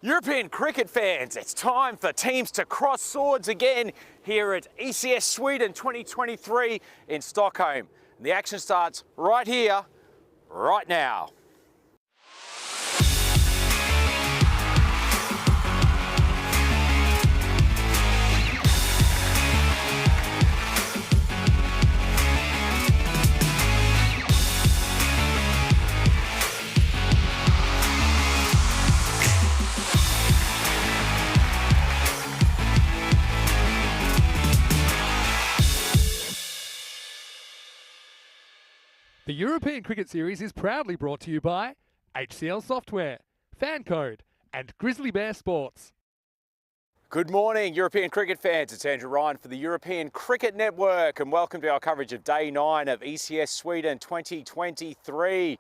European cricket fans, it's time for teams to cross swords again here at ECS Sweden 2023 in Stockholm. And the action starts right here, right now. The European Cricket Series is proudly brought to you by HCL Software, FanCode, and Grizzly Bear Sports. Good morning, European cricket fans. It's Andrew Ryan for the European Cricket Network, and welcome to our coverage of Day 9 of ECS Sweden 2023.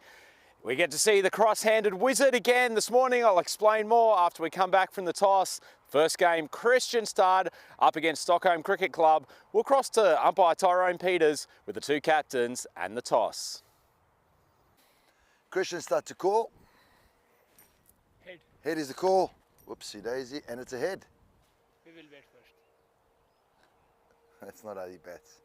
We get to see the cross-handed wizard again this morning. I'll explain more after we come back from the toss. First game, Kristianstad up against Stockholm Cricket Club. We'll cross to umpire Tyrone Peters with the two captains and the toss. Kristianstad to call. Head. Head is the call. Whoopsie daisy, and it's a head. We will bat first. That's not how he bats.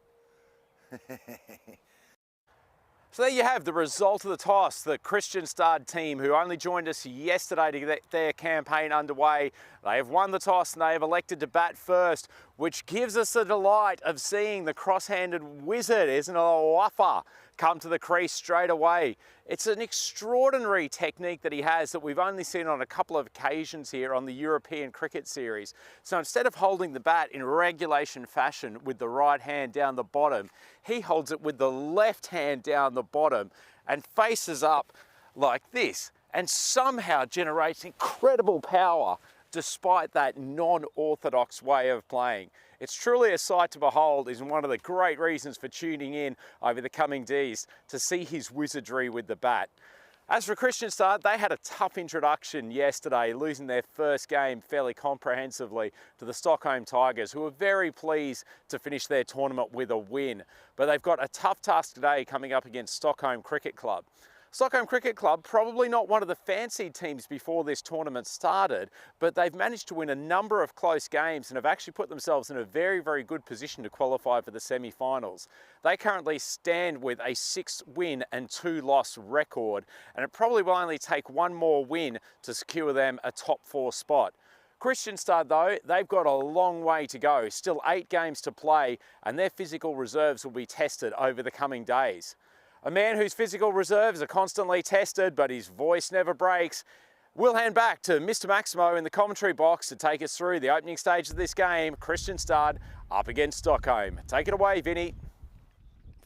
So there you have the result of the toss. The Kristianstad team, who only joined us yesterday to get their campaign underway, they have won the toss and they have elected to bat first, which gives us the delight of seeing the cross-handed wizard, isn't it, Waffa, come to the crease straight away. It's an extraordinary technique that he has that we've only seen on a couple of occasions here on the European Cricket Series. So instead of holding the bat in regulation fashion with the right hand down the bottom, he holds it with the left hand down the bottom and faces up like this, and somehow generates incredible power despite that non-orthodox way of playing. It's truly a sight to behold, is one of the great reasons for tuning in over the coming days to see his wizardry with the bat. As for Kristianstad, they had a tough introduction yesterday, losing their first game fairly comprehensively to the Stockholm Tigers, who were very pleased to finish their tournament with a win. But they've got a tough task today coming up against Stockholm Cricket Club. Stockholm Cricket Club, probably not one of the fancied teams before this tournament started, but they've managed to win a number of close games and have actually put themselves in a very, very good position to qualify for the semi-finals. They currently stand with a 6-win and 2-loss record, and it probably will only take one more win to secure them a top 4 spot. Kristianstad, though, they've got a long way to go, still 8 games to play, and their physical reserves will be tested over the coming days. A man whose physical reserves are constantly tested, but his voice never breaks. We'll hand back to Mr. Maximo in the commentary box to take us through the opening stage of this game, Kristianstad up against Stockholm. Take it away, Vinny.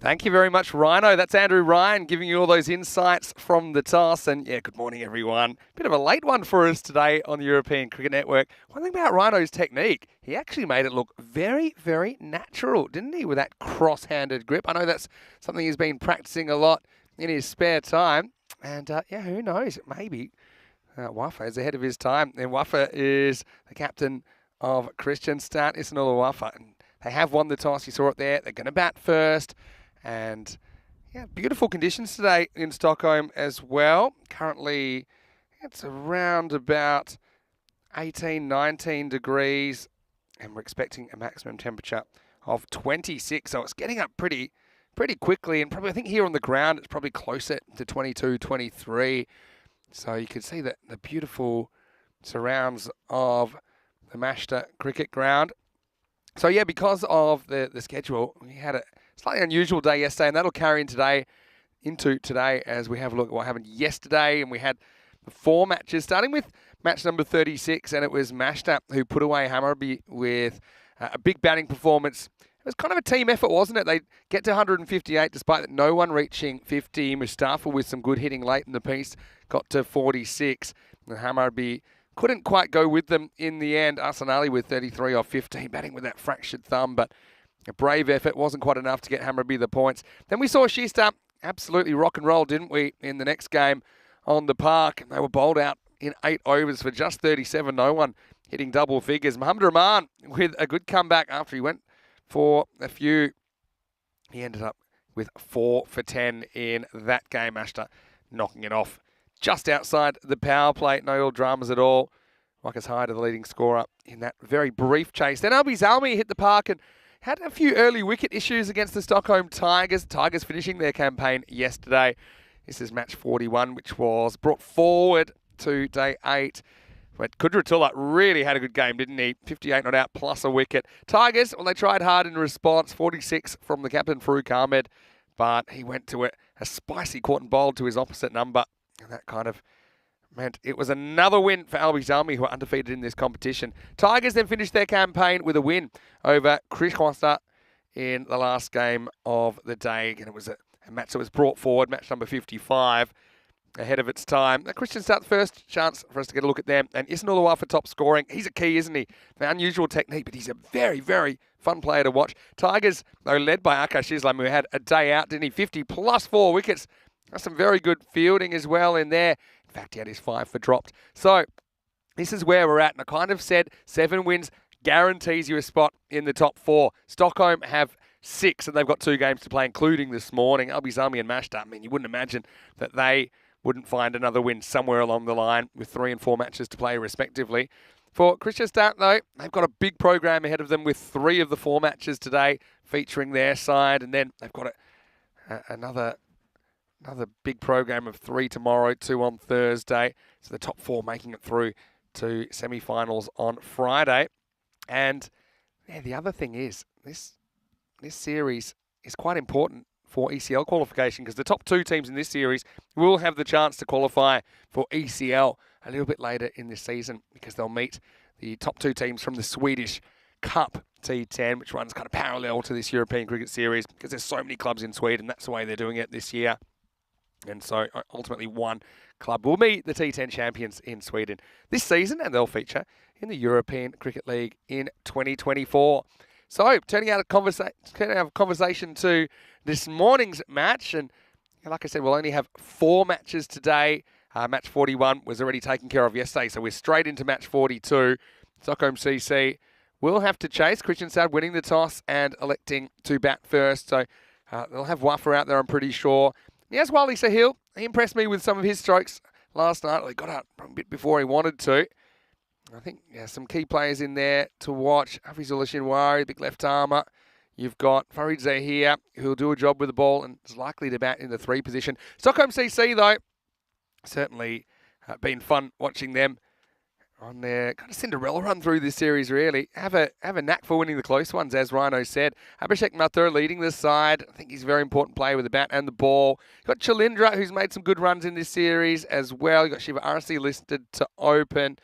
Thank you very much, Rhino. That's Andrew Ryan giving you all those insights from the toss. And yeah, good morning, everyone. Bit of a late one for us today on the European Cricket Network. One thing about Rhino's technique, he actually made it look very, very natural, didn't he, with that cross-handed grip? I know that's something he's been practicing a lot in his spare time. And yeah, who knows? Maybe Waffa is ahead of his time. And Waffa is the captain of Kristianstad, Isnula Waffa. And they have won the toss. You saw it there. They're going to bat first. And yeah, beautiful conditions today in Stockholm as well. Currently, it's around about 18, 19 degrees, and we're expecting a maximum temperature of 26. So it's getting up pretty quickly, and probably I think here on the ground it's probably closer to 22, 23. So you can see that the beautiful surrounds of the Mashta cricket ground. So yeah, because of the schedule, we had a slightly unusual day yesterday, and that'll carry into today as we have a look at what happened yesterday. And we had 4 matches, starting with match number 36, and it was Mashta who put away Hammarby with a big batting performance. It was kind of a team effort, wasn't it? They get to 158 despite no one reaching 50. Mustafa with some good hitting late in the piece got to 46. And Hammarby couldn't quite go with them in the end. Hassan Ali with 33 off 15, batting with that fractured thumb, but a brave effort wasn't quite enough to get Hammarby the points. Then we saw Shista absolutely rock and roll, didn't we, in the next game on the park. They were bowled out in 8 overs for just 37. No one hitting double figures. Mohamed Rahman with a good comeback after he went for a few. He ended up with 4 for 10 in that game. Ashton knocking it off just outside the power play. No real dramas at all. Waika's High to the leading scorer in that very brief chase. Then Albi Zalmi hit the park and had a few early wicket issues against the Stockholm Tigers. Tigers finishing their campaign yesterday. This is match 41, which was brought forward to day 8. But Kudratullah really had a good game, didn't he? 58 not out plus a wicket. Tigers, well, they tried hard in response. 46 from the captain, Farouk Ahmed. But he went to it, a spicy caught and bowled to his opposite number. And that kind of meant it was another win for Albi Zalmi, who are undefeated in this competition. Tigers then finished their campaign with a win over Krishkwasta in the last game of the day. And it was a match that was brought forward, match number 55, ahead of its time. The Christian start first chance for us to get a look at them. And Isnulawar for top scoring. He's a key, isn't he? The unusual technique, but he's a very, very fun player to watch. Tigers, though, led by Akash Islam, who had a day out, didn't he? 50 plus 4 wickets. That's some very good fielding as well in there. In fact, he had his 5 for dropped. So this is where we're at. And I kind of said 7 wins guarantees you a spot in the top 4. Stockholm have 6, and they've got 2 games to play, including this morning. Albi Zalmi and Mashta. I mean, you wouldn't imagine that they wouldn't find another win somewhere along the line with 3 and 4 matches to play respectively. For Kristianstad, though, they've got a big program ahead of them with 3 of the 4 matches today featuring their side. And then they've got another big program of 3 tomorrow, 2 on Thursday. So the top 4 making it through to semi-finals on Friday. And yeah, the other thing is, this series is quite important for ECL qualification, because the top 2 teams in this series will have the chance to qualify for ECL a little bit later in this season, because they'll meet the top 2 teams from the Swedish Cup T10, which runs kind of parallel to this European Cricket Series, because there's so many clubs in Sweden. That's the way they're doing it this year. And so ultimately one club will meet the T10 champions in Sweden this season, and they'll feature in the European Cricket League in 2024. So turning out of conversation to this morning's match, and like I said, we'll only have 4 matches today. Match 41 was already taken care of yesterday, so we're straight into match 42. Stockholm CC will have to chase. Kristianstad winning the toss and electing to bat first. So they'll have Waffa out there, I'm pretty sure. Yes, Wally Sahil, he impressed me with some of his strokes last night. He got out a bit before he wanted to. I think some key players in there to watch. Hafizullah Shinwari, big left armour. You've got Farid Zahir, who'll do a job with the ball and is likely to bat in the 3 position. Stockholm CC, though, certainly been fun watching them on their kind of Cinderella run through this series, really. Have a knack for winning the close ones, as Rhino said. Abhishek Mathur leading the side. I think he's a very important player with the bat and the ball. You've got Chalindra, who's made some good runs in this series as well. You've got Shiva Arsi listed to open.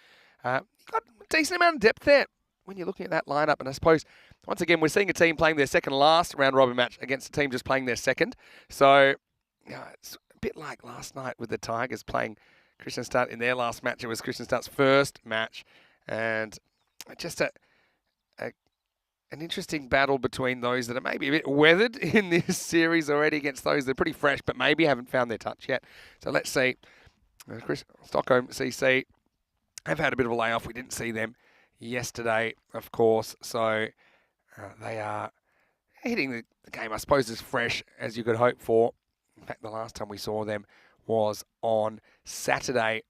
You've got a decent amount of depth there when you're looking at that lineup. And I suppose, once again, we're seeing a team playing their second last round robin match against a team just playing their second. So it's a bit like last night with the Tigers playing Kristianstad in their last match. It was Kristianstad's first match. And just an interesting battle between those that are maybe a bit weathered in this series already against those that are pretty fresh, but maybe haven't found their touch yet. So let's see. Stockholm CC have had a bit of a layoff. We didn't see them yesterday, of course. So they are hitting the game, I suppose, as fresh as you could hope for. In fact, the last time we saw them was on Saturday,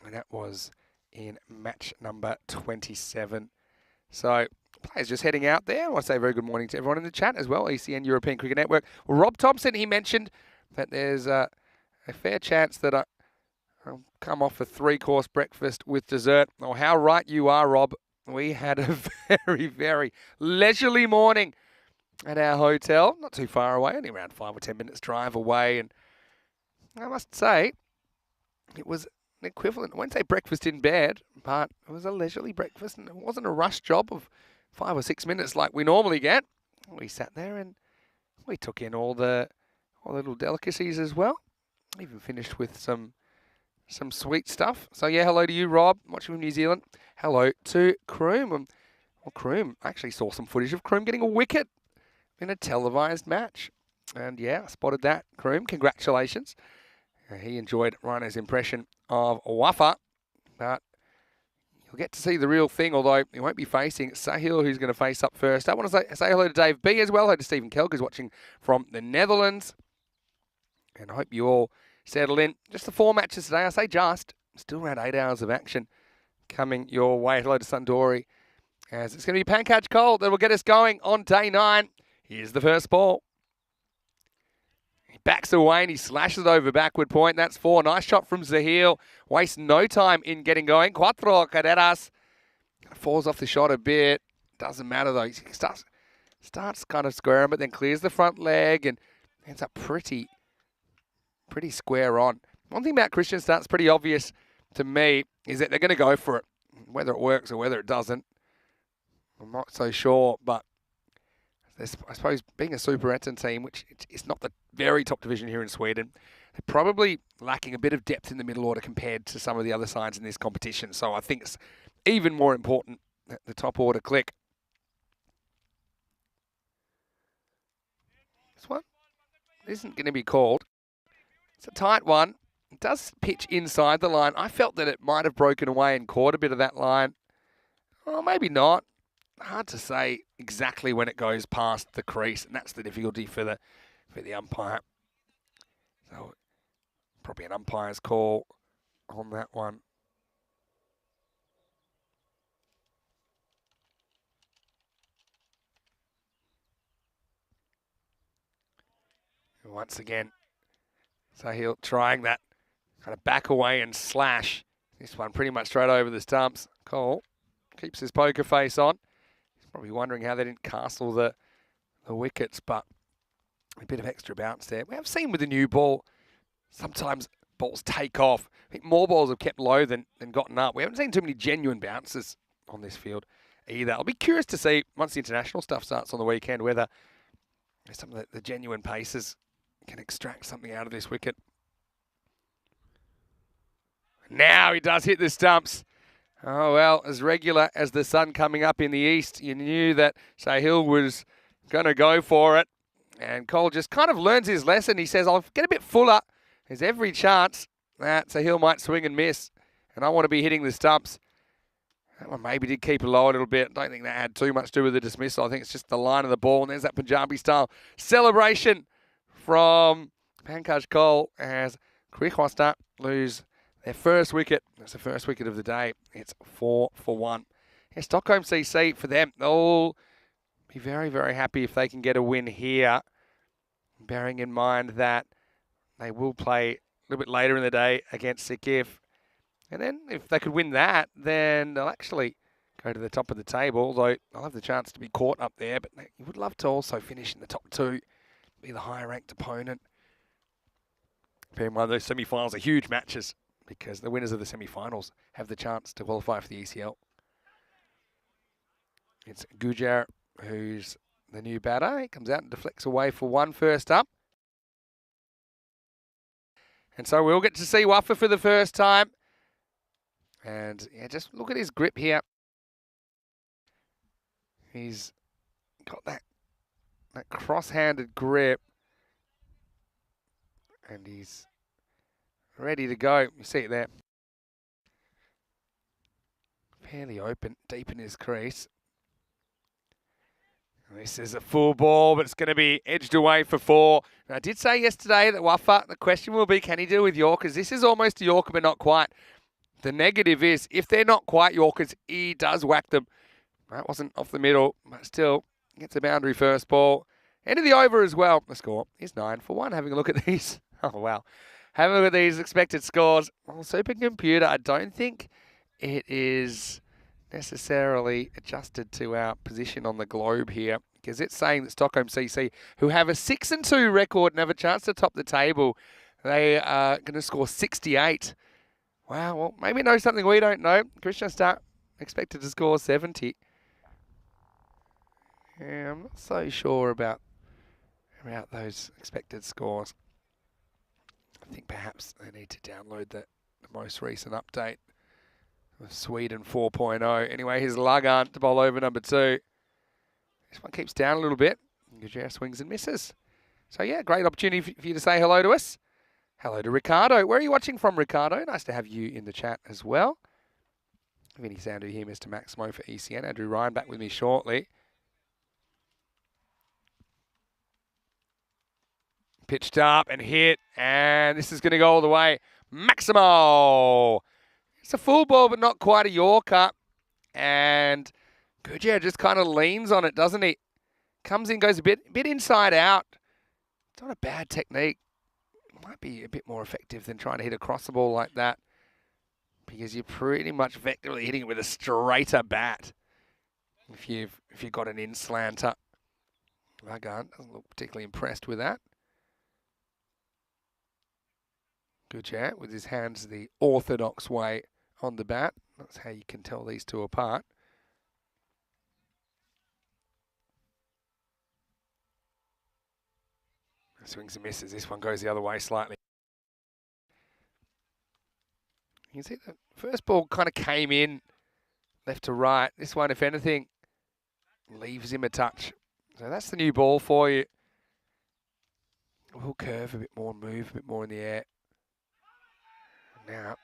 and that was in match number 27. So players just heading out there. I want to say a very good morning to everyone in the chat as well, ECN European Cricket Network. Rob Thompson, he mentioned that there's a fair chance that I'll come off a 3-course breakfast with dessert. Oh, how right you are, Rob. We had a very, very leisurely morning at our hotel. Not too far away, only around 5 or 10 minutes drive away. And I must say, it was an equivalent. I won't say breakfast in bed, but it was a leisurely breakfast. And it wasn't a rush job of 5 or 6 minutes like we normally get. We sat there and we took in all the little delicacies as well. Even finished with some sweet stuff. So yeah, hello to you, Rob, watching from New Zealand. Hello to Kroom. Well, Kroom, I actually saw some footage of Kroom getting a wicket in a televised match. And yeah, I spotted that. Kroom, congratulations. He enjoyed Rhino's impression of Waffa, but you'll get to see the real thing, although he won't be facing Sahil, who's going to face up first. I want to say hello to Dave B as well. Hello to Stephen Kelk, who's watching from the Netherlands. And I hope you all settle in. Just the 4 matches today. I say just. Still around 8 hours of action coming your way. Hello to Sundori. As it's going to be Pankaj Cole that will get us going on day 9. Here's the first ball. He backs away and he slashes it over backward point. That's 4. Nice shot from Zahil. Wastes no time in getting going. Cuatro carreras. Falls off the shot a bit. Doesn't matter though. He starts kind of squaring, but then clears the front leg and ends up pretty square on. One thing about Christian starts pretty obvious to me is that they're going to go for it, whether it works or whether it doesn't. I'm not so sure, but I suppose being a Super Ettan team, which is not the very top division here in Sweden, they're probably lacking a bit of depth in the middle order compared to some of the other sides in this competition. So I think it's even more important that the top order click. This one isn't going to be called. It's a tight one. It does pitch inside the line. I felt that it might have broken away and caught a bit of that line. Or maybe not. Hard to say exactly when it goes past the crease, and that's the difficulty for the umpire. So probably an umpire's call on that one. Once again, Sahil trying that kind of back away and slash. This one pretty much straight over the stumps. Cole keeps his poker face on. He's probably wondering how they didn't castle the wickets, but a bit of extra bounce there. We have seen with the new ball, sometimes balls take off. I think more balls have kept low than gotten up. We haven't seen too many genuine bounces on this field either. I'll be curious to see, once the international stuff starts on the weekend, whether some of the genuine paces can extract something out of this wicket. Now he does hit the stumps. Oh, well, as regular as the sun coming up in the east, you knew that Sahil was going to go for it. And Cole just kind of learns his lesson. He says, I'll get a bit fuller. There's every chance that Sahil might swing and miss. And I want to be hitting the stumps. That one maybe did keep it low a little bit. I don't think that had too much to do with the dismissal. I think it's just the line of the ball. And there's that Punjabi-style celebration from Pankaj Cole as Krihosta lose their first wicket. That's the first wicket of the day. It's 4 for 1. Yeah, Stockholm CC, for them, they'll be very, very happy if they can get a win here, bearing in mind that they will play a little bit later in the day against Sikif. And then if they could win that, then they'll actually go to the top of the table, although they'll have the chance to be caught up there. But you would love to also finish in the top 2, be the higher-ranked opponent. Bear in mind, those semi-finals are huge matches because the winners of the semi-finals have the chance to qualify for the ECL. It's Gujar who's the new batter. He comes out and deflects away for 1 first up. And so we'll get to see Waffa for the first time. And yeah, just look at his grip here. He's got that cross-handed grip. And he's ready to go. You see it there. Fairly open, deep in his crease. And this is a full ball, but it's going to be edged away for 4. Now, I did say yesterday that Waffa, the question will be, can he do with Yorkers? This is almost a Yorker, but not quite. The negative is, if they're not quite Yorkers, he does whack them. That wasn't off the middle, but still gets a boundary first ball. End of the over as well. The score is 9 for 1. Having a look at these. Oh, wow. Having a look at these expected scores. Well, Supercomputer, I don't think it is necessarily adjusted to our position on the globe here, because it's saying that Stockholm CC, who have a 6-2 record and have a chance to top the table, they are going to score 68. Wow, well, maybe know something we don't know. Christian Start expected to score 70. Yeah, I'm not so sure about those expected scores. I think perhaps they need to download the most recent update of Sweden 4.0. Anyway, here's Lagan to bowl over number 2. This one keeps down a little bit. Gujara swings and misses. So yeah, great opportunity for you to say hello to us. Hello to Ricardo. Where are you watching from, Ricardo? Nice to have you in the chat as well. Vinny Sandu here, Mr. Maximo for ECN. Andrew Ryan back with me shortly. Pitched up and hit, and this is going to go all the way. Maximo! It's a full ball, but not quite a Yorker. And Gurjia just kind of leans on it, doesn't he? Comes in, goes a bit inside out. It's not a bad technique. Might be a bit more effective than trying to hit across the ball like that, because you're pretty much effectively hitting it with a straighter bat. If you've got an in slanter. Vagan doesn't look particularly impressed with that. Gurjia with his hands the orthodox way on the bat. That's how you can tell these two apart. Swings and misses. This one goes the other way slightly. You can see the first ball kind of came in left to right. This one, if anything, leaves him a touch. So that's the new ball for you. We'll curve a bit more, move a bit more in the air. Now,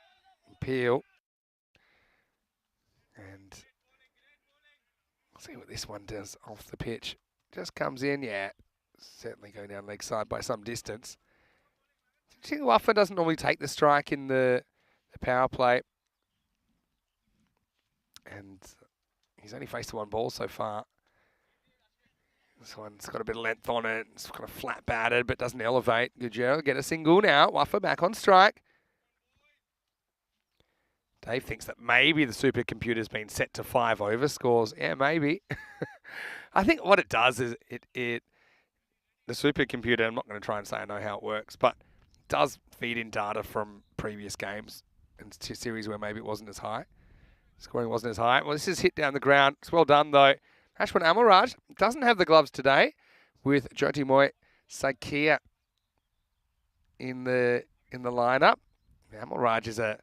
peel. And see what this one does off the pitch. Just comes in, yeah. Certainly going down leg side by some distance. Waffa doesn't normally take the strike in the power play. And he's only faced one ball so far. This one's got a bit of length on it. It's kind of flat batted, but doesn't elevate. Gurjia get a single now. Waffa back on strike. Dave thinks that maybe the supercomputer's been set to 5 over scores. Yeah, maybe. I think what it does is the supercomputer, I'm not going to try and say I know how it works, but it does feed in data from previous games and series where maybe it wasn't as high. Scoring wasn't as high. Well, this is hit down the ground. It's well done, though. Ashwin Amaraj doesn't have the gloves today with Jyotimoy Sakia in the lineup. Amaraj is a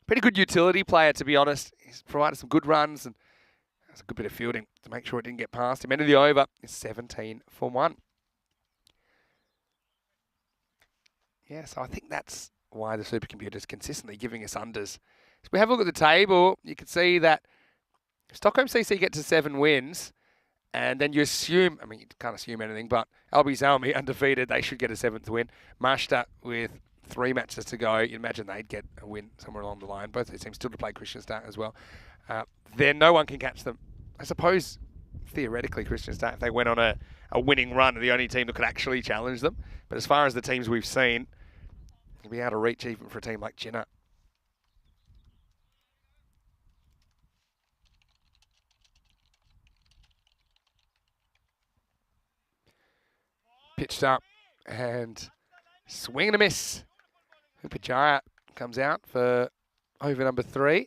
pretty good utility player, to be honest. He's provided some good runs and has a good bit of fielding to make sure it didn't get past him. End of the over is 17 for 1. Yeah, so I think that's why the supercomputer is consistently giving us unders. So we have a look at the table. You can see that Stockholm CC get to 7 wins, and then you assume, I mean, you can't assume anything, but Albi Zalmi undefeated, they should get a 7th win. Marshta with 3 matches to go, you'd imagine they'd get a win somewhere along the line. Both of these teams still to play Kristianstad as well. Then no one can catch them. I suppose, theoretically, Kristianstad, if they went on a winning run, are the only team that could actually challenge them. But as far as the teams we've seen, you'll be out of reach even for a team like Jinnah. Pitched up and swing and a miss. Upajaya comes out for over number 3.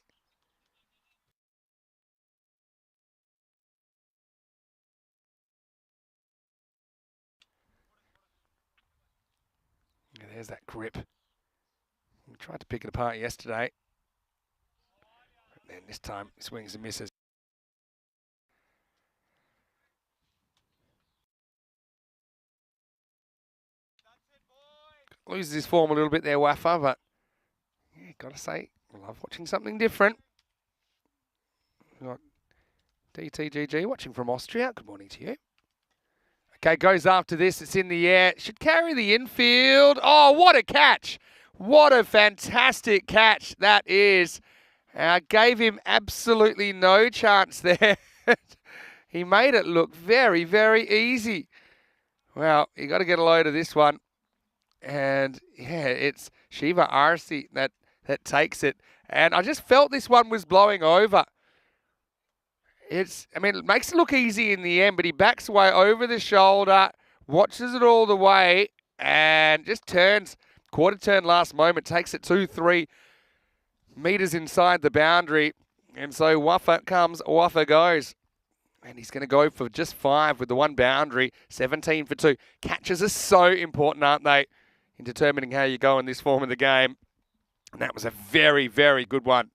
Yeah, there's that grip. We tried to pick it apart yesterday. And then this time, swings and misses. Loses his form a little bit there, Waffa, but yeah, gotta say, I love watching something different. We've got DTGG watching from Austria. Good morning to you. Okay, goes after this. It's in the air. Should carry the infield. Oh, what a catch. What a fantastic catch that is. Gave him absolutely no chance there. He made it look very, very easy. Well, you got to get a load of this one. And yeah, it's Shiva Arsi that takes it. And I just felt this one was blowing over. It makes it look easy in the end, but he backs away over the shoulder, watches it all the way, and just turns, quarter turn last moment, takes it 2-3 meters inside the boundary. And so Waffa comes, Waffa goes. And he's going to go for just 5 with the 1 boundary, 17 for 2. Catches are so important, aren't they, in determining how you go in this form of the game. And that was a very, very good one.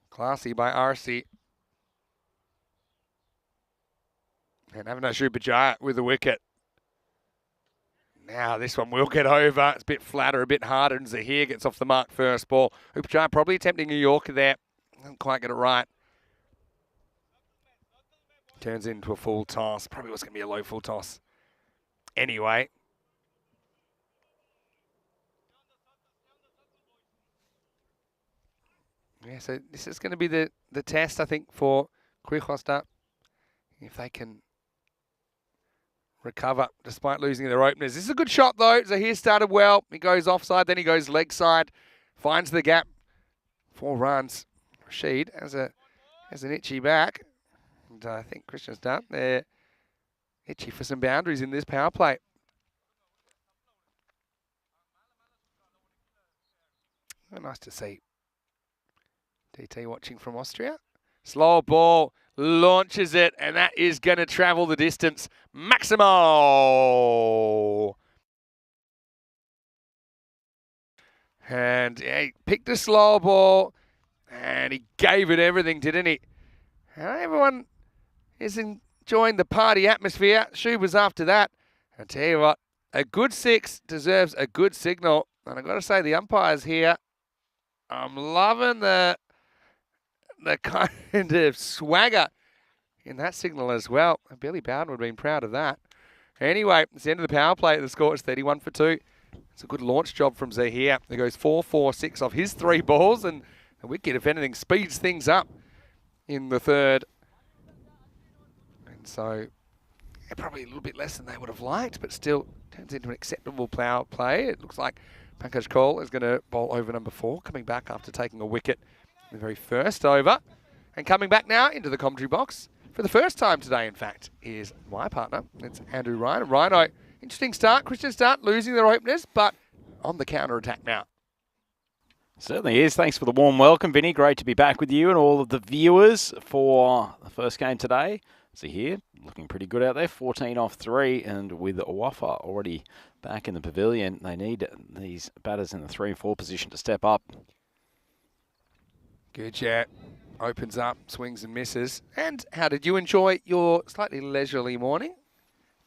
Classy by RC. And Avinash Upajaya with the wicket. Now this one will get over. It's a bit flatter, a bit harder, and Zahir gets off the mark first ball. Upajaya probably attempting a Yorker there. Doesn't quite get it right. Turns into a full toss. Probably was going to be a low full toss. Anyway. Yeah, so this is going to be the test, I think, for Quijosta. If they can recover despite losing their openers. This is a good shot, though. Zahir started well. He goes offside, then he goes leg side, finds the gap. 4 runs. Rashid has an itchy back. And I think Christian's done. They're itchy for some boundaries in this power play. Oh, nice to see DT watching from Austria. Slow ball, launches it, and that is going to travel the distance. Maximo! And he picked a slow ball, and he gave it everything, didn't he? And everyone is enjoying the party atmosphere. Shub was after that. I tell you what, a good 6 deserves a good signal. And I've got to say, the umpires here, I'm loving the kind of swagger in that signal as well. Billy Bowden would have been proud of that. Anyway, it's the end of the power play. The score is 31 for 2. It's a good launch job from Zahir. He goes 4-4-6 off his 3 balls, and a wicket, if anything, speeds things up in the third. And so, yeah, probably a little bit less than they would have liked, but still turns into an acceptable power play. It looks like Pankaj Kaul is going to bowl over number 4, coming back after taking a wicket in the very first over. And coming back now into the commentary box for the first time today, in fact, is my partner. It's Andrew Ryan. Rhino, interesting start. Christian start, losing their openers, but on the counter-attack now. Certainly is. Thanks for the warm welcome, Vinny. Great to be back with you and all of the viewers for the first game today. See here, looking pretty good out there. 14 off 3, and with Wafa already back in the pavilion, they need these batters in the 3 and 4 position to step up. Good chat. Opens up, swings and misses. And how did you enjoy your slightly leisurely morning?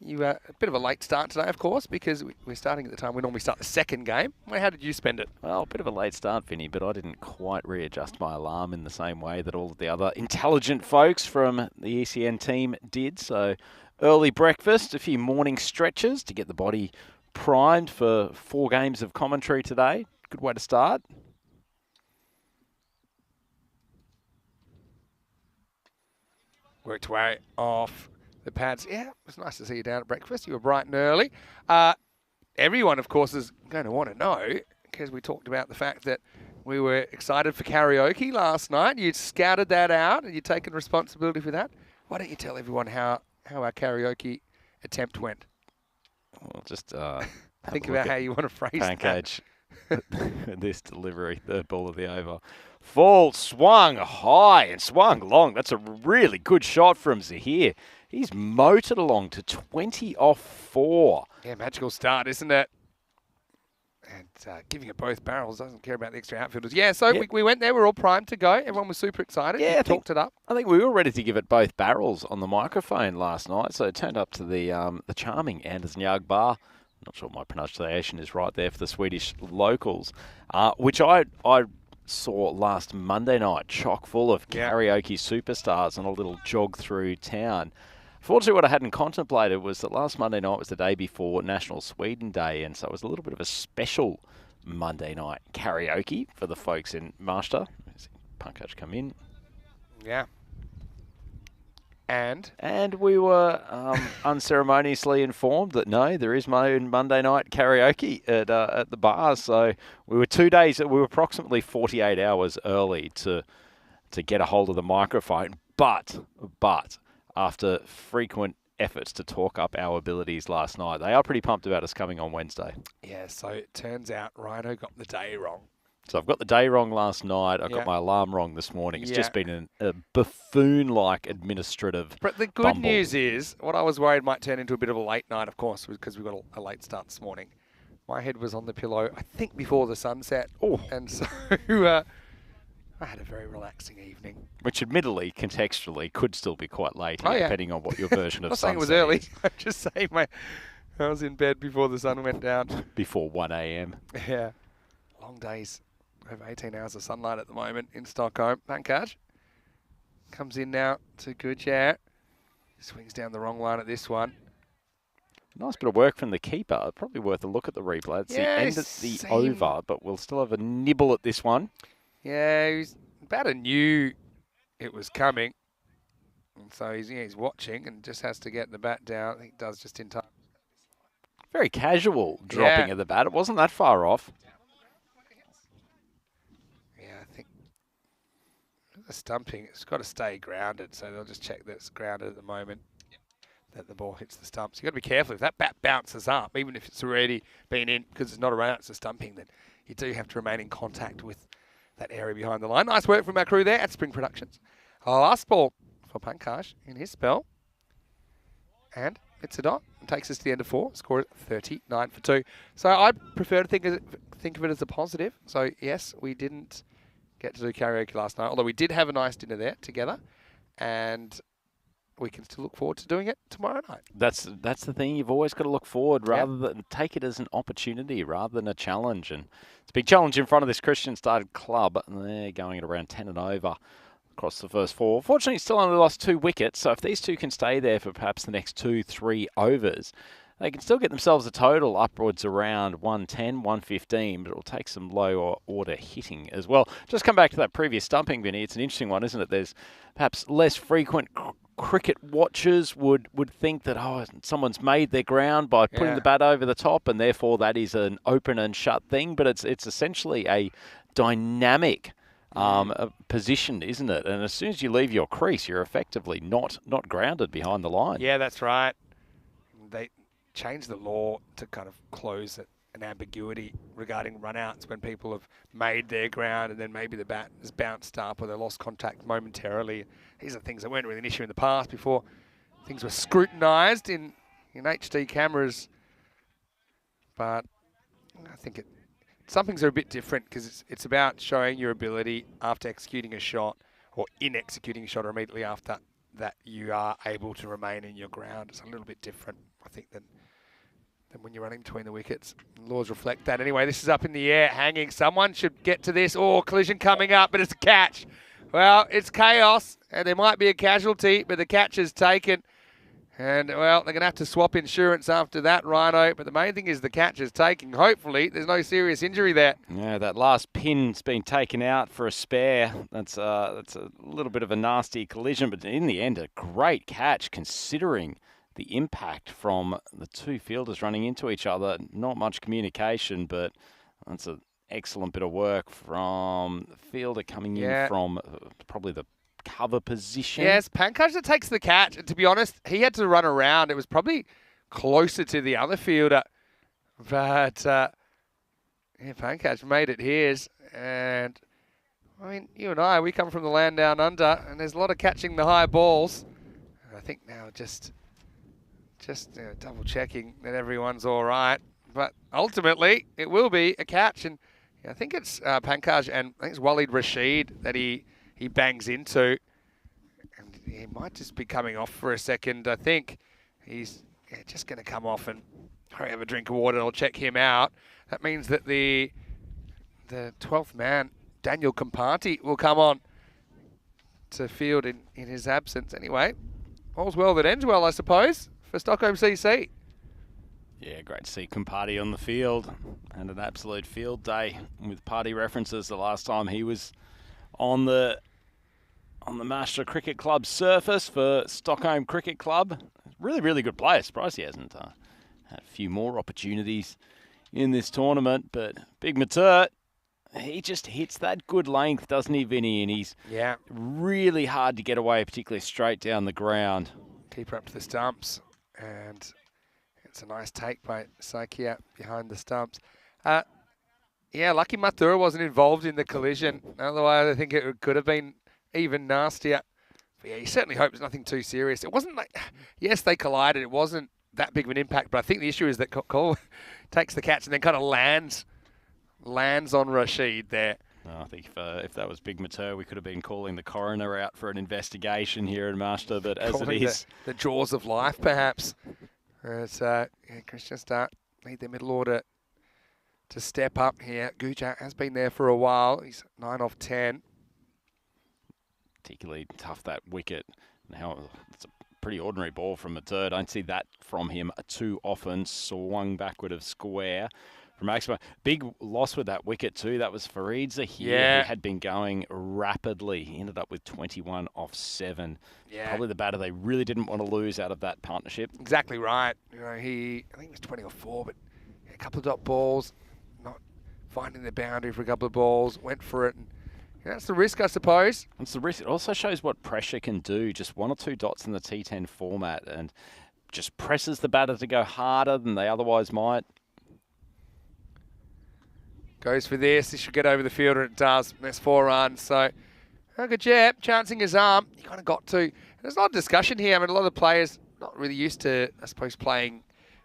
You a bit of a late start today, of course, because we're starting at the time we normally start the second game. How did you spend it? Well, a bit of a late start, Vinny, but I didn't quite readjust my alarm in the same way that all of the other intelligent folks from the ECN team did. So early breakfast, a few morning stretches to get the body primed for 4 games of commentary today. Good way to start. Worked way off the pads. Yeah, it was nice to see you down at breakfast. You were bright and early. Everyone, of course, is going to want to know, because we talked about the fact that we were excited for karaoke last night. You'd scouted that out and you'd taken responsibility for that. Why don't you tell everyone how our karaoke attempt went? Well, just think about how you want to phrase Pankaj. This delivery, third ball of the over. Full, swung high and swung long. That's a really good shot from Zahir. He's motored along to 20 off 4. Yeah, magical start, isn't it? And giving it both barrels, doesn't care about the extra outfielders. Yeah, so yep. we went there. We're all primed to go. Everyone was super excited. Yeah, talked it up. I think we were ready to give it both barrels on the microphone last night. So it turned up to the charming Anders Njagbar. Not sure my pronunciation is right there for the Swedish locals, which I saw last Monday night, chock full of karaoke superstars on a little jog through town. Fortunately, what I hadn't contemplated was that last Monday night was the day before National Sweden Day, and so it was a little bit of a special Monday night karaoke for the folks in Marsta. Pankaj come in. Yeah. And we were unceremoniously informed that no, there is Monday night karaoke at the bars. So we were 2 days. We were approximately 48 hours early to get a hold of the microphone. But after frequent efforts to talk up our abilities last night, they are pretty pumped about us coming on Wednesday. Yeah. So it turns out Rhino got the day wrong. So I've got the day wrong last night. I got my alarm wrong this morning. It's just been a buffoon-like administrative But the good news is, what I was worried might turn into a bit of a late night, of course, because we got a late start this morning. My head was on the pillow, I think, before the sunset. Oh. And so I had a very relaxing evening. Which, admittedly, contextually, could still be quite late, depending on what your version of sunset I'm not saying it was early. I'm just saying I was in bed before the sun went down. Before 1 a.m. Yeah. Long days. Over 18 hours of sunlight at the moment in Stockholm. Pankaj comes in now to Gujjar. Swings down the wrong line at this one. Nice bit of work from the keeper. Probably worth a look at the replay. It's the end of the over, but we'll still have a nibble at this one. Yeah, he's batter knew it was coming. And so he's watching and just has to get the bat down. I think he does just in time. Very casual dropping of the bat. It wasn't that far off. Yeah, I think the stumping, it's got to stay grounded. So they'll just check that it's grounded at the moment that the ball hits the stumps. You've got to be careful. If that bat bounces up, even if it's already been in, because it's not around, it's a stumping, then you do have to remain in contact with that area behind the line. Nice work from our crew there at Spring Productions. Last ball for Pankaj in his spell. And it's a dot. It takes us to the end of 4. Score is 39 for 2. So I prefer to think of it as a positive. So yes, we didn't get to do karaoke last night, although we did have a nice dinner there together. And we can still look forward to doing it tomorrow night. That's the thing. You've always got to look forward rather than take it as an opportunity rather than a challenge. And it's a big challenge in front of this Christian-started club. And they're going at around 10 and over across the first 4. Fortunately, still only lost 2 wickets. So if these two can stay there for perhaps the next 2-3 overs, they can still get themselves a total upwards around 110, 115, but it'll take some lower order hitting as well. Just come back to that previous stumping, Vinny. It's an interesting one, isn't it? There's perhaps less frequent cricket watchers would think that, oh, someone's made their ground by putting the bat over the top, and therefore that is an open and shut thing. But it's essentially a dynamic position, isn't it? And as soon as you leave your crease, you're effectively not grounded behind the line. Yeah, that's right. They changed the law to kind of close an ambiguity regarding runouts when people have made their ground and then maybe the bat has bounced up or they lost contact momentarily. These are things that weren't really an issue in the past before things were scrutinised in HD cameras. But I think some things are a bit different because it's about showing your ability after executing a shot or in executing a shot or immediately after that you are able to remain in your ground. It's a little bit different, I think, than when you're running between the wickets. Laws reflect that. Anyway, this is up in the air, hanging. Someone should get to this. Oh, collision coming up, but it's a catch. Well, it's chaos, and there might be a casualty, but the catch is taken. And, well, they're going to have to swap insurance after that, Rhino. But the main thing is the catch is taken. Hopefully, there's no serious injury there. Yeah, that last pin's been taken out for a spare. That's a little bit of a nasty collision, but in the end, a great catch considering the impact from the two fielders running into each other. Not much communication, but that's an excellent bit of work from the fielder coming in from probably the cover position. Yes, Pankaj that takes the catch. And to be honest, he had to run around. It was probably closer to the other fielder. But, Pankaj made it his. And, I mean, you and I, we come from the land down under, and there's a lot of catching the high balls. And I think now just double checking that everyone's all right. But ultimately, it will be a catch. And I think it's Pankaj and I think it's Waleed Rashid that he bangs into. And he might just be coming off for a second. I think he's just going to come off and have a drink of water. I'll check him out. That means that the 12th man, Daniel Kampanti, will come on to field in his absence. Anyway, all's well that ends well, I suppose, for Stockholm CC. Yeah, great to see Kampanti on the field, and an absolute field day with party references. The last time he was on the Master Cricket Club surface for Stockholm Cricket Club. Really, really good player. Surprised he hasn't had a few more opportunities in this tournament. But Big Matert, he just hits that good length, doesn't he, Vinny? And he's really hard to get away, particularly straight down the ground. Keeper up to the stumps, and it's a nice take by Saikia behind the stumps. Lucky Mathura wasn't involved in the collision. Otherwise, I think it could have been even nastier. But yeah, you certainly hope there's nothing too serious. It wasn't like, yes, they collided. It wasn't that big of an impact, but I think the issue is that Cole takes the catch and then kind of lands on Rashid there. I think if that was Big Mater, we could have been calling the coroner out for an investigation here in Master, but as it is... The jaws of life, perhaps. It's Christian Start need their middle order to step up here. Guja has been there for a while. He's 9 off 10. Particularly tough, that wicket. Now it's a pretty ordinary ball from Mater. Don't see that from him too often. Swung backward of square from Maximo. Big loss with that wicket too. That was Faridza here, Yeah. who had been going rapidly. He ended up with 21 off 7. Yeah. Probably the batter they really didn't want to lose out of that partnership. Exactly right. You know, I think it was 20 or 4, but a couple of dot balls, not finding the boundary for a couple of balls, went for it. And that's the risk, I suppose. It's the risk. It also shows what pressure can do. Just 1 or 2 dots in the T10 format, and just presses the batter to go harder than they otherwise might. Goes for this. This should get over the fielder. It does. That's 4 runs. So, good jab. Chancing his arm. You kind of got to. And there's a lot of discussion here. I mean, a lot of the players not really used to, I suppose, playing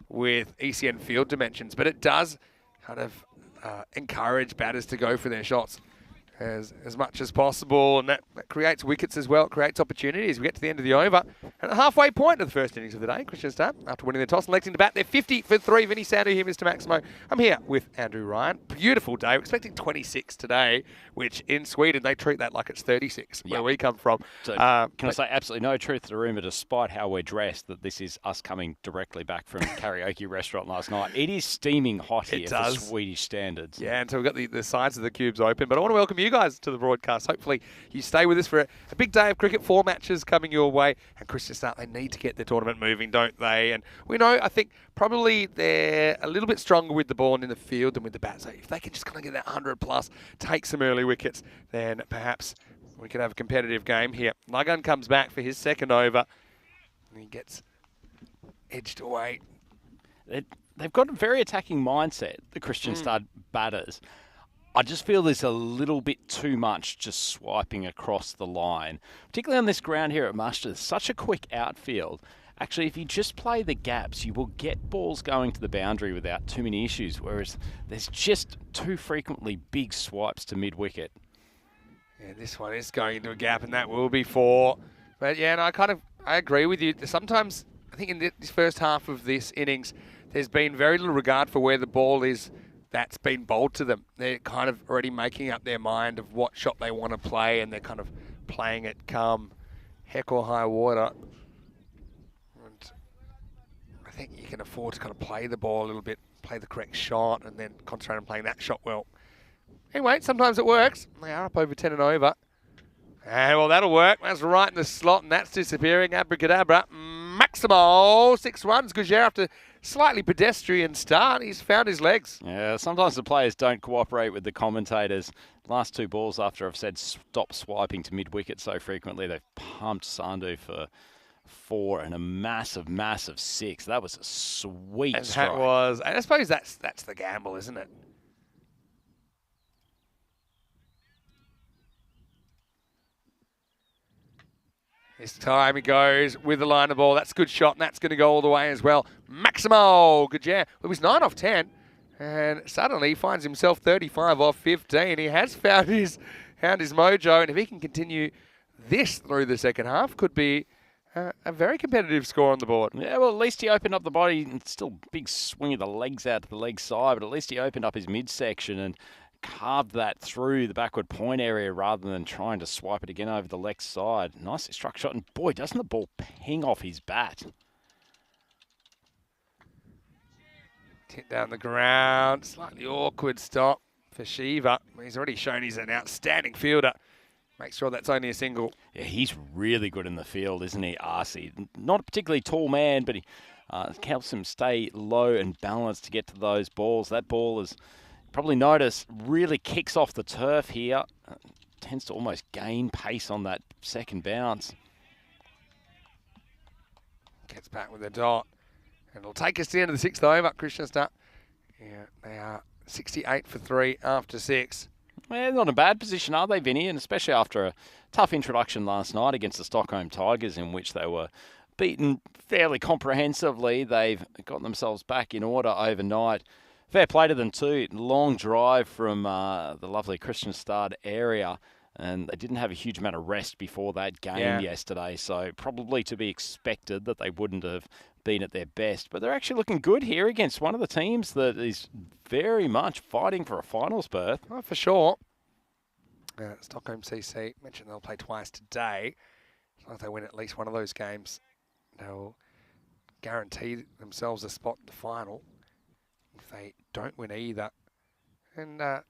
with ECN field dimensions, but it does kind of encourage batters to go for their shots as much as possible, and that creates wickets as well. It creates opportunities. We get to the end of the over, and the halfway point of the first innings of the day, Christian Start, after winning the toss and electing to bat, they're 50 for 3. Vinny Sandu here, Mr. Maximo. I'm here with Andrew Ryan. Beautiful day. We're expecting 26 today, which in Sweden, they treat that like it's 36, where we come from. So can I say absolutely no truth to the rumour, despite how we're dressed, that this is us coming directly back from karaoke restaurant last night. It is steaming hot here for Swedish standards. Yeah, and so we've got the sides of the cubes open, but I want to welcome you guys to the broadcast. Hopefully you stay with us for a big day of cricket, 4 matches coming your way, and Christian Start, they need to get the tournament moving, don't they? And we know, I think, probably they're a little bit stronger with the ball and in the field than with the bat, so if they can just kind of get that 100 plus, take some early wickets, then perhaps we could have a competitive game here. Lagan comes back for his second over, and he gets edged away. They've got a very attacking mindset, the Christian Start batters. I just feel there's a little bit too much just swiping across the line, particularly on this ground here at Muster. It's such a quick outfield. Actually, if you just play the gaps, you will get balls going to the boundary without too many issues, whereas there's just too frequently big swipes to mid-wicket. Yeah, this one is going into a gap, and that will be 4. But yeah, no, I agree with you. Sometimes, I think in this first half of this innings, there's been very little regard for where the ball is that's been bowled to them. They're kind of already making up their mind of what shot they want to play, and they're kind of playing it come heck or high water. And I think you can afford to kind of play the ball a little bit, play the correct shot, and then concentrate on playing that shot well. Anyway, sometimes it works. They are up over 10 and over. And well, that'll work. That's right in the slot, and that's disappearing. Abracadabra. Maximo, 6 runs. Gouger, after slightly pedestrian start, he's found his legs. Yeah, sometimes the players don't cooperate with the commentators. Last 2 balls after I've said stop swiping to mid-wicket so frequently, they've pumped Sandu for 4 and a massive, massive 6. That was a sweet strike. That was, and I suppose that's the gamble, isn't it? This time he goes with the line of ball. That's a good shot, and that's going to go all the way as well. Maximo, good jam. It was 9 off 10, and suddenly he finds himself 35 off 15. He has found his mojo, and if he can continue this through the second half, could be a very competitive score on the board. Yeah, well, at least he opened up the body, and still big swing of the legs out to the leg side, but at least he opened up his midsection and carved that through the backward point area rather than trying to swipe it again over the leg side. Nicely struck shot, and boy, doesn't the ball ping off his bat. Hit down the ground, slightly awkward stop for Shiva. He's already shown he's an outstanding fielder. Make sure that's only a single. Yeah, he's really good in the field, isn't he, RC? Not a particularly tall man, but he helps him stay low and balanced to get to those balls. That ball is, probably notice, really kicks off the turf here. Tends to almost gain pace on that second bounce. Gets back with a dot. And it'll take us to the end of the 6th over, Christian Start. Yeah, they are 68 for 3 after 6. Well, not a bad position, are they, Vinny? And especially after a tough introduction last night against the Stockholm Tigers, in which they were beaten fairly comprehensively. They've got themselves back in order overnight. Fair play to them too. Long drive from the lovely Christian Start area, and they didn't have a huge amount of rest before that game yesterday, so probably to be expected that they wouldn't have been at their best. But they're actually looking good here against one of the teams that is very much fighting for a finals berth. Oh, for sure. Stockholm CC, mentioned they'll play twice today. So if they win at least one of those games, they'll guarantee themselves a spot in the final. if they don't win either. And they're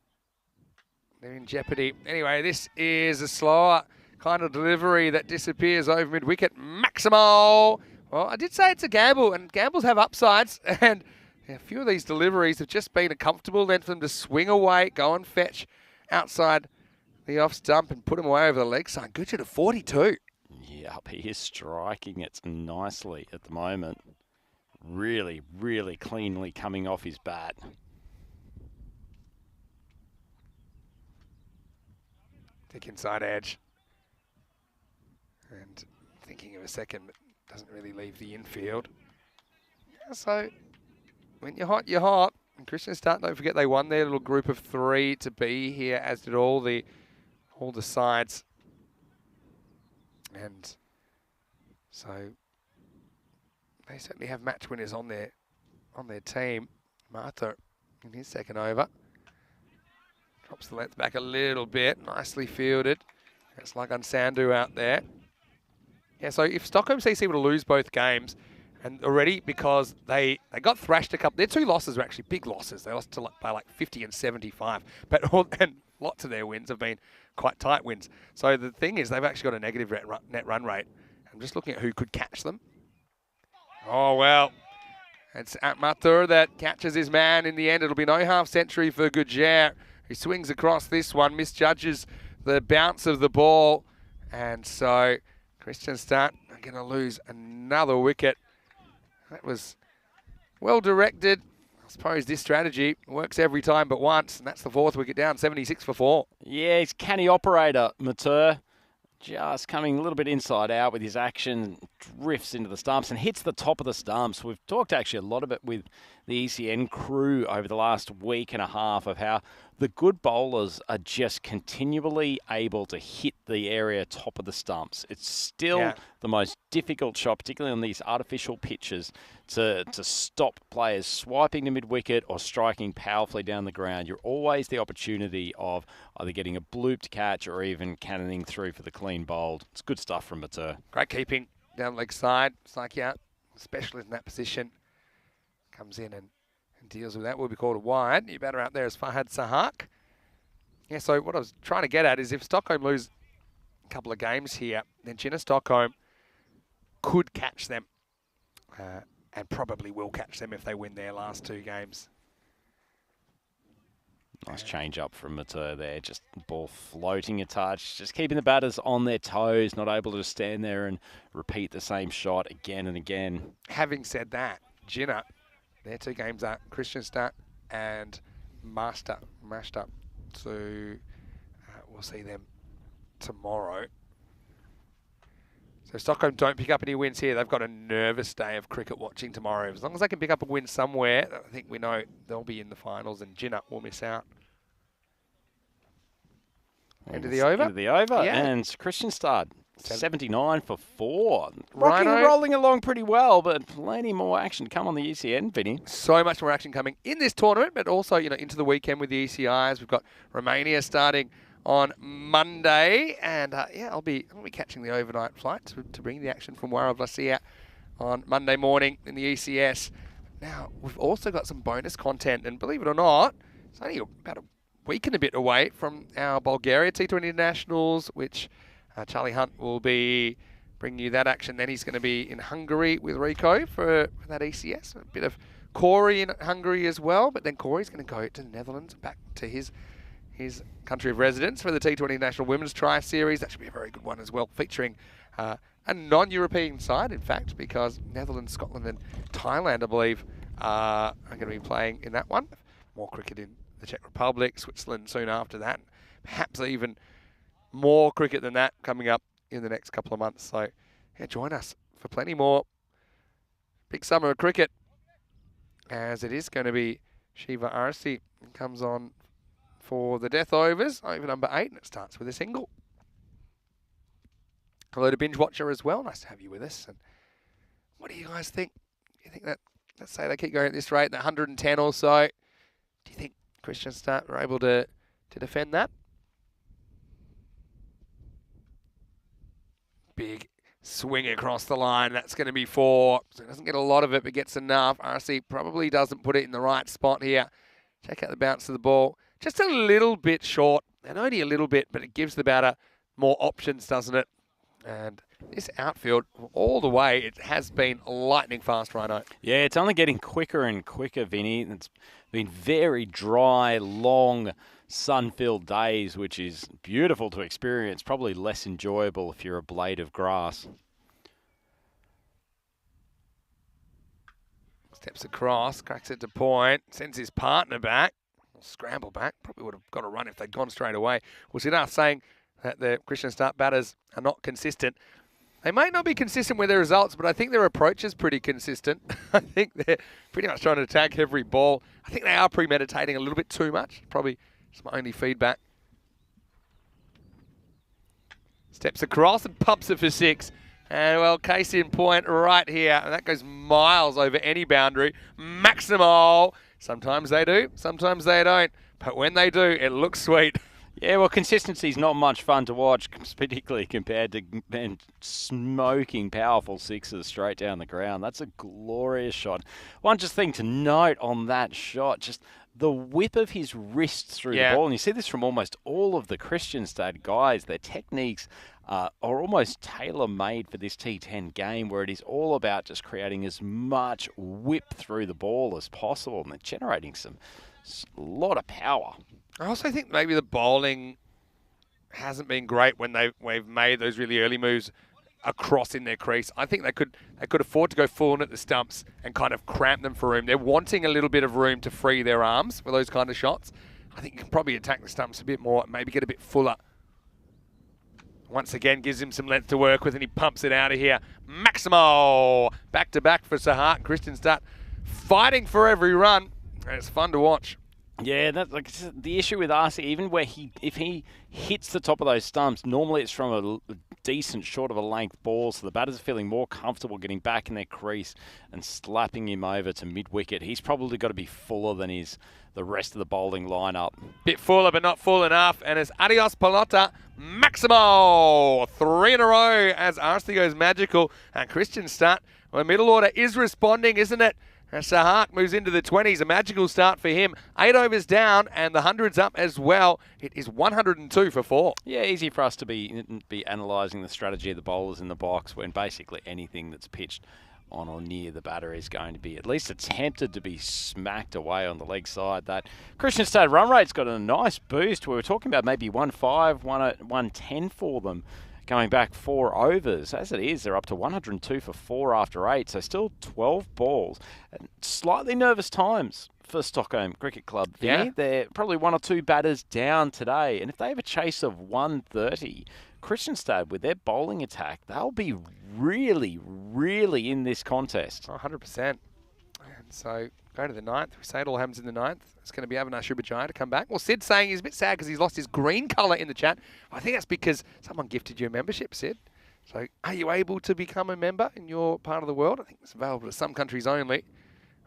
in jeopardy. Anyway, this is a slower kind of delivery that disappears over mid-wicket. Maximo! Well, I did say it's a gamble, and gambles have upsides. And a few of these deliveries have just been a comfortable then for them to swing away, go and fetch outside the off stump and put them away over the leg side. Good shot of 42. Yep, he is striking it nicely at the moment. Really, really cleanly coming off his bat. Thick inside edge. And thinking of a second, but doesn't really leave the infield. So, when you're hot, you're hot. And Christian Start, don't forget, they won their little group of 3 to be here, as did all the sides. And so they certainly have match winners on their team. Martha in his second over. Drops the length back a little bit. Nicely fielded. That's Lagan Sandhu out there. Yeah, so if Stockholm CC were to lose both games, and already because they got thrashed a couple, their 2 losses were actually big losses. They lost by like 50 and 75. And lots of their wins have been quite tight wins. So the thing is, they've actually got a negative net run rate. I'm just looking at who could catch them. Oh, well. It's Mathur that catches his man in the end. It'll be no half century for Gujarat, who swings across this one, misjudges the bounce of the ball. And so Christian Start are going to lose another wicket. That was well directed. I suppose this strategy works every time but once, and that's the 4th wicket down, 76 for 4. Yeah, he's canny operator, Matur. Just coming a little bit inside out with his action, drifts into the stumps and hits the top of the stumps. We've talked actually a lot of it with the ECN crew over the last week and a half of how the good bowlers are just continually able to hit the area top of the stumps. It's still the most difficult shot, particularly on these artificial pitches, to stop players swiping to mid-wicket or striking powerfully down the ground. You're always the opportunity of either getting a blooped catch or even cannoning through for the clean bowled. It's good stuff from Matur. Great keeping down leg side. Sakia, specialist in that position, comes in and deals with that. Will be called a wide. New batter out there is Fahad Sahak. Yeah, so what I was trying to get at is if Stockholm lose a couple of games here, then Chinna Stockholm could catch them and probably will catch them if they win their last 2 games. Nice change up from Matur there. Just the ball floating a touch. Just keeping the batters on their toes, not able to stand there and repeat the same shot again and again. Having said that, Chinna, their 2 games are Christian Start and mashed up. So we'll see them tomorrow. So Stockholm don't pick up any wins here. They've got a nervous day of cricket watching tomorrow. As long as they can pick up a win somewhere, I think we know they'll be in the finals and Chinna will miss out. End of the over? End of the over. Yeah. And Christian Start, 79 for 4. Rhino Rolling along pretty well, but plenty more action to come on the ECN, Vinny. So much more action coming in this tournament, but also, into the weekend with the ECIs. We've got Romania starting on Monday, and I'll be catching the overnight flight to bring the action from Warravlasia on Monday morning in the ECS. Now, we've also got some bonus content, and believe it or not, it's only about a week and a bit away from our Bulgaria T20 Internationals, which Charlie Hunt will be bringing you that action. Then he's going to be in Hungary with Rico for that ECS. A bit of Corey in Hungary as well, but then Corey's going to go to the Netherlands, back to his country of residence for the T20 National Women's Tri Series. That should be a very good one as well, featuring a non-European side, in fact, because Netherlands, Scotland and Thailand, I believe, are going to be playing in that one. More cricket in the Czech Republic, Switzerland soon after that. Perhaps even more cricket than that coming up in the next couple of months. So, join us for plenty more big summer of cricket, as it is going to be Shiva Arsi comes on for the death overs, over number 8, and it starts with a single. Hello to Binge Watcher as well. Nice to have you with us. And what do you guys think? Do you think that, let's say they keep going at this rate, the 110 or so, do you think Christian Start are able to defend that? Big Swing across the line. That's going to be 4. So it doesn't get a lot of it, but gets enough. RC probably doesn't put it in the right spot here. Check out the bounce of the ball. Just a little bit short, and only a little bit, but it gives the batter more options, doesn't it? And this outfield, all the way, it has been lightning fast, Rhino. Yeah, it's only getting quicker and quicker, Vinny. It's been very dry, long, sun-filled days, which is beautiful to experience, probably less enjoyable if you're a blade of grass. Steps across, cracks it to point, sends his partner back. Scramble back, probably would have got a run if they'd gone straight away. Was enough saying that the Christian Start batters are not consistent. They might not be consistent with their results, but I think their approach is pretty consistent. I think they're pretty much trying to attack every ball. I think they are premeditating a little bit too much. Probably just my only feedback. Steps across and pumps it for 6. And, well, case in point right here. And that goes miles over any boundary. Maximo. Sometimes they do, sometimes they don't. But when they do, it looks sweet. Yeah, well, consistency's not much fun to watch, particularly compared to smoking powerful sixes straight down the ground. That's a glorious shot. One just thing to note on that shot, just the whip of his wrist through the ball. And you see this from almost all of the Christian State guys. Their techniques are almost tailor-made for this T10 game, where it is all about just creating as much whip through the ball as possible. And they're generating a lot of power. I also think maybe the bowling hasn't been great when we've made those really early moves across in their crease. I think they could afford to go full on at the stumps and kind of cramp them for room. They're wanting a little bit of room to free their arms for those kind of shots. I think you can probably attack the stumps a bit more, maybe get a bit fuller. Once again, gives him some length to work with, and he pumps it out of here. Maximo! Back-to-back for Sahart and Christian Start, fighting for every run. And it's fun to watch. Yeah, that's like the issue with RC, even where if he hits the top of those stumps, normally it's from a decent short of a length ball, so the batters are feeling more comfortable getting back in their crease and slapping him over to mid-wicket. He's probably got to be fuller than the rest of the bowling lineup. Bit fuller, but not full enough. And it's adios pelota, Maximo. 3 in a row as RC goes magical. And Christian Start, well, middle order is responding, isn't it? And Sahak moves into the 20s. A magical start for him. 8 overs down, and the 100's up as well. It is 102 for 4. Yeah, easy for us to be analysing the strategy of the bowlers in the box when basically anything that's pitched on or near the batter is going to be at least attempted to be smacked away on the leg side. That Christian State run rate's got a nice boost. We were talking about maybe 105, 110 for them going back 4 overs. As it is, they're up to 102 for 4 after 8, so still 12 balls. And slightly nervous times for Stockholm Cricket Club. Yeah. They're probably 1 or 2 batters down today, and if they have a chase of 130, Kristianstad, with their bowling attack, they'll be really, really in this contest. 100%. And so go to the 9th. We say it all happens in the 9th. It's going to be Avinash Ubajaya to come back. Well, Sid's saying he's a bit sad because he's lost his green colour in the chat. I think that's because someone gifted you a membership, Sid. So are you able to become a member in your part of the world? I think it's available to some countries only.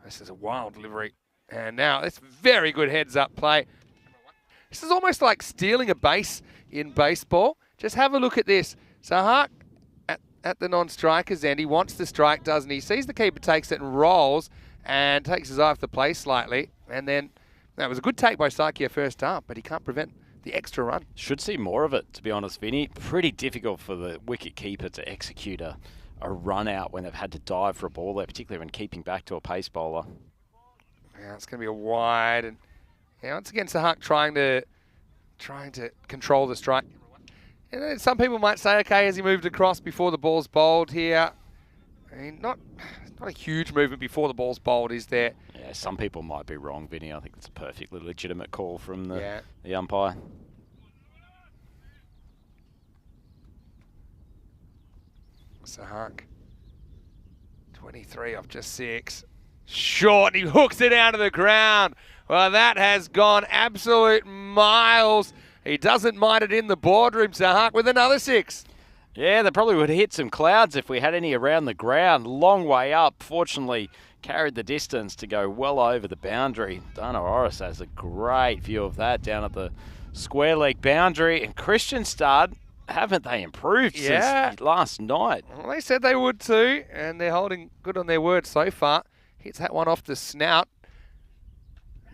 This is a wild delivery. And now it's very good heads-up play. This is almost like stealing a base in baseball. Just have a look at this. Sahak at the non-striker's end. He wants the strike, doesn't he? Sees the keeper, takes it and rolls and takes his eye off the play slightly. And then that was a good take by Sakia first up, but he can't prevent the extra run. Should see more of it, to be honest, Vinny. Pretty difficult for the wicket keeper to execute a run out when they've had to dive for a ball there, particularly when keeping back to a pace bowler. Yeah, it's going to be a wide. And yeah, once again, Sahak trying to control the strike. And then some people might say, okay, has he moved across before the ball's bowled here? I mean, not a huge movement before the ball's bowled, is there? Yeah, some people might be wrong, Vinny. I think it's a perfectly legitimate call from the umpire. Sahak, 23 off just 6. Short, and he hooks it out of the ground. Well, that has gone absolute miles. He doesn't mind it in the boardroom, Sahak, with another 6. Yeah, they probably would have hit some clouds if we had any around the ground. Long way up. Fortunately, carried the distance to go well over the boundary. Dana Orris has a great view of that down at the square leg boundary. And Kristianstad haven't they improved Yeah. since last night? Well, they said they would too, and they're holding good on their word so far. Hits that one off the snout.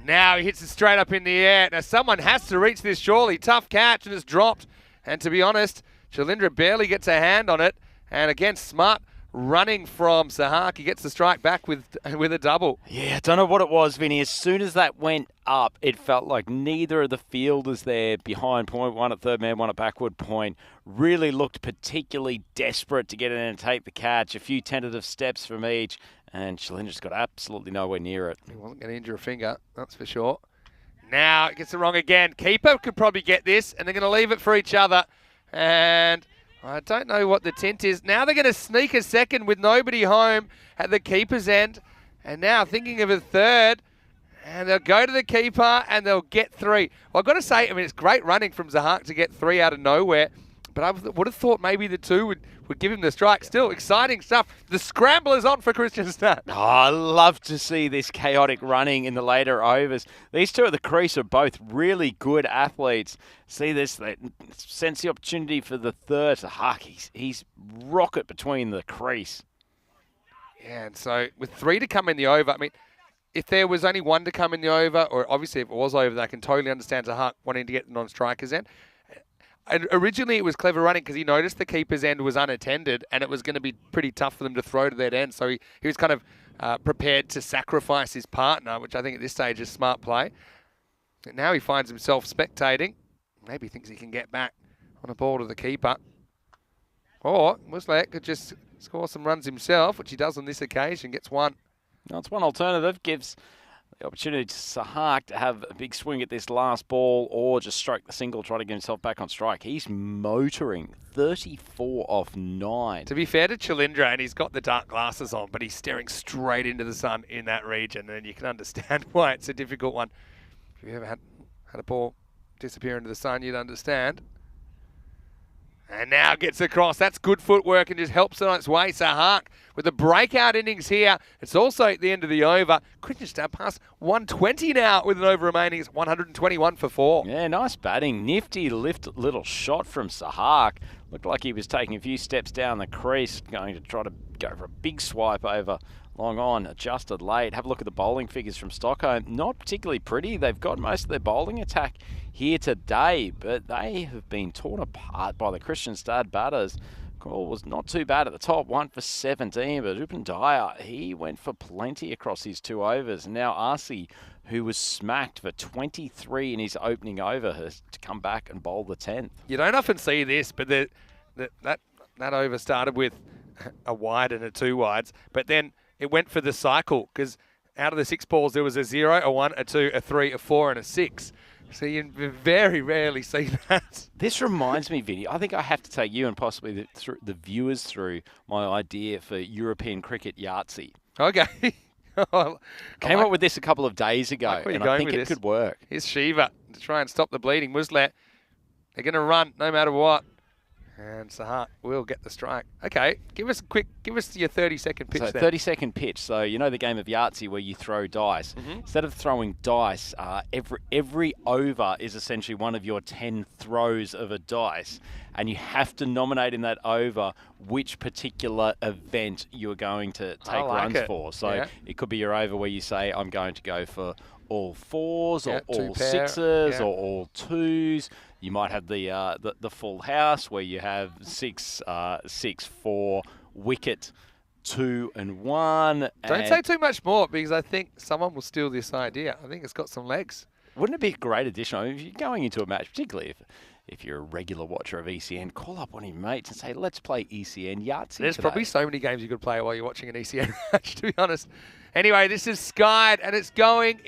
Now he hits it straight up in the air. Now someone has to reach this surely. Tough catch, and it's dropped. And to be honest, Chalindra barely gets a hand on it. And again, Smart running from Sahak. He gets the strike back with a double. Yeah, I don't know what it was, Vinny. As soon as that went up, it felt like neither of the fielders there behind point, one at third man, one at backward point, really looked particularly desperate to get in and take the catch. A few tentative steps from each, and Chalindra's got absolutely nowhere near it. He wasn't going to injure a finger, that's for sure. Now it gets it wrong again. Keeper could probably get this, and they're going to leave it for each other. And I don't know what the tint is. Now they're going to sneak a second with nobody home at the keeper's end. And now thinking of a third. And they'll go to the keeper and they'll get three. Well, I've got to say, I mean, it's great running from Zahak to get three out of nowhere. But I would have thought maybe the two would give him the strike. Still, exciting stuff. The scrambler's on for Christian Stad. Oh, I love to see this chaotic running in the later overs. These two at the crease are both really good athletes. See this, they sense the opportunity for the third. Zahak, he's rocket between the crease. Yeah, and so with three to come in the over, I mean, if there was only one to come in the over, or obviously if it was over, I can totally understand Zahak wanting to get the non-strikers in. And originally it was clever running because he noticed the keeper's end was unattended and it was going to be pretty tough for them to throw to that end. So he was kind of prepared to sacrifice his partner, which I think at this stage is smart play. And now he finds himself spectating. Maybe he thinks he can get back on a ball to the keeper. Or Muslek could just score some runs himself, which he does on this occasion, gets one. Now, it's one alternative, gives the opportunity to Zahak to have a big swing at this last ball or just stroke the single, try to get himself back on strike. He's motoring 34 off 9. To be fair to Chalindra, and he's got the dark glasses on, but he's staring straight into the sun in that region, and you can understand why it's a difficult one. If you ever had a ball disappear into the sun, you'd understand. And now gets across. That's good footwork and just helps it on its way. Zahak with the breakout innings here. It's also at the end of the over. Christian Stad past 120 now with an over remaining. It's 121 for 4. Yeah, nice batting. Nifty little shot from Zahak. Looked like he was taking a few steps down the crease, going to try to go for a big swipe over long on, adjusted late. Have a look at the bowling figures from Stockholm. Not particularly pretty. They've got most of their bowling attack here today, but they have been torn apart by the Christian Stad batters. Call was not too bad at the top, 1 for 17, but Upan Dyer, he went for plenty across his 2 overs. And now Arcee, who was smacked for 23 in his opening over, has to come back and bowl the 10th. You don't often see this, but that over started with a wide and a 2 wides, but then it went for the cycle because out of the 6 balls, there was a 0, a 1, a 2, a 3, a 4, and a 6. So you very rarely see that. This reminds me, Vinny, I think I have to take you and possibly the viewers through my idea for European cricket Yahtzee. Okay. Came up with this a couple of days ago, and I think it could work. Here's Shiva to try and stop the bleeding. Muslet, they're going to run no matter what. And Zahak will get the strike. Okay, give us your 30-second pitch. So then. 30-second pitch. So you know the game of Yahtzee where you throw dice. Instead of throwing dice, every over is essentially one of your 10 throws of a dice, and you have to nominate in that over which particular event you're going to take runs for. So it could be your over where you say, I'm going to go for all 4s or all 6s or all 2s. You might have the full house where you have 6, 4, wicket, 2 and 1. Don't say too much more because I think someone will steal this idea. I think it's got some legs. Wouldn't it be a great addition? I mean, if you're going into a match, particularly if you're a regular watcher of ECN, call up one of your mates and say, let's play ECN Yahtzee There's today. probably so many games you could play while you're watching an ECN match, to be honest. Anyway, this is skied, and it's going,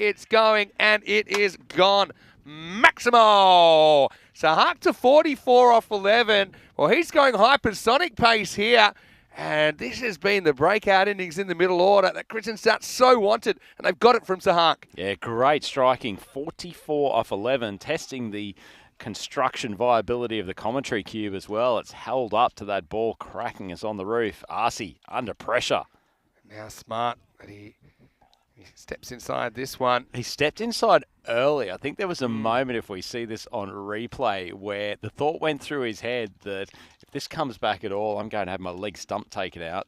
and it is gone. Maximo! Zahak to 44 off 11. Well, he's going hypersonic pace here. And this has been the breakout innings in the middle order that Christian Stad so wanted, and they've got it from Zahak. Yeah, great striking. 44 off 11, testing the construction viability of the commentary cube as well. It's held up to that ball cracking us on the roof. Arcee under pressure. Now Smart, but He steps inside this one. He stepped inside early. I think there was a moment, if we see this on replay, where the thought went through his head that if this comes back at all, I'm going to have my leg stump taken out.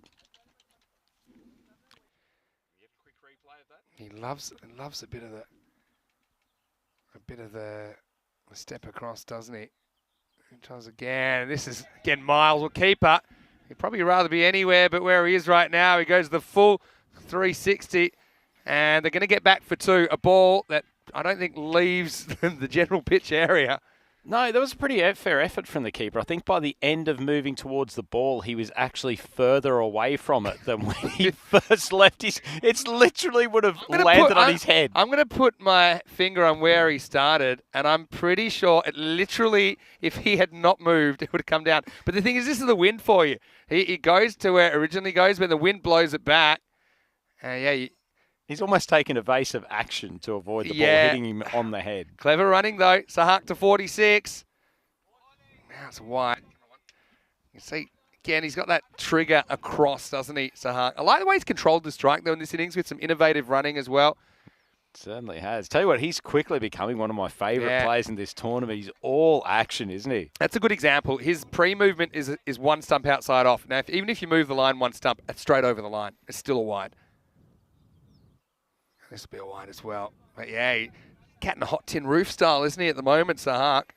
He loves a bit of the step across, doesn't he? He tries again. This is again Miles, keeper. He'd probably rather be anywhere but where he is right now. He goes the full 360. And they're going to get back for 2. A ball that I don't think leaves the general pitch area. No, that was a pretty fair effort from the keeper. I think by the end of moving towards the ball, he was actually further away from it than when he first left. It's literally would have landed on his head. I'm going to put my finger on where he started, and I'm pretty sure it literally, if he had not moved, it would have come down. But the thing is, this is the wind for you. He goes to where it originally goes, but the wind blows it back. He's almost taken evasive action to avoid the ball hitting him on the head. Clever running, though. Sahak to 46. Now it's wide. You see, again, he's got that trigger across, doesn't he, Sahak? I like the way he's controlled the strike, though, in this innings with some innovative running as well. Certainly has. Tell you what, he's quickly becoming one of my favourite players in this tournament. He's all action, isn't he? That's a good example. His pre-movement is one stump outside off. Now, even if you move the line one stump, it's straight over the line. It's still a wide. This will be a wide as well. But yeah, cat in a hot tin roof style, isn't he, at the moment, Sahak?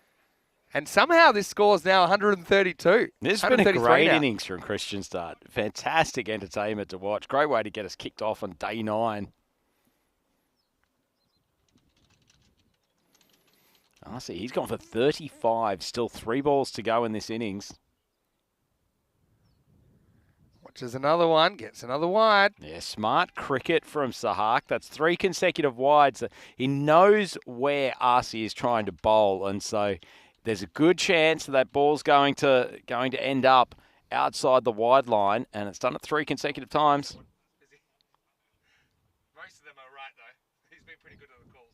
And somehow this score's now 132. This has been a great innings from Christian Start. Fantastic entertainment to watch. Great way to get us kicked off on day 9. I see, he's gone for 35. Still 3 balls to go in this innings. Watches another one, gets another wide. Yeah, smart cricket from Sahak. That's 3 consecutive wides. He knows where RC is trying to bowl, and so there's a good chance that ball's going to end up outside the wide line, and it's done it 3 consecutive times. Most of them are right, though. He's been pretty good at the calls.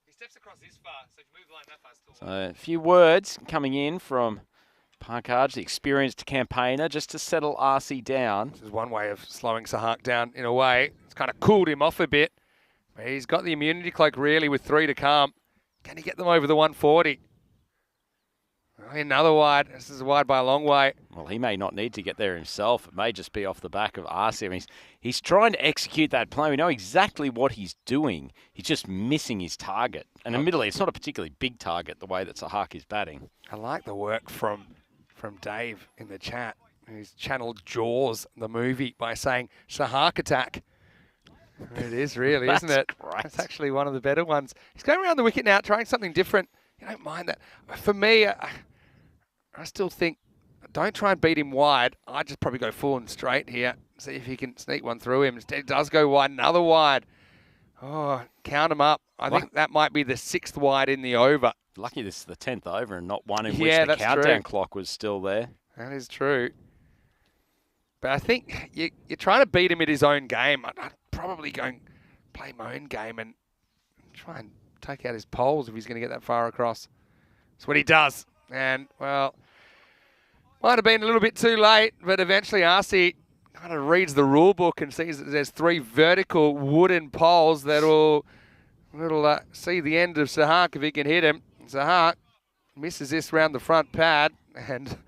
He steps across this far, so if you move the line that far, still. So a few words coming in from Parkage, the experienced campaigner, just to settle RC down. This is one way of slowing Sahak down in a way. It's kind of cooled him off a bit. But he's got the immunity cloak really with 3 to come. Can he get them over the 140? Another wide. This is wide by a long way. Well, he may not need to get there himself. It may just be off the back of RC. I mean, he's trying to execute that plan. We know exactly what he's doing. He's just missing his target. And admittedly, it's not a particularly big target the way that Sahak is batting. I like the work from Dave in the chat, who's channeled Jaws, the movie, by saying Sahak attack. It is really, isn't it? Great. That's actually one of the better ones. He's going around the wicket now, trying something different. You don't mind that. For me, I still think, don't try and beat him wide. I'd just probably go full and straight here. See if he can sneak one through him. Instead, he does go wide, another wide. Oh, count him up. I think that might be the 6th wide in the over. Lucky this is the 10th over and not one in which the countdown clock was still there. That is true. But I think you're trying to beat him at his own game. I'd probably go and play my own game and try and take out his poles if he's going to get that far across. That's what he does. And, well, might have been a little bit too late, but eventually RC kind of reads the rule book and sees that there's 3 vertical wooden poles that'll see the end of Sahak if he can hit him. Sahak misses this round the front pad, and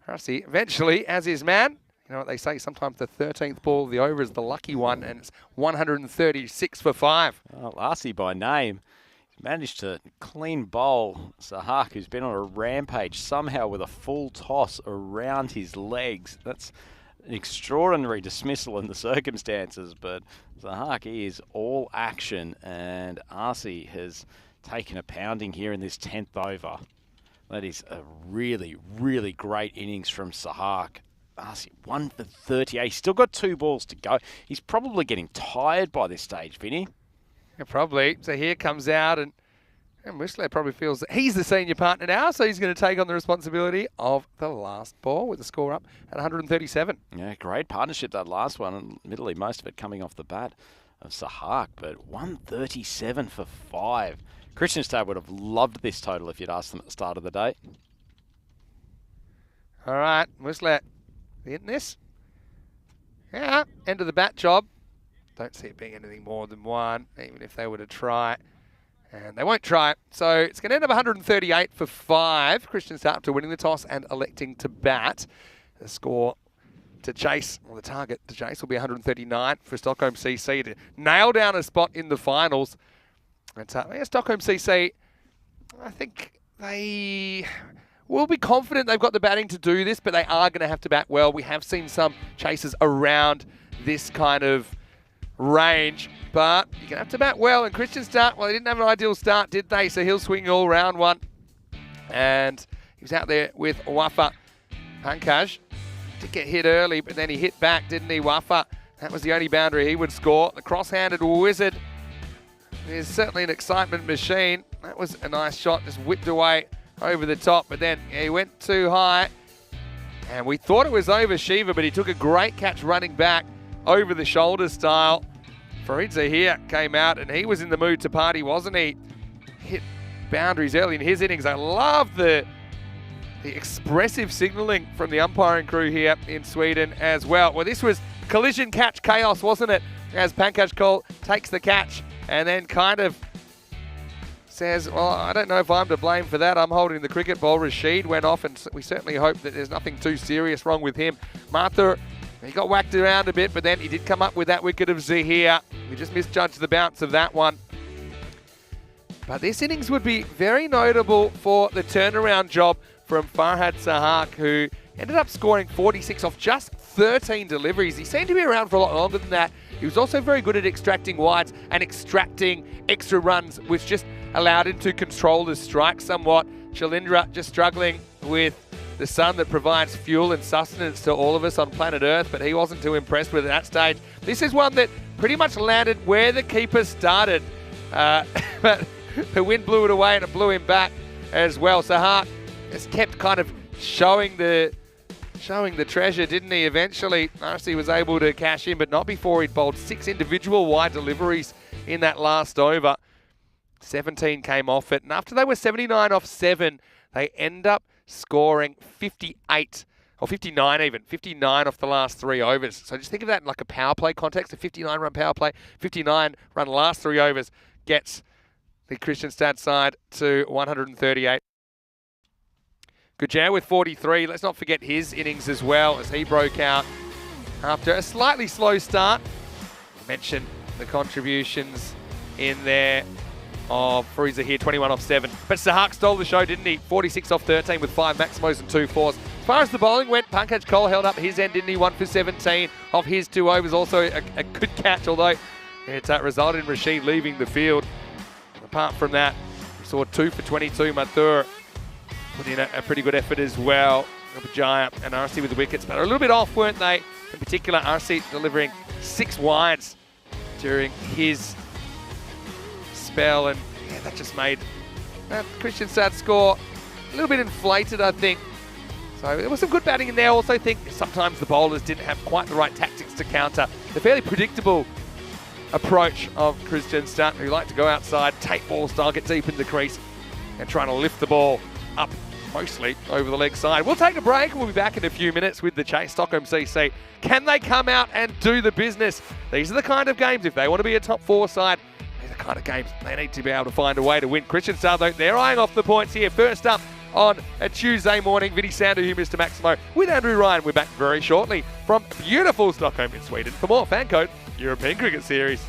RC eventually, as his man, you know what they say, sometimes the 13th ball of the over is the lucky one, and it's 136 for 5. Well, RC by name managed to clean bowl Sahak, who's been on a rampage, somehow with a full toss around his legs. That's an extraordinary dismissal in the circumstances, but Sahak is all action, and RC has taken a pounding here in this 10th over. That is a really, really great innings from Sahak. RC 1 for 38. He's still got 2 balls to go. He's probably getting tired by this stage, Vinny. Yeah, probably. So here comes out, and Whistler probably feels that he's the senior partner now, so he's going to take on the responsibility of the last ball with the score up at 137. Yeah, great partnership, that last one. And admittedly, most of it coming off the bat of Sahak, but 137 for 5. Christian Stad would have loved this total if you'd asked them at the start of the day. All right, Whistler hitting this. Yeah, end of the bat job. Don't see it being anything more than one, even if they were to try. And they won't try it. So it's going to end up 138 for 5. Christian start to winning the toss and electing to bat. The score to chase, or the target to chase, will be 139 for Stockholm CC to nail down a spot in the finals. And Stockholm CC, I think they will be confident they've got the batting to do this, but they are going to have to bat well. We have seen some chasers around this kind of range, but you're going to have to bat well. And Christian start, well, they didn't have an ideal start, did they? So he'll swing all round one. And he was out there with Wafa. Pankaj did get hit early, but then he hit back, didn't he, Wafa? That was the only boundary he would score. The cross-handed wizard is certainly an excitement machine. That was a nice shot, just whipped away over the top, but then he went too high. And we thought it was over Shiva, but he took a great catch running back over the shoulder style. Farid Zahir came out, and he was in the mood to party, wasn't he? Hit boundaries early in his innings. I love the expressive signalling from the umpiring crew here in Sweden as well. Well, this was collision catch chaos, wasn't it? As Pankaj Kaul takes the catch and then kind of says, well, I don't know if I'm to blame for that. I'm holding the cricket ball. Rashid went off, and we certainly hope that there's nothing too serious wrong with him. Mathur, he got whacked around a bit, but then he did come up with that wicket of Zahir. We just misjudged the bounce of that one. But this innings would be very notable for the turnaround job from Farhad Sahak, who ended up scoring 46 off just 13 deliveries. He seemed to be around for a lot longer than that. He was also very good at extracting wides and extracting extra runs, which just allowed him to control the strike somewhat. Shalindra just struggling with the sun that provides fuel and sustenance to all of us on planet Earth, but he wasn't too impressed with it at that stage. This is one that pretty much landed where the keeper started, but the wind blew it away and it blew him back as well. Sahak just kept kind of showing the treasure, didn't he? Eventually, RC was able to cash in, but not before he'd bowled 6 individual wide deliveries in that last over. 17 came off it, and after they were 79 off 7, they end up scoring 58, or 59 even, 59 off the last 3 overs. So just think of that in like a power play context, a 59-run power play, 59-run last 3 overs gets the Kristianstad side to 138. Gujjar with 43. Let's not forget his innings as well, as he broke out after a slightly slow start. Mention the contributions in there of Farid here, 21 off 7. But Sahak stole the show, didn't he? 46 off 13 with 5 maximos and 2 fours. As far as the bowling went, Pankaj Kaul held up his end, didn't he? 1 for 17 off his 2 overs. Also a good catch, although it resulted in Rashid leaving the field. Apart from that, we saw 2 for 22. Mathur put in a pretty good effort as well. Vijaya and RC with the wickets, but a little bit off, weren't they? In particular, RC delivering 6 wides during his spell, and yeah, that just made that Kristianstad score a little bit inflated, I think. So there was some good batting in there. I also think sometimes the bowlers didn't have quite the right tactics to counter the fairly predictable approach of Kristianstad, who like to go outside, take ball style, get deep in the crease, and trying to lift the ball up mostly over the leg side. We'll take a break. We'll be back in a few minutes with the chase. Stockholm CC. Can they come out and do the business? These are the kind of games, if they want to be a top 4 side, these are the kind of games they need to be able to find a way to win. Kristianstad, though, they're eyeing off the points here. First up on a Tuesday morning, Vinny Sandu here, Mr. Maximo, with Andrew Ryan. We're back very shortly from beautiful Stockholm in Sweden for more FanCode European Cricket Series.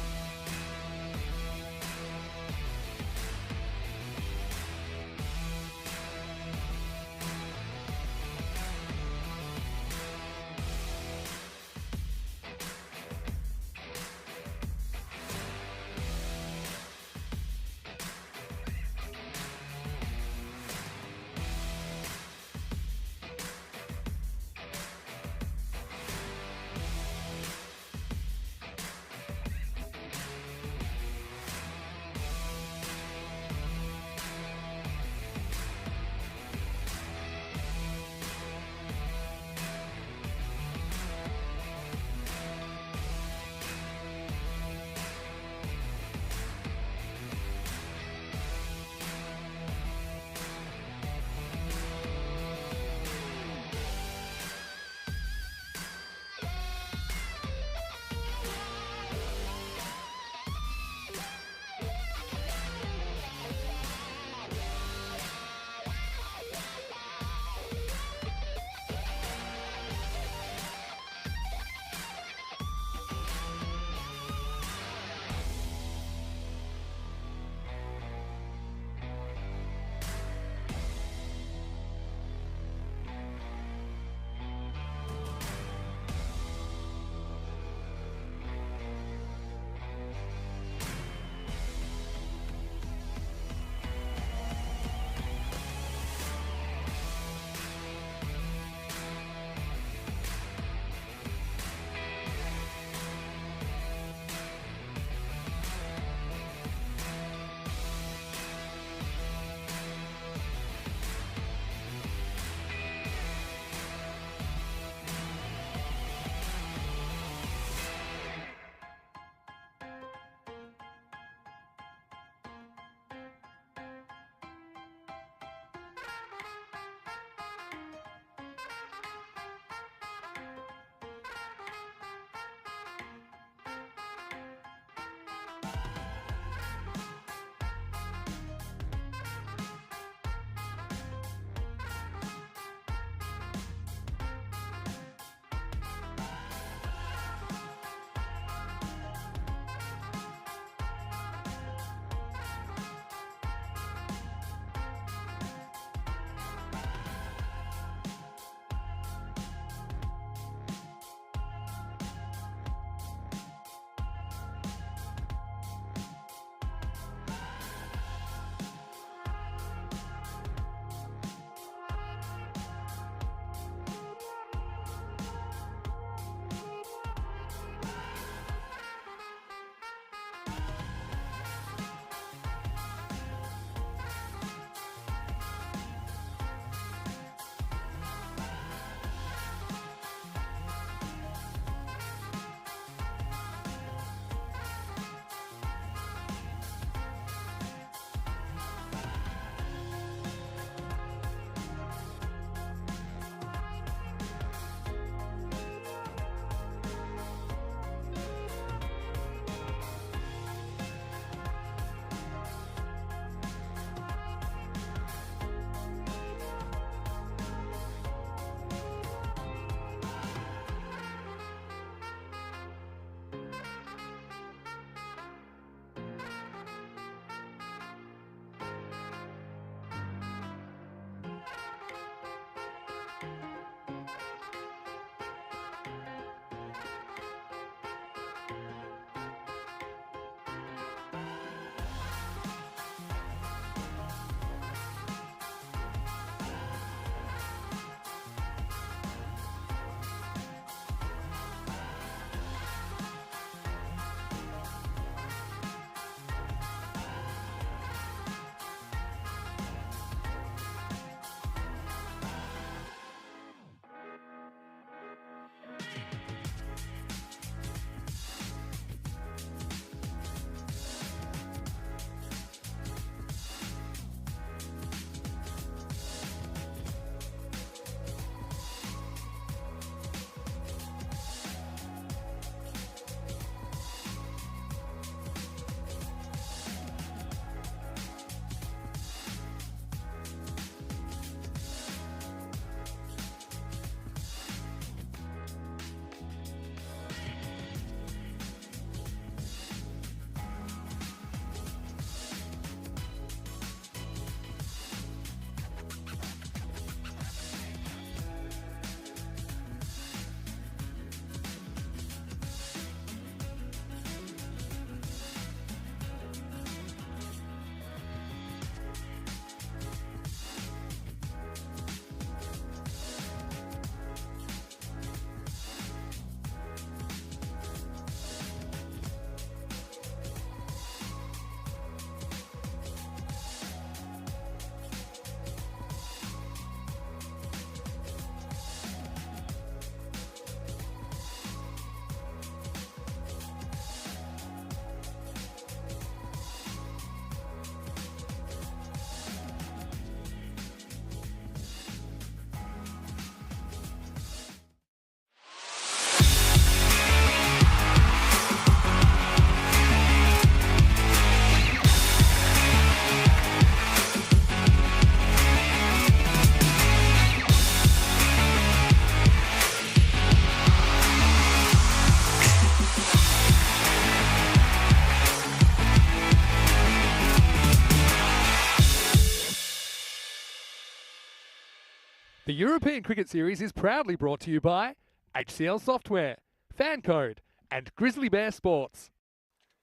The European Cricket Series is proudly brought to you by HCL Software, FanCode, and Grizzly Bear Sports.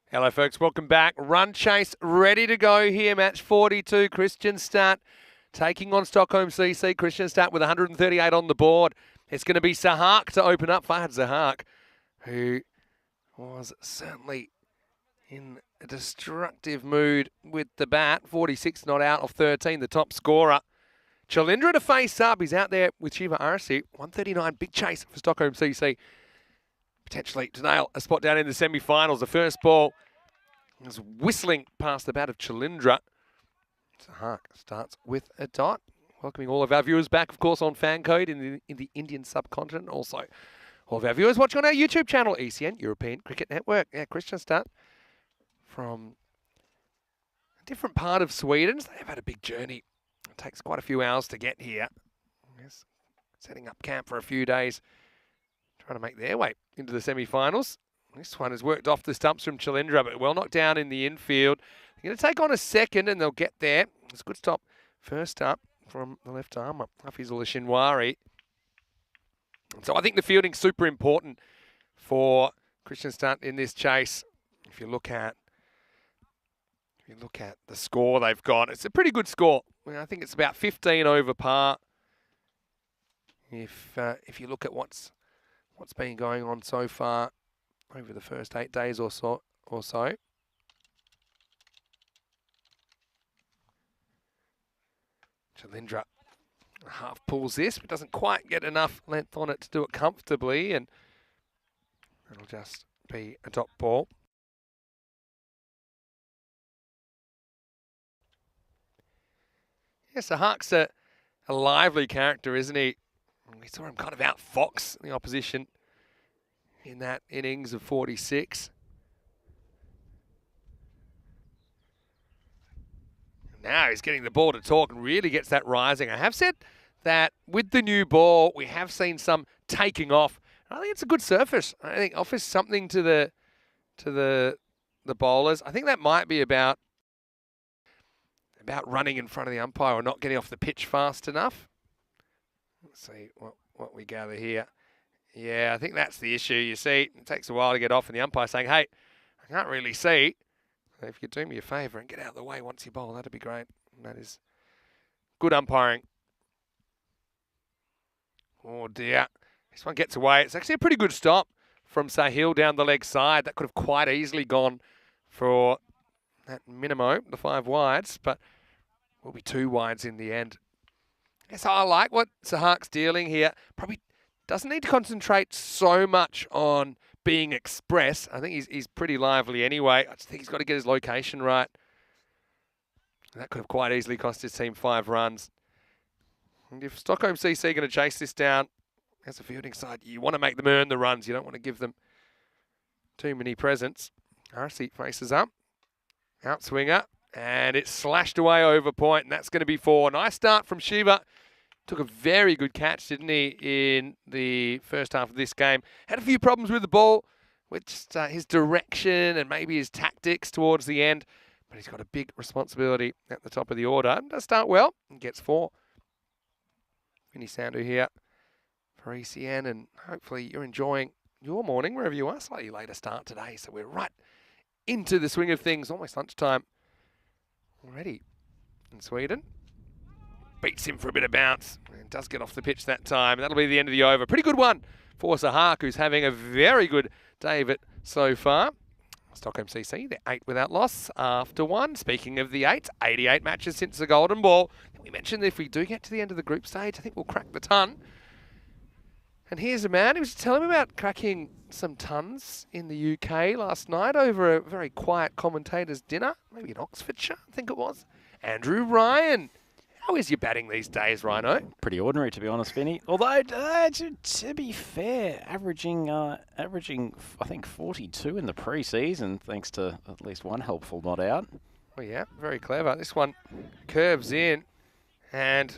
Hello folks, welcome back. Run chase ready to go here. Match 42, Kristianstad taking on Stockholm CC. Kristianstad with 138 on the board. It's going to be Sahak to open up. Fahad Sahak, who was certainly in a destructive mood with the bat. 46 not out of 13, the top scorer. Chalindra to face up. He's out there with Shiva Arasi. 139, big chase for Stockholm CC. Potentially to nail a spot down in the semi-finals. The first ball is whistling past the bat of Chalindra. Sahak starts with a dot. Welcoming all of our viewers back, of course, on FanCode in the Indian subcontinent. Also, all of our viewers watching on our YouTube channel, ECN, European Cricket Network. Yeah, Kristianstad from a different part of Sweden. So they've had a big journey. It takes quite a few hours to get here. Yes, setting up camp for a few days, trying to make their way into the semi-finals. This one has worked off the stumps from Chalindra, but well knocked down in the infield. They're going to take on a second, and they'll get there. It's a good stop. First up from the left armour, Hafizullah Shinwari. So I think the fielding's super important for Kristianstad in this chase. If you look at the score they've got, it's a pretty good score. I think it's about 15 over par. If you look at what's been going on so far over the first 8 days or so. Chalindra half pulls this, but doesn't quite get enough length on it to do it comfortably, and it'll just be a dot ball. Yeah, so Hark's a lively character, isn't he? We saw him kind of outfox the opposition in that innings of 46. Now he's getting the ball to talk and really gets that rising. I have said that with the new ball, we have seen some taking off. I think it's a good surface. I think it offers something to the bowlers. I think that might be about running in front of the umpire or not getting off the pitch fast enough. Let's see what we gather here. Yeah, I think that's the issue. You see, it takes a while to get off, and the umpire's saying, hey, I can't really see. So if you do me a favour and get out of the way once you bowl, that'd be great. And that is good umpiring. Oh dear. This one gets away. It's actually a pretty good stop from Sahil down the leg side. That could have quite easily gone for that minimo, the 5 wides, but will be 2 wides in the end. Yes, I like what Sahak's dealing here. Probably doesn't need to concentrate so much on being express. I think he's pretty lively anyway. I just think he's got to get his location right. That could have quite easily cost his team 5 runs. And if Stockholm CC are going to chase this down as a fielding side, you want to make them earn the runs. You don't want to give them too many presents. Arasi faces up. Outswinger. And it's slashed away over point, and that's going to be 4. Nice start from Shiva. Took a very good catch, didn't he, in the first half of this game. Had a few problems with the ball, with just his direction and maybe his tactics towards the end. But he's got a big responsibility at the top of the order. And does start well and gets 4. Vinny Sandhu here for ECN, and hopefully you're enjoying your morning wherever you are. Slightly later start today, so we're right into the swing of things, almost lunchtime already in Sweden. Beats him for a bit of bounce and does get off the pitch that time. That'll be the end of the over. Pretty good one for Sahak, who's having a very good day of it so far. Stockholm CC, they're 8 without loss after 1. Speaking of the 8, 88 matches since the Golden Ball. We mentioned that if we do get to the end of the group stage, I think we'll crack the ton. And here's a man who was telling me about cracking some tons in the UK last night over a very quiet commentator's dinner, maybe in Oxfordshire, I think it was. Andrew Ryan. How is your batting these days, Rhino? Pretty ordinary, to be honest, Vinny. Although, to be fair, averaging I think 42 in the pre-season, thanks to at least one helpful not out. Well, yeah, very clever. This one curves in, and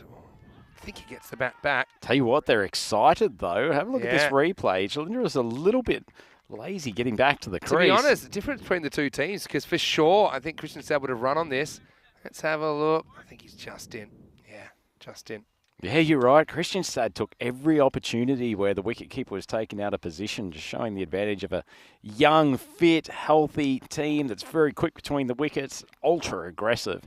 I think he gets the bat back. Tell you what, they're excited, though. Have a look at this replay. Chalindra was a little bit lazy getting back to the crease. To be honest, the difference between the two teams, because for sure, I think Kristianstad would have run on this. Let's have a look. I think he's just in. Yeah, just in. Yeah, you're right. Kristianstad took every opportunity where the wicketkeeper was taken out of position, just showing the advantage of a young, fit, healthy team that's very quick between the wickets, ultra aggressive.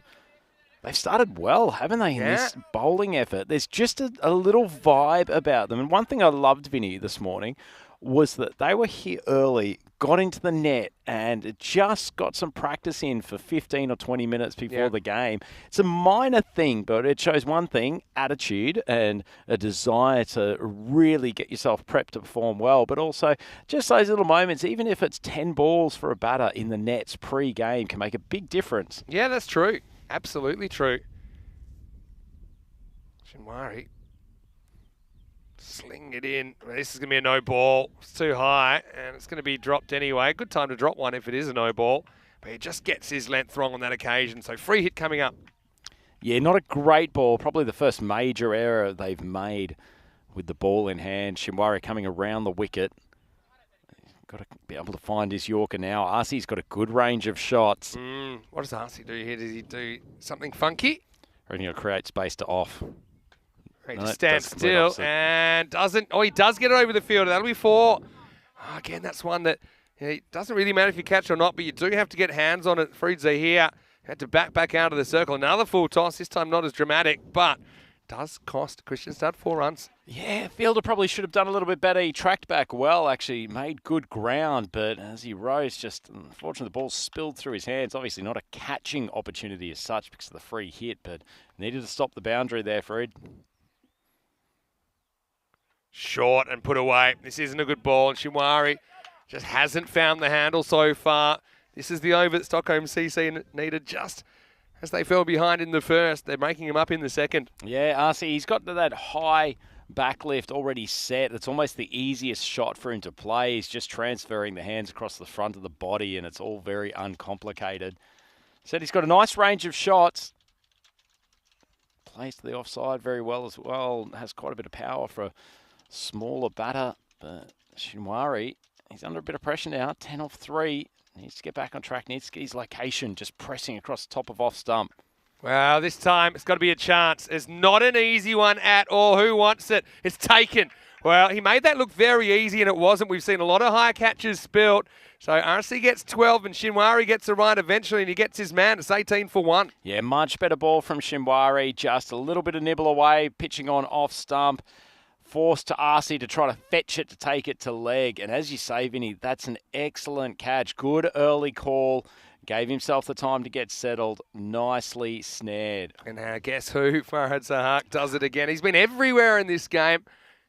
They've started well, haven't they, in this bowling effort? There's just a little vibe about them. And one thing I loved, Vinny, this morning was that they were here early, got into the net, and just got some practice in for 15 or 20 minutes before the game. It's a minor thing, but it shows one thing, attitude and a desire to really get yourself prepped to perform well, but also just those little moments, even if it's 10 balls for a batter in the nets pre-game, can make a big difference. Yeah, that's true. Absolutely true. Shinwari. Sling it in. This is going to be a no ball. It's too high, and it's going to be dropped anyway. Good time to drop one if it is a no ball. But he just gets his length wrong on that occasion. So free hit coming up. Yeah, not a great ball. Probably the first major error they've made with the ball in hand. Shinwari coming around the wicket. Got to be able to find his Yorker now. Arcee's got a good range of shots. What does Arcee do here? Does he do something funky? Or he'll create space to off. He No, just stands that's complete still opposite. and doesn't. Oh, he does get it over the field. That'll be 4. Oh, again, that's one that it doesn't really matter if you catch or not, but you do have to get hands on it. Freudze here had to back out of the circle. Another full toss. This time not as dramatic, but does cost Kristianstad 4 runs. Yeah, Fielder probably should have done a little bit better. He tracked back well, actually, made good ground, but as he rose, just unfortunately the ball spilled through his hands. Obviously not a catching opportunity as such because of the free hit, but needed to stop the boundary there, Fred. Short and put away. This isn't a good ball, and Shinwari just hasn't found the handle so far. This is the over that Stockholm CC needed just as they fell behind in the first. They're making him up in the second. Yeah, RC, he's got that high backlift already set. It's almost the easiest shot for him to play. He's just transferring the hands across the front of the body, and it's all very uncomplicated. Said he's got a nice range of shots. Plays to the offside very well as well. Has quite a bit of power for a smaller batter, but Shinwari, he's under a bit of pressure now. 10 off 3. Needs to get back on track. Needs to get his location, just pressing across the top of off stump. Well, this time it's got to be a chance. It's not an easy one at all. Who wants it? It's taken. Well, he made that look very easy, and it wasn't. We've seen a lot of high catches spilt. So RC gets 12, and Shinwari gets a run eventually, and he gets his man. It's 18 for 1. Yeah, much better ball from Shinwari. Just a little bit of nibble away, pitching on off stump. Forced to RC to try to fetch it to take it to leg. And as you say, Vinny, that's an excellent catch. Good early call. Gave himself the time to get settled. Nicely snared. And guess who? Farhad Sahak does it again. He's been everywhere in this game.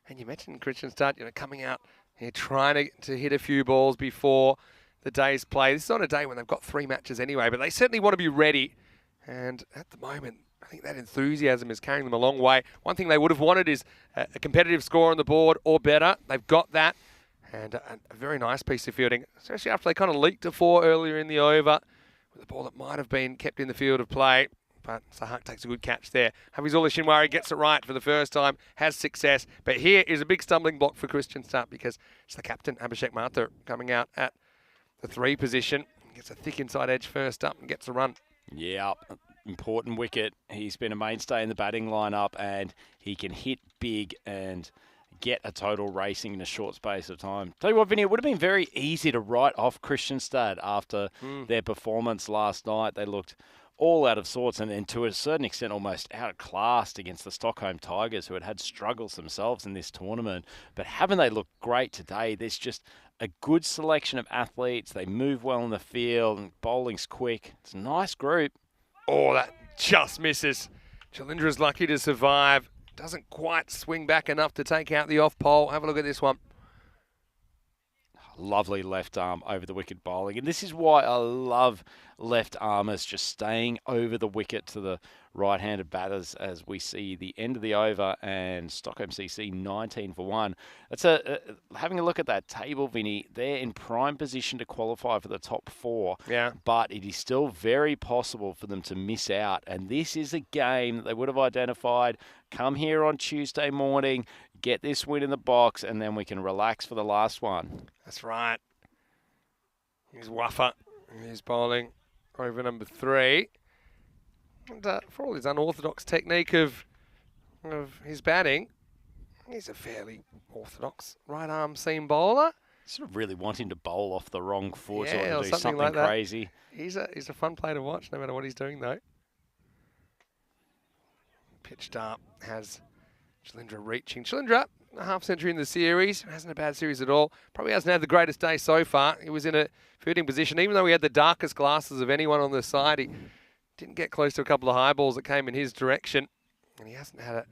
And you mentioned Kristianstad, coming out here trying to hit a few balls before the day's play. This is on a day when they've got 3 matches anyway, but they certainly want to be ready. And at the moment, I think that enthusiasm is carrying them a long way. One thing they would have wanted is a competitive score on the board or better. They've got that. And a very nice piece of fielding, especially after they kind of leaked to 4 earlier in the over with a ball that might have been kept in the field of play. But Sahak takes a good catch there. Hafizullah Shinwari gets it right for the first time, has success. But here is a big stumbling block for Kristianstad because it's the captain, Abhishek Mathur, coming out at the 3 position. Gets a thick inside edge first up and gets a run. Yeah, important wicket. He's been a mainstay in the batting lineup, and he can hit big and get a total racing in a short space of time. Tell you what, Vinny, it would have been very easy to write off Kristianstad after their performance last night. They looked all out of sorts and to a certain extent almost outclassed against the Stockholm Tigers, who had struggles themselves in this tournament. But haven't they looked great today? There's just a good selection of athletes. They move well in the field, and bowling's quick. It's a nice group. Oh, that just misses. Chalindra's lucky to survive. Doesn't quite swing back enough to take out the off pole. Have a look at this one. Lovely left arm over the wicket bowling. And this is why I love left armers just staying over the wicket to the right-handed batters as we see the end of the over and Stockholm CC 19 for 1. That's having a look at that table, Vinny. They're in prime position to qualify for the top 4. Yeah. But it is still very possible for them to miss out. And this is a game that they would have identified. Come here on Tuesday morning, get this win in the box, and then we can relax for the last one. That's right. Here's Waffa. He's bowling over number 3. And for all his unorthodox technique of of his batting, he's a fairly orthodox right-arm seam bowler. Sort of really want him to bowl off the wrong foot Yeah, or or to do something something like that. crazy. He's a fun player to watch, no matter what he's doing, though. Pitched up, has Chalindra reaching. Chalindra, a half century in the series, hasn't a bad series at all. Probably hasn't had the greatest day so far. He was in a fielding position, even though he had the darkest glasses of anyone on the side. He didn't get close to a couple of high balls that came in his direction. And he hasn't had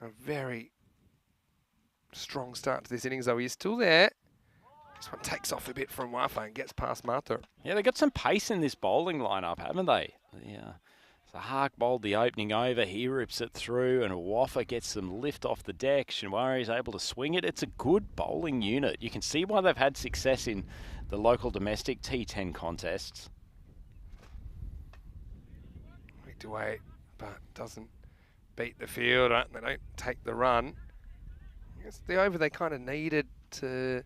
a very strong start to this innings, though. He's still there. This one takes off a bit from Wafa and gets past Mathur. Yeah, they've got some pace in this bowling lineup, haven't they? Yeah. So Hark bowled the opening over. He rips it through, and Wafa gets some lift off the deck. Shinwari is able to swing it. It's a good bowling unit. You can see why they've had success in the local domestic T10 contests. Wicked away, but doesn't beat the field. They don't take the run. It's the over they kind of needed to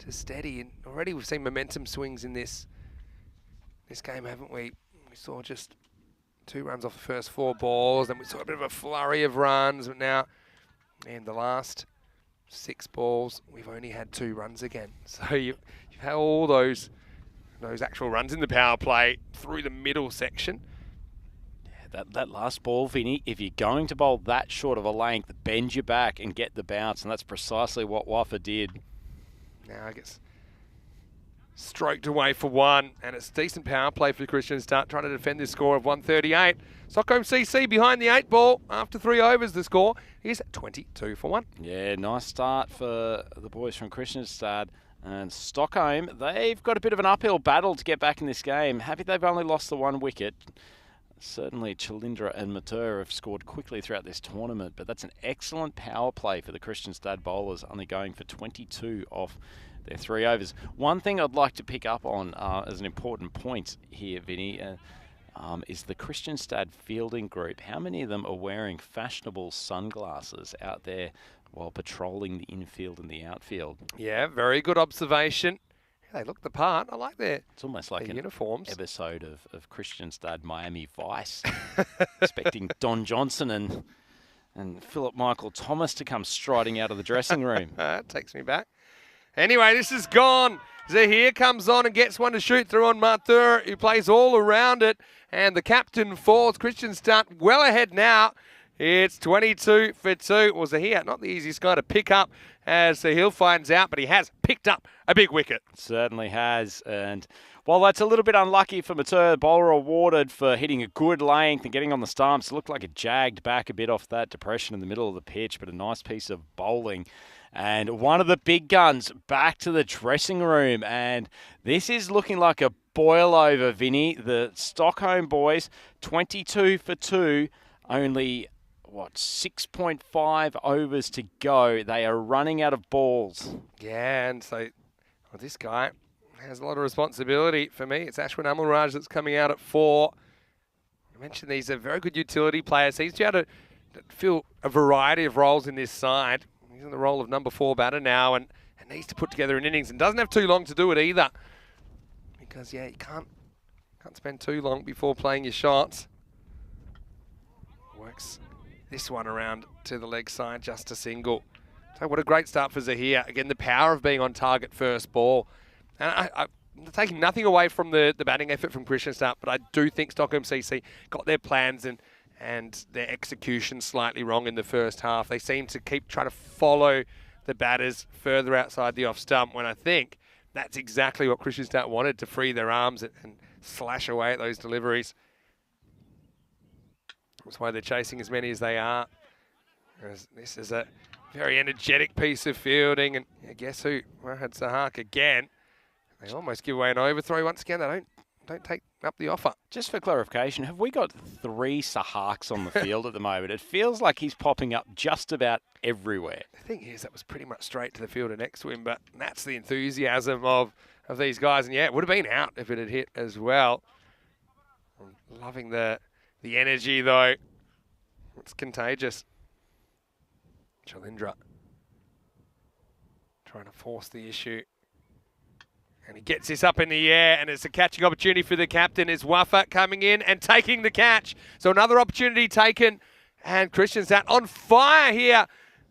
steady. And already we've seen momentum swings in this game, haven't we? We saw just 2 runs off the first 4 balls, then we saw a bit of a flurry of runs, but now in the last 6 balls, we've only had 2 runs again. So you've had all those actual runs in the power play through the middle section. Yeah, that last ball, Vinny, if you're going to bowl that short of a length, bend your back and get the bounce, and that's precisely what Wafa did. Now I guess stroked away for 1, and it's decent power play for the Christian start, trying to defend this score of 138. Stockholm CC behind the 8 ball after 3 overs. The score is 22 for 1. Yeah, nice start for the boys from Kristianstad. And Stockholm, they've got a bit of an uphill battle to get back in this game. Happy they've only lost the 1 wicket. Certainly Chalindra and Matur have scored quickly throughout this tournament, but that's an excellent power play for the Kristianstad bowlers, only going for 22 off their 3 overs. One thing I'd like to pick up on as an important point here, Vinny, is the Kristianstad fielding group. How many of them are wearing fashionable sunglasses out there while patrolling the infield and the outfield? Yeah, very good observation. Yeah, they look the part. I like their It's almost like an uniforms. episode of Kristianstad Miami Vice, expecting Don Johnson and Philip Michael Thomas to come striding out of the dressing room. That takes me back. Anyway, this is gone. Zahir comes on and gets one to shoot through on Mathur, who plays all around it. And the captain falls. Kristianstad well ahead now. It's 22 for 2. Well, Zahir, not the easiest guy to pick up, as Sahil finds out, but he has picked up a big wicket. Certainly has. And while that's a little bit unlucky for Matur, the bowler awarded for hitting a good length and getting on the stumps. It looked like it jagged back a bit off that depression in the middle of the pitch, but a nice piece of bowling. And one of the big guns back to the dressing room. And this is looking like a boil over, Vinny. The Stockholm boys, 22 for 2, only 6.5 overs to go. They are running out of balls. Yeah, and so this guy has a lot of responsibility. For me, it's Ashwin Amalraj that's coming out at 4. I mentioned these are very good utility players. He's able to fill a variety of roles in this side. He's in the role of number 4 batter now and needs to put together an innings and doesn't have too long to do it either. Because, yeah, you can't spend too long before playing your shots. Works this one around to the leg side, just a single. So what a great start for Zahir. Again, the power of being on target first ball. And I'm taking nothing away from the batting effort from Kristianstad, but I do think Stockholm CC got their plans and their execution slightly wrong in the first half. They seem to keep trying to follow the batters further outside the off stump, when I think that's exactly what Kristianstad wanted, to free their arms and slash away at those deliveries. That's why they're chasing as many as they are. This is a very energetic piece of fielding, and guess who? Wahid Sahak again. They almost give away an overthrow once again. They don't take up the offer. Just for clarification, have we got 3 Sahaks on the field at the moment? It feels like he's popping up just about everywhere. The thing is, that was pretty much straight to the fielder next to him, but that's the enthusiasm of these guys. And yeah, it would have been out if it had hit as well. I'm loving the energy, though. It's contagious. Chalindra trying to force the issue. And he gets this up in the air, and it's a catching opportunity for the captain. It's Wafa coming in and taking the catch. So another opportunity taken, And Kristianstad on fire here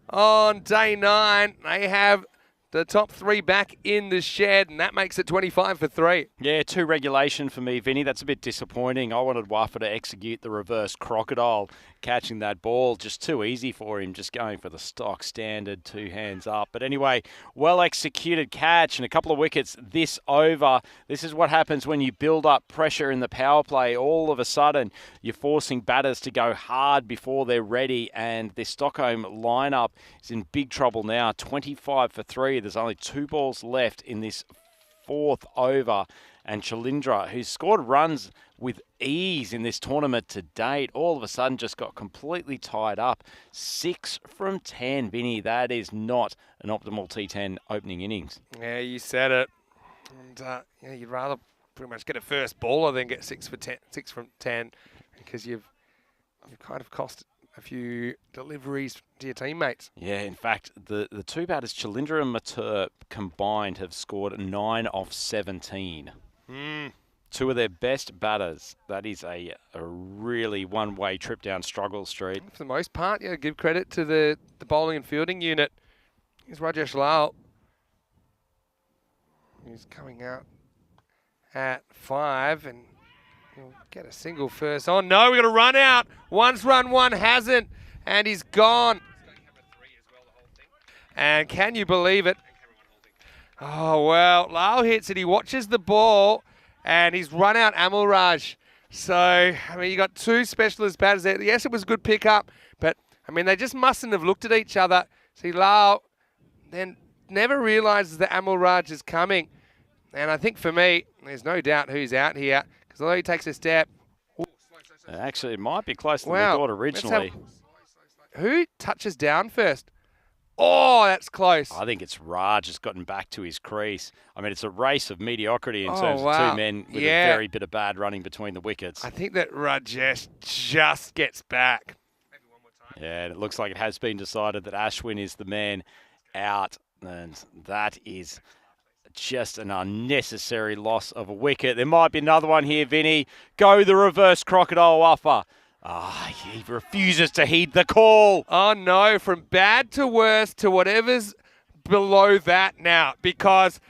on day 9. They have the top 3 back in the shed, and that makes it 25 for 3. Yeah, 2 regulation for me, Vinny. That's a bit disappointing. I wanted Waffa to execute the reverse crocodile, catching that ball. Just too easy for him, just going for the stock standard 2 hands up. But anyway, well executed catch and a couple of wickets this over. This is what happens when you build up pressure in the power play. All of a sudden, you're forcing batters to go hard before they're ready, and the Stockholm lineup is in big trouble now. 25 for 3. There's only 2 balls left in this 4th over, and Chalindra, who's scored runs with ease in this tournament to date, all of a sudden just got completely tied up. 6 from 10, Vinny. That is not an optimal T10 opening innings. Yeah, you said it. And you'd rather pretty much get a first baller than get 6 from 10, because you've kind of cost a few deliveries to your teammates. Yeah, in fact, the 2 batters, Chalindra and Matur, combined have scored 9 off 17. 2 of their best batters. That is a really one-way trip down struggle street. For the most part, yeah, give credit to the bowling and fielding unit. Here's Rajesh Lal. He's coming out at 5, and he'll get a single first. Oh no, we got a run out. One's run, one hasn't, and he's gone. And can you believe it? Oh well, Lal hits it. He watches the ball, and he's run out Amalraj. So I mean, you got 2 specialist batters there. Yes, it was a good pickup, but I mean, they just mustn't have looked at each other. See, Lal then never realises that Amalraj is coming, and I think for me, there's no doubt who's out here, because although he takes a step. Actually, it might be closer than Wow. we thought originally. Who touches down first? Oh, that's close. I think it's Raj has gotten back to his crease. I mean, it's a race of mediocrity in Oh, terms wow. of 2 men with Yeah. a very bit of bad running between the wickets. I think that Rajesh just gets back. Yeah, and it looks like it has been decided that Ashwin is the man out, and that is just an unnecessary loss of a wicket. There might be another one here, Vinny. Go the reverse crocodile Waffa. He refuses to heed the call. Oh no, from bad to worse to whatever's below that now, because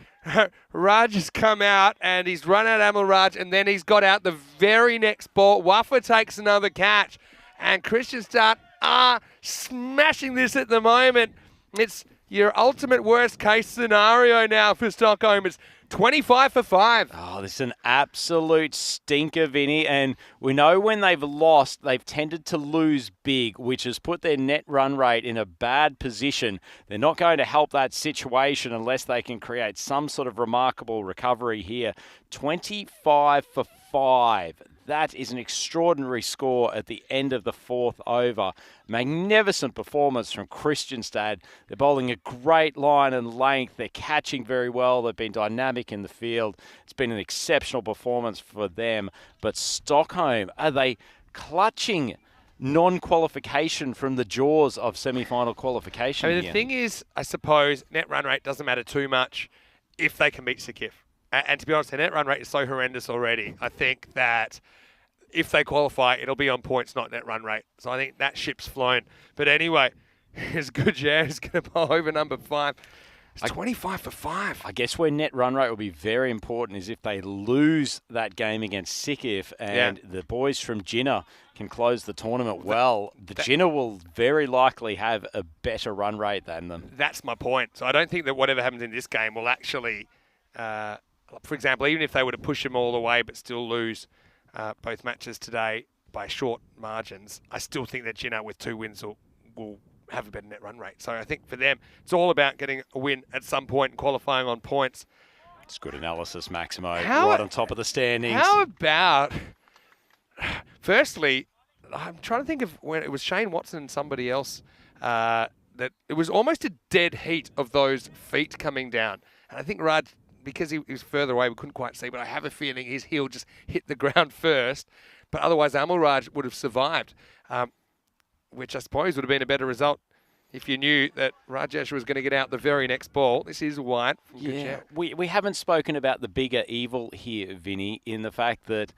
Raj has come out and he's run out Amalraj, and then he's got out the very next ball. Waffa takes another catch, and Kristianstad are smashing this at the moment. It's your ultimate worst case scenario now for Stockholm. It's 25 for 5. Oh, this is an absolute stinker, Vinny. And we know when they've lost, they've tended to lose big, which has put their net run rate in a bad position. They're not going to help that situation unless they can create some sort of remarkable recovery here. 25 for 5. That is an extraordinary score at the end of the 4th over. Magnificent performance from Kristianstad. They're bowling a great line and length. They're catching very well. They've been dynamic in the field. It's been an exceptional performance for them. But Stockholm, are they clutching non-qualification from the jaws of semi-final qualification? I mean, the here? thing is, I suppose, net run rate doesn't matter too much if they can beat Sikif. And to be honest, their net run rate is so horrendous already. I think that if they qualify, it'll be on points, not net run rate. So I think that ship's flown. But anyway, it's good. Yeah, it's going to bowl over number 5. It's 25 for 5. I guess where net run rate will be very important is if they lose that game against Sikif and the boys from Jinnah can close the tournament well, the Jinnah will very likely have a better run rate than them. That's my point. So I don't think that whatever happens in this game will actually, for example, even if they were to push them all the way but still lose both matches today by short margins, I still think that Jinnah with 2 wins will have a better net run rate. So I think for them, it's all about getting a win at some point and qualifying on points. It's good analysis, Maximo. Right on top of the standings. How about, firstly, I'm trying to think of when it was Shane Watson and somebody else, that it was almost a dead heat of those feet coming down. And I think Raj, because he was further away, we couldn't quite see, but I have a feeling his heel just hit the ground first. But otherwise, Amalraj would have survived, which I suppose would have been a better result if you knew that Rajesh was going to get out the very next ball. This is wide. Yeah, we haven't spoken about the bigger evil here, Vinny, in the fact that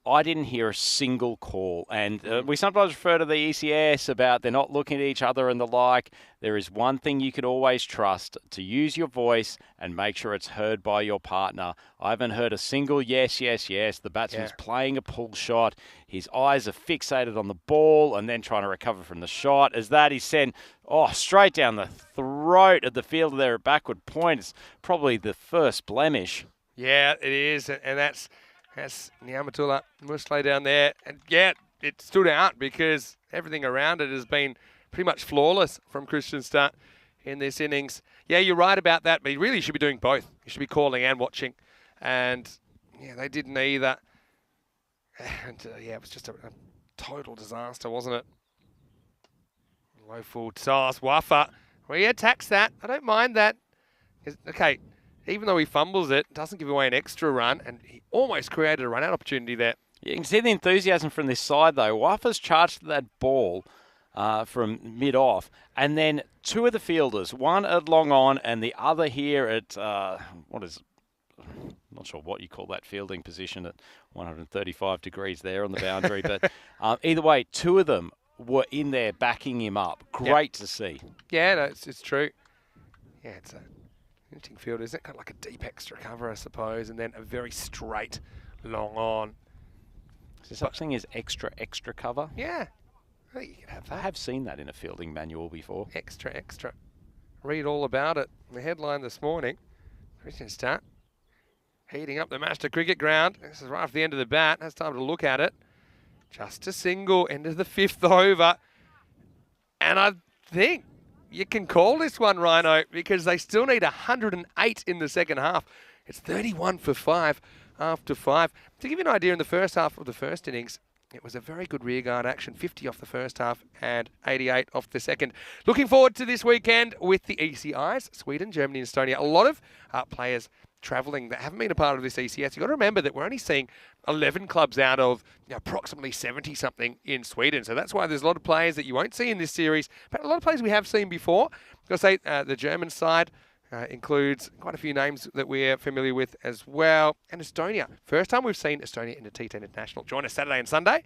I didn't hear a single call. And we sometimes refer to the ECS about they're not looking at each other and the like. There is one thing you can always trust, to use your voice and make sure it's heard by your partner. I haven't heard a single yes, yes, yes. The batsman's playing a pull shot. His eyes are fixated on the ball and then trying to recover from the shot. As that is sent straight down the throat of the fielder there at backward point. It's probably the first blemish. Yeah, it is. And that's Niamatula Musley down there. And yeah, it stood out because everything around it has been pretty much flawless from Christian Start in this innings. Yeah, you're right about that, but you really should be doing both. You should be calling and watching. And yeah, they didn't either. And it was just a total disaster, wasn't it? Low full toss. Waffa. Well, he attacks that. I don't mind that. Okay, even though he fumbles it, doesn't give away an extra run, and he almost created a run-out opportunity there. You can see the enthusiasm from this side, though. Waffa's charged that ball from mid-off, and then two of the fielders, one at long on and the other here at, not sure what you call that fielding position at 135 degrees there on the boundary, but either way, two of them were in there backing him up. Great to see. Yeah, no, it's true. Yeah, it's a interesting field, isn't it? Kind of like a deep extra cover, I suppose, and then a very straight long on. Is there such thing as extra cover? Yeah, I think you can have that. I have seen that in a fielding manual before. Extra. Read all about it. The headline this morning, Christian Start heating up the Master Cricket Ground. This is right off the end of the bat. Has time to look at it. Just a single, end of the 5th over. And I think you can call this one, Rhino, because they still need 108 in the second half. It's 31 for 5 after 5. To give you an idea, in the first half of the first innings, it was a very good rearguard action, 50 off the first half and 88 off the second. Looking forward to this weekend with the ECIs, Sweden, Germany and Estonia. A lot of players travelling that haven't been a part of this ECS. You've got to remember that we're only seeing 11 clubs out of approximately 70-something in Sweden. So that's why there's a lot of players that you won't see in this series, but a lot of players we have seen before. I've got to say the German side includes quite a few names that we're familiar with as well. And Estonia. First time we've seen Estonia in the T10 International. Join us Saturday and Sunday.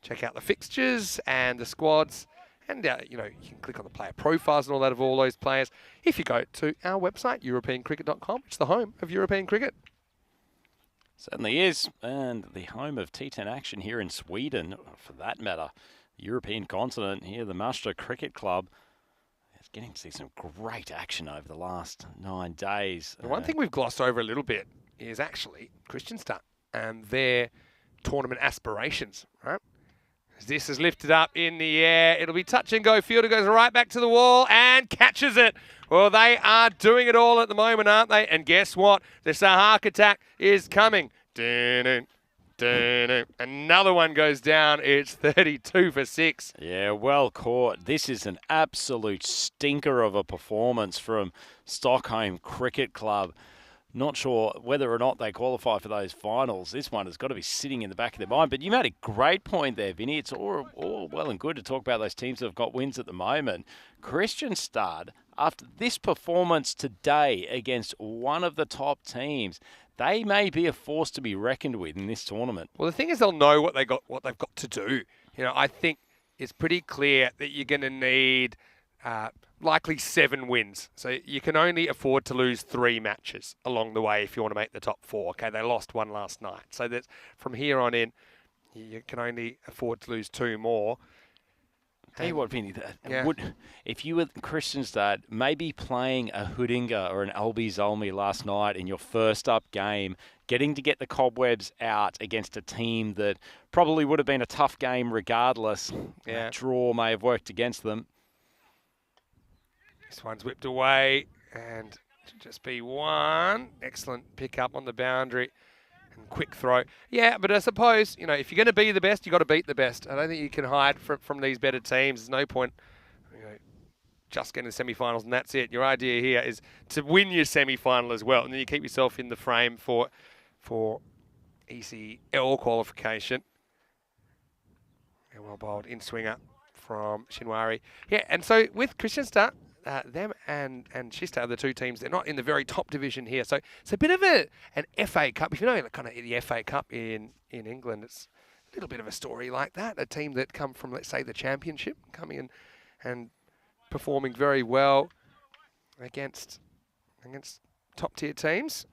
Check out the fixtures and the squads. And, you can click on the player profiles and all that of all those players if you go to our website, EuropeanCricket.com. It's the home of European cricket. Certainly is. And the home of T10 action here in Sweden, for that matter. The European continent here, the Master Cricket Club. It's getting to see some great action over the last 9 days. The one thing we've glossed over a little bit is actually Christian Start and their tournament aspirations, right? This is lifted up in the air. It'll be touch and go. Fielder goes right back to the wall and catches it. Well, they are doing it all at the moment, aren't they? And guess what? The Sahak attack is coming. Another one goes down. It's 32 for 6. Yeah, well caught. This is an absolute stinker of a performance from Stockholm Cricket Club. Not sure whether or not they qualify for those finals. This one has got to be sitting in the back of their mind. But you made a great point there, Vinny. It's all well and good to talk about those teams that have got wins at the moment. Christian Stad, after this performance today against one of the top teams, they may be a force to be reckoned with in this tournament. Well, the thing is, they'll know what they've got to do. I think it's pretty clear that you're going to need likely 7 wins. So you can only afford to lose 3 matches along the way if you want to make the top 4. Okay, they lost 1 last night. So that's from here on in, you can only afford to lose 2 more. Tell you what, Vinny, if you were Christian's dad, maybe playing a Hudinga or an Albi Zolmi last night in your first up game, getting to get the cobwebs out against a team that probably would have been a tough game regardless. Yeah. A draw may have worked against them. This one's whipped away and should just be 1. Excellent pick up on the boundary and quick throw. Yeah, but I suppose, if you're going to be the best, you've got to beat the best. I don't think you can hide from these better teams. There's no point just getting the semi-finals and that's it. Your idea here is to win your semi-final as well, and then you keep yourself in the frame for ECL qualification. Yeah, well bowled in swinger from Shinwari. Yeah, and so with Christian Start, them and Shista are the two teams. They're not in the very top division here. So it's a bit of an FA Cup. If you know kind of the FA Cup in England, it's a little bit of a story like that. A team that come from, let's say, the Championship, coming in and performing very well against top tier teams.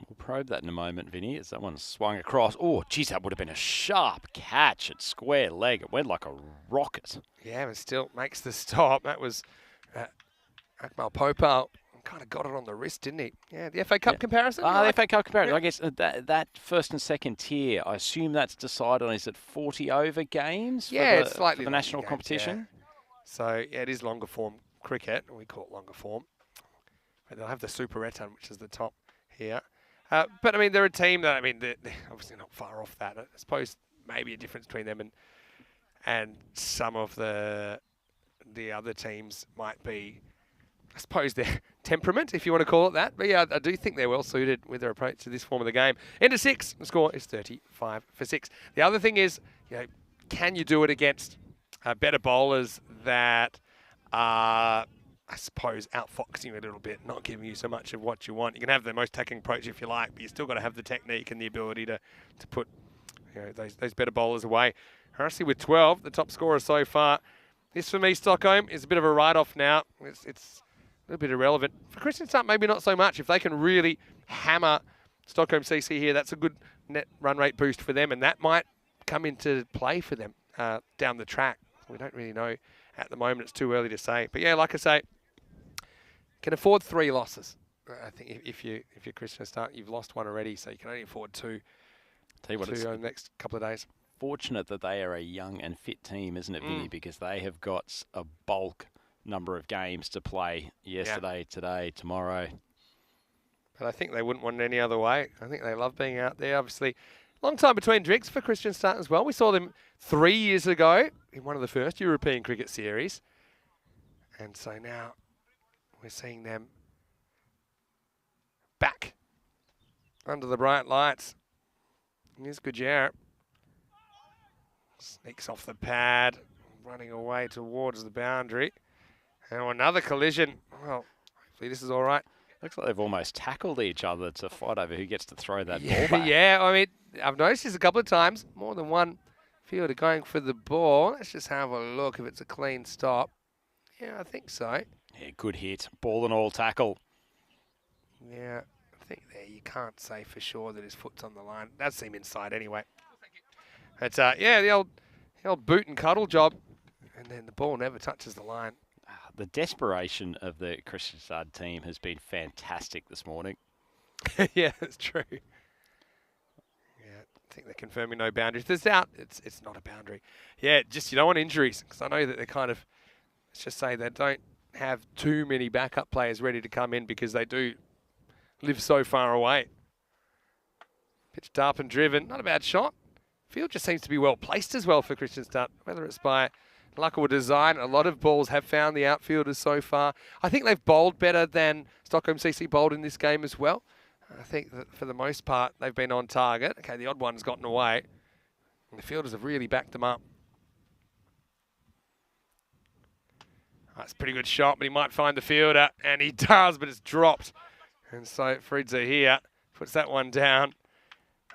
We'll probe that in a moment, Vinny, as that one swung across. Oh, geez, that would have been a sharp catch at square leg. It went like a rocket. Yeah, but still makes the stop. That was Akmal Popal. Kind of got it on the wrist, didn't he? Yeah, the FA Cup comparison? The FA Cup comparison. I guess that first and second tier, I assume that's decided on, is it 40 over games for it's slightly for the national games, competition? Yeah. So, yeah, it is longer form cricket. We call it longer form. But they'll have the Super Return, which is the top here. But, I mean, they're a team that, I mean, they're obviously not far off that. I suppose maybe a difference between them and some of the other teams might be, I suppose, their temperament, if you want to call it that. But, yeah, I do think they're well suited with their approach to this form of the game. Into 6, the score is 35 for 6. The other thing is, can you do it against better bowlers that are, I suppose, outfoxing you a little bit, not giving you so much of what you want? You can have the most attacking approach if you like, but you still got to have the technique and the ability to put those better bowlers away. Harrison with 12, the top scorer so far. This, for me, Stockholm, is a bit of a write-off now. It's a little bit irrelevant. For Kristianstad, maybe not so much. If they can really hammer Stockholm CC here, that's a good net run rate boost for them, and that might come into play for them down the track. We don't really know at the moment. It's too early to say. But, yeah, like I say, can afford 3 losses. I think if you're Kristianstad, you've lost 1 already, so you can only afford 2. Tell you what, in the next couple of days. Fortunate that they are a young and fit team, isn't it, Vinny? Because they have got a bulk number of games to play yesterday, today, tomorrow. But I think they wouldn't want it any other way. I think they love being out there. Obviously, long time between drinks for Kristianstad as well. We saw them 3 years ago in one of the first European cricket series. And so now we're seeing them back under the bright lights. Here's Gujarat. Sneaks off the pad, running away towards the boundary. And another collision. Well, hopefully this is all right. Looks like they've almost tackled each other to fight over who gets to throw that ball back. Yeah, I mean, I've noticed this a couple of times. More than one fielder going for the ball. Let's just have a look if it's a clean stop. Yeah, I think so. Yeah, good hit. Ball and all tackle. Yeah, I think there you can't say for sure that his foot's on the line. That seemed inside anyway. But, yeah, the old boot and cuddle job. And then the ball never touches the line. The desperation of the Kristianstad team has been fantastic this morning. Yeah, that's true. Yeah, I think they're confirming no boundaries. There's doubt it's not a boundary. Yeah, just you don't want injuries, because I know that they're kind of, let's just say they don't have too many backup players ready to come in because they do live so far away. Pitched up and driven. Not a bad shot. Field just seems to be well placed as well for Kristianstad, whether it's by luck or design. A lot of balls have found the outfielders so far. I think they've bowled better than Stockholm CC bowled in this game as well. I think that for the most part, they've been on target. Okay, the odd one's gotten away. And the fielders have really backed them up. That's a pretty good shot, but he might find the fielder, and he does, but it's dropped. And so Friedzer here puts that one down.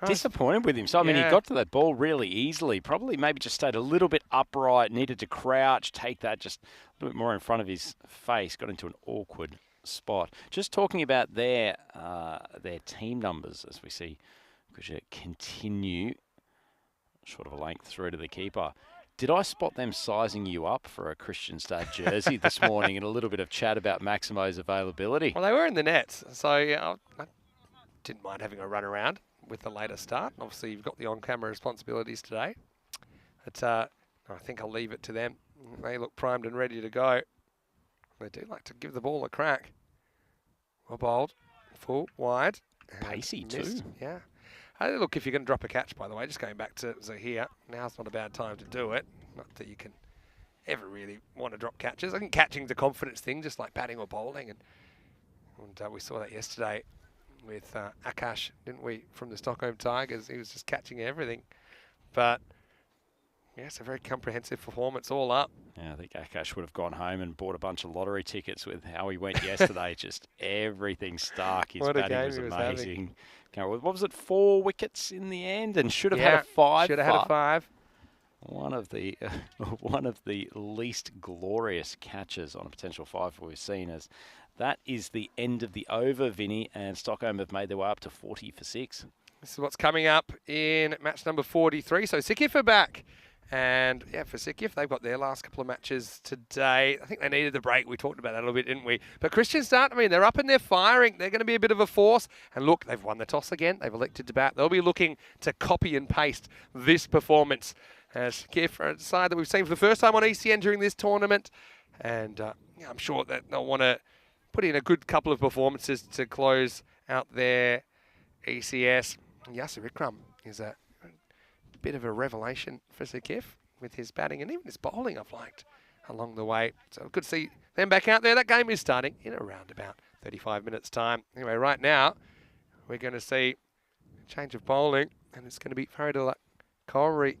Disappointed with him. So, I mean, he got to that ball really easily. Probably maybe just stayed a little bit upright, needed to crouch, take that just a little bit more in front of his face, got into an awkward spot. Just talking about their team numbers as we see Gujarat continue short of a length through to the keeper. Did I spot them sizing you up for a Kristianstad jersey this morning and a little bit of chat about Maximo's availability? Well, they were in the nets, so yeah, I didn't mind having a run around with the later start. Obviously, you've got the on-camera responsibilities today. But I think I'll leave it to them. They look primed and ready to go. They do like to give the ball a crack. Well bowled, full, wide. Pacey missed. too. Yeah. Look, if you're going to drop a catch, by the way, just going back to Zahir, now's not a bad time to do it. Not that you can ever really want to drop catches. I think catching's a confidence thing, just like batting or bowling. And we saw that yesterday with Akash, didn't we, from the Stockholm Tigers. He was just catching everything. But Yes, a very comprehensive performance all up. Yeah, I think Akash would have gone home and bought a bunch of lottery tickets with how he went yesterday. Just everything stuck. His What a batting game was he was having. amazing. What was it, 4 wickets in the end, and should have had a 5. Should have had a 5. One of the one of the least glorious catches on a potential 5 we've seen. As that is the end of the over, Vinny, and Stockholm have made their way up to 40 for 6. This is what's coming up in match number 43. So Sikif are back. And yeah, for Sikif, they've got their last couple of matches today. I think they needed the break. We talked about that a little bit, didn't we? But Christian Start, I mean, they're up and they're firing. They're going to be a bit of a force. And look, they've won the toss again. They've elected to bat. They'll be looking to copy and paste this performance. As Sikif are a side that we've seen for the first time on ECN during this tournament. And I'm sure that they'll want to put in a good couple of performances to close out their ECS. Yasser Ikram is a bit of a revelation for Sikif with his batting and even his bowling I've liked along the way. So good to see them back out there. That game is starting in around about 35 minutes time. Anyway, right now we're going to see a change of bowling and it's going to be Faridullah Kauri,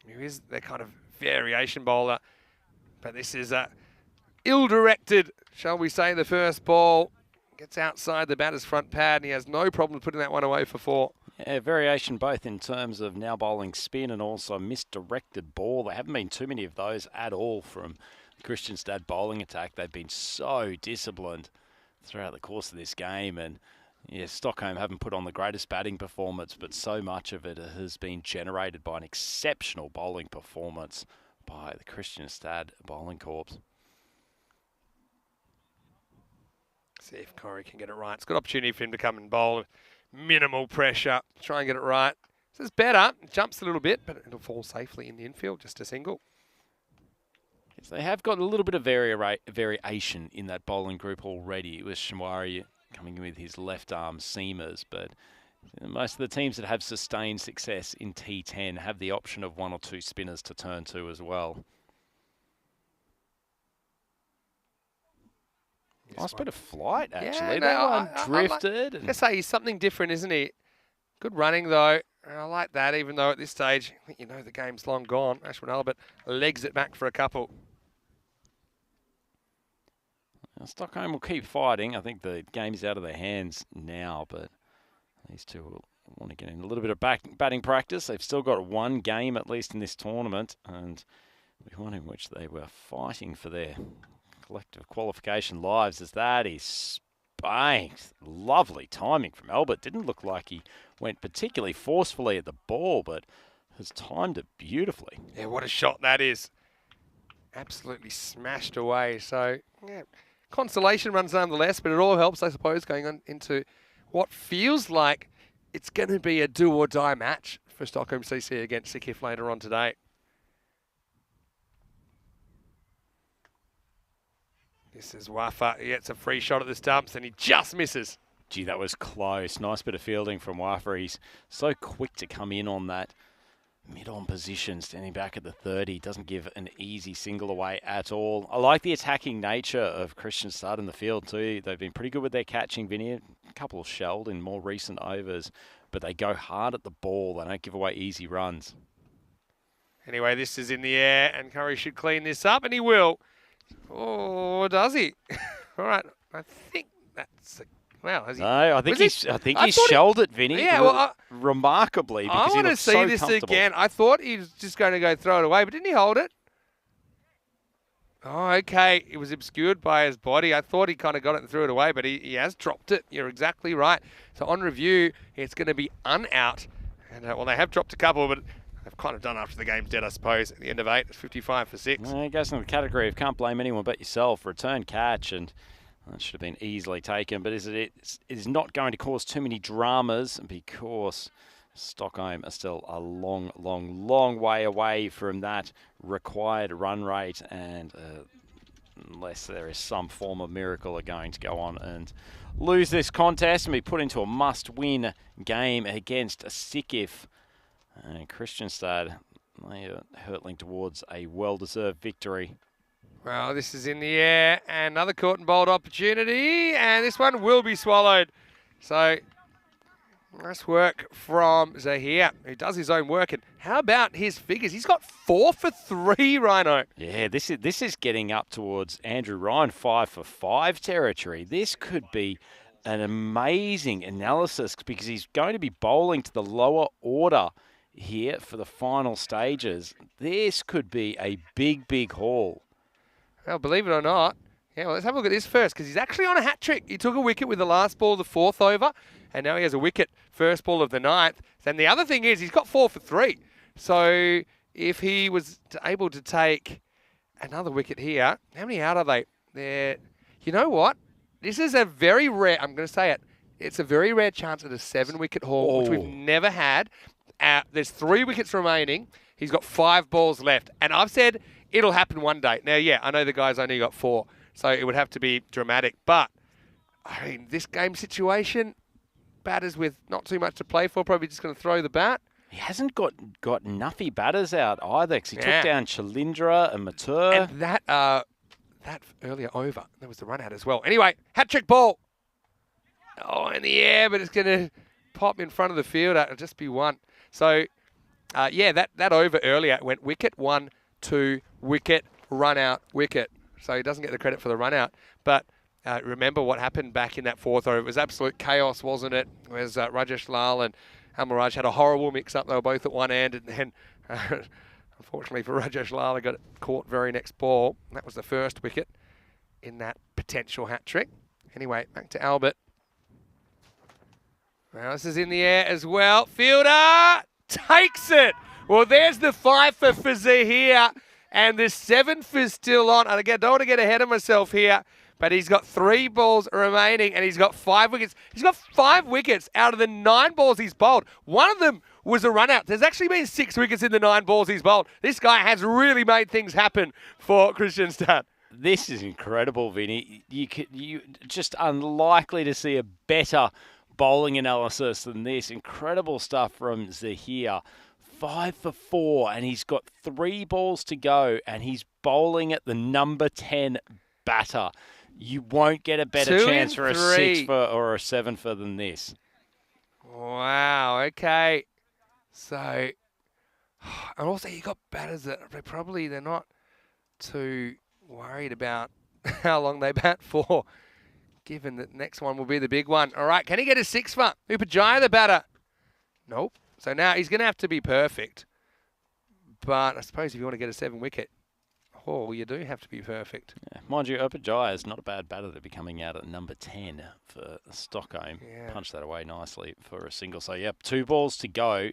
who is their kind of variation bowler. But this is a ill-directed, shall we say, the first ball. Gets outside the batter's front pad and he has no problem putting that one away for 4. Yeah, variation both in terms of now bowling spin and also misdirected ball. There haven't been too many of those at all from Kristianstad bowling attack. They've been so disciplined throughout the course of this game. And yeah, Stockholm haven't put on the greatest batting performance, but so much of it has been generated by an exceptional bowling performance by the Kristianstad bowling corps. See if Corey can get it right. It's a good opportunity for him to come and bowl. Minimal pressure. Try and get it right. This is better. It jumps a little bit, but it'll fall safely in the infield. Just a single. Yes, they have got a little bit of variation in that bowling group already. It was Shamwari coming in with his left arm seamers, but most of the teams that have sustained success in T10 have the option of 1 or 2 spinners to turn to as well. Nice bit of flight, actually. Yeah, That no, one drifted. I say he's something different, isn't he? Good running, though. I like that, even though at this stage, you know, the game's long gone. Ashwin Albert legs it back for a couple. Now, Stockholm will keep fighting. I think the game's out of their hands now, but these two will want to get in a little bit of batting practice. They've still got 1 game, at least, in this tournament, and one in which they were fighting for their collective qualification lives, as that is spanked. Lovely timing from Albert. Didn't look like he went particularly forcefully at the ball, but has timed it beautifully. Yeah, what a shot that is. Absolutely smashed away. So, yeah, consolation runs nonetheless, but it all helps, I suppose, going on into what feels like it's going to be a do-or-die match for Stockholm CC against Sikif later on today. This is Wafa. He gets a free shot at the stumps and he just misses. Gee, that was close. Nice bit of fielding from Wafa. He's so quick to come in on that mid-on position, standing back at the 30. Doesn't give an easy single away at all. I like the attacking nature of Kristianstad in the field too. They've been pretty good with their catching, Vinny. A couple shelled in more recent overs, but they go hard at the ball. They don't give away easy runs. Anyway, this is in the air and Curry should clean this up, and he will. Oh, does he? All right, I think that's wow. Has he? No, I think he's shelled it, Vinny. Yeah, well, remarkably. Because I want to see this again. I thought he was just going to go throw it away, but didn't he hold it? Oh, okay. It was obscured by his body. I thought he kind of got it and threw it away, but he has dropped it. You're exactly right. So on review, it's going to be un-out. And well, they have dropped a couple, but they've kind of done after the game's dead, I suppose. At the end of 8, it's 55 for 6. It goes into the category of can't blame anyone but yourself. Return catch, and that should have been easily taken. But it is not going to cause too many dramas because Stockholm are still a long, long, long way away from that required run rate. And unless there is some form of miracle, are going to go on and lose this contest and be put into a must-win game against Sikif. And Kristianstad, they are hurtling towards a well-deserved victory. Well, this is in the air. And another caught and bowled opportunity. And this one will be swallowed. So, Nice work from Zahir, who does his own work. And how about his figures? He's got 4 for 3, Rhino. Yeah, this is getting up towards Andrew Ryan 5 for 5 territory. This could be an amazing analysis because he's going to be bowling to the lower order here for the final stages. This could be a big haul. Well, believe it or not, yeah, well, let's have a look at this first because he's actually on a hat trick. He took a wicket with the last ball of the 4th over, and now he has a wicket first ball of the 9th. And the other thing is he's got 4 for 3. So if he was able to take another wicket here, how many out are they? They're, you know what? This is a very rare, I'm going to say it, it's a very rare chance at a 7-wicket haul, which we've never had. There's 3 wickets remaining. He's got 5 balls left. And I've said it'll happen one day. Now, yeah, I know the guy's only got 4, so it would have to be dramatic. But, I mean, this game situation, batters with not too much to play for, probably just going to throw the bat. He hasn't got nuffy batters out either because he took down Chalindra and Matur. And that earlier over, there was the run out as well. Anyway, hat-trick ball. Oh, in the air, but it's going to pop in front of the fielder. It'll just be 1. So, yeah, that over earlier went wicket, 1, 2, wicket, run out, wicket. So he doesn't get the credit for the run out. But remember what happened back in that 4th over. It was absolute chaos, wasn't it? Whereas Rajesh Lal and Amaraj had a horrible mix-up. They were both at one end. And then, unfortunately for Rajesh Lal, he got it caught very next ball. That was the first wicket in that potential hat-trick. Anyway, back to Albert. Now this is in the air as well. Fielder takes it. Well, there's the 5 for Zahir. And the 7 for still on. And again, don't want to get ahead of myself here. But he's got 3 balls remaining and he's got 5 wickets. He's got 5 wickets out of the 9 balls he's bowled. One of them was a run out. There's actually been 6 wickets in the 9 balls he's bowled. This guy has really made things happen for Kristianstad. This is incredible, Vinny. You just unlikely to see a better bowling analysis than this. Incredible stuff from Zahir. 5 for 4, and he's got 3 balls to go, and he's bowling at the number 10 batter. You won't get a better chance for a 6 for or a 7 for than this. Wow, okay. So, and also you got batters that they're not too worried about how long they bat for, given that next one will be the big one. All right, can he get a 6 for? Upajaya, the batter? Nope. So now he's going to have to be perfect. But I suppose if you want to get a 7 wicket, oh, you do have to be perfect. Yeah. Mind you, Upajaya is not a bad batter to be coming out at number 10 for Stockholm. Yeah. Punch that away nicely for a single. So, yep, 2 balls to go.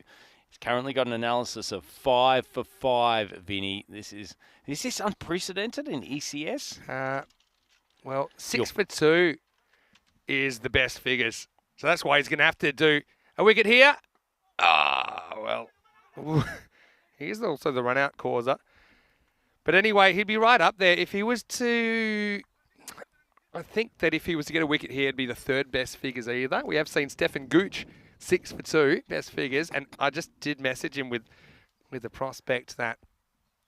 He's currently got an analysis of 5 for 5, Vinny. Is this unprecedented in ECS? Well, 6 for 2 is the best figures. So that's why he's going to have to do a wicket here. Well, he's also the run-out causer. But anyway, he'd be right up there. If he was to... I think that if he was to get a wicket here, it'd be the 3rd best figures either. We have seen Stefan Gooch, 6 for 2, best figures. And I just did message him with the prospect that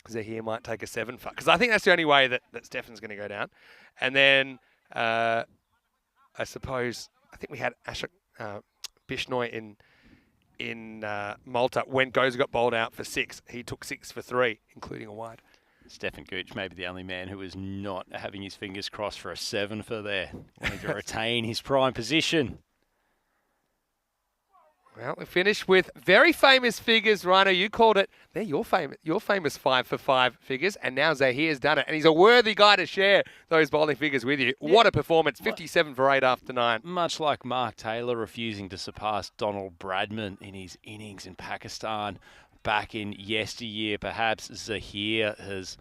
Zahir might take a 7 for. Because I think that's the only way that Stefan's going to go down. And then, I suppose, I think we had Ashok Bishnoi in Malta. When Goza got bowled out for 6, he took 6 for 3, including a wide. Stefan Gooch may be the only man who is not having his fingers crossed for a 7 for there. Wanting to retain his prime position. Well, we finished with very famous figures. Rhino, you called it. They're your famous 5 for 5 figures, and now Zahir's done it. And he's a worthy guy to share those bowling figures with you. Yeah. What a performance, 57 for 8 after 9. Much like Mark Taylor refusing to surpass Donald Bradman in his innings in Pakistan back in yesteryear, perhaps Zahir has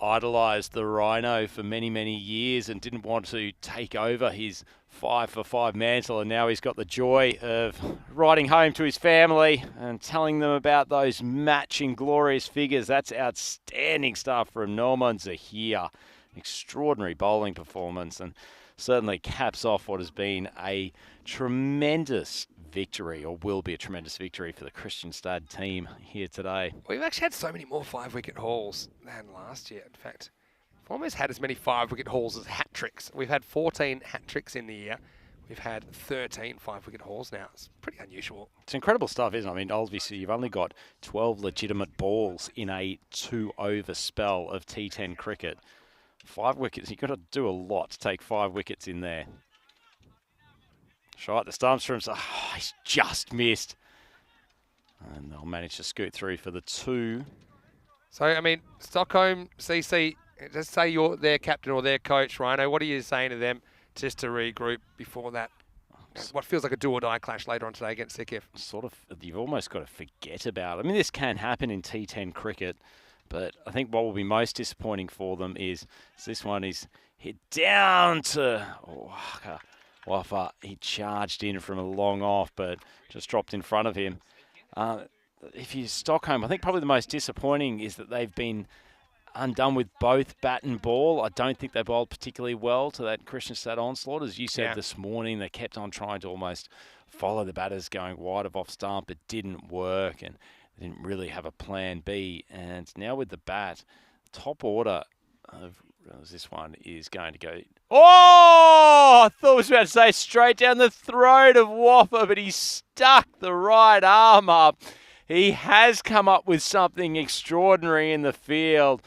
idolised the Rhino for many, many years and didn't want to take over his 5 for 5 mantle, and now he's got the joy of riding home to his family and telling them about those matching glorious figures. That's outstanding stuff from Norman Zahir. Extraordinary bowling performance, and certainly caps off what has been a tremendous victory, or will be a tremendous victory for the Kristianstad team here today. We've actually had so many more 5-wicket hauls than last year. In fact, we've almost had as many 5-wicket hauls as hat-tricks. We've had 14 hat-tricks in the year. we've had 13 5-wicket hauls now. It's pretty unusual. It's incredible stuff, isn't it? I mean, obviously, you've only got 12 legitimate balls in a 2-over spell of T10 cricket. 5 wickets, you've got to do a lot to take 5 wickets in there. Shot the stumps for him. Oh, he's just missed. And they'll manage to scoot through for the 2. So, I mean, Stockholm CC, let's say you're their captain or their coach, Rhino. What are you saying to them just to regroup before that? What feels like a do-or-die clash later on today against Sikif? Sort of, you've almost got to forget about it. I mean, this can happen in T10 cricket, but I think what will be most disappointing for them is this one is hit down to Waffa. He charged in from a long off, but just dropped in front of him. If you Stockholm, I think probably the most disappointing is that they've been undone with both bat and ball. I don't think they bowled particularly well to that Kristianstad onslaught. As you said this morning, they kept on trying to almost follow the batters going wide of off stump. It didn't work, and they didn't really have a plan B. And now with the bat, top order of this one is going to go. Oh, I thought I was about to say straight down the throat of Whopper, but he stuck the right arm up. He has come up with something extraordinary in the field.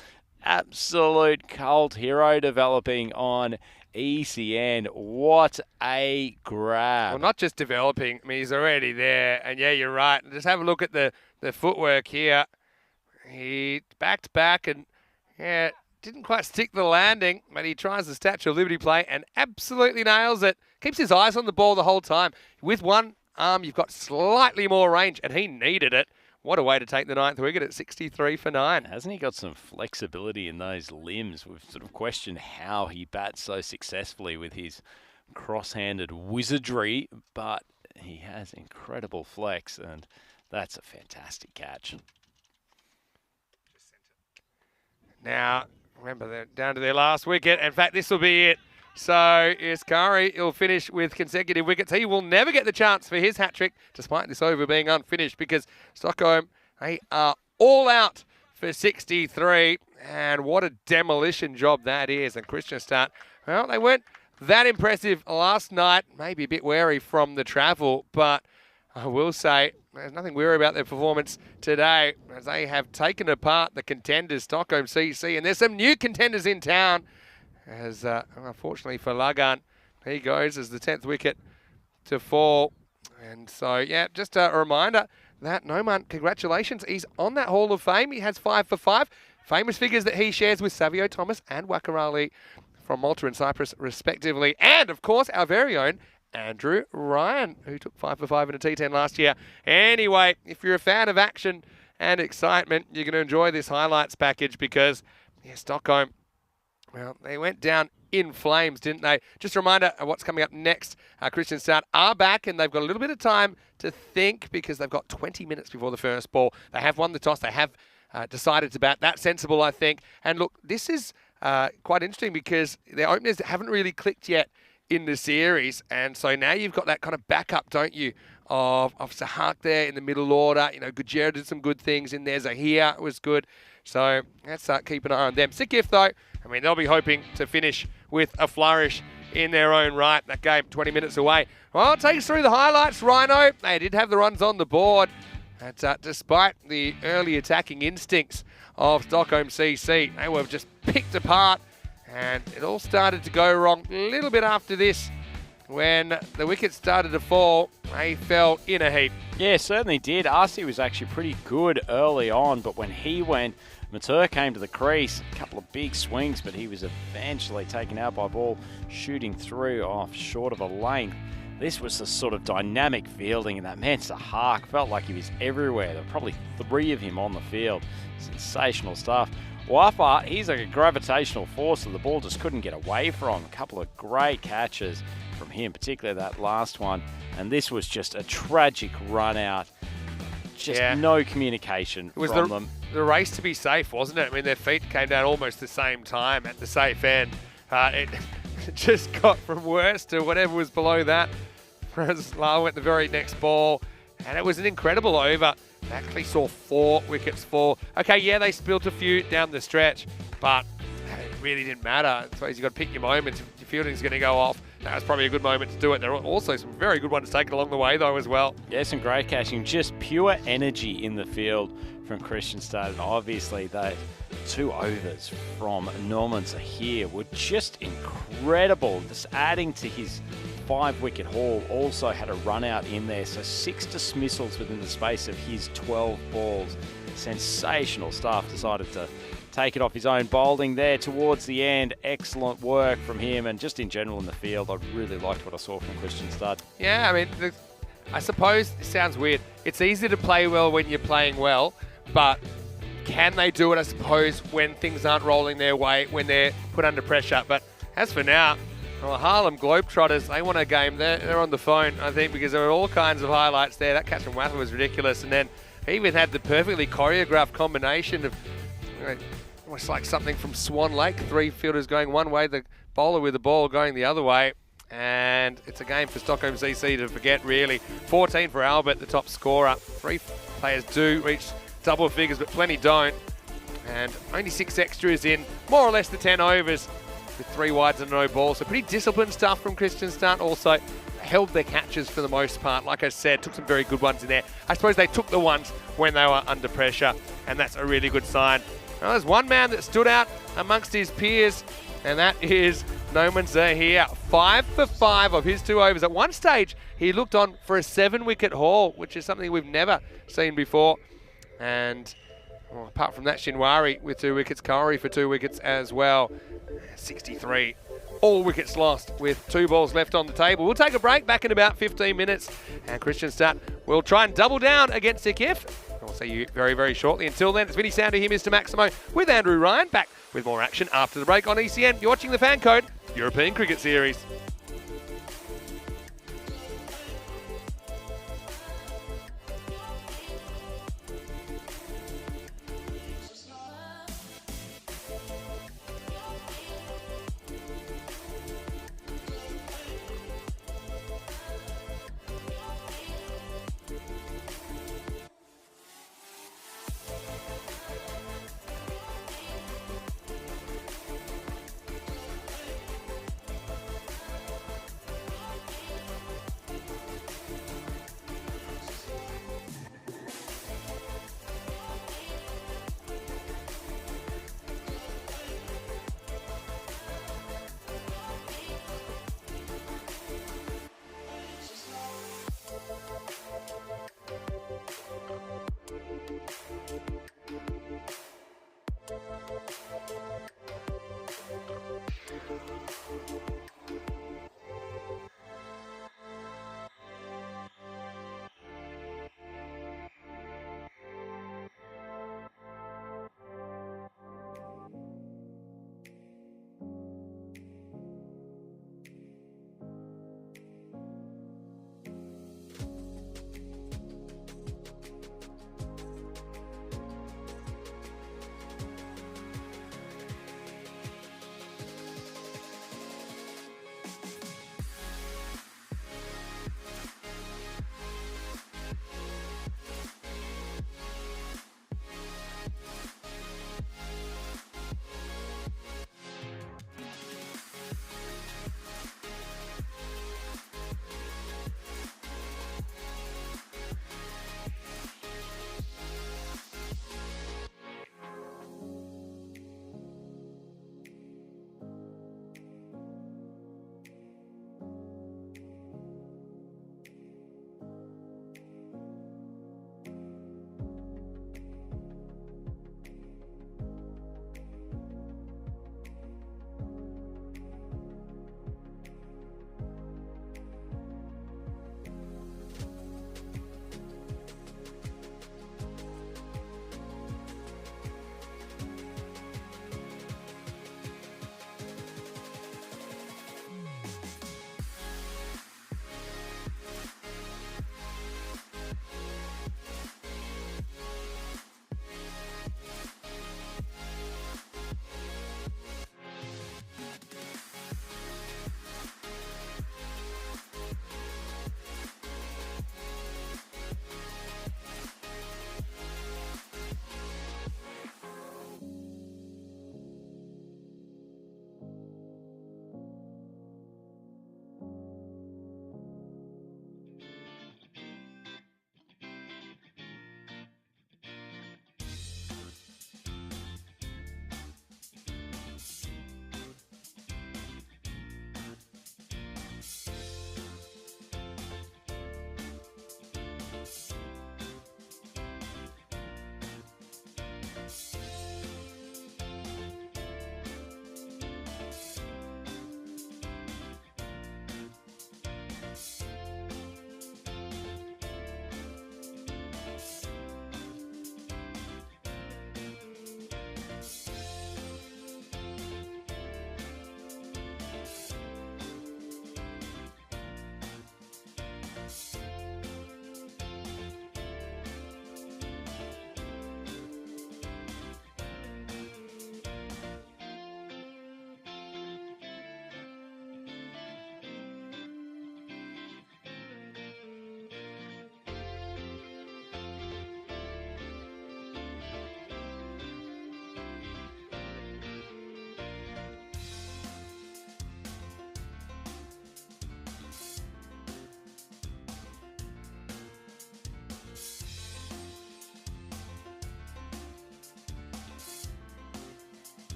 Absolute cult hero developing on ECN. What a grab. Well, not just developing. I mean, he's already there. And yeah, you're right. Just have a look at the footwork here. He backed back and, yeah, didn't quite stick the landing, but he tries the Statue of Liberty play and absolutely nails it. Keeps his eyes on the ball the whole time. With one arm, you've got slightly more range, and he needed it. What a way to take the 9th wicket at 63 for 9. Hasn't he got some flexibility in those limbs? We've sort of questioned how he bats so successfully with his cross-handed wizardry, but he has incredible flex, and that's a fantastic catch. Now, remember, they're down to their last wicket. In fact, this will be it. So, Iskari will finish with consecutive wickets. He will never get the chance for his hat-trick, despite this over being unfinished, because Stockholm, they are all out for 63. And what a demolition job that is. And Kristianstad, well, they weren't that impressive last night. Maybe a bit wary from the travel, but I will say there's nothing weary about their performance today, as they have taken apart the contenders, Stockholm CC, and there's some new contenders in town. As unfortunately for Lagan, he goes as the 10th wicket to fall. And so, yeah, just a reminder that Noman, congratulations, he's on that Hall of Fame. He has 5 for 5. Famous figures that he shares with Savio Thomas and Wakarali from Malta and Cyprus, respectively. And, of course, our very own Andrew Ryan, who took 5 for 5 in a T10 last year. Anyway, if you're a fan of action and excitement, you're going to enjoy this highlights package because, yeah, Stockholm, well, they went down in flames, didn't they? Just a reminder of what's coming up next. Kristianstad are back, and they've got a little bit of time to think because they've got 20 minutes before the first ball. They have won the toss. They have decided to bat. That's sensible, I think. And look, this is quite interesting because their openers haven't really clicked yet in the series. And so now you've got that kind of backup, don't you, of Sahak there in the middle order. You know, Gujera did some good things in there. Zahir was good. So let's keep an eye on them. Sikif, though, I mean, they'll be hoping to finish with a flourish in their own right. That game 20 minutes away. Well, take us through the highlights, Rhino. They did have the runs on the board. But despite the early attacking instincts of Stockholm CC, they were just picked apart. And it all started to go wrong a little bit after this. When the wickets started to fall, they fell in a heap. Yeah, certainly did. RC was actually pretty good early on, but when he went, Matur came to the crease, a couple of big swings, but he was eventually taken out by ball shooting through off short of a length. This was the sort of dynamic fielding, and that man Sahak felt like he was everywhere. There were probably 3 of him on the field. Sensational stuff. Wafa, he's like a gravitational force, so the ball just couldn't get away from him. A couple of great catches from him, particularly that last one. And this was just a tragic run out. Just no communication from them. The race to be safe, wasn't it? I mean, their feet came down almost the same time at the safe end. It just got from worse to whatever was below that. Whereas Lau went the very next ball. And it was an incredible over. They actually saw 4 wickets fall. Okay, yeah, they spilt a few down the stretch, but it really didn't matter. I suppose you've got to pick your moments. If your fielding's going to go off, that was probably a good moment to do it. There are also some very good ones taken along the way, though, as well. Yeah, some great catching. Just pure energy in the field from Kristianstad. And obviously, the 2 overs from Norman Zahir were just incredible. Just adding to his 5-wicket haul, also had a run out in there. So 6 dismissals within the space of his 12 balls. Sensational stuff. Decided to take it off his own bowling there towards the end. Excellent work from him, and just in general in the field, I really liked what I saw from Kristianstad. Yeah, I mean, I suppose it sounds weird. It's easy to play well when you're playing well, but can they do it, I suppose, when things aren't rolling their way, when they're put under pressure? But as for now, well, Harlem Globetrotters, they want a game. They're on the phone, I think, because there were all kinds of highlights there. That catch from Watha was ridiculous. And then he even had the perfectly choreographed combination of, almost like something from Swan Lake. 3 fielders going one way, the bowler with the ball going the other way. And it's a game for Stockholm CC to forget, really. 14 for Albert, the top scorer. 3 players do reach double figures, but plenty don't. And only 6 extras in more or less the 10 overs with 3 wides and no balls. So pretty disciplined stuff from Kristianstad. Also held their catches for the most part. Like I said, took some very good ones in there. I suppose they took the ones when they were under pressure, and that's a really good sign. Well, there's one man that stood out amongst his peers, and that is Noman Zahir. 5 for 5 of his 2 overs. At one stage, he looked on for a 7-wicket haul, which is something we've never seen before. And apart from that, Shinwari with 2 wickets, Kauri for 2 wickets as well. 63. All wickets lost with 2 balls left on the table. We'll take a break, back in about 15 minutes. And Kristianstad will try and double down against Sikif. I'll see you very, very shortly. Until then, it's Vinny Sounder here, Mr. Maximo, with Andrew Ryan. Back with more action after the break on ECN. You're watching the FanCode European Cricket Series.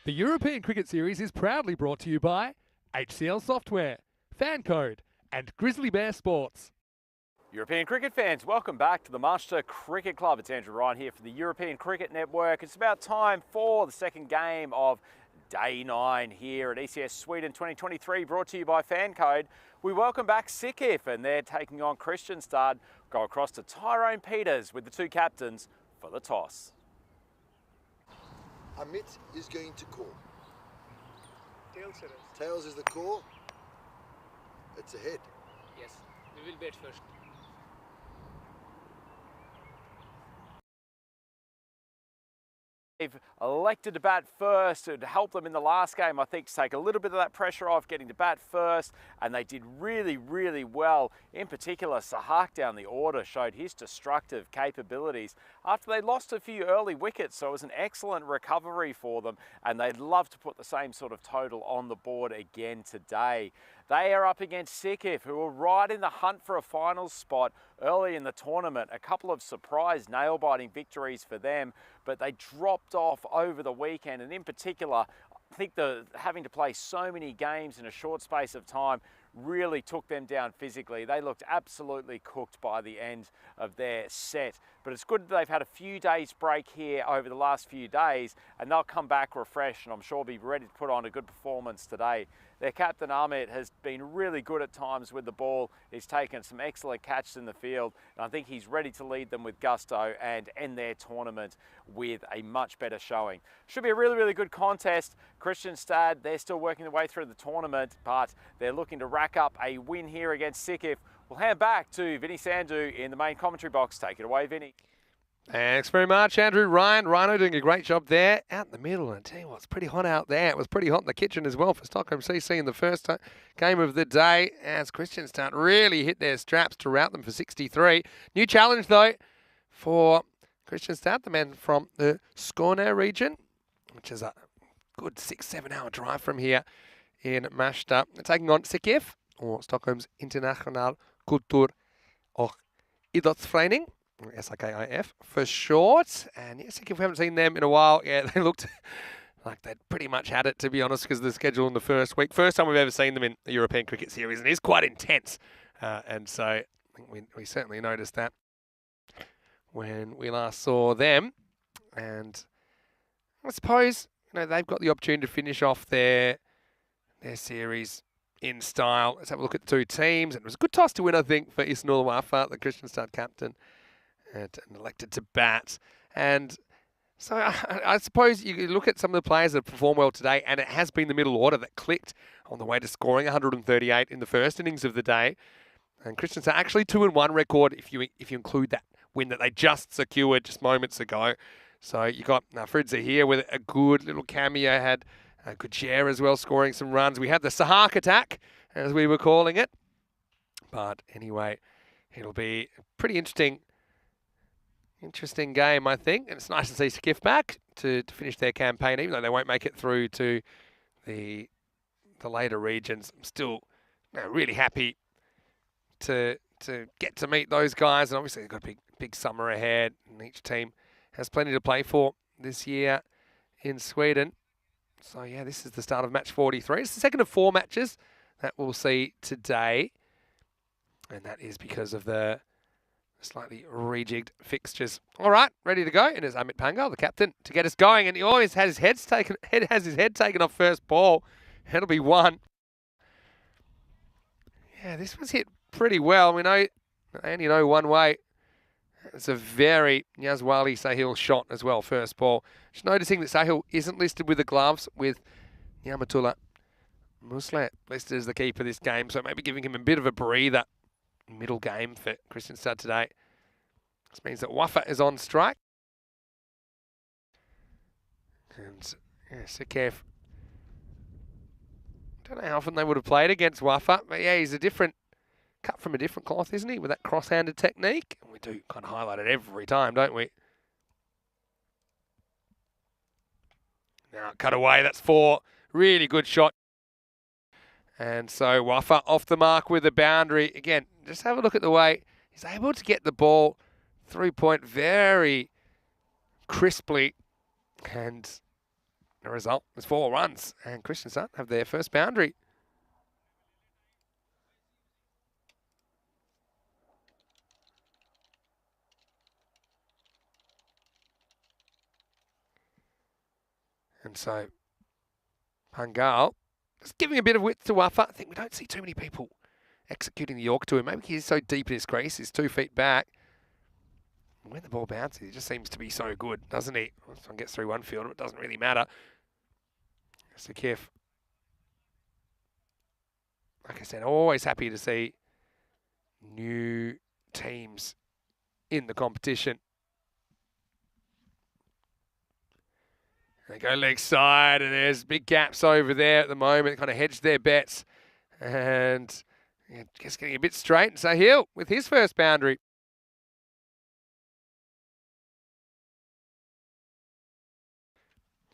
The European Cricket Series is proudly brought to you by HCL Software, FanCode, and Grizzly Bear Sports. European cricket fans, welcome back to the Manchester Cricket Club. It's Andrew Ryan here for the European Cricket Network. It's about time for the second game of Day 9 here at ECS Sweden 2023, brought to you by FanCode. We welcome back Sikif, and they're taking on Kristianstad. Go across to Tyrone Peters with the two captains for the toss. Amit is going to call. Tails, sir. Tails is the call. It's ahead. Yes, we will bat first. They've elected to bat first. It helped them in the last game, I think, to take a little bit of that pressure off, getting to bat first, and they did really, really well. In particular, Sahak down the order showed his destructive capabilities after they lost a few early wickets, so it was an excellent recovery for them, and they'd love to put the same sort of total on the board again today. They are up against Sikif, who were right in the hunt for a finals spot early in the tournament. A couple of surprise nail-biting victories for them, but they dropped off over the weekend, and in particular, I think having to play so many games in a short space of time really took them down physically. They looked absolutely cooked by the end of their set. But it's good that they've had a few days break here over the last few days, and they'll come back refreshed, and I'm sure be ready to put on a good performance today. Their captain Amit has been really good at times with the ball. He's taken some excellent catches in the field, and I think he's ready to lead them with gusto and end their tournament with a much better showing. Should be a really, really good contest. Kristianstad, they're still working their way through the tournament, but they're looking to rack up a win here against Sikif. We'll hand back to Vinny Sandhu in the main commentary box. Take it away, Vinny. Thanks very much, Andrew. Rhino doing a great job there out in the middle. And I tell you what, it's pretty hot out there. It was pretty hot in the kitchen as well for Stockholm CC in the first game of the day, as Kristianstad really hit their straps to rout them for 63. New challenge, though, for Kristianstad, the men from the Skåne region, which is a good 6-7 hour drive from here in Märsta. They're taking on Sikif, or Stockholm's International Kultur- och Idrottsförening. SIKIF for short. And yes, if we haven't seen them in a while, yeah, they looked like they'd pretty much had it, to be honest, because of the schedule in the first week. First time we've ever seen them in the European Cricket Series, and it is quite intense. And so I think we certainly noticed that when we last saw them. And I suppose, they've got the opportunity to finish off their series in style. Let's have a look at the two teams. And it was a good toss to win, I think, for Isnur Wafa, the Kristianstad captain, and elected to bat. And so I suppose you look at some of the players that performed well today, and it has been the middle order that clicked on the way to scoring 138 in the first innings of the day. And Kristianstad actually 2-1 record if you include that win that they just secured just moments ago. So you got Fridza here with a good little cameo, had a good share as well, scoring some runs. We had the Sahak attack, as we were calling it. But anyway, it'll be a pretty interesting game, I think. And it's nice to see Skiff back to finish their campaign, even though they won't make it through to the later regions. I'm still really happy to get to meet those guys. And obviously they've got a big summer ahead, and each team has plenty to play for this year in Sweden. So yeah, this is the start of match 43. It's the second of 4 matches that we'll see today. And that is because of the slightly rejigged fixtures. All right, ready to go. And it's Amit Pangal, the captain, to get us going. And he always has his head taken off first ball. It'll be 1. Yeah, this was hit pretty well. We know they only know one way. It's a very Yazwali Sahil shot as well, first ball. Just noticing that Sahil isn't listed with the gloves, with Yamatullah Muslet listed as the keeper this game, so maybe giving him a bit of a breather. Middle game for Kristianstad today. This means that Wafa is on strike. And yeah, Sikif. Don't know how often they would have played against Wafa, but yeah, he's cut from a different cloth, isn't he, with that cross-handed technique? And we do kind of highlight it every time, don't we? Now, cut away, that's 4. Really good shot. And so Wafa off the mark with a boundary. Again, just have a look at the way he's able to get the ball through point very crisply. And The result is 4 runs, and Kristianstad have their first boundary. And so, Pungal just giving a bit of width to Wuffer. I think we don't see too many people executing the York to him. Maybe he's so deep in his crease, he's 2 feet back. When the ball bounces, he just seems to be so good, doesn't he? Someone gets through one field, it doesn't really matter. So Kif, like I said, always happy to see new teams in the competition. They go leg side, and there's big gaps over there at the moment. Kind of hedge their bets, and yeah, just getting a bit straight. So Hill with his first boundary.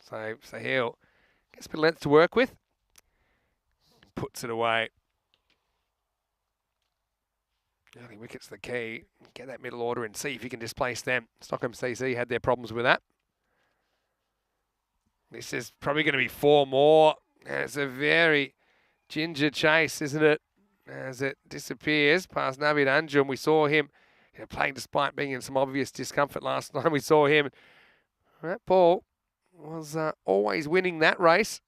So Hill gets a bit of length to work with. Puts it away. Early wicket's the key. Get that middle order and see if you can displace them. Stockholm CC had their problems with that. This is probably going to be 4 more. And it's a very ginger chase, isn't it? As it disappears past Navid Anjum. We saw him playing despite being in some obvious discomfort last time. We saw him. That ball was always winning that race.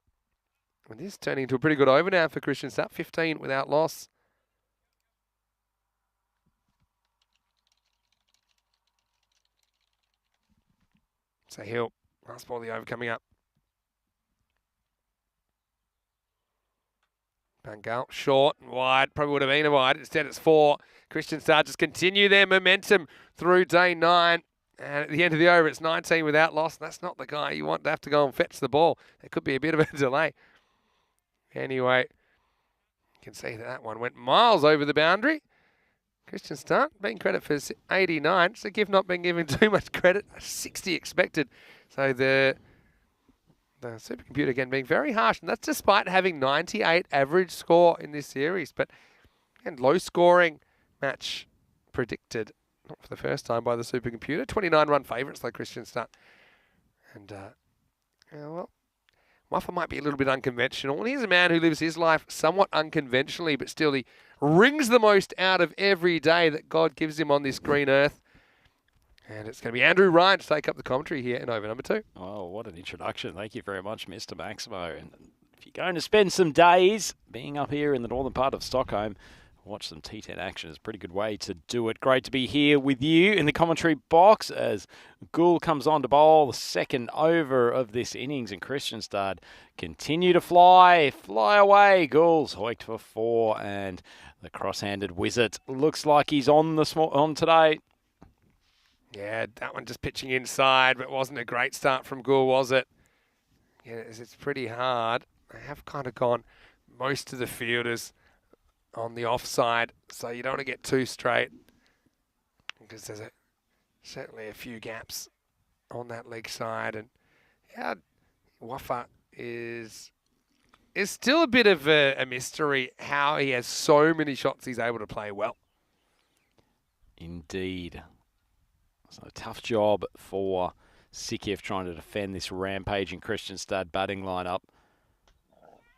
And this is turning into a pretty good over now for Kristianstad. 15 without loss. So Hill, last ball of the over coming up. Pungal, short and wide, probably would have been a wide. Instead it's 4. Kristianstad just continue their momentum through day 9. And at the end of the over, it's 19 without loss. That's not the guy you want to have to go and fetch the ball. There could be a bit of a delay. Anyway, you can see that one went miles over the boundary. Kristianstad being credit for 89. So Gift not being given too much credit. 60 expected. So the supercomputer again being very harsh. And that's despite having 98 average score in this series. But again, low scoring match predicted. Not for the first time by the supercomputer. 29 run favourites like Kristianstad. And, well, Wuffer might be a little bit unconventional. And here's a man who lives his life somewhat unconventionally, but still he wrings the most out of every day that God gives him on this green earth. And it's going to be Andrew Ryan to take up the commentary here in over number 2. Oh, what an introduction. Thank you very much, Mr. Maximo. And if you're going to spend some days being up here in the northern part of Stockholm, watch some T10 action is a pretty good way to do it. Great to be here with you in the commentary box as Gould comes on to bowl the second over of this innings, and Kristianstad continue to fly away. Gould's hoiked for 4, and the cross-handed wizard looks like he's on today. Yeah, that one just pitching inside, but wasn't a great start from Gould, was it? Yeah, it's pretty hard. They have kind of gone most of the fielders on the offside, so you don't want to get too straight because there's certainly a few gaps on that leg side. And yeah, Wuffer is still a bit of a mystery how he has so many shots he's able to play well. Indeed. So a tough job for Sikif trying to defend this rampaging Kristianstad batting lineup.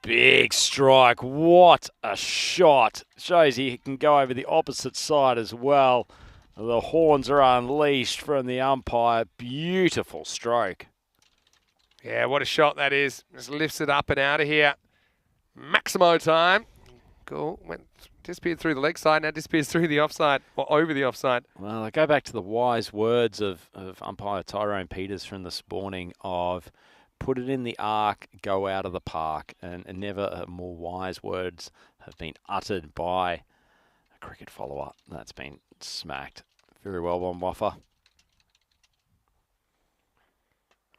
Big strike. What a shot. Shows he can go over the opposite side as well. The horns are unleashed from the umpire. Beautiful stroke. Yeah, what a shot that is. Just lifts it up and out of here. Maximo time. Cool. Disappeared through the leg side, now disappears through the offside, or over the offside. Well, I go back to the wise words of umpire Tyrone Peters from this morning of put it in the arc, go out of the park. And never more wise words have been uttered by a cricket follower. That's been smacked. Very well done, Wuffer.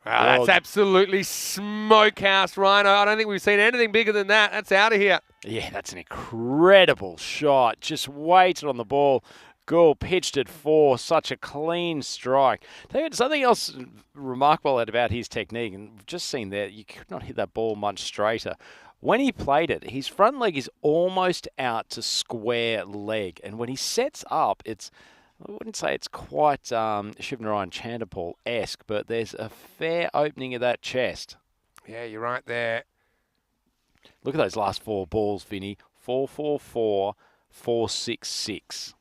Wow, that's absolutely smokehouse, Rhino. I don't think we've seen anything bigger than that. That's out of here. Yeah, that's an incredible shot. Just waited on the ball. Gould pitched it 4. Such a clean strike. Something else remarkable about his technique, and we've just seen that you could not hit that ball much straighter. When he played it, his front leg is almost out to square leg. And when he sets up, I wouldn't say it's quite Shivnarayan Chanderpaul-esque, but there's a fair opening of that chest. Yeah, you're right there. Look at those last 4 balls, Vinny. 4-4-4, 4-6-6.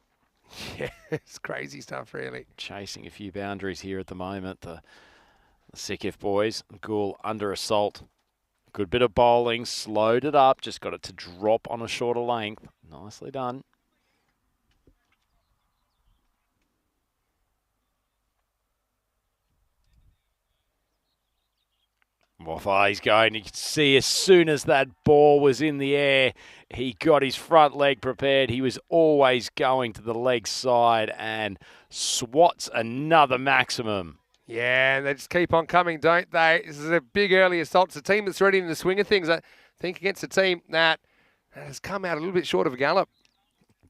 Yeah, it's crazy stuff, really. Chasing a few boundaries here at the moment. The Sikif boys. Gould under assault. Good bit of bowling. Slowed it up. Just got it to drop on a shorter length. Nicely done. Waffa, he's going. You can see as soon as that ball was in the air, he got his front leg prepared. He was always going to the leg side and swats another maximum. Yeah, they just keep on coming, don't they? This is a big early assault. It's a team that's ready in the swing of things. I think against a team that has come out a little bit short of a gallop.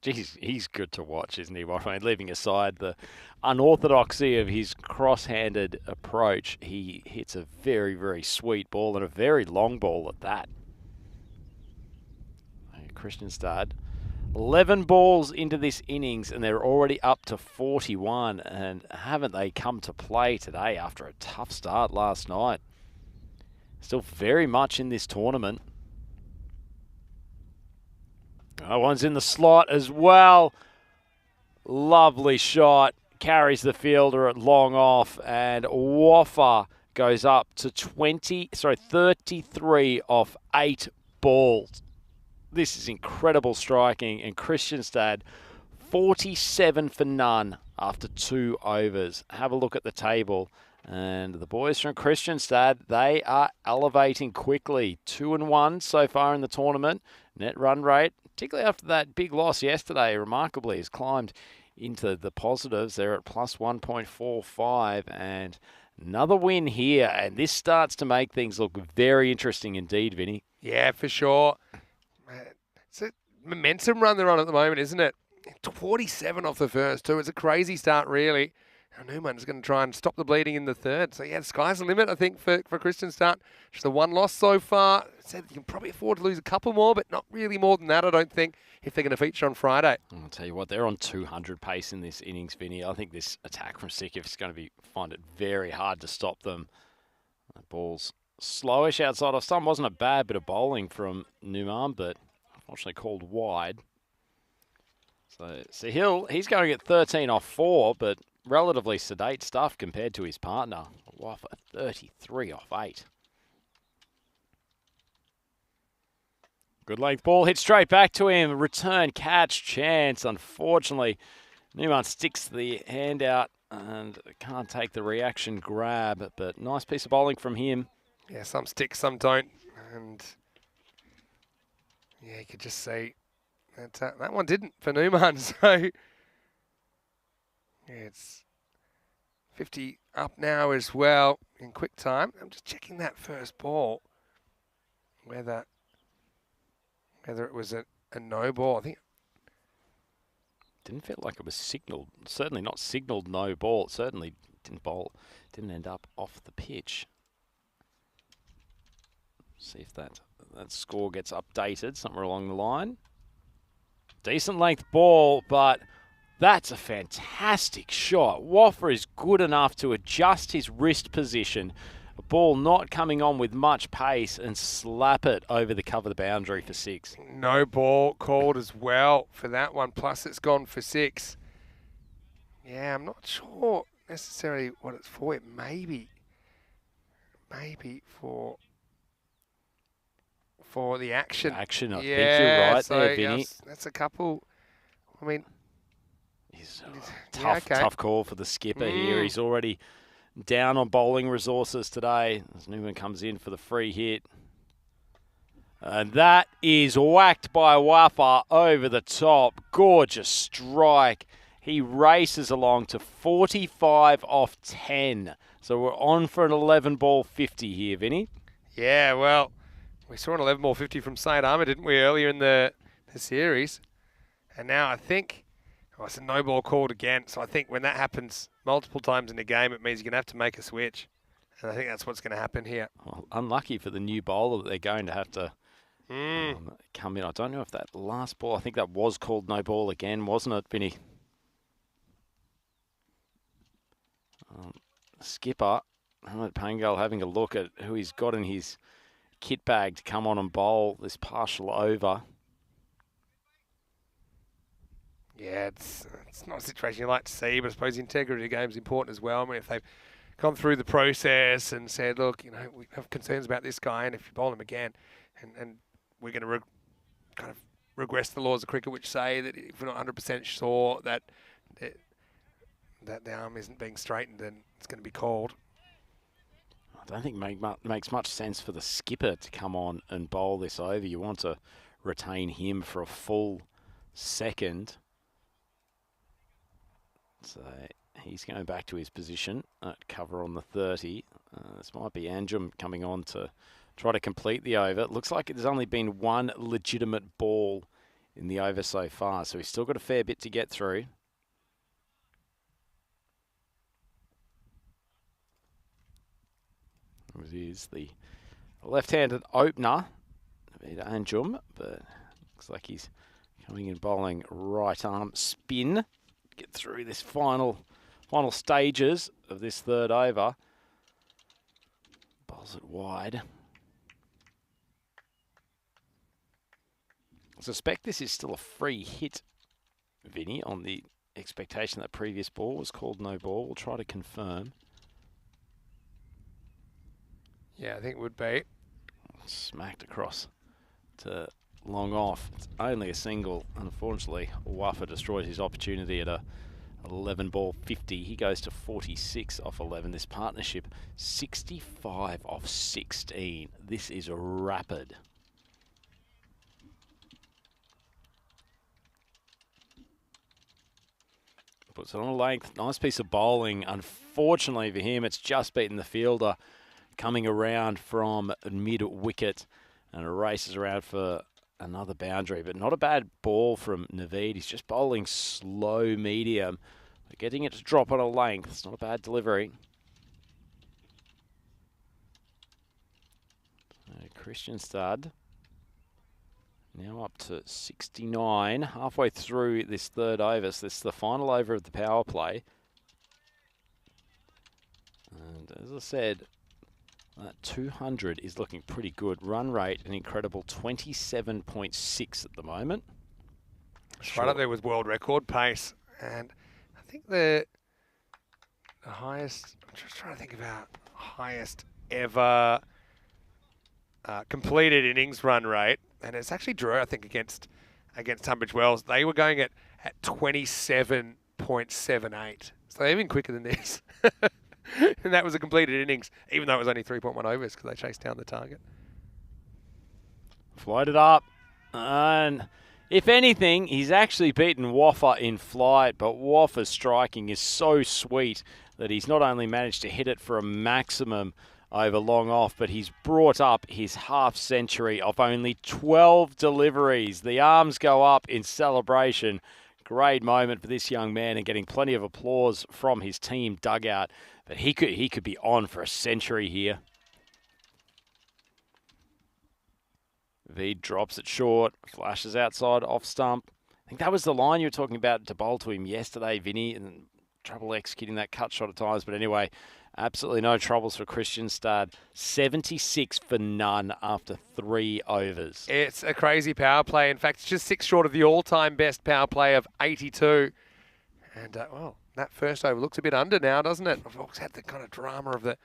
Geez, he's good to watch, isn't he, Waffa? Leaving aside the unorthodoxy of his cross-handed approach, he hits a very, very sweet ball and a very long ball at that. Christian Stad, 11 balls into this innings and they're already up to 41. And haven't they come to play today after a tough start last night? Still very much in this tournament. That one's in the slot as well. Lovely shot. Carries the fielder at long off. And Waffa goes up to 33 off 8 balls. This is incredible striking. And Christian Stad, 47 for none after 2 overs. Have a look at the table. And the boys from Christian Stad, they are elevating quickly. 2-1 so far in the tournament. Net run rate, particularly after that big loss yesterday, remarkably has climbed into the positives. They're at plus 1.45 and another win here. And this starts to make things look very interesting indeed, Vinny. Yeah, for sure. It's a momentum run they're on at the moment, isn't it? 47 off the first too. It's a crazy start, really. Newman's going to try and stop the bleeding in the third. So, yeah, the sky's the limit, I think, for Christian Start. Just the 1 loss so far. Said you can probably afford to lose a couple more, but not really more than that, I don't think, if they're going to feature on Friday. I'll tell you what, they're on 200 pace in this innings, Vinny. I think this attack from Sikif is going to find it very hard to stop them. That ball's slowish outside off stump. Wasn't a bad bit of bowling from Numan, but unfortunately called wide. So Sahil, he's going at 13 off 4, but relatively sedate stuff compared to his partner. Waffa, 33 off 8. Good length ball, hit straight back to him. Return catch chance. Unfortunately, Numan sticks the hand out and can't take the reaction grab, but nice piece of bowling from him. Yeah, some stick, some don't. And yeah, you could just see that that one didn't for Numan. So yeah, it's 50 up now as well in quick time. I'm just checking that first ball, whether it was a no ball. I think Didn't feel like it was signalled. Certainly not signalled no ball. It certainly didn't end up off the pitch. See if that score gets updated somewhere along the line. Decent length ball, but that's a fantastic shot. Waffa is good enough to adjust his wrist position. A ball not coming on with much pace and slap it over the cover of the boundary for 6. no ball called as well for that one. Plus it's gone for 6. Yeah, I'm not sure necessarily what it's for. It maybe for the action. Action, I yeah, think you're right so there, Vinny. yes, that's a couple. I mean, He's yeah, okay. tough call for the skipper here. He's already down on bowling resources today as Newman comes in for the free hit. And that is whacked by Waffa over the top. Gorgeous strike. He races along to 45 off 10. So we're on for an 11 ball 50 here, Vinny. Yeah, well, we saw an 11 ball 50 from St. Armour, didn't we, earlier in the series? And now I think, it's a no ball called again. So I think when that happens multiple times in a game, it means you're going to have to make a switch. And I think that's what's going to happen here. Well, unlucky for the new bowler that they're going to have to come in. I don't know if that last ball, I think that was called no ball again, wasn't it, Vinny? Skipper Ahmed Pangal having a look at who he's got in his kit bag to come on and bowl this partial over. Yeah, it's not a situation you like to see, but I suppose the integrity of the game is important as well. I mean, if they've gone through the process and said, look, you know, we have concerns about this guy, and if you bowl him again, and we're going to kind of regress the laws of cricket, which say that if we're not 100% sure that the arm isn't being straightened, then it's going to be called. I don't think makes much sense for the skipper to come on and bowl this over. You want to retain him for a full second. So he's going back to his position at cover on the 30. This might be Anjum coming on to try to complete the over. It looks like there's only been one legitimate ball in the over so far, so he's still got a fair bit to get through. It is the left-handed opener, Anjum, but looks like he's coming in bowling right arm spin. Get through this final stages of this third over. Bowls it wide. I suspect this is still a free hit, Vinny, on the expectation that previous ball was called no ball. We'll try to confirm. Yeah, I think it would be. Smacked across to long off. It's only a single. Unfortunately, Waffa destroyed his opportunity at a 11 ball 50. He goes to 46 off 11. This partnership 65 off 16. This is rapid. Puts it on a length. Nice piece of bowling. Unfortunately for him, it's just beaten the fielder coming around from mid-wicket, and it races around for another boundary, but not a bad ball from Naveed. He's just bowling slow medium, but getting it to drop on a length. It's not a bad delivery. Christian Stud now up to 69, halfway through this third over. So this is the final over of the power play. And as I said, that 200 is looking pretty good. Run rate, an incredible 27.6 at the moment. It's right up there with world record pace. And I think the highest, I'm just trying to think about highest ever completed innings run rate. And it's actually drew, I think, against Tunbridge Wells. They were going at 27.78. So they're even quicker than this. And that was a completed innings, even though it was only 3.1 overs because they chased down the target. Floated up. And if anything, he's actually beaten Waffa in flight, but Waffa's striking is so sweet that he's not only managed to hit it for a maximum over long off, but he's brought up his half century of only 12 deliveries. The arms go up in celebration. Great moment for this young man and getting plenty of applause from his team dugout. But he could be on for a century here. Veed drops it short, flashes outside off stump. I think that was the line you were talking about to bowl to him yesterday, Vinny, and trouble executing that cut shot at times. But anyway, absolutely no troubles for Christian Stud. 76 for none after 3 overs. It's a crazy power play. In fact, it's just 6 short of the all-time best power play of 82. And, well, that first over looks a bit under now, doesn't it? I've always had the kind of drama of the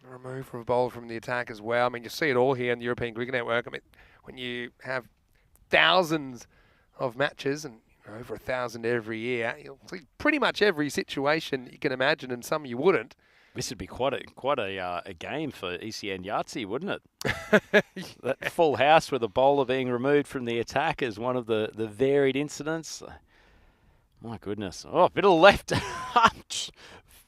remove of a bowler from the attack as well. I mean, you see it all here in the European Cricket Network. I mean, when you have thousands of matches and over 1,000 every year, you'll see pretty much every situation you can imagine, and some you wouldn't. This would be quite a game for ECN Yahtzee, wouldn't it? That full house with a bowler being removed from the attack is one of the varied incidents. My goodness. Oh, a bit of left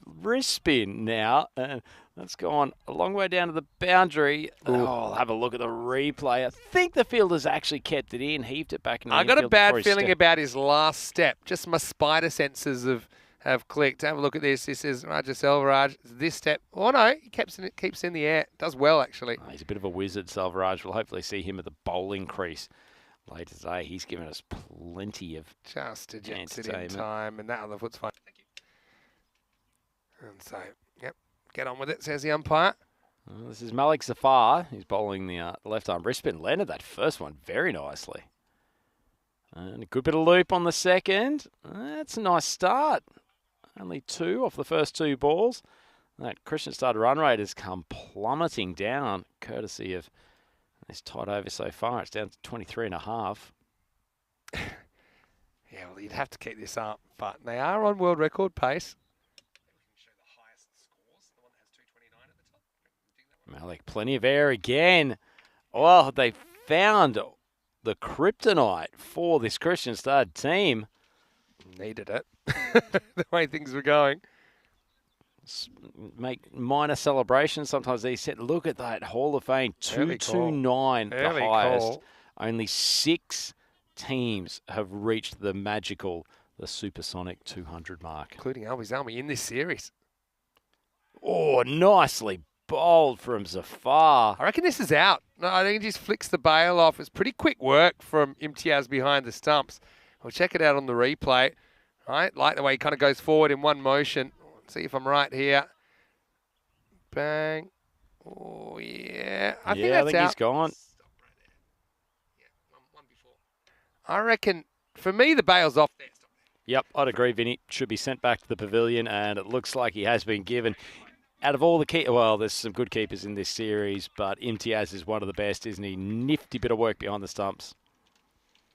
wrist spin now. And that's gone a long way down to the boundary. Oh, I'll have a look at the replay. I think the fielder's actually kept it in, heaved it back in the I got a infield bad before he feeling stepped. about his last step. Just my spider senses have clicked. Have a look at this. This is Raja Selvaraj. This step. Oh, no. He keeps in the air. Does well, actually. Oh, he's a bit of a wizard, Selvaraj. We'll hopefully see him at the bowling crease later today. He's given us plenty of Just ejects it in entertainment. time. And that other foot's fine. Thank you. And so, yep. Get on with it, says the umpire. Well, this is Malik Zafar. He's bowling the left arm wrist spin. Landed that first one very nicely. And a good bit of loop on the second. That's a nice start. Only 2 off the first 2 balls. That Christian Stud run rate has come plummeting down, courtesy of this tight over so far. It's down to 23.5. Yeah, well, you'd have to keep this up, but they are on world record pace. Malik, plenty of air again. Oh, they found the kryptonite for this Christian Stud team. Needed it, the way things were going. Make minor celebrations. Sometimes they said, look at that Hall of Fame, 229, the highest. Call. Only 6 teams have reached the magical, the supersonic 200 mark. Including Albies Almy in this series. Oh, nicely bowled from Zafar. I reckon this is out. No, I think he just flicks the bail off. It's pretty quick work from Imtiaz behind the stumps. We'll check it out on the replay. Right, like the way he kind of goes forward in one motion. See if I'm right here. Bang. Oh, yeah. I think that's out. He's gone. I reckon, for me, the bail's off there. Yep, I'd agree, Vinny. Should be sent back to the pavilion, and it looks like he has been given. Out of all the well, there's some good keepers in this series, but Imtiaz is one of the best, isn't he? Nifty bit of work behind the stumps.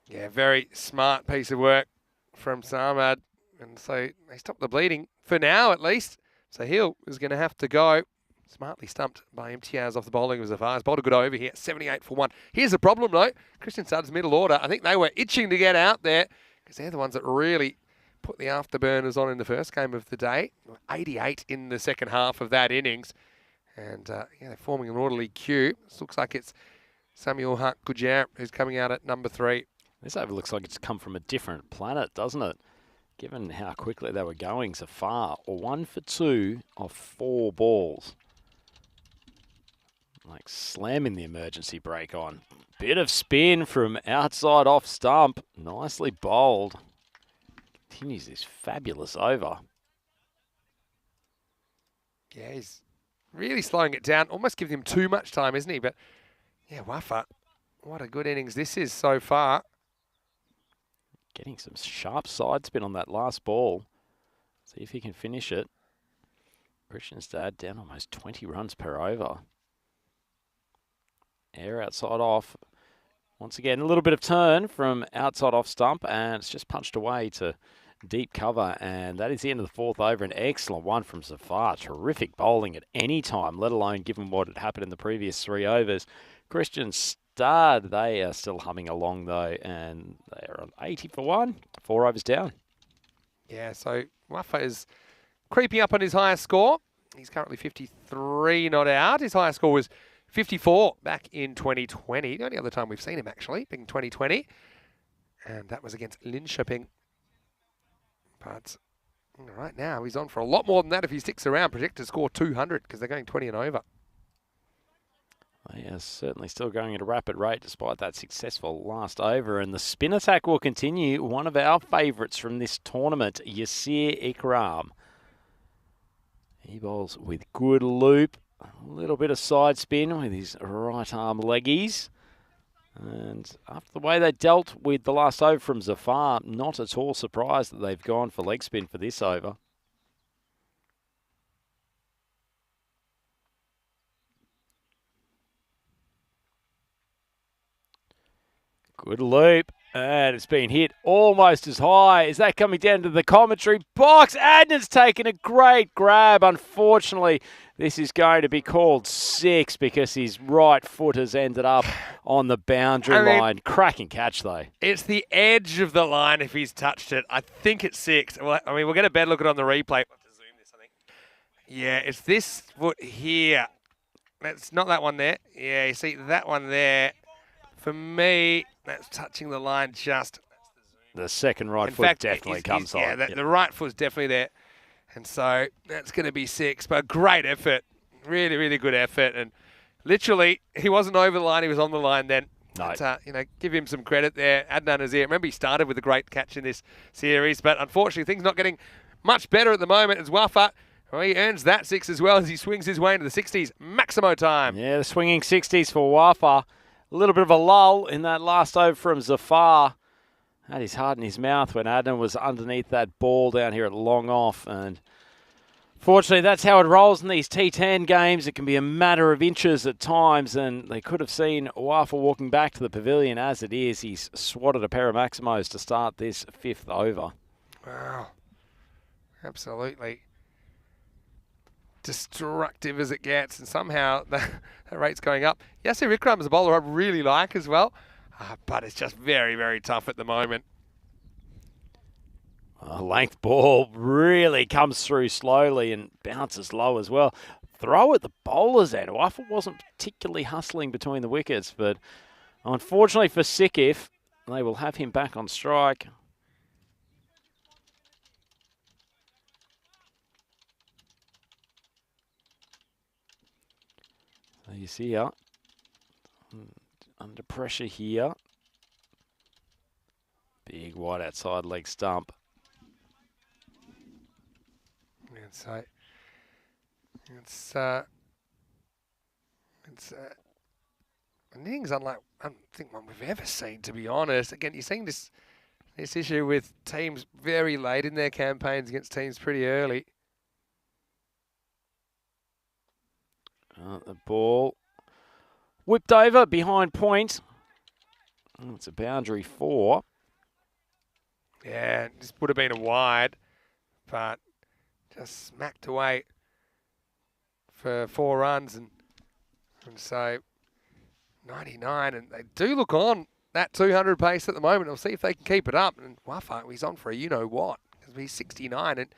Yeah, very smart piece of work from Samad. And so they stopped the bleeding, for now at least. So Hill is going to have to go. Smartly stumped by Imtiaz off the bowling of Zafar. Bowled a good over here, 78 for 1. Here's the problem, though. Christian Stud's middle order. I think they were itching to get out there because they're the ones that really put the afterburners on in the first game of the day. 88 in the second half of that innings. And yeah, they're forming an orderly queue. This looks like it's Samuel Haq Gujar who's coming out at number 3. This over looks like it's come from a different planet, doesn't it? Given how quickly they were going so far. 1 for 2 of 4 balls. Like slamming the emergency brake on. Bit of spin from outside off stump. Nicely bowled. Continues this fabulous over. Yeah, he's really slowing it down. Almost giving him too much time, isn't he? But yeah, Wafa, what a good innings this is so far. Getting some sharp side spin on that last ball. See if he can finish it. Christian Stud down almost 20 runs per over. Air outside off. Once again, a little bit of turn from outside off stump, and it's just punched away to deep cover, and that is the end of the 4th over. An excellent one from Zafar. Terrific bowling at any time, let alone given what had happened in the previous 3 overs. Christian Stud, they are still humming along though, and they are on 80 for 1, 4 overs down. Yeah, so Wafa is creeping up on his highest score. He's currently 53 not out. His highest score was 54 back in 2020. The only other time we've seen him, actually, being 2020. And that was against Linköping. But right now, he's on for a lot more than that if he sticks around. Projected to score 200 because they're going 20 and over. They are certainly still going at a rapid rate despite that successful last over. And the spin attack will continue. One of our favourites from this tournament, Yasir Ikram. He bowls with good loop. A little bit of side spin with his right arm leggies. And after the way they dealt with the last over from Zafar, not at all surprised that they've gone for leg spin for this over. Good loop. And it's been hit almost as high. Is that coming down to the commentary box? Adnan's taken a great grab. Unfortunately, this is going to be called 6 because his right foot has ended up on the boundary line. Cracking catch, though. It's the edge of the line if he's touched it. I think it's 6. Well, I mean, we'll get a better look at it on the replay. We'll have to zoom this, I think. Yeah, it's this foot here. It's not that one there. Yeah, you see that one there. For me, that's touching the line just. The second right foot definitely comes on. Yeah, the right foot's definitely there. And so that's going to be 6. But great effort. Really, really good effort. And literally, he wasn't over the line. He was on the line then. No. But, give him some credit there. Adnan Azir. Remember, he started with a great catch in this series. But unfortunately, things not getting much better at the moment as Wafa Well, he earns that 6 as well as he swings his way into the 60s. Maximo time. Yeah, the swinging 60s for Wafa. A little bit of a lull in that last over from Zafar. Had his heart in his mouth when Adnan was underneath that ball down here at long off. And fortunately, that's how it rolls in these T10 games. It can be a matter of inches at times, and they could have seen Wafa walking back to the pavilion. As it is, he's swatted a pair of Maximos to start this 5th over. Wow. Absolutely destructive as it gets, and somehow the rate's going up. Yasser Ikram is a bowler I really like as well, but it's just very, very tough at the moment. A length ball really comes through slowly and bounces low as well. Throw at the bowler's end. Wafa wasn't particularly hustling between the wickets, but unfortunately for Sikif, they will have him back on strike. So you see here, under pressure here. Big wide outside leg stump. So it's Innings unlike I don't think one we've ever seen, to be honest. Again, you're seeing this issue with teams very late in their campaigns against teams pretty early. The ball whipped over behind point. Oh, it's a boundary 4. Yeah, this would have been a wide, but just smacked away for 4 runs, and so 99, and they do look on that 200 pace at the moment. We'll see if they can keep it up. And Wafa, he's on for a you-know-what, because he's 69, and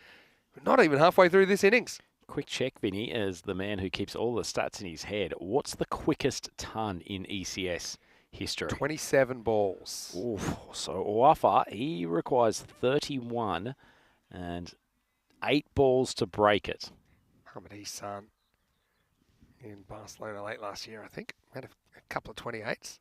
we're not even halfway through this innings. Quick check, Vinny, as the man who keeps all the stats in his head. What's the quickest ton in ECS history? 27 balls. Oof. So Wafa, he requires 31 and 8 balls to break it. Hamid son in Barcelona late last year, I think. Had a couple of 28s.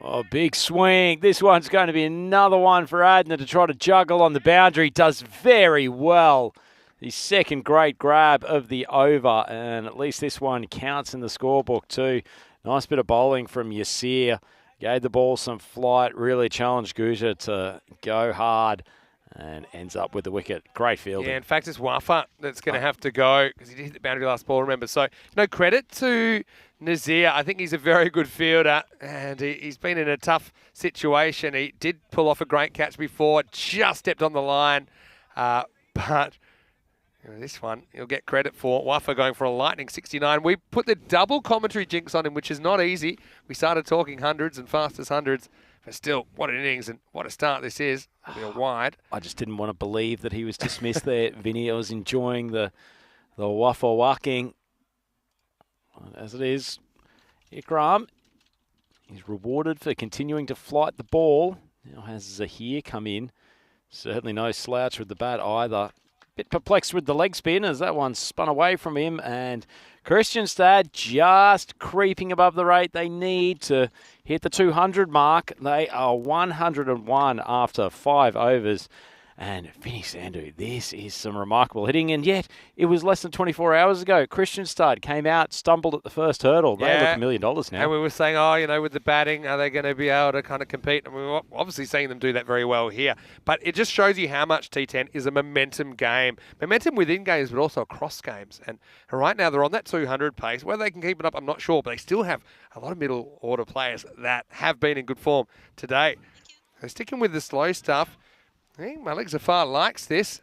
Oh, big swing. This one's going to be another one for Adnan to try to juggle on the boundary. Does very well. The second great grab of the over, and at least this one counts in the scorebook too. Nice bit of bowling from Yasir. Gave the ball some flight, really challenged Guja to go hard, and ends up with the wicket. Great fielding. Yeah, in fact, it's Wafa that's going to have to go because he did hit the boundary last ball, remember. So, no credit to Nazir. I think he's a very good fielder, and he's been in a tough situation. He did pull off a great catch before, just stepped on the line, but this one he'll get credit for. Wafa going for a lightning 69. We put the double commentary jinx on him, which is not easy. We started talking hundreds and fastest hundreds. But still, what an innings and what a start this is. It'll be a wide. I just didn't want to believe that he was dismissed there, Vinny. I was enjoying the Wafa walking. As it is, Ikram is rewarded for continuing to flight the ball. Now has Zahir come in. Certainly no slouch with the bat either. Bit perplexed with the leg spin as that one spun away from him, and Kristianstad just creeping above the rate they need to hit the 200 mark. They are 101 after 5 overs. And Vinny Sandhu, this is some remarkable hitting, and yet it was less than 24 hours ago. Kristianstad came out, stumbled at the first hurdle. They look $1 million now. And we were saying, oh, you know, with the batting, are they going to be able to kind of compete? And we were obviously seeing them do that very well here. But it just shows you how much T10 is a momentum game. Momentum within games, but also across games. And right now they're on that 200 pace. Whether they can keep it up, I'm not sure. But they still have a lot of middle order players that have been in good form today. So sticking with the slow stuff. I think Malik Zafar likes this.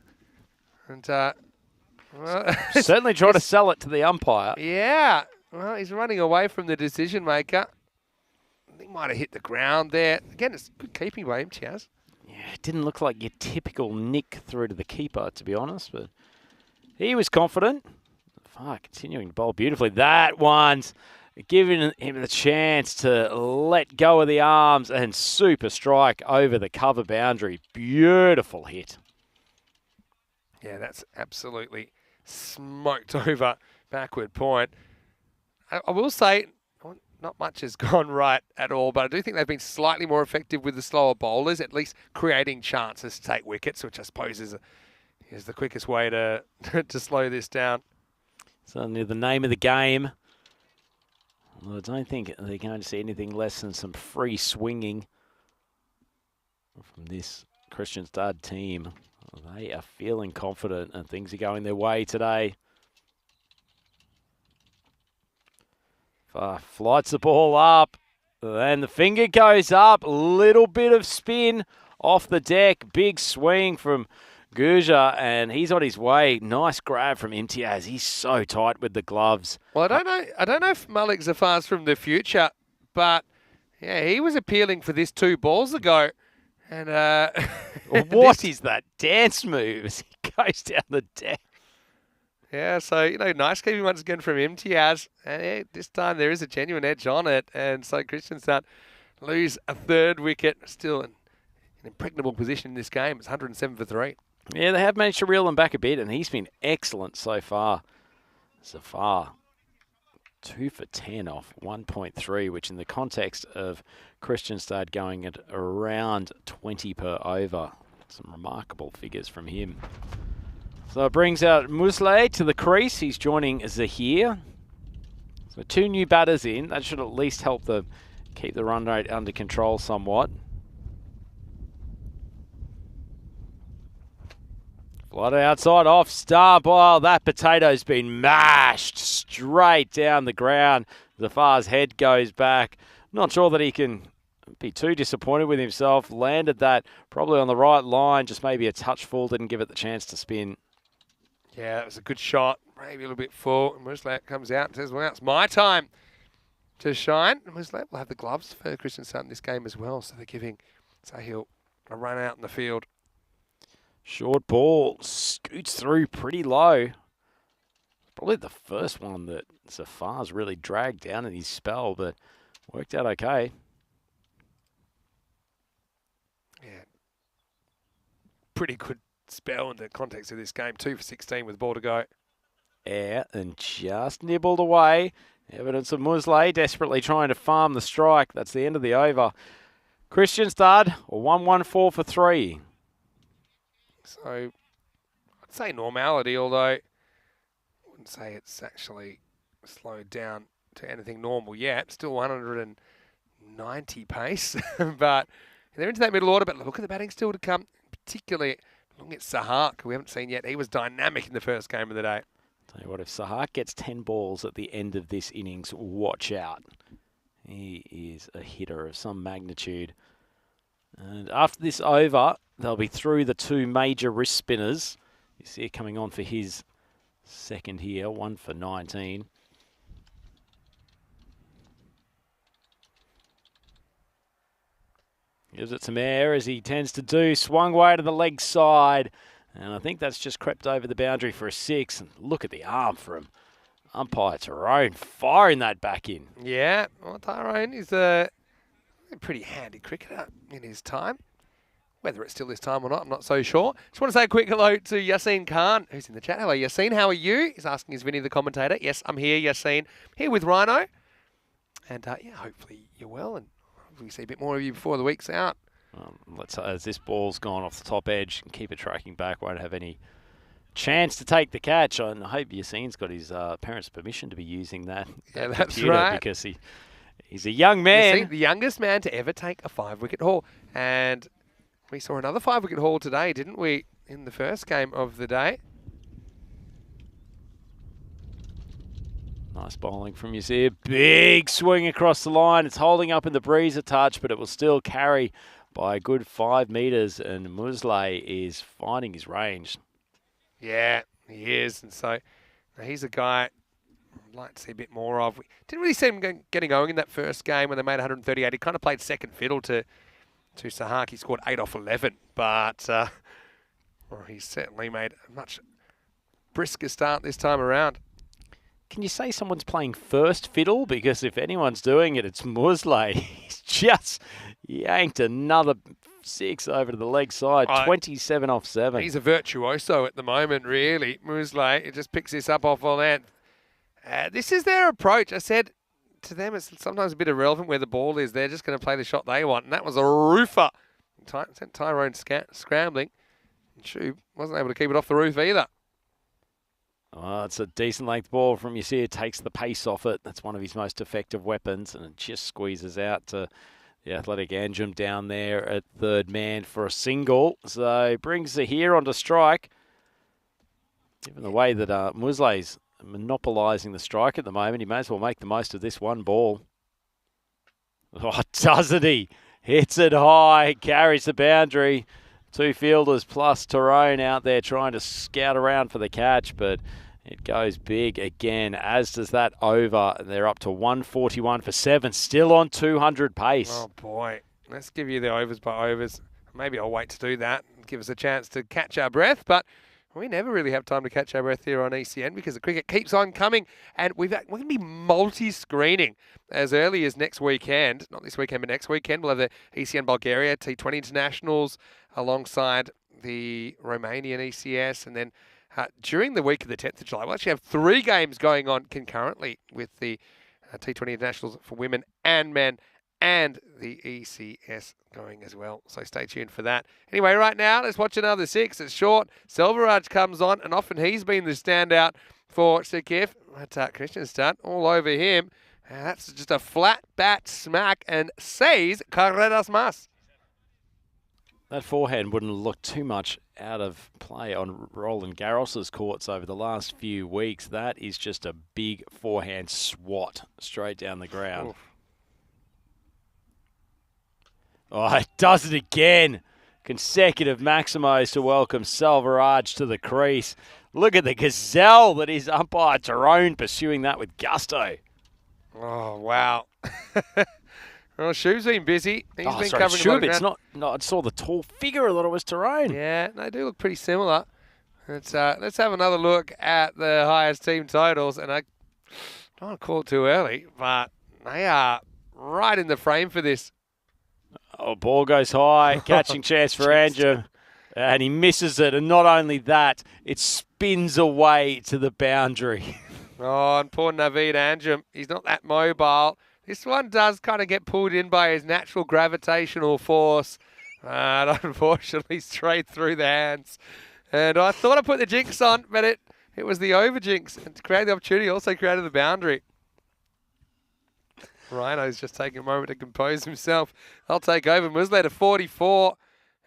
And well, certainly try to sell it to the umpire. Yeah. Well, he's running away from the decision maker. I think he might have hit the ground there. Again, it's good keeping by him, Chaz. Yeah, it didn't look like your typical nick through to the keeper, to be honest, but he was confident. Continuing to bowl beautifully. That one's giving him the chance to let go of the arms and super strike over the cover boundary. Beautiful hit. Yeah, that's absolutely smoked over backward point. I will say, not much has gone right at all, but I do think they've been slightly more effective with the slower bowlers, at least creating chances to take wickets, which I suppose is is the quickest way to to slow this down. Certainly the name of the game. Well, I don't think they're going to see anything less than some free swinging from this Christian Stud team. They are feeling confident and things are going their way today. Flights the ball up. Then the finger goes up. Little bit of spin off the deck. Big swing from Gurja, and he's on his way. Nice grab from Imtiaz. He's so tight with the gloves. Well, I don't know if Malik Zafar's from the future, but yeah, he was appealing for this 2 balls ago. And What is that dance move as he goes down the deck? yeah, so, nice keeping once again from Imtiaz. And yeah, this time there is a genuine edge on it. And so Christiansand lose a 3rd wicket. Still in an impregnable position in this game. It's 107 for 3. Yeah, they have managed to reel him back a bit, and he's been excellent so far. Zafar, 2 for 10 off 1.3, which in the context of Christianstad going at around 20 per over. Some remarkable figures from him. So it brings out Musleh to the crease. He's joining Zahir. So 2 new batters in. That should at least help them keep the run rate under control somewhat. Flight outside off stump. Oh, that potato's been mashed straight down the ground. Zafar's head goes back. Not sure that he can be too disappointed with himself. Landed that probably on the right line. Just maybe a touch full. Didn't give it the chance to spin. Yeah, that was a good shot. Maybe a little bit full. And Muslat comes out and says, well, it's my time to shine. And Muslat will have the gloves for Christiansen in this game as well. So they're giving Sahil a run out in the field. Short ball scoots through pretty low. Probably the first one that Zafar's really dragged down in his spell, but worked out okay. Yeah. Pretty good spell in the context of this game. 2 for 16 with ball to go. Yeah, and just nibbled away. Evidence of Musleh desperately trying to farm the strike. That's the end of the over. Christianstad, 114 for 3. So I'd say normality, although I wouldn't say it's actually slowed down to anything normal yet. Still 190 pace, but they're into that middle order. But look at the batting still to come, particularly looking at Sahak, who we haven't seen yet. He was dynamic in the first game of the day. Tell you what, if Sahak gets 10 balls at the end of this innings, watch out. He is a hitter of some magnitude. And after this over, they'll be through the 2 major wrist spinners. You see it coming on for his second here, 1 for 19. Gives it some air as he tends to do. Swung way to the leg side. And I think that's just crept over the boundary for a 6. And look at the arm from umpire Tyrone firing that back in. Yeah, well, Tyrone is a pretty handy cricketer in his time. Whether it's still his time or not, I'm not so sure. Just want to say a quick hello to Yassine Khan, who's in the chat. Hello, Yassine. How are you? He's asking, is Vinny the commentator? Yes, I'm here, Yassine. Here with Rhino. And, yeah, hopefully you're well, and we see a bit more of you before the week's out. Let's as this ball's gone off the top edge and keep it tracking back, won't have any chance to take the catch. And I hope Yassine's got his parents' permission to be using that. Yeah, that that's computer right. Because he's a young man. Yassine, the youngest man to ever take a 5-wicket haul. And we saw another 5-wicket haul today, didn't we, in the first game of the day? Nice bowling from Yassir. Big swing across the line. It's holding up in the breeze a touch, but it will still carry by a good 5 metres, and Musleh is finding his range. Yeah, he is. And so he's a guy I'd like to see a bit more of. We didn't really see him getting going in that first game when they made 138. He kind of played second fiddle to Sahak. He scored 8 off 11, but well, he certainly made a much brisker start this time around. Can you say someone's playing first fiddle? Because if anyone's doing it, it's Musleh. He's just yanked another 6 over to the leg side, 27 off 7. He's a virtuoso at the moment, really. Musleh, he just picks this up off all length. This is their approach. I said to them, it's sometimes a bit irrelevant where the ball is. They're just going to play the shot they want. And that was a roofer. Sent Tyrone scrambling. Chu wasn't able to keep it off the roof either. Oh, it's a decent length ball from Yasir. Takes the pace off it. That's one of his most effective weapons, and it just squeezes out to the athletic Anjum down there at third man for a single. So brings Zahir onto strike. Given the way that Musley's monopolising the strike at the moment, he may as well make the most of this one ball. Oh, doesn't he? Hits it high, carries the boundary. Two fielders plus Tyrone out there trying to scout around for the catch, but it goes big again, as does that over. They're up to 141 for 7, still on 200 pace. Oh, boy. Let's give you the overs by overs. Maybe I'll wait to do that and give us a chance to catch our breath, but we never really have time to catch our breath here on ECN because the cricket keeps on coming, and we're going to be multi-screening as early as next weekend. Not this weekend, but next weekend. We'll have the ECN Bulgaria T20 Internationals alongside the Romanian ECS, and then during the week of the 10th of July, we'll actually have 3 games going on concurrently with the T20 Internationals for women and men, and the ECS going as well. So stay tuned for that. Anyway, right now, let's watch another 6. It's short. Selvaraj comes on, and often he's been the standout for Sikif. But Christianstad all over him. That's just a flat bat smack, and says Carreras Mas. That forehand wouldn't look too much out of play on Roland Garros's courts over the last few weeks. That is just a big forehand swat straight down the ground. Oof. Oh, it does it again. Consecutive Maximos to welcome Selvaraj to the crease. Look at the gazelle that is umpire Tyrone pursuing that with gusto. Oh, wow. Well, Shub's been busy. He's been sorry, covering Shub, it's not. No, I saw the tall figure. I thought it was Tyrone. Yeah, they do look pretty similar. Let's have another look at the highest team totals, and I don't want to call it too early, but they are right in the frame for this. Oh, ball goes high, catching chance for Anjum, and he misses it. And not only that, it spins away to the boundary. Oh, and poor Naveed Anjum, he's not that mobile. This one does kind of get pulled in by his natural gravitational force, and unfortunately straight through the hands. And I thought I put the jinx on, but it was the over jinx, and to create the opportunity also created the boundary. Rhino's just taking a moment to compose himself. I'll take over. Musley to 44.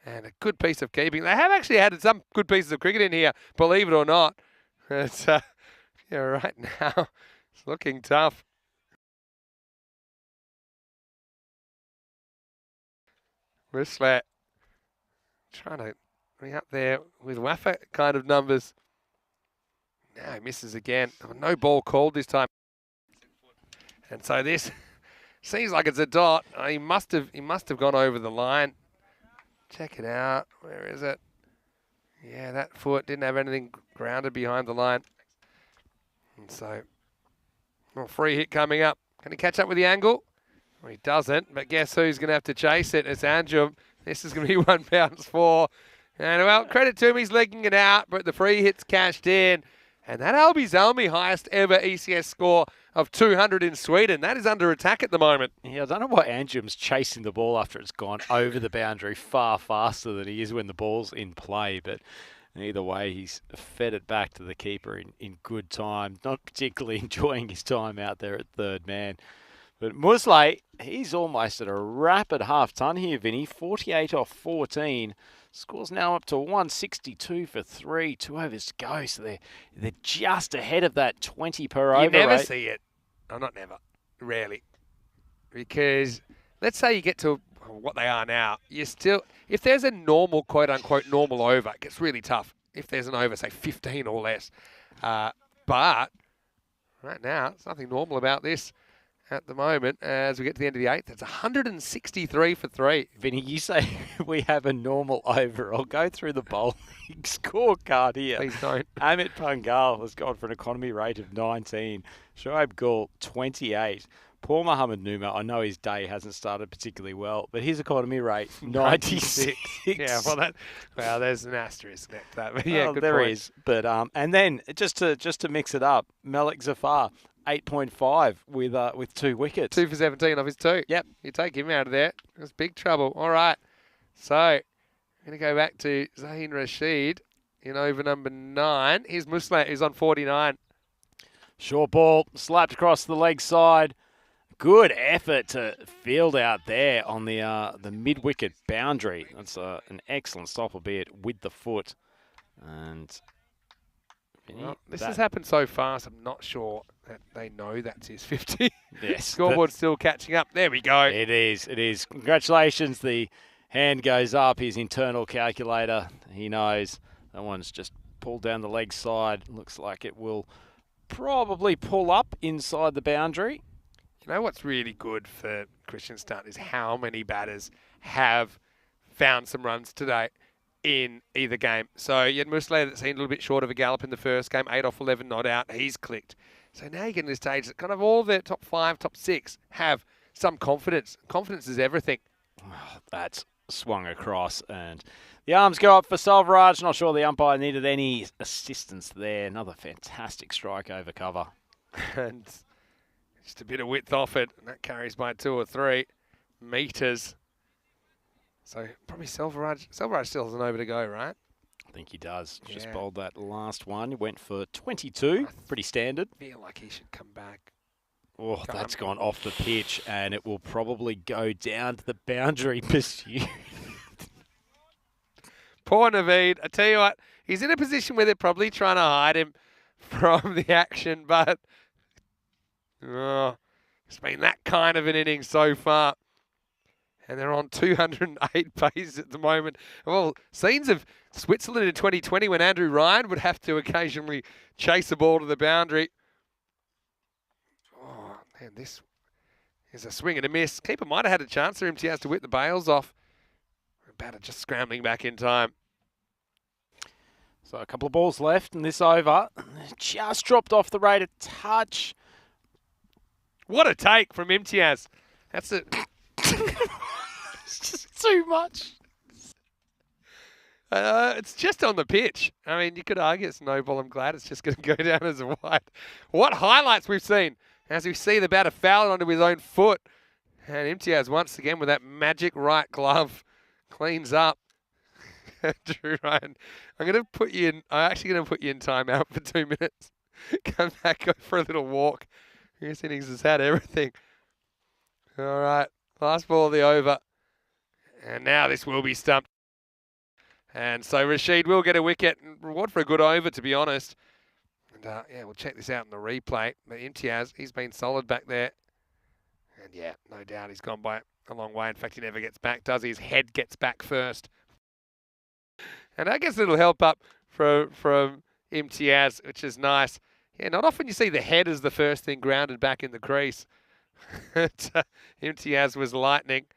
And a good piece of keeping. They have actually had some good pieces of cricket in here, believe it or not. It's, yeah, right now, it's looking tough. Musley trying to be up there with Waffa kind of numbers. Now he misses again. Oh, no ball called this time. And so this seems like it's a dot. He must have gone over the line. Check it out. Where is it? Yeah, that foot didn't have anything grounded behind the line. And so, well, free hit coming up. Can he catch up with the angle? Well, he doesn't, but guess who's going to have to chase it? It's Anjum. This is going to be 1 bounce 4. And, well, credit to him, he's legging it out, but the free hit's cashed in. And that Albi Zalmi highest ever ECS score of 200 in Sweden. That is under attack at the moment. Yeah, I don't know why Anjum's chasing the ball after it's gone over the boundary far faster than he is when the ball's in play. But either way, he's fed it back to the keeper in good time. Not particularly enjoying his time out there at third man. But Musley, he's almost at a rapid half-ton here, Vinny. 48 off 14. Score's now up to 162 for 3. 2 overs to go. So they're just ahead of that 20 per over. You never rate. see it. Oh, not never. Rarely. Because let's say you get to what they are now. You still, if there's a normal, quote-unquote, normal over, it gets really tough. If there's an over, say 15 or less. But right now, there's nothing normal about this. At the moment, as we get to the end of the 8th, it's 163 for 3. Vinny, you say we have a normal over. I'll go through the bowling scorecard here. Please don't. Amit Pangal has gone for an economy rate of 19. Shoaib Gul, 28. Paul Muhammad Numa, I know his day hasn't started particularly well, but his economy rate, 96. Yeah, well, there's an asterisk next to that. But yeah, well, good there point. is. But and then just to mix it up, Malik Zafar, 8.5 with 2 wickets. 2 for 17 off his 2. Yep. You take him out of there. That's big trouble. All right. So Going to go back to Zaheen Rashid in over number 9. Here's Muslat, who's on 49. Short ball, slapped across the leg side. Good effort to field out there on the mid-wicket boundary. That's an excellent stop, albeit with the foot. And well, this has happened so fast, I'm not sure that they know that's his 50. Yes, Scoreboard's still catching up. There we go. It is. It is. Congratulations. The hand goes up. His internal calculator. He knows that one's just pulled down the leg side. Looks like it will probably pull up inside the boundary. You know what's really good for Christian Stunt is how many batters have found some runs today in either game. So you had Musleh that's seen a little bit short of a gallop in the first game, 8 off 11 not out. He's clicked. So now you get to the stage that kind of all the top 5, top 6 have some confidence. Confidence is everything. Oh, that's swung across and the arms go up for Salvaraj. Not sure the umpire needed any assistance there. Another fantastic strike over cover. And just a bit of width off it, and that carries by 2 or 3 metres. So probably Salvaraj still has an over to go, right? I think he does. Just Yeah. bowled that last one. He went for 22. Pretty standard. I feel like he should come back. Oh, that's gone off the pitch, and it will probably go down to the boundary pursuit. Poor Naveed. I tell you what, he's in a position where they're probably trying to hide him from the action, but it's been that kind of an inning so far. And they're on 208 pace at the moment. Well, scenes of Switzerland in 2020 when Andrew Ryan would have to occasionally chase a ball to the boundary. Oh, man, this is a swing and a miss. Keeper might have had a chance for him. He has to whip the bails off. The batter just scrambling back in time. So a couple of balls left in this over. Just dropped off the rate a touch. What a take from Imtiaz. That's it. It's just too much. It's just on the pitch. I mean, you could argue it's no ball. I'm glad it's just going to go down as a wide. What highlights we've seen as we see the batter foul it onto his own foot. And Imtiaz once again with that magic right glove cleans up. Drew Ryan, I'm actually going to put you in timeout for 2 minutes. Come back, go for a little walk. This innings has had everything. All right, last ball of the over. And now this will be stumped. And so Rashid will get a wicket. Reward for a good over, to be honest. And yeah, we'll check this out in the replay. But Imtiaz, he's been solid back there. And yeah, no doubt he's gone by a long way. In fact, he never gets back, does he? His head gets back first. And I guess it'll help up from Imtiaz, which is nice. Yeah, not often you see the head as the first thing grounded back in the crease. Imtiaz was lightning.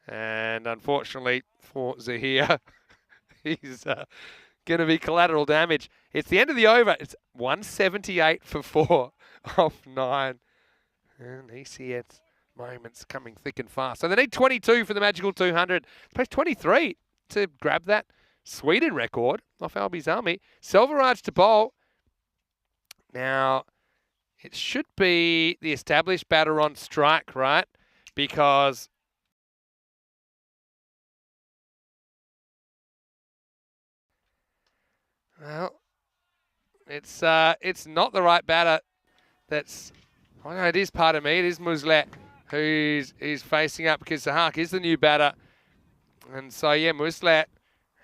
And unfortunately for Zahir, he's going to be collateral damage. It's the end of the over. It's 178 for 4 off 9. And ECS moments coming thick and fast. So they need 22 for the magical 200. Play 23 to grab that Sweden record off Albies Army. Selvaraj to bowl. Now, it should be the established batter on strike, right? Because well, it's not the right batter. That's, oh no, it is part of me. It is Muslet who's facing up because Sahak is the new batter. And so, yeah, Muslet,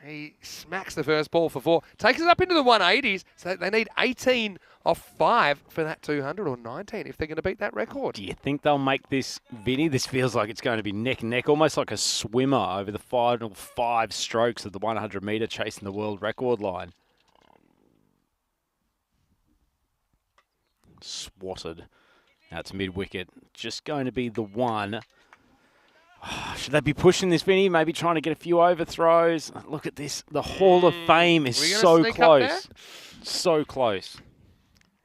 he smacks the first ball for 4. Takes it up into the 180s. So they need 18 off 5 for that 200 or 19 if they're going to beat that record. Do you think they'll make this, Vinny? This feels like it's going to be neck and neck, almost like a swimmer over the final 5 strokes of the 100-metre chasing the world record line. Swatted. Now it's mid-wicket. Just going to be the one. Should they be pushing this, Vinny? Maybe trying to get a few overthrows. Look at this. The Hall of Fame is so close. So close.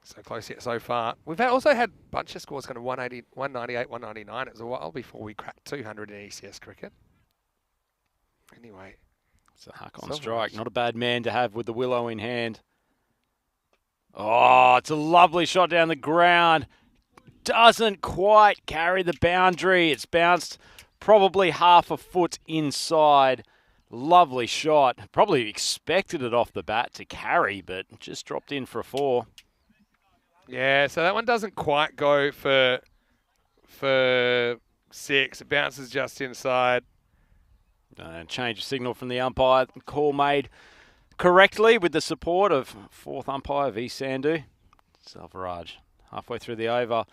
So close yet so far. We've also had a bunch of scores kind of 180, 198, 199. It was a while before we cracked 200 in ECS cricket. Anyway. It's a huck on strike. Not a bad man to have with the willow in hand. Oh, it's a lovely shot down the ground. Doesn't quite carry the boundary. It's bounced probably half a foot inside. Lovely shot. Probably expected it off the bat to carry, but just dropped in for a 4. Yeah, so that one doesn't quite go for 6. It bounces just inside. Change of signal from the umpire. Call made correctly with the support of 4th umpire V. Sandhu. Selvaraj halfway through the over.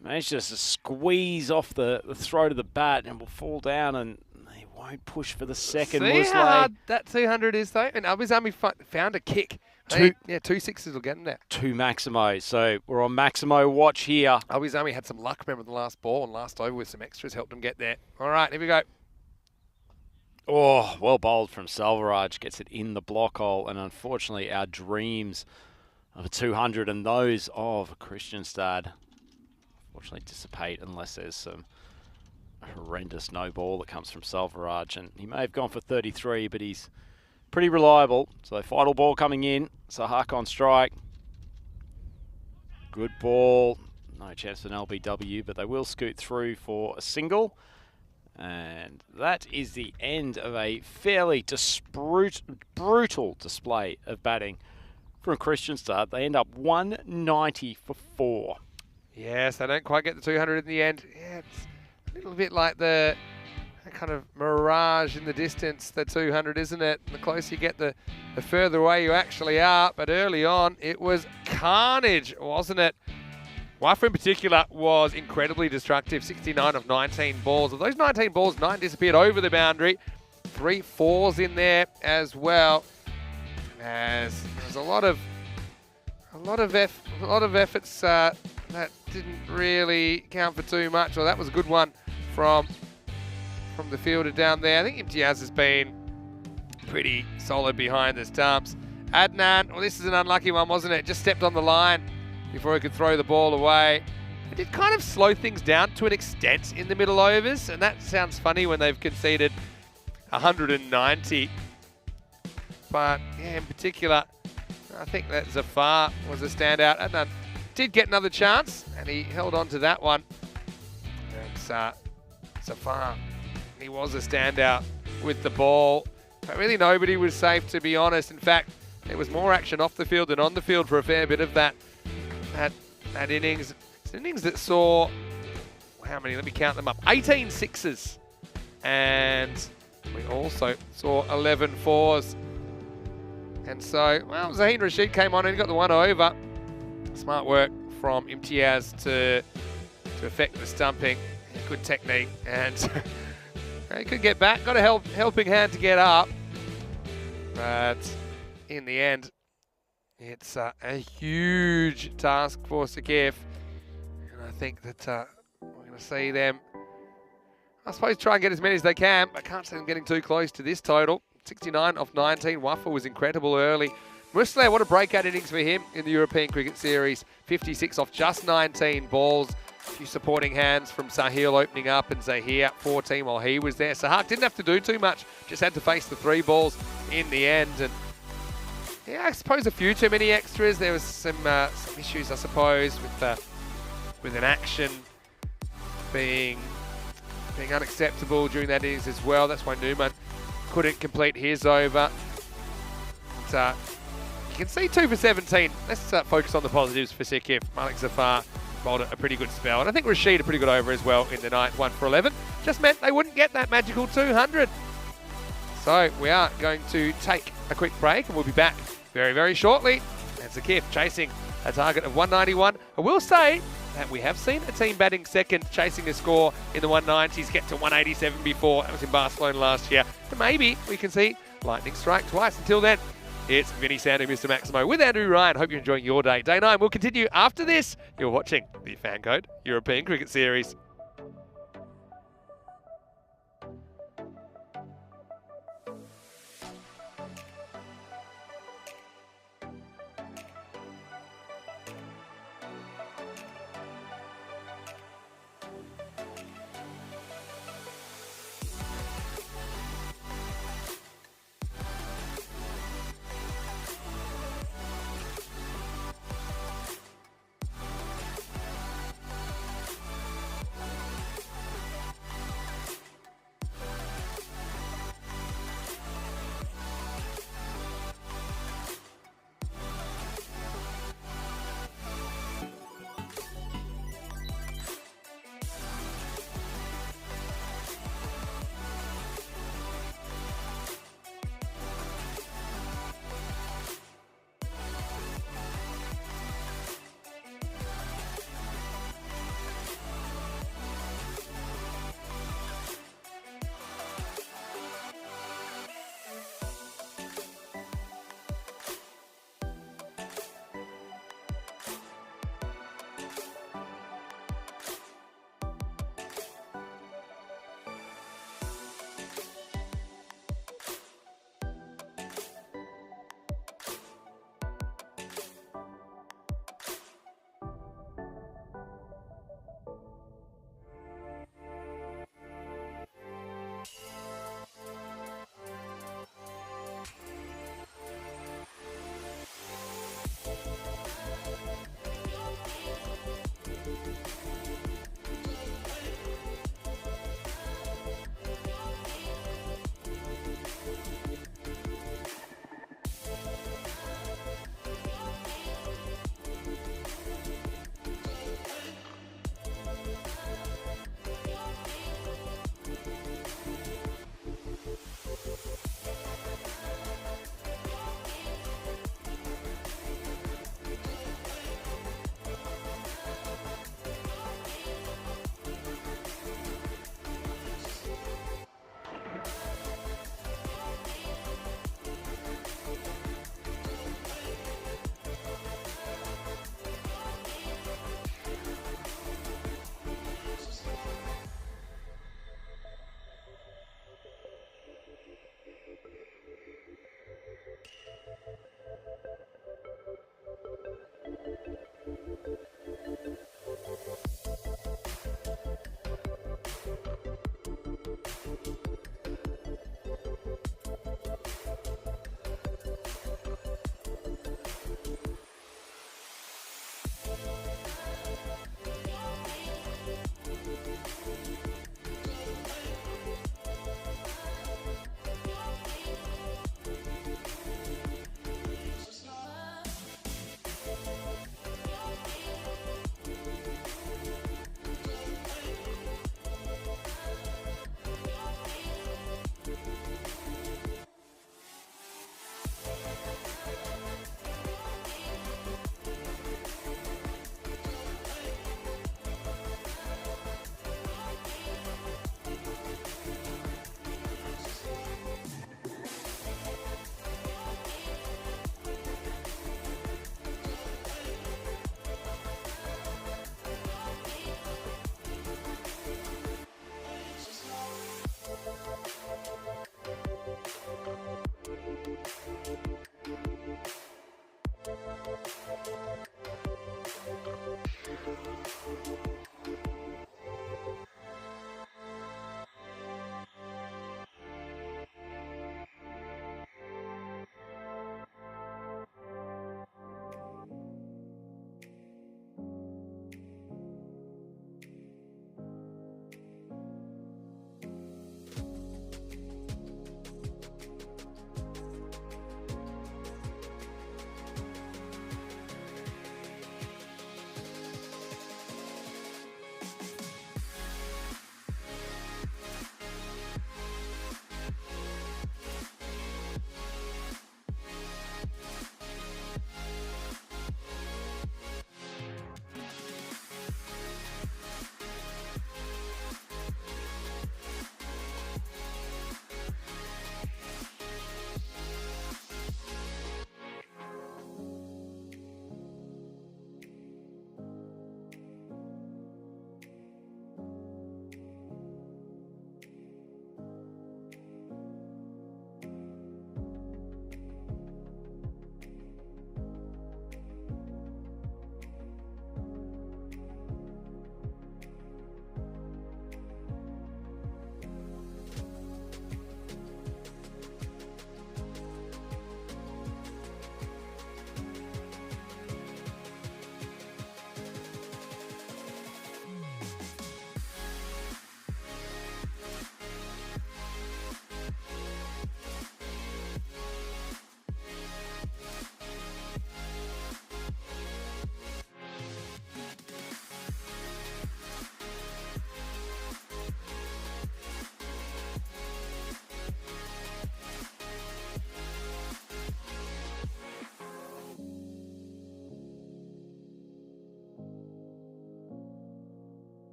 Managed just to squeeze off the throat of the bat and will fall down, and he won't push for the second. See how hard that 200 is, though? And Albie's Army found a kick. 2 6s will get him there. 2 Maximo. So we're on Maximo watch here. Albie's Army had some luck, remember, the last ball and last over with some extras, helped him get there. All right, here we go. Oh, well bowled from Selvaraj. Gets it in the block hole, and unfortunately our dreams of a 200 and those of Kristianstad unfortunately dissipate unless there's some horrendous no ball that comes from Selvaraj. And he may have gone for 33, but he's pretty reliable. So final ball coming in. Sahak on strike. Good ball. No chance for an LBW, but they will scoot through for a single. And that is the end of a fairly brutal display of batting from Kristianstad. They end up 190 for 4. Yes, they don't quite get the 200 in the end. Yeah, it's a little bit like the kind of mirage in the distance, the 200, isn't it? The closer you get, the further away you actually are. But early on, it was carnage, wasn't it? Wafa in particular was incredibly destructive. 69 of 19 balls. Of those 19 balls, 9 disappeared over the boundary. 3 4s in there as well. As there was a lot of efforts that didn't really count for too much. Well, that was a good one from the fielder down there. I think Imtiaz has been pretty solid behind the stumps. Adnan, well, this is an unlucky one, wasn't it? Just stepped on the line before he could throw the ball away. It did kind of slow things down to an extent in the middle overs, and that sounds funny when they've conceded 190. But yeah, in particular, I think that Zafar was a standout. Adnan did get another chance, and he held on to that one. And Zafar, he was a standout with the ball. But really nobody was safe, to be honest. In fact, there was more action off the field than on the field for a fair bit of that innings. It's an innings that saw, how many? Let me count them up. 18 sixes. And we also saw 11 fours. And so, well, Zaheen Rashid came on and he got the one over. Smart work from Imtiaz to affect the stumping. Good technique. And he could get back. Got a helping hand to get up. But in the end, it's a huge task for Sakif. And I think that we're going to see them, I suppose, try and get as many as they can. I can't see them getting too close to this total. 69 of 19. Wafa was incredible early. Musler, what a breakout innings for him in the European Cricket Series. 56 off just 19 balls. A few supporting hands from Sahil opening up and Zahir at 14 while he was there. Sahak didn't have to do too much. Just had to face the 3 balls in the end. And yeah, I suppose a few too many extras. There was some issues, I suppose, with an action being unacceptable during that innings as well. That's why Newman couldn't complete his over. But, you can see 2 for 17. Let's focus on the positives for Sikif. Malik Zafar bowled a pretty good spell. And I think Rashid a pretty good over as well in the night. 1 for 11. Just meant they wouldn't get that magical 200. So we are going to take a quick break and we'll be back very, very shortly. And Zakif chasing a target of 191. I will say that we have seen a team batting second chasing a score in the 190s get to 187 before. That was in Barcelona last year. So maybe we can see lightning strike twice. Until then, it's Vinny Sandhu, Mr. Maximo with Andrew Ryan. Hope you're enjoying your day. Day 9 will continue after this. You're watching the FanCode European Cricket Series.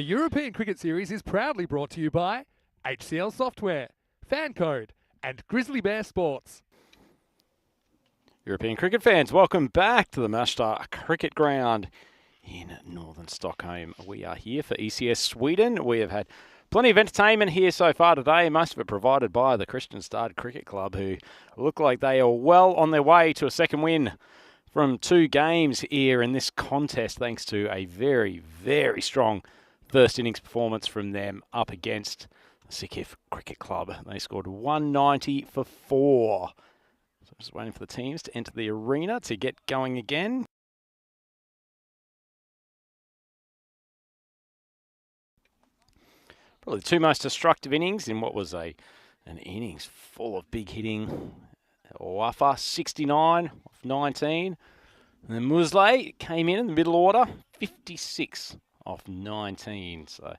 The European Cricket Series is proudly brought to you by HCL Software, FanCode, and Grizzly Bear Sports. European cricket fans, welcome back to the Mashta Cricket Ground in northern Stockholm. We are here for ECS Sweden. We have had plenty of entertainment here so far today, most of it provided by the Kristianstad Cricket Club, who look like they are well on their way to a second win from 2 games here in this contest, thanks to a very, very strong first innings performance from them up against the Sikif Cricket Club. They scored 190 for 4. So just waiting for the teams to enter the arena to get going again. Probably the 2 most destructive innings in what was an innings full of big hitting. Wafa, 69 off 19. And then Musley came in the middle order, 56 off 19. So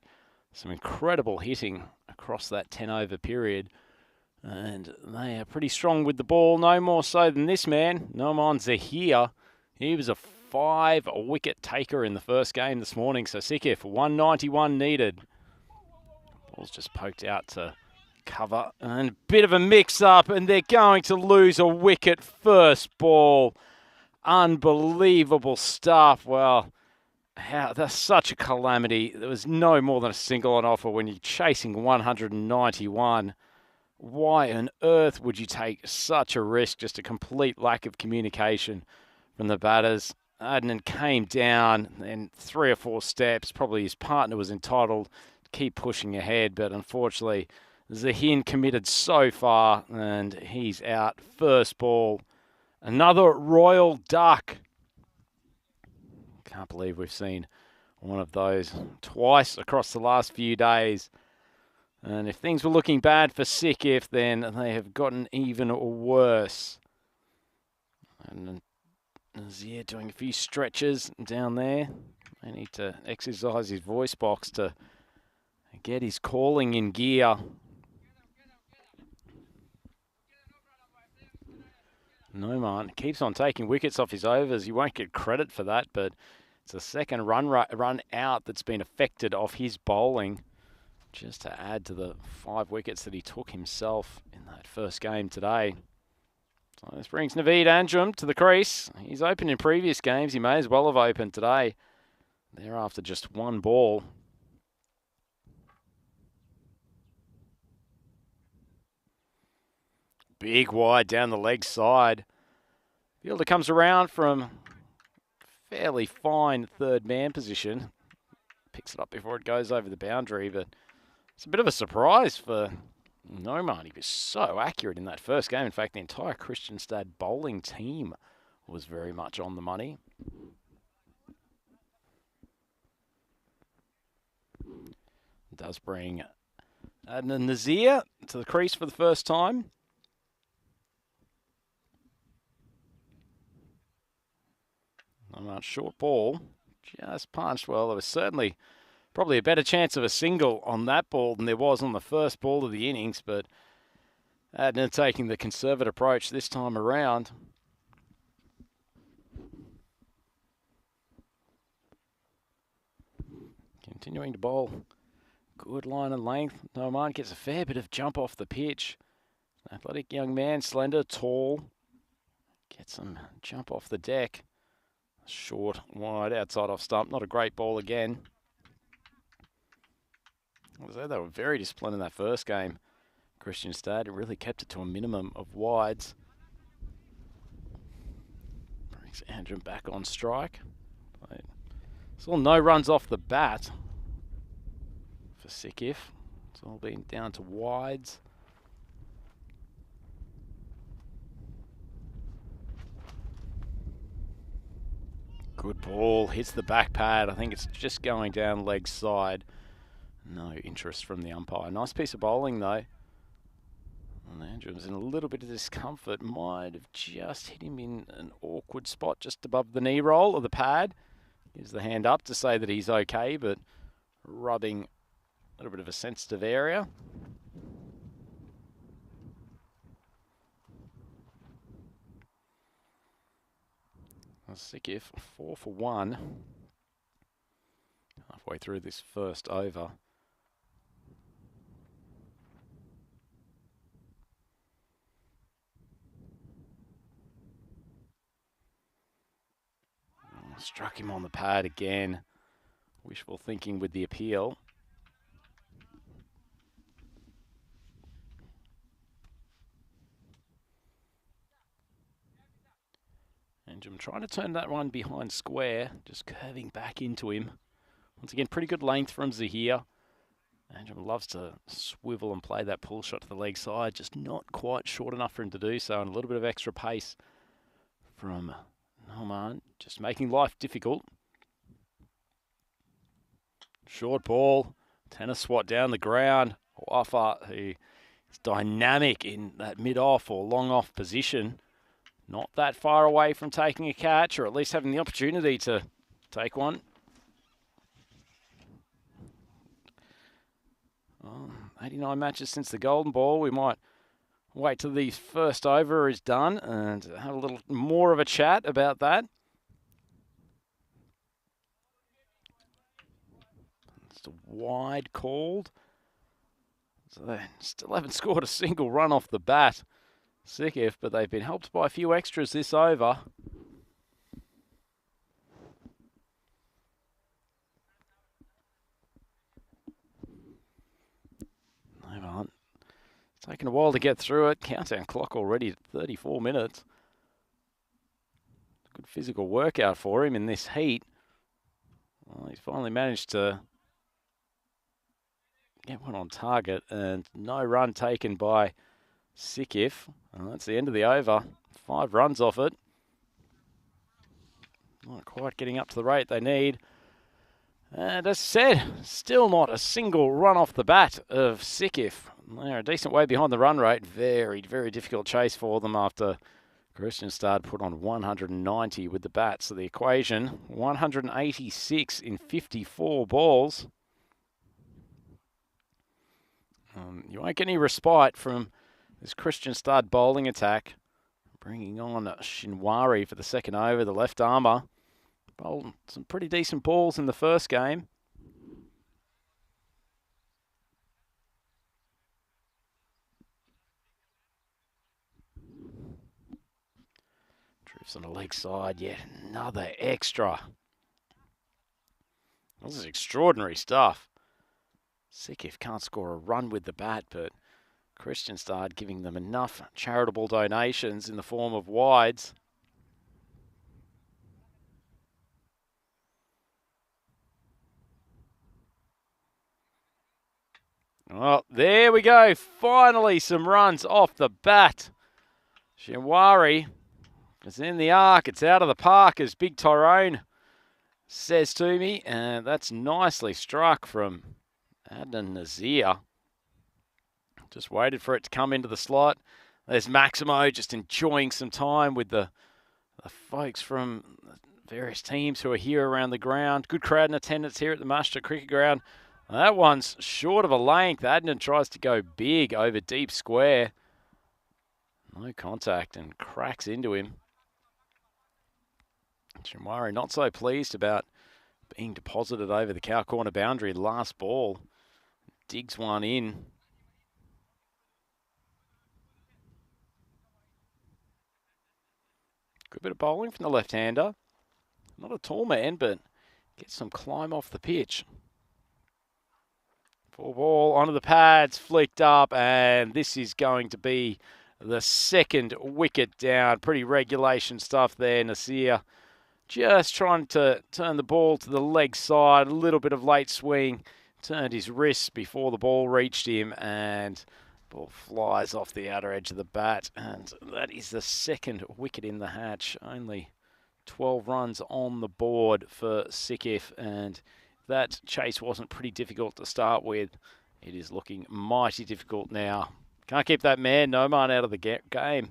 some incredible hitting across that 10-over period. And they are pretty strong with the ball, no more so than this man, Noman Zahir. He was a 5-wicket taker in the first game this morning. So Sikif, 191 needed. Ball's just poked out to cover. And a bit of a mix-up, and they're going to lose a wicket first ball. Unbelievable stuff. Well, that's such a calamity. There was no more than a single on offer when you're chasing 191. Why on earth would you take such a risk? Just a complete lack of communication from the batters. Adnan came down, then 3 or 4 steps. Probably his partner was entitled to keep pushing ahead, but unfortunately, Zahin committed so far, and he's out. First ball. Another royal duck. Can't believe we've seen one of those twice across the last few days. And if things were looking bad for Sikif, then they have gotten even worse. And Nazir doing a few stretches down there. They need to exercise his voice box to get his calling in gear. Noman keeps on taking wickets off his overs. You won't get credit for that, but it's a second run out that's been affected off his bowling, just to add to the 5 wickets that he took himself in that first game today. So this brings Naveed Anjum to the crease. He's opened in previous games. He may as well have opened today. Thereafter, just 1 ball. Big wide down the leg side. Fielder comes around from fairly fine third man position. Picks it up before it goes over the boundary, but it's a bit of a surprise for Noman. He was so accurate in that first game. In fact, the entire Kristianstad bowling team was very much on the money. It does bring Adnan Nazir to the crease for the first time. Short ball, just punched. Well, there was certainly probably a better chance of a single on that ball than there was on the first ball of the innings, but Adnan taking the conservative approach this time around. Continuing to bowl. Good line and length. Noman gets a fair bit of jump off the pitch. Athletic young man, slender, tall. Gets some jump off the deck. Short, wide, outside off stump. Not a great ball again. They were very disciplined in that first game. Kristianstad really kept it to a minimum of wides. Brings Andrew back on strike. Still no runs off the bat for Sikif. It's all been down to wides. Good ball, hits the back pad. I think it's just going down leg side. No interest from the umpire. Nice piece of bowling though. And Andrew was in a little bit of discomfort. Might have just hit him in an awkward spot just above the knee roll of the pad. Gives the hand up to say that he's okay, but rubbing a little bit of a sensitive area. Sikif 4 for 1. halfway through this first over. Struck him on the pad again. Wishful thinking with the appeal. And I'm trying to turn that one behind square, just curving back into him. Once again, pretty good length from Zahir. Anjum loves to swivel and play that pull shot to the leg side, just not quite short enough for him to do so, and a little bit of extra pace from Noman, just making life difficult. Short ball, tennis swat down the ground. Wafa, who is dynamic in that mid-off or long-off position. Not that far away from taking a catch, or at least having the opportunity to take one. 89 matches since the Golden Ball. We might wait till the first over is done and have a little more of a chat about that. It's a wide called. So they still haven't scored a single run off the bat, Sikif, but they've been helped by a few extras this over. It's taken a while to get through it. Countdown clock already at 34 minutes. Good physical workout for him in this heat. Well, he's finally managed to get one on target, and no run taken by Sikif. That's the end of the over. 5 runs off it. Not quite getting up to the rate they need. And as I said, still not a single run off the bat of Sikif. They're a decent way behind the run rate. Very, very difficult chase for them after Kristianstad put on 190 with the bat. So the equation, 186 in 54 balls. You won't get any respite from this Kristianstad bowling attack. Bringing on Shinwari for the second over, the left armour. Bowled some pretty decent balls in the first game. Drifts on the leg side, yet another extra. This is extraordinary stuff. Sikif can't score a run with the bat, but Kristianstad giving them enough charitable donations in the form of wides. Well, there we go. Finally, some runs off the bat. Shinwari is in the arc. It's out of the park, as Big Tyrone says to me. And that's nicely struck from Adnan Nazir. Just waited for it to come into the slot. There's Maximo just enjoying some time with the folks from various teams who are here around the ground. Good crowd in attendance here at the Mushta Cricket Ground. That one's short of a length. Adnan tries to go big over deep square. No contact and cracks into him. Shinwari not so pleased about being deposited over the cow corner boundary last ball. Digs one in. Good bit of bowling from the left-hander. Not a tall man, but gets some climb off the pitch. Full ball onto the pads, flicked up, and this is going to be the second wicket down. Pretty regulation stuff there. Nasir just trying to turn the ball to the leg side. A little bit of late swing. Turned his wrist before the ball reached him, and ball flies off the outer edge of the bat. And that is the second wicket in the hatch. Only 12 runs on the board for Sikif, and that chase wasn't pretty difficult to start with. It is looking mighty difficult now. Can't keep that man Noman out of the game.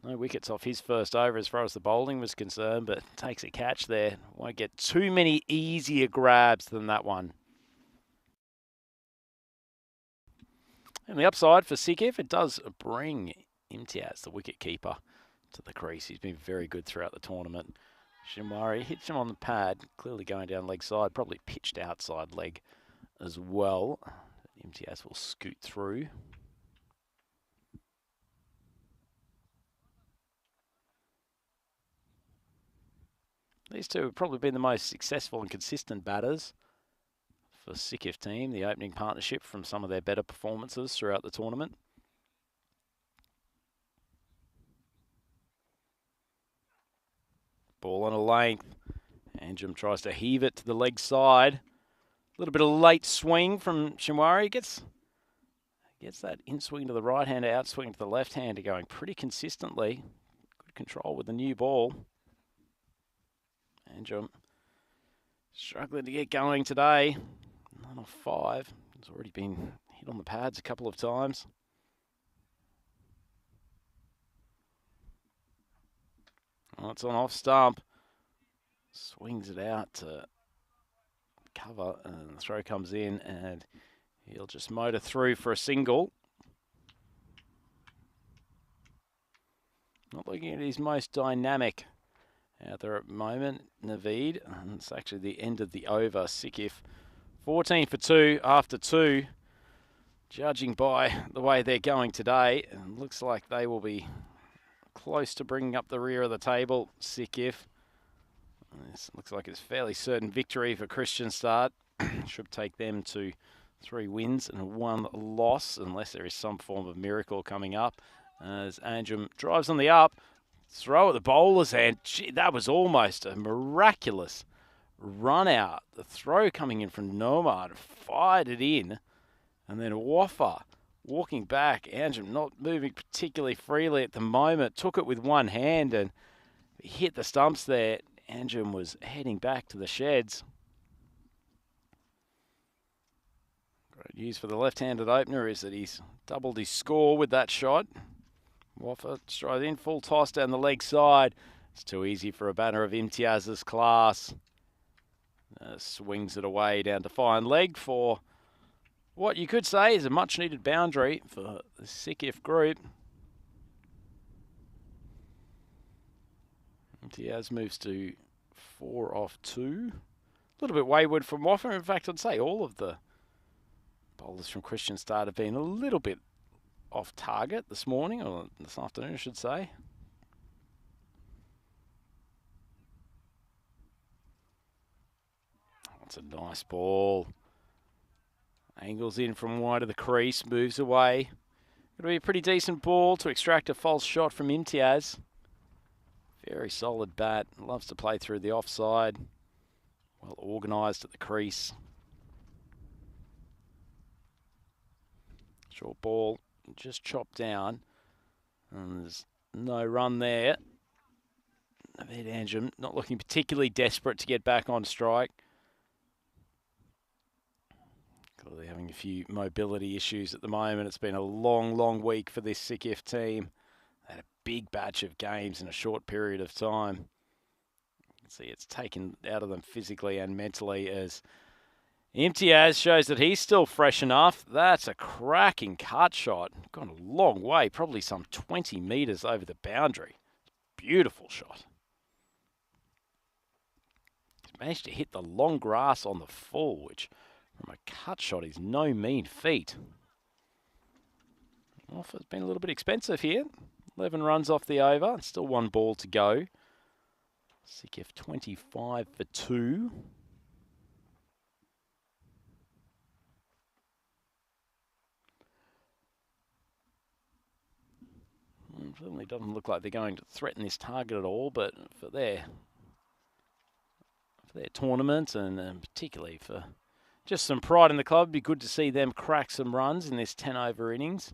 No wickets off his first over as far as the bowling was concerned, but takes a catch there. Won't get too many easier grabs than that one. And the upside for Sikif, it does bring Imtiaz, the wicket keeper, to the crease. He's been very good throughout the tournament. Shinwari hits him on the pad, clearly going down leg side, probably pitched outside leg as well. MTS will scoot through. These two have probably been the most successful and consistent batters for Sikif team, the opening partnership from some of their better performances throughout the tournament. Ball on a length. Anjum tries to heave it to the leg side. A little bit of late swing from Shinwari. Gets that in swing to the right hander, out swing to the left hander, going pretty consistently. Good control with the new ball. Anjum struggling to get going today. 9 off 5. He's already been hit on the pads a couple of times. Oh, it's on off stump. Swings it out to cover, and the throw comes in, and he'll just motor through for a single. Not looking at his most dynamic out there at the moment, Naveed. And it's actually the end of the over. Sikif 14 for 2 after 2. Judging by the way they're going today, it looks like they will be close to bringing up the rear of the table, Sikif. This looks like it's a fairly certain victory for Kristianstad. Should take them to 3 wins and 1 loss, unless there is some form of miracle coming up. As Anjum drives on the up, throw at the bowler's hand. Gee, that was almost a miraculous run out. The throw coming in from Nomad, fired it in, and then Waffa walking back. Anjum not moving particularly freely at the moment, took it with one hand and hit the stumps there. Anjum was heading back to the sheds. Great news for the left-handed opener is that he's doubled his score with that shot. Waffa strides in, full toss down the leg side. It's too easy for a batter of Imtiaz's class. Swings it away down to fine leg for what you could say is a much-needed boundary for the Sikif group. Imtiaz moves to 4 off 2. A little bit wayward from Waffa. In fact, I'd say all of the bowlers from Kristianstad have been a little bit off target this morning, or this afternoon, I should say. That's a nice ball. Angles in from wide of the crease, moves away. It'll be a pretty decent ball to extract a false shot from Imtiaz. Very solid bat. Loves to play through the offside. Well organised at the crease. Short ball, just chopped down. And there's no run there. Naveed Anjum not looking particularly desperate to get back on strike. Clearly having a few mobility issues at the moment. It's been a long, long week for this Sikif team. They had a big batch of games in a short period of time. You can see it's taken out of them physically and mentally as Imtiaz shows that he's still fresh enough. That's a cracking cut shot. Gone a long way, probably some 20 metres over the boundary. Beautiful shot. He's managed to hit the long grass on the full, which from a cut shot is no mean feat. Offer's been a little bit expensive here. 11 runs off the over. Still 1 ball to go. Sikif 25 for 2. Certainly doesn't look like they're going to threaten this target at all, but for their tournament and particularly for just some pride in the club, it'd be good to see them crack some runs in this 10-over innings.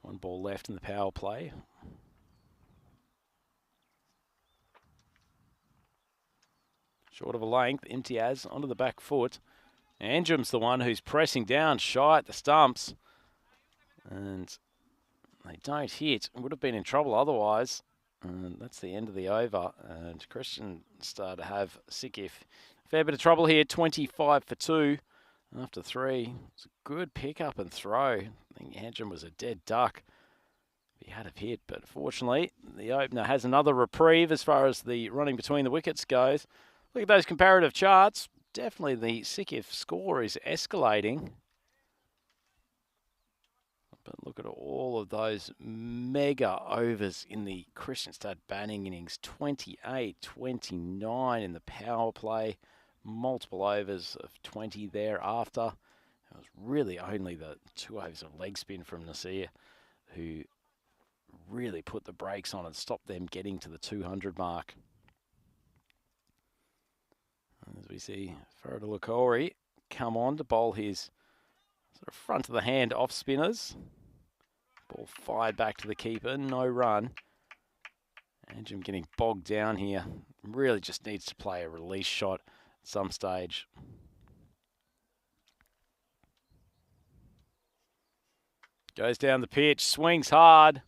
1 ball left in the power play. Short of a length, Imtiaz onto the back foot. Anjum's the one who's pressing down shy at the stumps. And they don't hit. Would have been in trouble otherwise. And that's the end of the over. And Kristianstad to have Sikif. Fair bit of trouble here, 25 for 2 after 3. It's a good pick up and throw. I think Anjum was a dead duck He had a hit, but fortunately, the opener has another reprieve as far as the running between the wickets goes. Look at those comparative charts. Definitely the Sikif score is escalating. But look at all of those mega overs in the Kristianstad batting innings. 28, 29 in the power play. Multiple overs of 20 thereafter. It was really only the 2 overs of leg spin from Nasir who really put the brakes on and stopped them getting to the 200 mark. As we see Farida Lakori come on to bowl his sort of front of the hand off spinners. Ball fired back to the keeper, no run. Anjum getting bogged down here. Really just needs to play a release shot at some stage. Goes down the pitch, swings hard.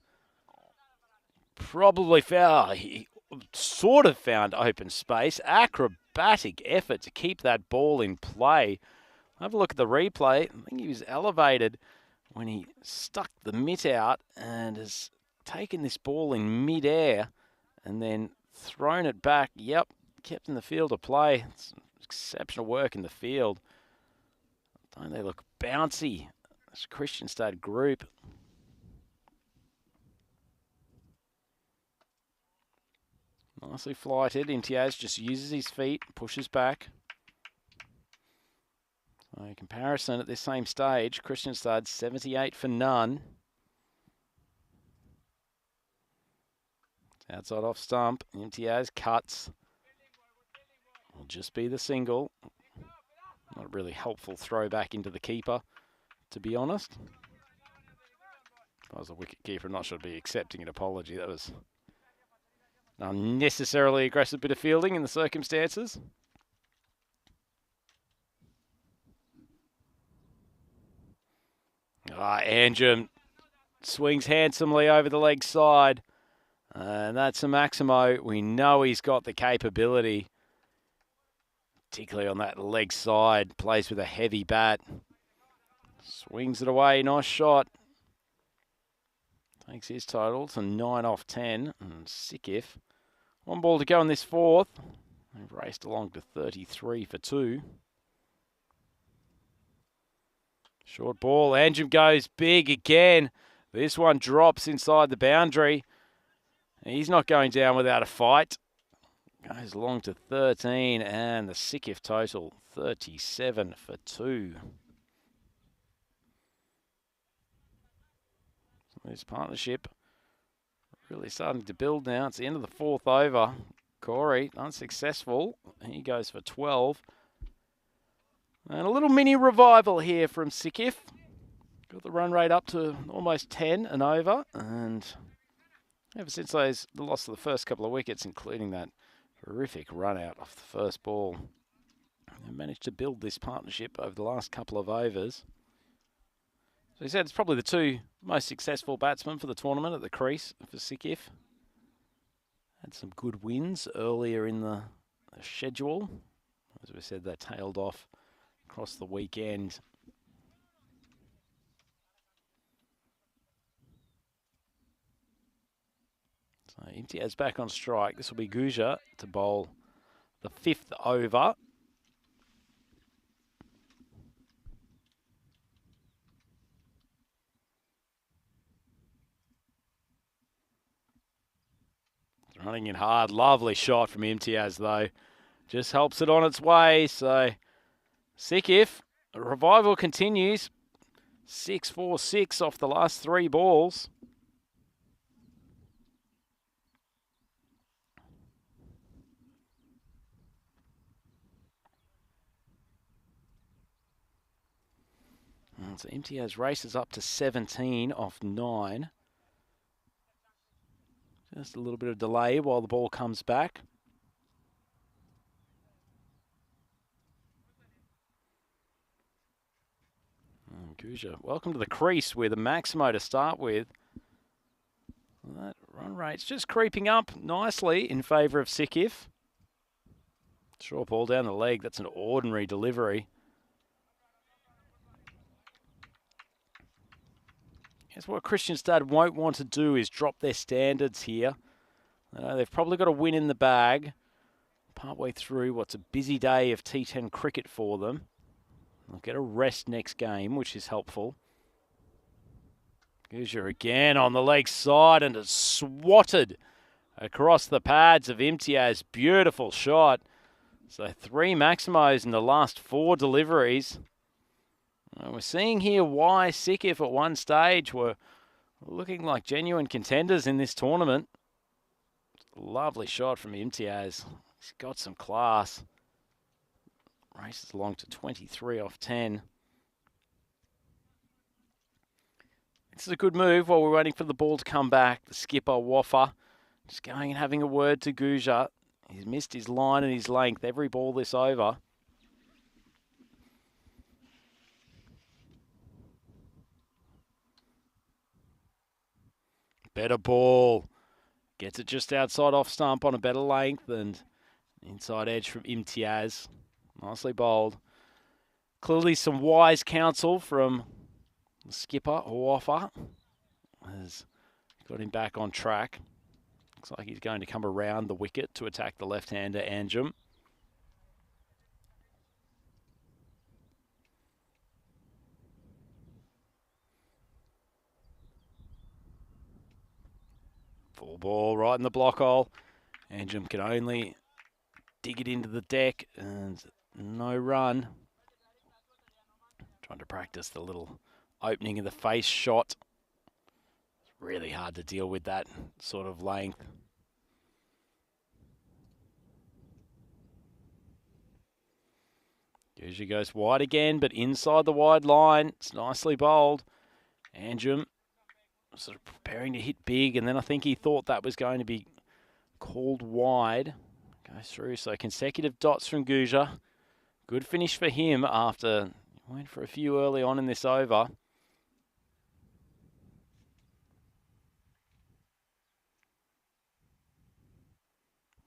Probably foul. He sort of found open space. Acrobatic effort to keep that ball in play. Have a look at the replay. I think he was elevated when he stuck the mitt out and has taken this ball in mid-air and then thrown it back. Yep, kept in the field of play. It's exceptional work in the field. Don't they look bouncy? This Kristianstad group. Nicely flighted. Imtiaz just uses his feet, pushes back. So in comparison at this same stage, Kristianstad 78 for none. It's outside off stump. Imtiaz cuts. Will just be the single. Not a really helpful throw back into the keeper, to be honest. If I was a wicket keeper, I'm not sure I'd be accepting an apology. That was an unnecessarily aggressive bit of fielding in the circumstances. Anjum swings handsomely over the leg side. And that's a Maximo. We know he's got the capability, particularly on that leg side. Plays with a heavy bat. Swings it away. Nice shot. Takes his total to 9 off 10. And Sikif. 1 ball to go in this 4th. They've raced along to 33 for 2. Short ball. Anjum goes big again. This one drops inside the boundary. He's not going down without a fight. Goes long to 13, and the Sikif total 37 for 2. So this partnership really starting to build now. It's the end of the 4th over. Corey unsuccessful. He goes for 12. And a little mini revival here from Sikif. Got the run rate up to almost 10 and over. And ever since the loss of the first couple of wickets, including that horrific run out off the first ball, they managed to build this partnership over the last couple of overs. So he said it's probably the 2 most successful batsmen for the tournament at the crease for Sikif. Had some good wins earlier in the schedule. As we said, they tailed off across the weekend. So Imtiaz back on strike. This will be Guja to bowl the 5th over. Running in hard. Lovely shot from Imtiaz though. Just helps it on its way. So Sikif, revival continues. 6-4-6 off the last 3 balls. And so Imtiaz races up to 17 off 9. Just a little bit of delay while the ball comes back. Guja, welcome to the crease with a Maximo to start with. That run rate's just creeping up nicely in favour of Sikif. Short ball down the leg, that's an ordinary delivery. Guess what Kristianstad won't want to do is drop their standards here. They've probably got a win in the bag. Partway through what's a busy day of T10 cricket for them. They'll get a rest next game, which is helpful. Guja again on the leg side, and it's swatted across the pads of Imtiaz. Beautiful shot. So 3 Maximos in the last 4 deliveries. We're seeing here why Sikif at one stage were looking like genuine contenders in this tournament. Lovely shot from Imtiaz. He's got some class. Races along to 23 off 10. This is a good move while we're waiting for the ball to come back. The skipper, Waffa, just going and having a word to Guja. He's missed his line and his length every ball this over. Better ball. Gets it just outside off stump on a better length, and inside edge from Imtiaz. Nicely bowled. Clearly some wise counsel from the skipper, Waffa, has got him back on track. Looks like he's going to come around the wicket to attack the left-hander, Anjum. Full ball right in the block hole. Anjum can only dig it into the deck, and no run. Trying to practice the little opening of the face shot. It's really hard to deal with that sort of length. Guja goes wide again, but inside the wide line. It's nicely bowled. Anjum sort of preparing to hit big, and then I think he thought that was going to be called wide. Goes through, so consecutive dots from Guja. Good finish for him after he went for a few early on in this over.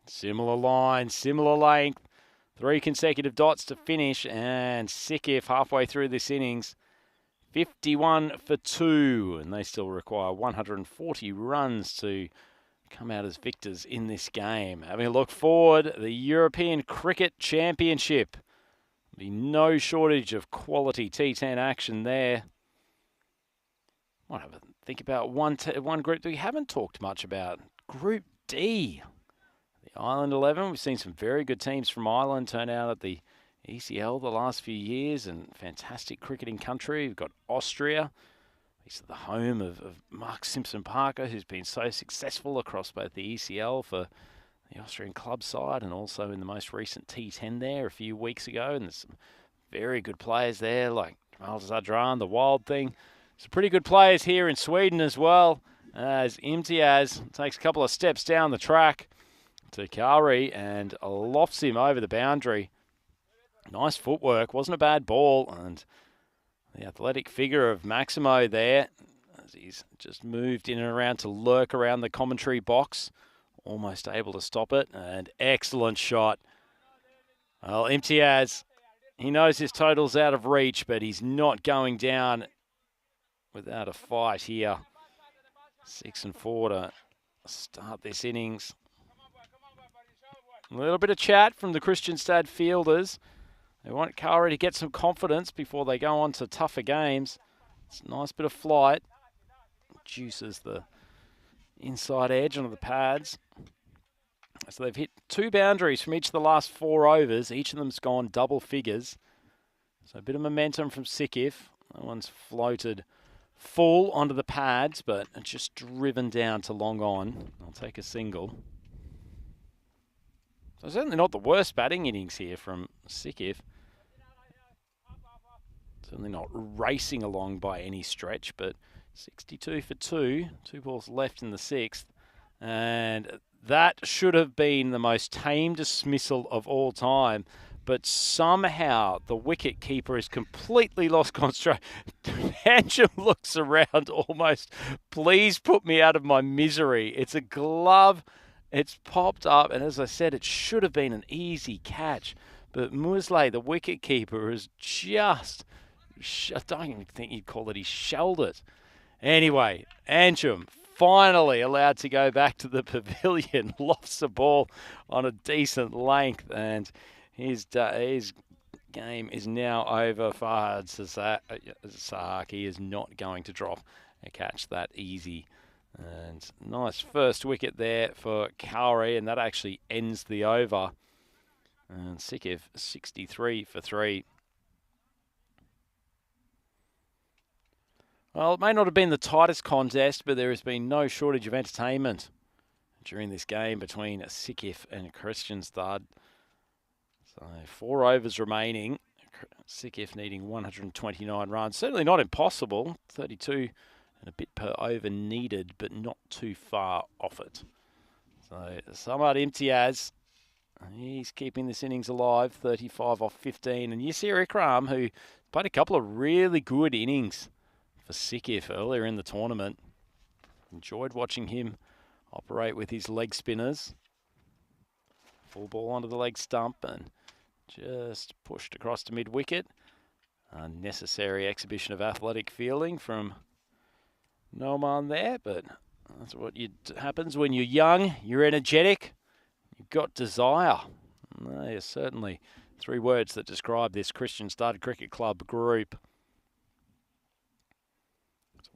Similar line, similar length. 3 consecutive dots to finish, and Sikif halfway through this innings. 51 for 2, and they still require 140 runs to come out as victors in this game. Having a look forward, the European Cricket Championship. Be no shortage of quality T10 action there. Might have a think about one group that we haven't talked much about. Group D. The Ireland 11. We've seen some very good teams from Ireland turn out at the ECL the last few years, and fantastic cricketing country. We've got Austria. He's the home of Mark Simpson-Parker, who's been so successful across both the ECL for the Austrian club side and also in the most recent T10 there a few weeks ago. And there's some very good players there like Jamal Zadran, the Wild Thing. Some pretty good players here in Sweden as well, as Imtiaz takes a couple of steps down the track to Kari and lofts him over the boundary. Nice footwork, wasn't a bad ball, and the athletic figure of Maximo there, as he's just moved in and around to lurk around the commentary box, almost able to stop it, and excellent shot. Well, Imtiaz, he knows his total's out of reach, but he's not going down without a fight here. 6 and 4 to start this innings. A little bit of chat from the Kristianstad fielders. They want Kari to get some confidence before they go on to tougher games. It's a nice bit of flight. Juices the inside edge onto the pads. So they've hit 2 boundaries from each of the last 4 overs. Each of them's gone double figures. So a bit of momentum from Sikif. That one's floated full onto the pads, but just driven down to long on. I'll take a single. So certainly not the worst batting innings here from Sikif. Certainly not racing along by any stretch, but 62 for 2. 2 balls left in the 6th. And that should have been the most tame dismissal of all time. But somehow the wicket keeper has completely lost concentration. Anjum looks around almost, please put me out of my misery. It's a glove. It's popped up, and as I said, it should have been an easy catch. But Musleh, the wicketkeeper, has just, I don't even think you'd call it, he shelled it. Anyway, Antrim finally allowed to go back to the pavilion, lofts the ball on a decent length, and his game is now over. Fahad Sahaki is not going to drop a catch that easy. And nice first wicket there for Cowrie, and that actually ends the over. And Sikif 63 for 3. Well, it may not have been the tightest contest, but there has been no shortage of entertainment during this game between Sikif and Kristianstad. So 4 overs remaining. Sikif needing 129 runs. Certainly not impossible. 32 and a bit per over needed, but not too far off it. So Samad Imtiaz, he's keeping this innings alive. 35 off 15. And Yasir Ikram, who played a couple of really good innings for Sikif earlier in the tournament. Enjoyed watching him operate with his leg spinners. Full ball onto the leg stump and just pushed across to mid-wicket. Unnecessary exhibition of athletic fielding from Noman there, but that's what happens when you're young, you're energetic, you've got desire. They are certainly 3 words that describe this Kristianstad Cricket Club group.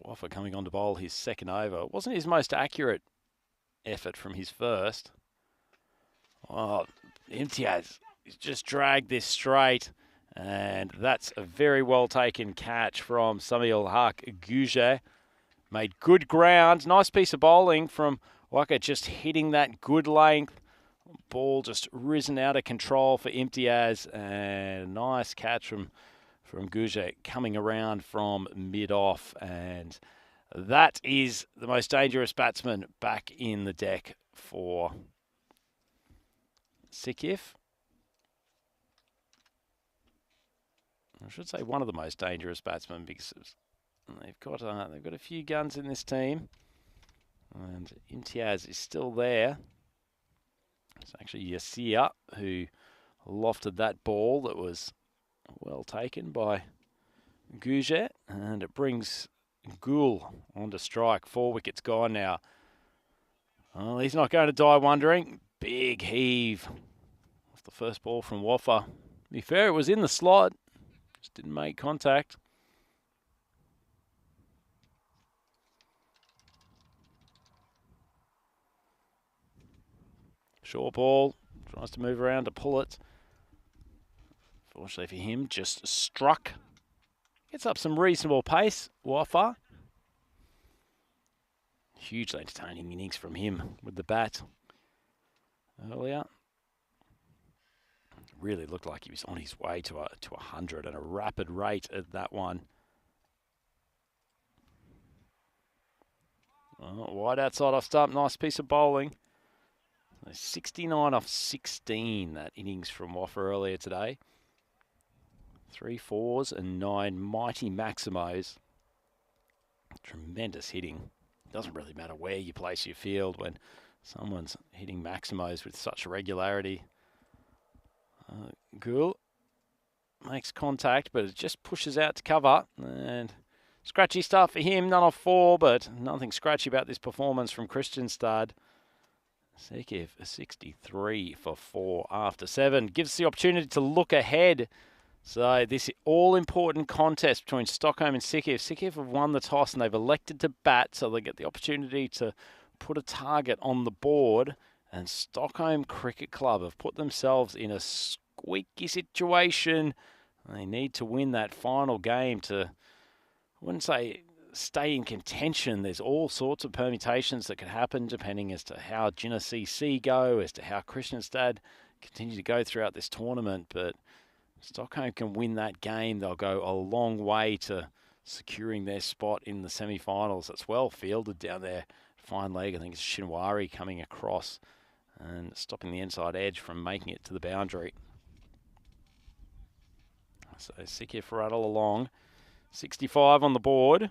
Waffer coming on to bowl his second over. It wasn't his most accurate effort from his first. Oh, Imtiaz, he's just dragged this straight. And that's a very well taken catch from Samil Haq Guje. Made good ground. Nice piece of bowling from Waka, just hitting that good length. Ball just risen out of control for Imtiaz. And nice catch from Guje coming around from mid-off. And that is the most dangerous batsman back in the deck for Sikif. I should say one of the most dangerous batsmen because they've got a few guns in this team. And Imtiaz is still there. It's actually Yasir who lofted that ball that was well taken by Guje, and it brings Gul onto strike. 4 wickets gone now. Well, he's not going to die wondering. Big heave off the first ball from Waffer. To be fair, it was in the slot. Just didn't make contact. Short ball. Tries to move around to pull it. Fortunately for him, just struck. Gets up some reasonable pace, Waffer. Hugely entertaining innings from him with the bat earlier. Really looked like he was on his way to 100 at a rapid rate at that one. Oh, wide outside off stump, nice piece of bowling. 69 off 16, that innings from Waffer earlier today. 3 4s and 9 mighty maximos. Tremendous hitting. Doesn't really matter where you place your field when someone's hitting maximos with such regularity. Gul makes contact, but it just pushes out to cover. And scratchy start for him, none off 4, but nothing scratchy about this performance from Kristianstad. Sikif 63 for 4 after 7. Gives us the opportunity to look ahead. So this all-important contest between Stockholm and Sikif. Sikif have won the toss and they've elected to bat, so they get the opportunity to put a target on the board. And Stockholm Cricket Club have put themselves in a squeaky situation. They need to win that final game to, I wouldn't say stay in contention. There's all sorts of permutations that could happen depending as to how Jinnah CC go, as to how Kristianstad continue to go throughout this tournament. But Stockholm can win that game. They'll go a long way to securing their spot in the semi-finals. It's well fielded down there. Fine leg. I think it's Shinwari coming across and stopping the inside edge from making it to the boundary. So Sikif rattle along. 65 on the board.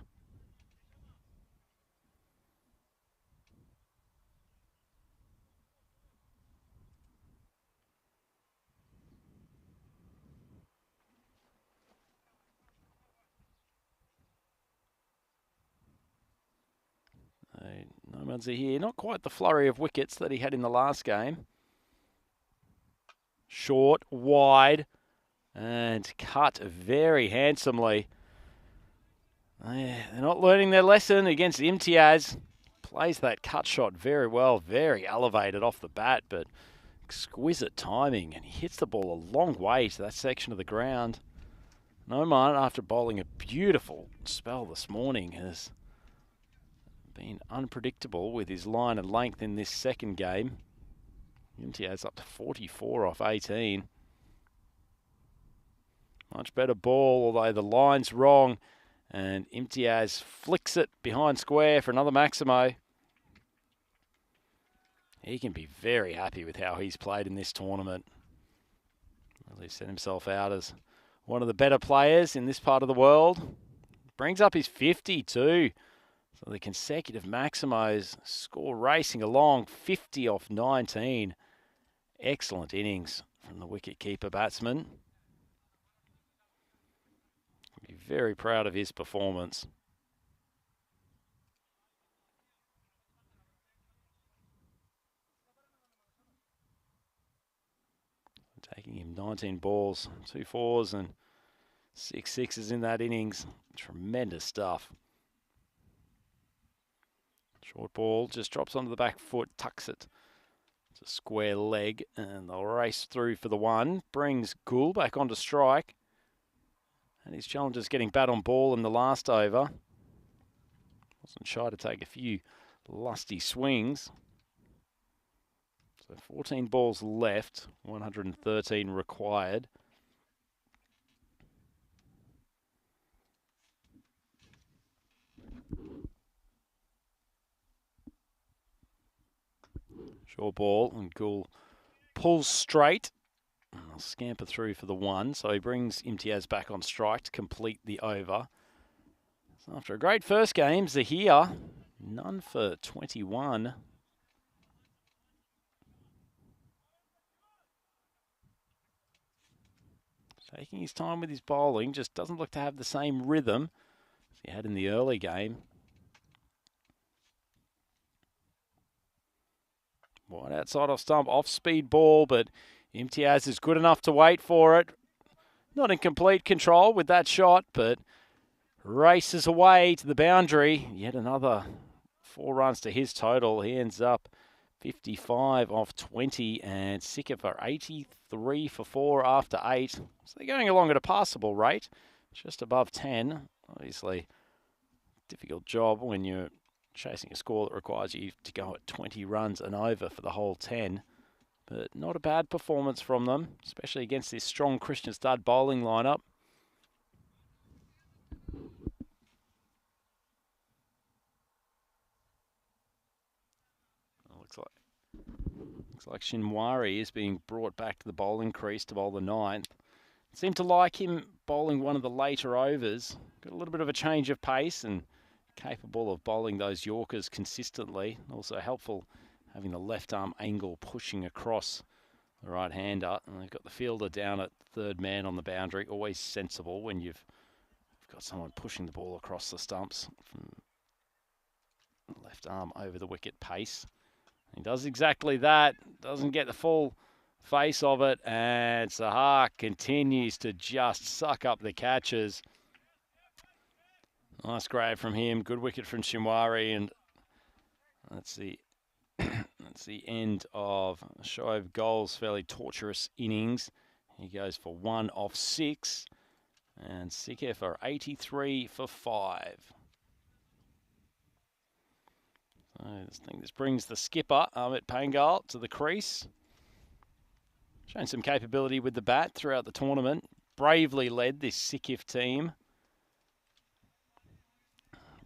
Ones are here. Not quite the flurry of wickets that he had in the last game. Short, wide, and cut very handsomely. They're not learning their lesson against Imtiaz. Plays that cut shot very well, very elevated off the bat, but exquisite timing, and he hits the ball a long way to that section of the ground. Noman, after bowling a beautiful spell this morning, has been unpredictable with his line and length in this second game. Imtiaz up to 44 off 18. Much better ball, although the line's wrong. And Imtiaz flicks it behind square for another Maximo. He can be very happy with how he's played in this tournament. Really set himself out as one of the better players in this part of the world. Brings up his 50 too. So the consecutive Maximos score racing along, 50 off 19. Excellent innings from the wicket-keeper batsman. Be very proud of his performance. Taking him 19 balls, 2 fours and 6 sixes in that innings. Tremendous stuff. Short ball just drops onto the back foot, tucks it. It's a square leg, and they'll race through for the one. Brings Gould back onto strike. And his challenger's getting bat on ball in the last over. Wasn't shy to take a few lusty swings. So 14 balls left, 113 required. Short ball, and Gould pulls straight. And they'll scamper through for the one, so he brings Imtiaz back on strike to complete the over. So after a great first game, Zahir, none for 21. Taking his time with his bowling, just doesn't look to have the same rhythm as he had in the early game. Wide outside off stump, off-speed ball, but Imtiaz is good enough to wait for it. Not in complete control with that shot, but races away to the boundary. Yet another 4 runs to his total. He ends up 55 off 20 and Sicker for 83 for 4 after 8. So they're going along at a passable rate, just above 10. Obviously, difficult job when you're chasing a score that requires you to go at 20 runs and over for the whole 10. But not a bad performance from them, especially against this strong Christian stud bowling lineup. Looks like Shinwari is being brought back to the bowling crease to bowl the 9th. Seemed to like him bowling one of the later overs. Got a little bit of a change of pace and capable of bowling those Yorkers consistently. Also helpful having the left arm angle pushing across the right-hander. And they've got the fielder down at third man on the boundary. Always sensible when you've got someone pushing the ball across the stumps from the left arm over the wicket pace. He does exactly that. Doesn't get the full face of it. And Sahar continues to just suck up the catches. Nice grab from him. Good wicket from Shinwari. And that's the end of Shoaib Goal's fairly torturous innings. He goes for 1 off 6. And Sicker for 83 for 5. So this brings the skipper, Amit Pangal, to the crease. Shown some capability with the bat throughout the tournament. Bravely led this Sikif team.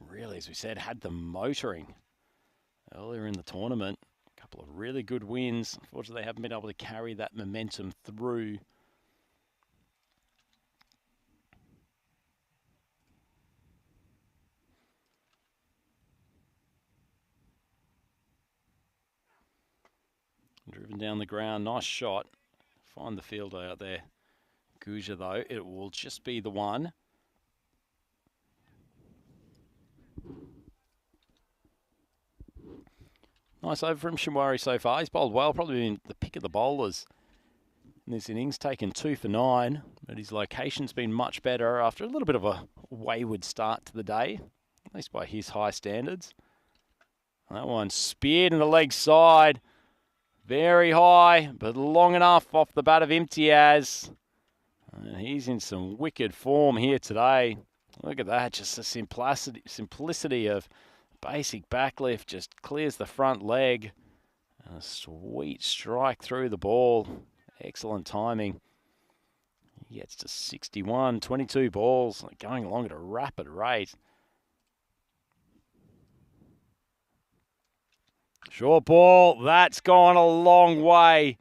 Really, as we said, had them motoring earlier in the tournament. A couple of really good wins. Unfortunately, they haven't been able to carry that momentum through. Driven down the ground, nice shot. Find the fielder out there. Guja, though, it will just be the one. Nice over from Shinwari so far. He's bowled well, probably been the pick of the bowlers in this innings, taken 2 for 9, but his location's been much better after a little bit of a wayward start to the day, at least by his high standards. That one speared in the leg side. Very high, but long enough off the bat of Imtiaz. And he's in some wicked form here today. Look at that, just the simplicity of basic backlift, just clears the front leg. And a sweet strike through the ball. Excellent timing. He gets to 61, 22 balls, going along at a rapid rate. Short ball, that's gone a long way.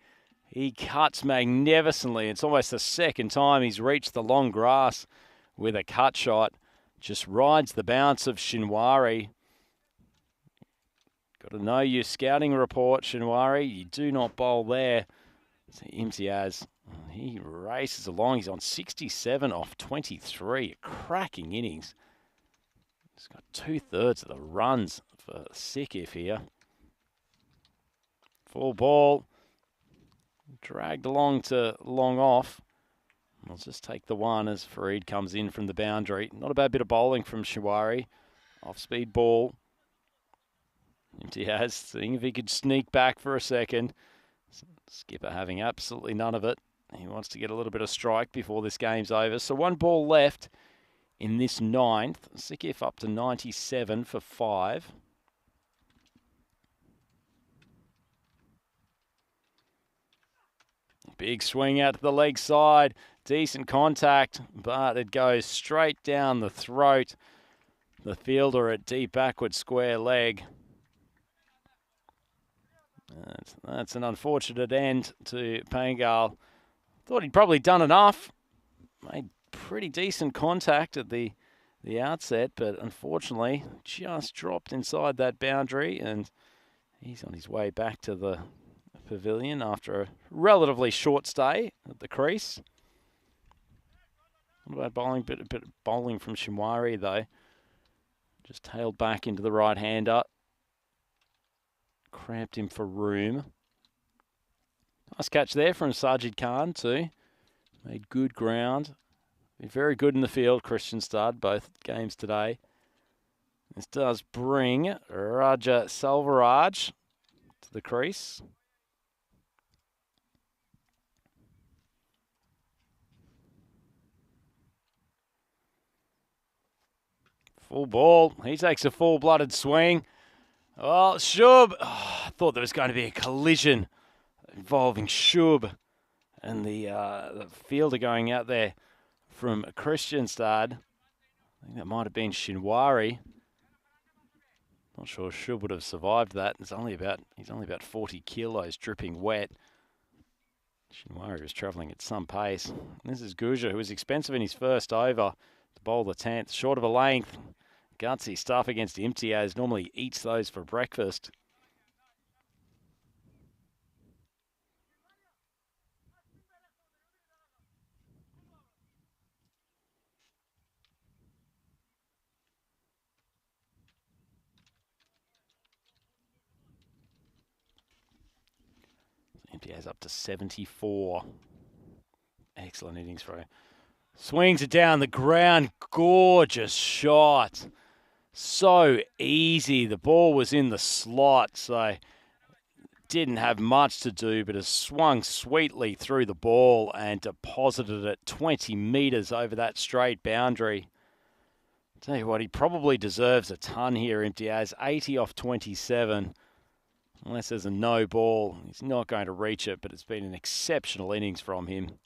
He cuts magnificently. It's almost the second time he's reached the long grass with a cut shot. Just rides the bounce of Shinwari. Got to know your scouting report, Shinwari. You do not bowl there. So Imtiaz, he races along. He's on 67 off 23. A cracking innings. He's got 2/3 of the runs for Sikif here. Full ball. Dragged along to long off. I'll just take the one as Fareed comes in from the boundary. Not a bad bit of bowling from Shinwari. Off-speed ball. Imtiaz seeing if he could sneak back for a second. Skipper having absolutely none of it. He wants to get a little bit of strike before this game's over. So 1 ball left in this 9th. Sikif up to 97 for 5. Big swing out to the leg side. Decent contact, but it goes straight down the throat. The fielder at deep backward square leg. That's an unfortunate end to Pangal. Thought he'd probably done enough. Made pretty decent contact at the outset, but unfortunately just dropped inside that boundary, and he's on his way back to the pavilion after a relatively short stay at the crease. What about bowling? Bit of bowling from Shinwari though. Just tailed back into the right-hander. Cramped him for room. Nice catch there from Sajid Khan too. Made good ground. Been very good in the field, Christian Stud, both games today. This does bring Raja Salvaraj to the crease. Full ball. He takes a full-blooded swing. Oh, Shub. Oh, I thought there was going to be a collision involving Shub and the fielder going out there from Kristianstad. I think that might have been Shinwari. Not sure Shub would have survived that. He's only about 40 kilos, dripping wet. Shinwari was travelling at some pace. And this is Guja, who was expensive in his first over to bowl the 10th. Short of a length. Gutsy stuff against Imtiaz. Normally eats those for breakfast. Imtiaz up to 74. Excellent innings for him. Swings it down the ground. Gorgeous shot. So easy. The ball was in the slot, so didn't have much to do, but has swung sweetly through the ball and deposited it 20 metres over that straight boundary. Tell you what, he probably deserves a ton here, Imtiaz. 80 off 27. Unless there's a no ball, he's not going to reach it, but it's been an exceptional innings from him.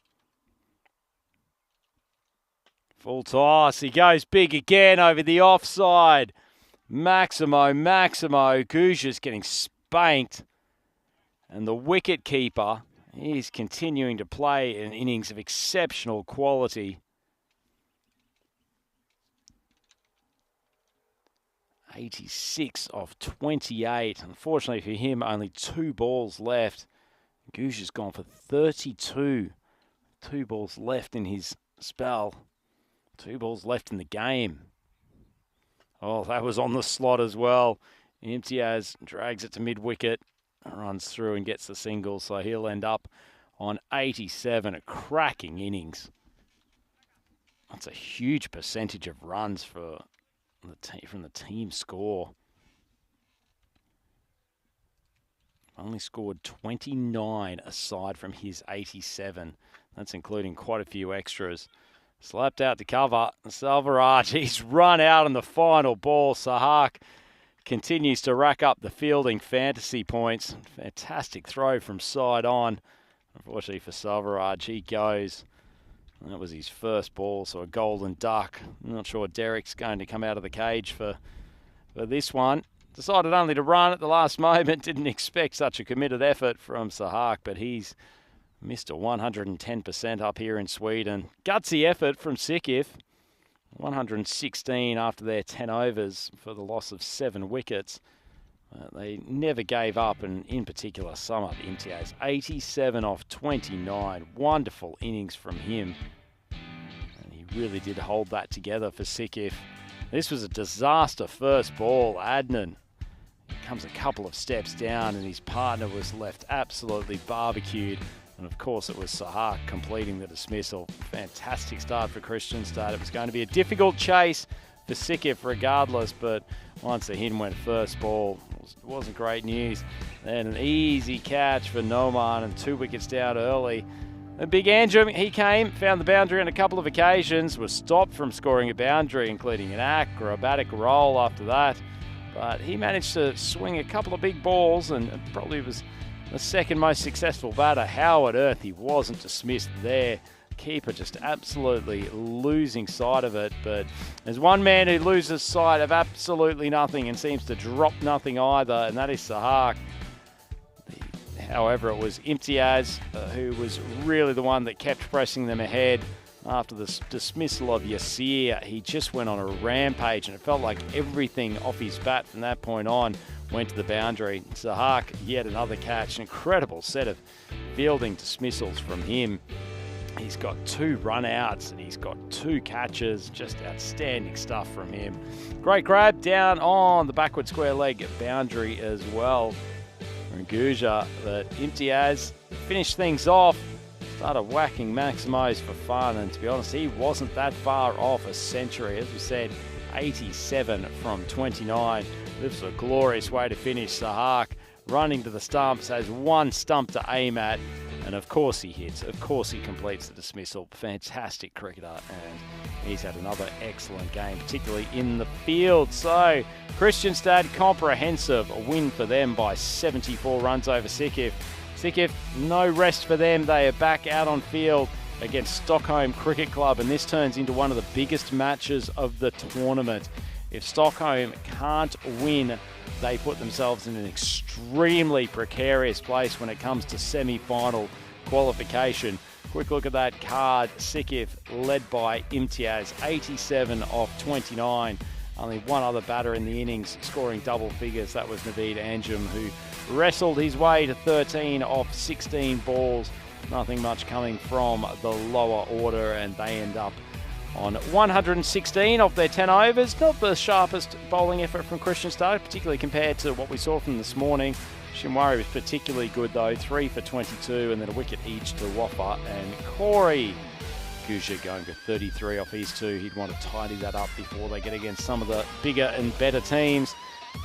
Full toss. He goes big again over the offside. Maximo. Guja's getting spanked. And the wicket keeper, he's continuing to play an innings of exceptional quality. 86 off 28. Unfortunately for him, only 2 balls left. Guja's gone for 32. 2 balls left in his spell. 2 balls left in the game. Oh, that was on the slot as well. Imtiaz drags it to mid-wicket, runs through and gets the single, so he'll end up on 87, a cracking innings. That's a huge percentage of runs for from the team score. Only scored 29 aside from his 87. That's including quite a few extras. Slapped out to cover. Salvaraj, he's run out on the final ball. Sahak continues to rack up the fielding fantasy points. Fantastic throw from side on. Unfortunately for Salvaraj, he goes. That was his first ball, so a golden duck. I'm not sure Derek's going to come out of the cage for this one. Decided only to run at the last moment. Didn't expect such a committed effort from Sahak, but he's missed a 110% up here in Sweden. Gutsy effort from Sikif. 116 after their 10 overs for the loss of 7 wickets. They never gave up, and in particular, sum up Imtiaz. 87 off 29. Wonderful innings from him. And he really did hold that together for Sikif. This was a disaster first ball. Adnan comes a couple of steps down, and his partner was left absolutely barbecued. And of course, it was Sahak completing the dismissal. Fantastic start for Kristianstad. It was going to be a difficult chase for Sikif regardless, but once the hit went first ball, it wasn't great news. Then an easy catch for Noman, and 2 wickets down early. And Big Andrew, he came, found the boundary on a couple of occasions, was stopped from scoring a boundary, including an acrobatic roll after that. But he managed to swing a couple of big balls, and probably was the second most successful batter. How on earth he wasn't dismissed there. Keeper just absolutely losing sight of it. But there's one man who loses sight of absolutely nothing and seems to drop nothing either, and that is Sahak. However, it was Imtiaz who was really the one that kept pressing them ahead. After the dismissal of Yasir, he just went on a rampage, and it felt like everything off his bat from that point on went to the boundary. Sahak, yet another catch. An incredible set of fielding dismissals from him. He's got 2 run-outs and he's got 2 catches. Just outstanding stuff from him. Great grab down on the backward square leg boundary as well. Guja, but Imtiaz finished things off. Started whacking Maximos for fun, and to be honest, he wasn't that far off a century. As we said, 87 from 29. This was a glorious way to finish. Sahak running to the stumps, has 1 stump to aim at, and of course he hits. Of course he completes the dismissal. Fantastic cricketer, and he's had another excellent game, particularly in the field. So, Kristianstad comprehensive, a win for them by 74 runs over Sikif. Sikif, no rest for them. They are back out on field against Stockholm Cricket Club, and this turns into one of the biggest matches of the tournament. If Stockholm can't win, they put themselves in an extremely precarious place when it comes to semi-final qualification. Quick look at that card. Sikif led by Imtiaz, 87 off 29. Only one other batter in the innings scoring double figures. That was Naveed Anjum, who wrestled his way to 13 off 16 balls. Nothing much coming from the lower order, and they end up on 116 off their 10 overs. Not the sharpest bowling effort from Kristianstad, particularly compared to what we saw from this morning. Shinwari was particularly good though, 3 for 22, and then a wicket each to Waffa and Corey. Guja going for 33 off his 2. He'd want to tidy that up before they get against some of the bigger and better teams.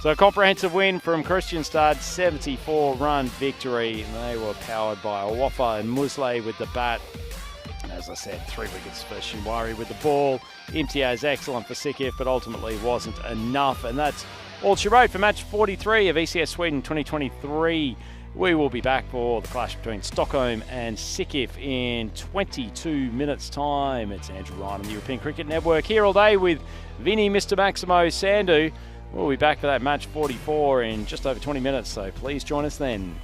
So a comprehensive win from Kristianstad, 74-run victory. And they were powered by Waffa and Musleh with the bat. And as I said, 3 wickets for Shinwari with the ball. Imtiaz excellent for Sikif, but ultimately wasn't enough. And that's all she wrote for match 43 of ECS Sweden 2023. We will be back for the clash between Stockholm and Sikif in 22 minutes' time. It's Andrew Ryan on the European Cricket Network here all day with Vinny, Mr. Maximo, Sandu. We'll be back for that match 44 in just over 20 minutes, so please join us then.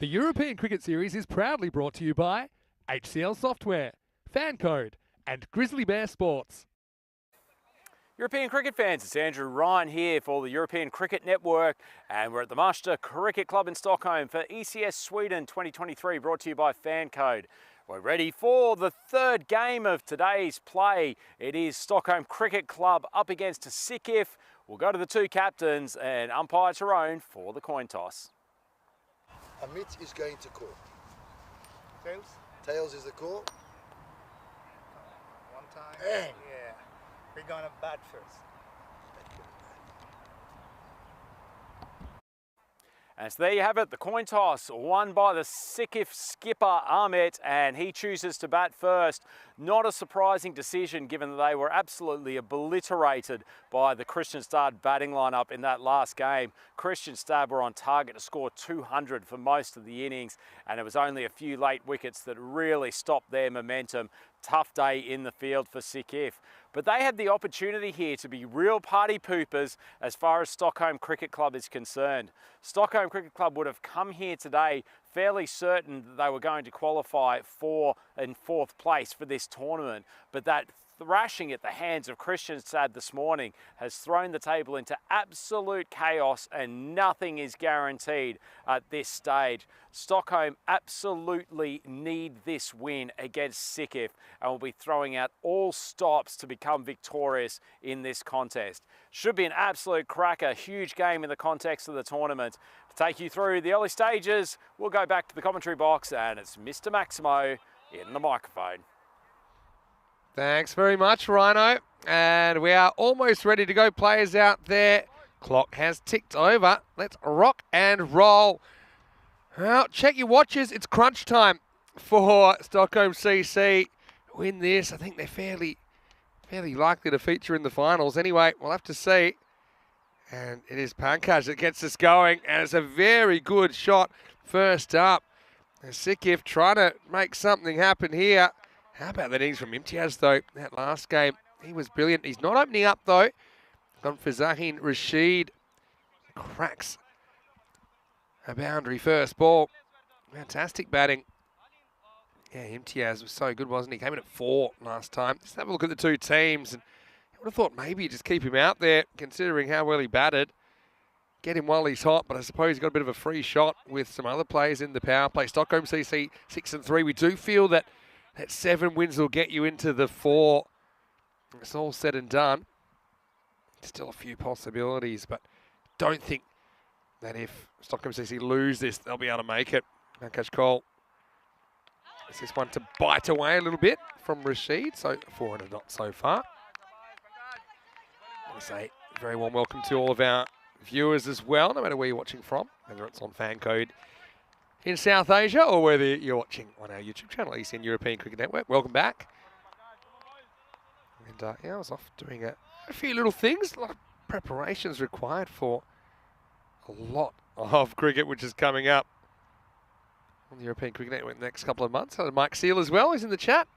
The European Cricket Series is proudly brought to you by HCL Software, FanCode, and Grizzly Bear Sports. European cricket fans, it's Andrew Ryan here for the European Cricket Network, and we're at the Master Cricket Club in Stockholm for ECS Sweden 2023, brought to you by FanCode. We're ready for the third game of today's play. It is Stockholm Cricket Club up against Sikif. We'll go to the two captains and umpire Tyrone for the coin toss. Amit is going to call. Tails? Tails is the call. One time. Bang. Yeah. We're gonna bat first. And so there you have it, the coin toss won by the Sikif skipper Ahmet, and he chooses to bat first. Not a surprising decision given that they were absolutely obliterated by the Kristianstad batting lineup in that last game. Kristianstad were on target to score 200 for most of the innings, and it was only a few late wickets that really stopped their momentum. Tough day in the field for Sikif. But they had the opportunity here to be real party poopers as far as Stockholm Cricket Club is concerned. Stockholm Cricket Club would have come here today fairly certain that they were going to qualify for in fourth place for this tournament, but that thrashing at the hands of Kristianstad this morning has thrown the table into absolute chaos, and nothing is guaranteed at this stage. Stockholm absolutely need this win against Sikif and will be throwing out all stops to become victorious in this contest. Should be an absolute cracker, huge game in the context of the tournament. To take you through the early stages, we'll go back to the commentary box, and it's Mr. Maximo in the microphone. Thanks very much, Rhino. And we are almost ready to go. Players out there. Clock has ticked over. Let's rock and roll. Well, check your watches. It's crunch time for Stockholm CC. Win this. I think they're fairly likely to feature in the finals. Anyway, we'll have to see. And it is Pankaj that gets us going. And it's a very good shot first up. And Sikif trying to make something happen here. How about that innings from Imtiaz, though? That last game, he was brilliant. He's not opening up, though. Gone for Zahin Rashid. Cracks a boundary first ball. Fantastic batting. Yeah, Imtiaz was so good, wasn't he? Came in at 4 last time. Let's have a look at the two teams. And I would have thought maybe just keep him out there, considering how well he batted. Get him while he's hot, but I suppose he's got a bit of a free shot with some other players in the power play. Stockholm CC 6-3. We do feel that 7 wins will get you into the 4. It's all said and done. Still a few possibilities, but don't think that if Stockholm CC lose this, they'll be able to make it. Pankaj Cole. This is one to bite away a little bit from Rashid, so 400 not so far. I want to say very warm welcome to all of our viewers as well, no matter where you're watching from, whether it's on FanCode in South Asia or whether you're watching on our YouTube channel, ECN European Cricket Network. Welcome back. And yeah, I was off doing a few little things, a lot of preparations required for a lot of cricket which is coming up on the European Cricket Network in the next couple of months. So Mike Seal as well is in the chat.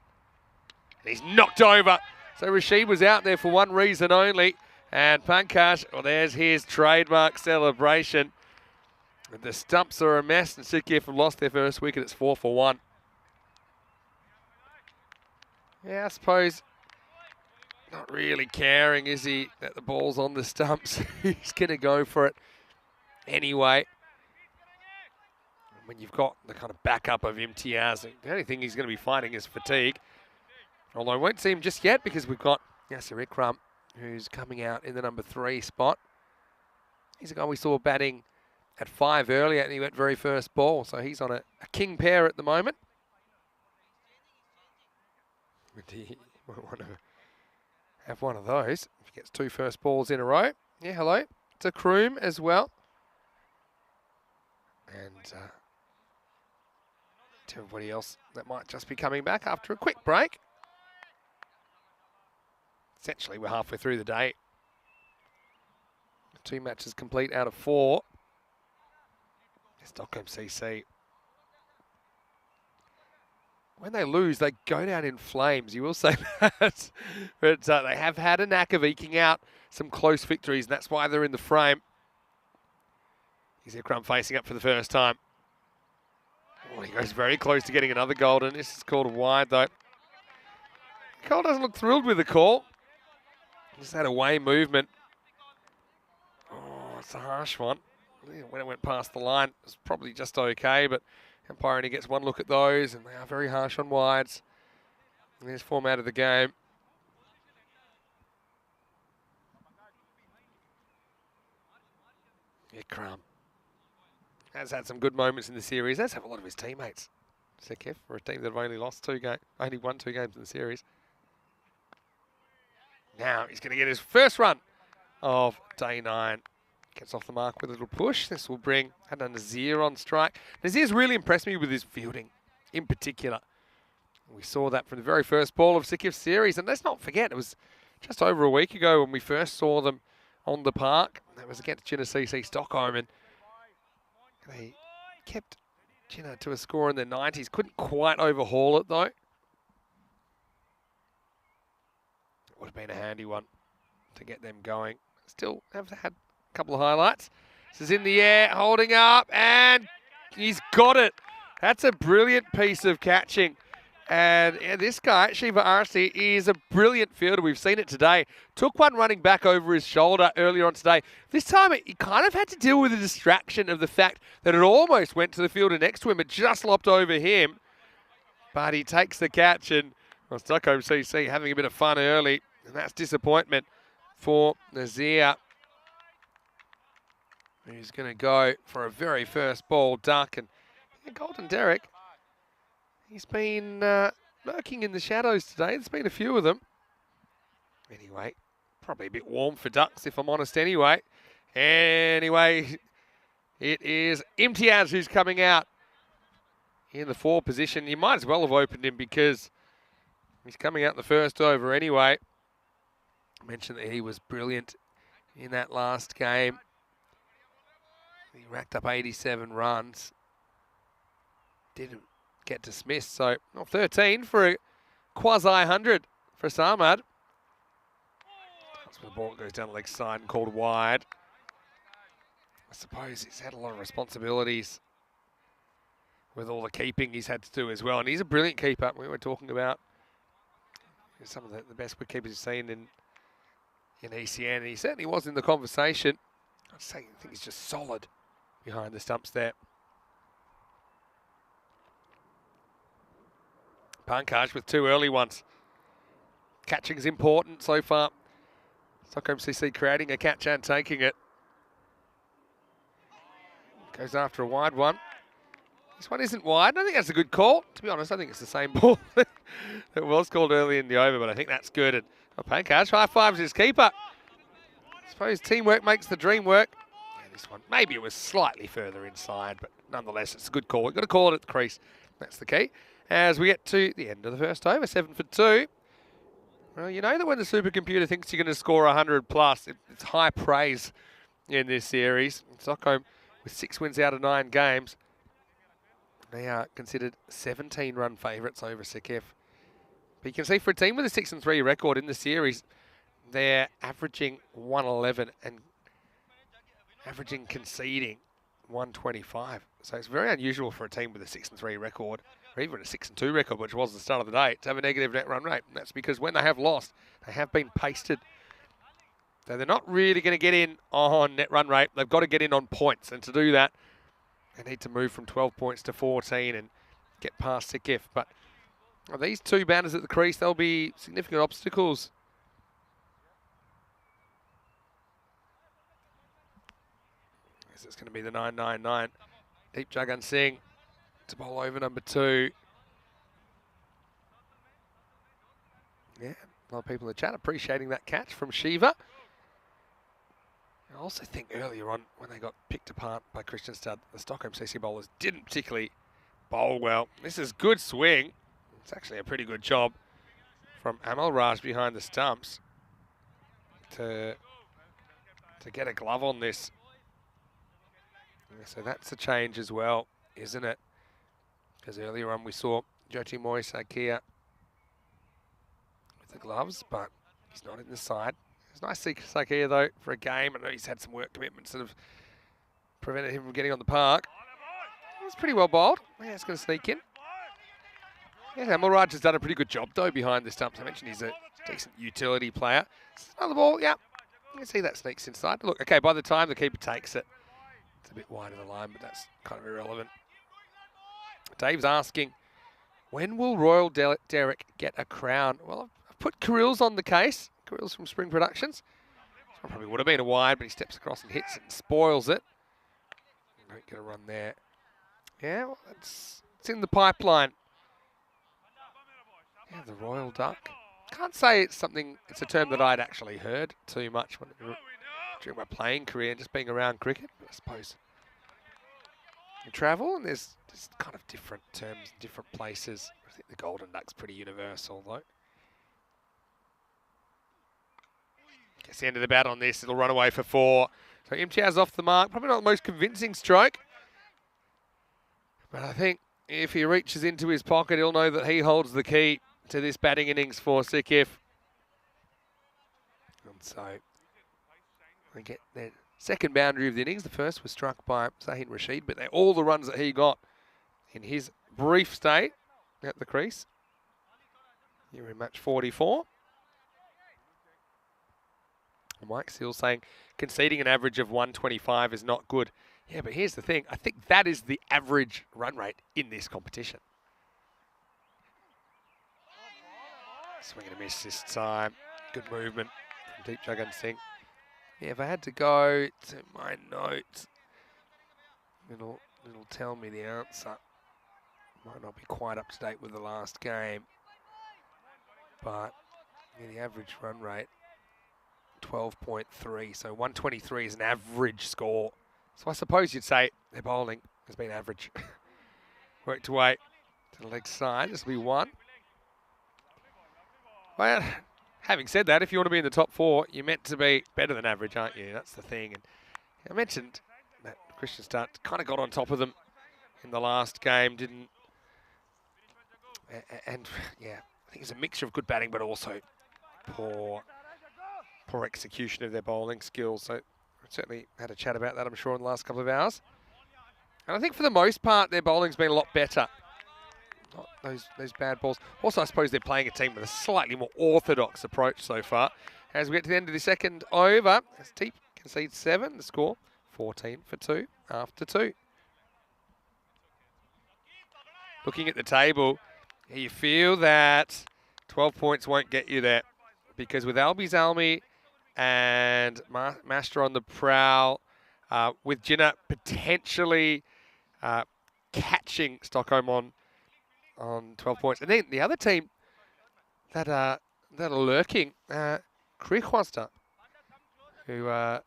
And he's knocked over. So Rashid was out there for one reason only. And Pankaj, well, there's his trademark celebration. And the stumps are a mess, and Sikif have lost their first wicket. It's 4 for 1. Yeah, I suppose not really caring, is he, that the ball's on the stumps. He's going to go for it anyway. When you've got the kind of backup of Imtiaz, the only thing he's going to be fighting is fatigue. Although I won't see him just yet because we've got Yasser Ikram, who's coming out in the number 3 spot. He's a guy we saw batting at 5 earlier, and he went very first ball, so he's on a king pair at the moment. He might want to have one of those if he gets 2 first balls in a row. Yeah, hello. It's a Kroom as well. And to everybody else that might just be coming back after a quick break. Essentially, we're halfway through the day. 2 matches complete out of 4. Stockholm CC. When they lose, they go down in flames. You will say that. But they have had a knack of eking out some close victories, and that's why they're in the frame. Here's Ikram facing up for the first time. Oh, he goes very close to getting another golden. This is called a wide, though. Cole doesn't look thrilled with the call. Just had away movement. Oh, it's a harsh one. When it went past the line, it was probably just okay, but umpire only gets one look at those, and they are very harsh on wides. And there's form out of the game. Ikram has had some good moments in the series. Has have a lot of his teammates. Sikif for a team that have only won 2 games in the series. Now he's going to get his first run of day 9. Gets off the mark with a little push. This will bring Nazir on strike. Nazir's really impressed me with his fielding in particular. We saw that from the very first ball of Sikif's series. And let's not forget, it was just over a week ago when we first saw them on the park. That was against GC Stockholm. And they kept Gina to a score in the 90s. Couldn't quite overhaul it, though. It would have been a handy one to get them going. Still have had a couple of highlights. This is in the air, holding up, and he's got it. That's a brilliant piece of catching. And yeah, this guy, Shiva Arsi, is a brilliant fielder. We've seen it today. Took one running back over his shoulder earlier on today. This time, he kind of had to deal with the distraction of the fact that it almost went to the fielder next to him. It just lopped over him. But he takes the catch, and well, Stockholm CC having a bit of fun early. And that's disappointment for Nazir, who's going to go for a very first ball duck. And Golden Derek, he's been lurking in the shadows today. There's been a few of them. Anyway, probably a bit warm for ducks, if I'm honest anyway. Anyway, it is Imtiaz who's coming out in the 4 position. You might as well have opened him because he's coming out in the first over anyway. I mentioned that he was brilliant in that last game. He racked up 87 runs. Didn't get dismissed, so 13 for a quasi-100 for Samad. That's where the ball goes down the leg side and called wide. I suppose he's had a lot of responsibilities with all the keeping he's had to do as well, and he's a brilliant keeper. We were talking about some of the best wicket keepers you've seen in ECN, and he certainly was in the conversation. I think he's just solid behind the stumps there. Pankaj with 2 early ones. Catching is important so far. Stockholm CC creating a catch and taking it. Goes after a wide one. This one isn't wide. I don't think that's a good call. To be honest, I think it's the same ball that was called early in the over, but I think that's good. And Pankaj high fives his keeper. I suppose teamwork makes the dream work. Yeah, this one, maybe it was slightly further inside, but nonetheless, it's a good call. We've got to call it at the crease. That's the key. As we get to the end of the first over, 7 for 2. Well, you know that when the supercomputer thinks you're going to score 100 plus, it's high praise in this series. Stockholm with 6 wins out of 9 games. They are considered 17-run favourites over Sikif. But you can see for a team with a 6-3 record in the series, they're averaging 111 and averaging conceding 125. So it's very unusual for a team with a 6-3 record, or even a 6-2 record, which was the start of the day, to have a negative net run rate. And that's because when they have lost, they have been pasted. So they're not really going to get in on net run rate. They've got to get in on points. And to do that, they need to move from 12 points to 14 and get past Sikif. But these 2 banners at the crease, they'll be significant obstacles. This is going to be the 999. Deep Jagan Singh to bowl over number 2. Yeah, a lot of people in the chat appreciating that catch from Shiva. I also think earlier on, when they got picked apart by Christian Stud, the Stockholm CC bowlers didn't particularly bowl well. This is good swing. It's actually a pretty good job from Amal Raj behind the stumps to get a glove on this. So that's a change as well, isn't it? Because earlier on we saw Jyoti Moy Sakia with the gloves, but he's not in the side. It's nice to see Sakia though for a game. I know he's had some work commitments that have prevented him from getting on the park. He's pretty well bowled. Yeah, it's going to sneak in. Yeah, Amal Raj has done a pretty good job though behind the stumps. I mentioned he's a decent utility player. Another ball, yeah. You can see that sneaks inside. Look, okay, by the time the keeper takes it, it's a bit wide of the line, but that's kind of irrelevant. Dave's asking, when will Royal Derek get a crown? Well, I've put Kirill's on the case. Kirill's from Spring Productions. This one probably would have been a wide, but he steps across and hits it and spoils it. Don't get a run there. Yeah, well, it's in the pipeline. Yeah, the Royal Duck. Can't say it's a term that I'd actually heard too much when during my playing career, just being around cricket. I suppose you travel and there's just kind of different terms in different places. I think the golden duck's pretty universal though. Gets the end of the bat on this. It'll run away for 4. So Imtiaz off the mark. Probably not the most convincing stroke. But I think if he reaches into his pocket, he'll know that he holds the key to this batting innings for Sikif. And so they get their second boundary of the innings. The first was struck by Zahid Rashid, but they're all the runs that he got in his brief stay at the crease. Here in match 44. Mike Seal saying conceding an average of 125 is not good. Yeah, but here's the thing. I think that is the average run rate in this competition. Swing and a miss this time. Good movement from Deep Jagan Singh. Yeah, if I had to go to my notes, it'll tell me the answer. Might not be quite up to date with the last game. But yeah, the average run rate, 12.3. So 123 is an average score. So I suppose you'd say their bowling has been average. Worked away to the leg side. This will be 1. Well, having said that, if you want to be in the top 4, you're meant to be better than average, aren't you? That's the thing. And I mentioned that Christian Start kind of got on top of them in the last game, didn't. And yeah, I think it's a mixture of good batting, but also poor execution of their bowling skills. So we certainly had a chat about that, I'm sure, in the last couple of hours. And I think for the most part, their bowling's been a lot better. Not those bad balls. Also, I suppose they're playing a team with a slightly more orthodox approach so far. As we get to the end of the second over, as Teep concedes 7, the score 14 for 2 after 2. Looking at the table, you feel that 12 points won't get you there. Because with Albi Zalmi and Master on the prowl, with Jinnah potentially catching Stockholm on 12 points. And then the other team that are lurking, Kriegwasta, who are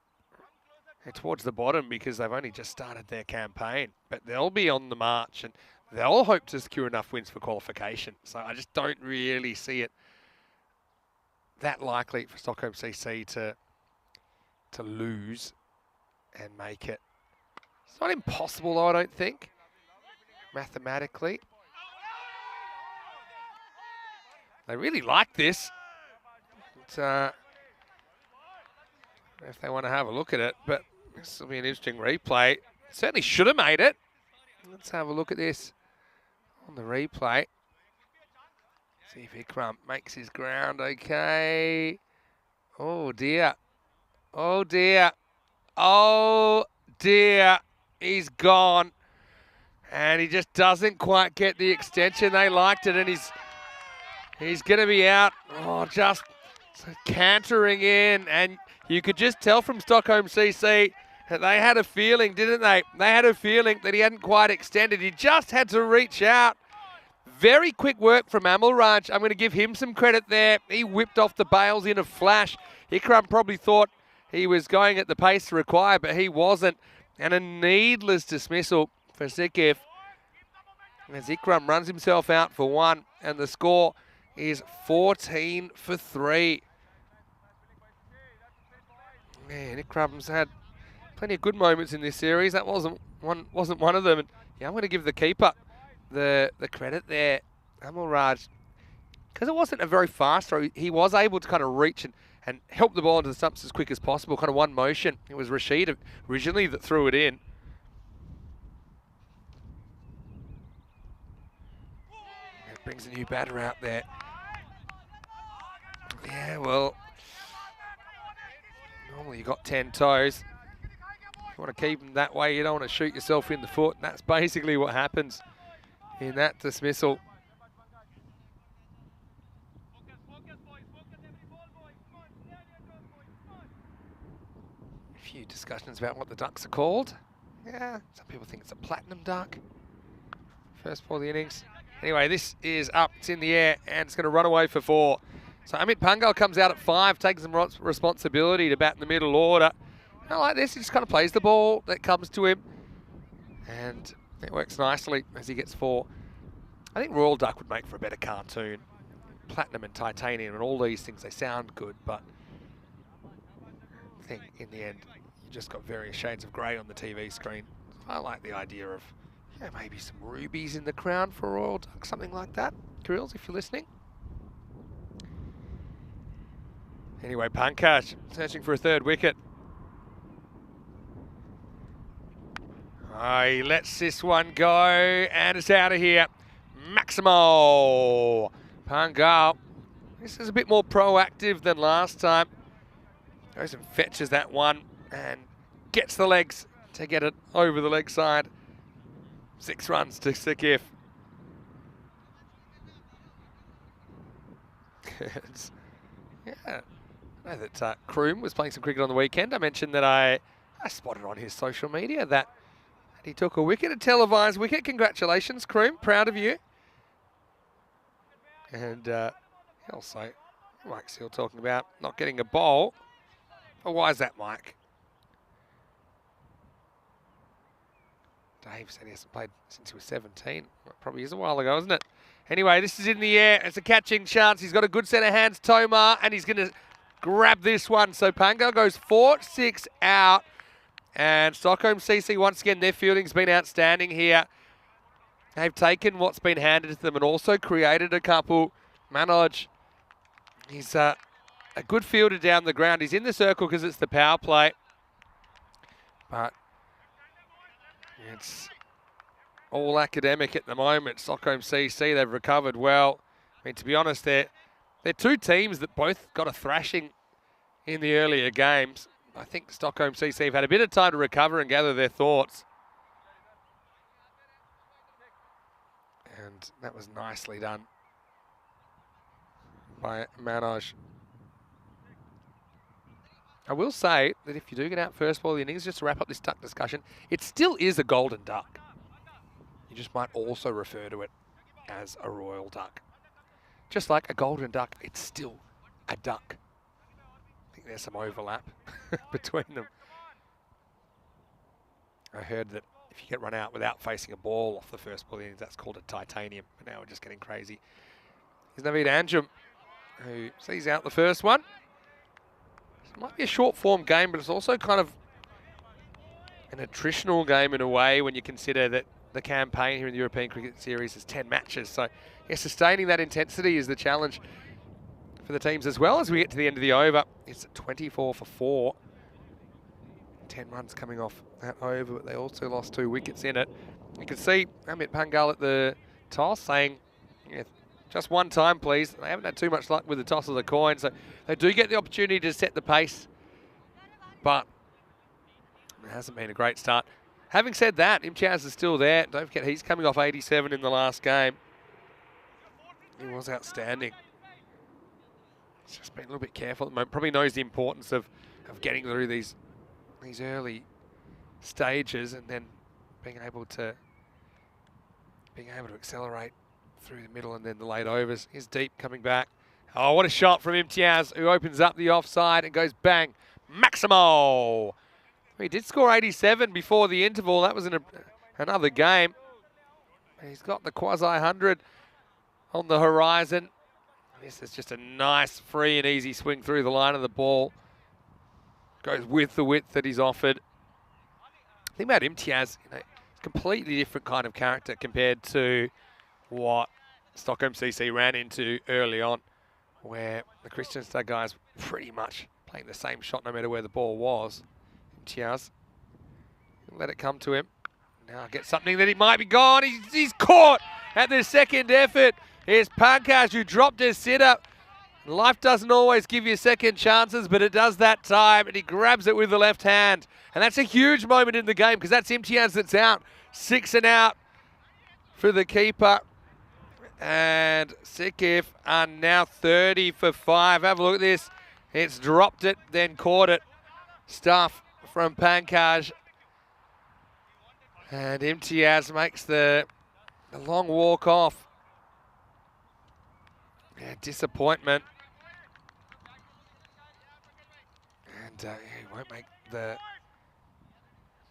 towards the bottom because they've only just started their campaign. But they'll be on the march and they'll hope to secure enough wins for qualification. So I just don't really see it that likely for Stockholm CC to lose and make it. It's not impossible though, I don't think, mathematically. They really like this. If they want to have a look at it, but this will be an interesting replay. Certainly should have made it. Let's have a look at this on the replay. See if Ikram makes his ground okay. Oh dear. Oh dear. Oh dear. He's gone. And he just doesn't quite get the extension. They liked it and he's going to be out. Oh, just cantering in. And you could just tell from Stockholm CC that they had a feeling, didn't they? They had a feeling that he hadn't quite extended. He just had to reach out. Very quick work from Amalraj. I'm going to give him some credit there. He whipped off the bails in a flash. Ikram probably thought he was going at the pace required, but he wasn't. And a needless dismissal for Sikif as Ikram runs himself out for 1, and the score is 14 for 3. Man, Ikram's had plenty of good moments in this series. That wasn't one of them. And yeah, I'm going to give the keeper the credit there, Amalraj, because it wasn't a very fast throw. He was able to kind of reach and help the ball into the stumps as quick as possible, kind of one motion. It was Rashid originally that threw it in. It brings a new batter out there. Yeah, well, normally you got 10 toes. If you want to keep them that way, you don't want to shoot yourself in the foot, and that's basically what happens in that dismissal. A few discussions about what the ducks are called. Yeah, some people think it's a platinum duck. First ball of the innings. Anyway, this is up, it's in the air, and it's going to run away for 4. So Amit Pangal comes out at 5, taking some responsibility to bat in the middle order. I like this. He just kind of plays the ball that comes to him. And it works nicely as he gets 4. I think Royal Duck would make for a better cartoon. Platinum and titanium and all these things, they sound good, but I think in the end, you just got various shades of grey on the TV screen. I like the idea of maybe some rubies in the crown for Royal Duck, something like that. Grills, if you're listening. Anyway, Pankaj searching for a 3rd wicket. Oh, he lets this one go, and it's out of here. Maximo Pangal. This is a bit more proactive than last time. Goes and fetches that one and gets the legs to get it over the leg side. 6 runs to Sikif. Yeah, I know that Kroom was playing some cricket on the weekend. I mentioned that I spotted on his social media that he took a wicket, a televised wicket. Congratulations, Kroom. Proud of you. And also, Mike's still talking about not getting a bowl. Oh, why is that, Mike? Dave said he hasn't played since he was 17. Well, probably is a while ago, isn't it? Anyway, this is in the air. It's a catching chance. He's got a good set of hands, Tomar, and he's going to grab this one. So Pangal goes 4-6 out. And Stockholm CC, once again, their fielding's been outstanding here. They've taken what's been handed to them and also created a couple. Manoj, he's a good fielder down the ground. He's in the circle because it's the power play. But it's all academic at the moment. Stockholm CC, they've recovered well. I mean, to be honest, they're 2 teams that both got a thrashing in the earlier games. I think Stockholm CC have had a bit of time to recover and gather their thoughts. And that was nicely done by Manoj. I will say that if you do get out first ball of the innings, just to wrap up this duck discussion, it still is a golden duck. You just might also refer to it as a royal duck. Just like a golden duck, it's still a duck. I think there's some overlap between them. I heard that if you get run out without facing a ball off the first ball of the innings, that's called a titanium. But now we're just getting crazy. Here's Naveed Anjum, who sees out the first one. It might be a short form game, but it's also kind of an attritional game in a way when you consider that the campaign here in the European Cricket Series is 10 matches. So yeah, sustaining that intensity is the challenge for the teams as well as we get to the end of the over. It's 24 for 4. 10 runs coming off that over, but they also lost 2 wickets in it. You can see Amit Pangal at the toss saying, yeah, just one time, please. They haven't had too much luck with the toss of the coin, so they do get the opportunity to set the pace, but it hasn't been a great start. Having said that, Imtiaz is still there. Don't forget, he's coming off 87 in the last game. He was outstanding. He's just been a little bit careful at the moment. Probably knows the importance of getting through these early stages and then being able to accelerate through the middle and then the late overs. Here's deep coming back. Oh, what a shot from Imtiaz, who opens up the offside and goes bang. Maximo! He did score 87 before the interval. That was in another game. He's got the quasi-100 on the horizon. This is just a nice, free and easy swing through the line of the ball. Goes with the width that he's offered. The thing about Imtiaz, he's a completely different kind of character compared to what Stockholm CC ran into early on, where the Kristianstad guys pretty much playing the same shot no matter where the ball was. Imtiaz, let it come to him. Now get something that he might be gone. He's caught at the second effort. Here's Pankaj, who dropped his sitter. Life doesn't always give you second chances, but it does that time, and he grabs it with the left hand. And that's a huge moment in the game because that's Imtiaz that's out. 6 and out for the keeper. And Sikif are now 30 for 5. Have a look at this. It's dropped it, then caught it. Stuff from Pankaj. And Imtiaz makes the long walk off. Yeah, disappointment. And he won't make the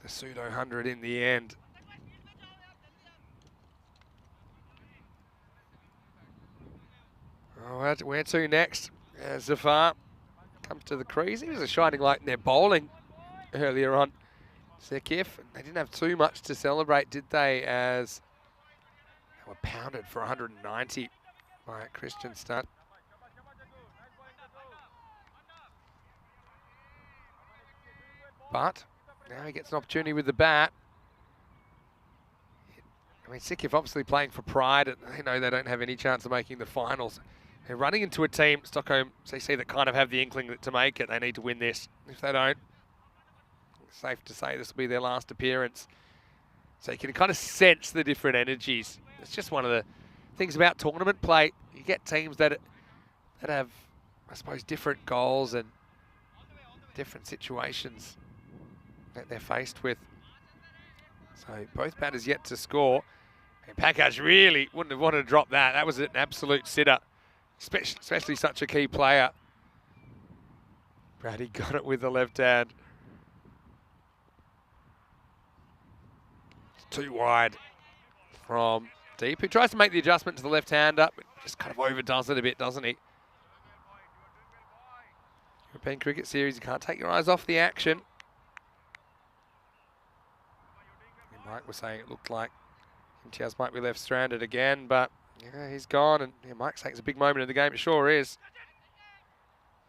the pseudo 100 in the end. Oh, where to next? Zafar comes to the crease. He was a shining light in their bowling earlier on. Sekif, they didn't have too much to celebrate, did they, as they were pounded for 190 by Christian Stud. But now he gets an opportunity with the bat. I mean, Sekif obviously playing for pride, and they know they don't have any chance of making the finals. They're running into a team, Stockholm CC, that kind of have the inkling to make it. They need to win this. If they don't, it's safe to say this will be their last appearance. So you can kind of sense the different energies. It's just one of the things about tournament play. You get teams that have, I suppose, different goals and different situations that they're faced with. So both batters yet to score. And Package really wouldn't have wanted to drop that. That was an absolute sitter, especially such a key player. Brady got it with the left hand. It's too wide from deep. He tries to make the adjustment to the left hander, but just kind of overdoes it a bit, doesn't he? European Cricket Series, you can't take your eyes off the action. Mike was saying it looked like Imtiaz might be left stranded again, but yeah, he's gone, and yeah, Mike's saying it's a big moment in the game. It sure is.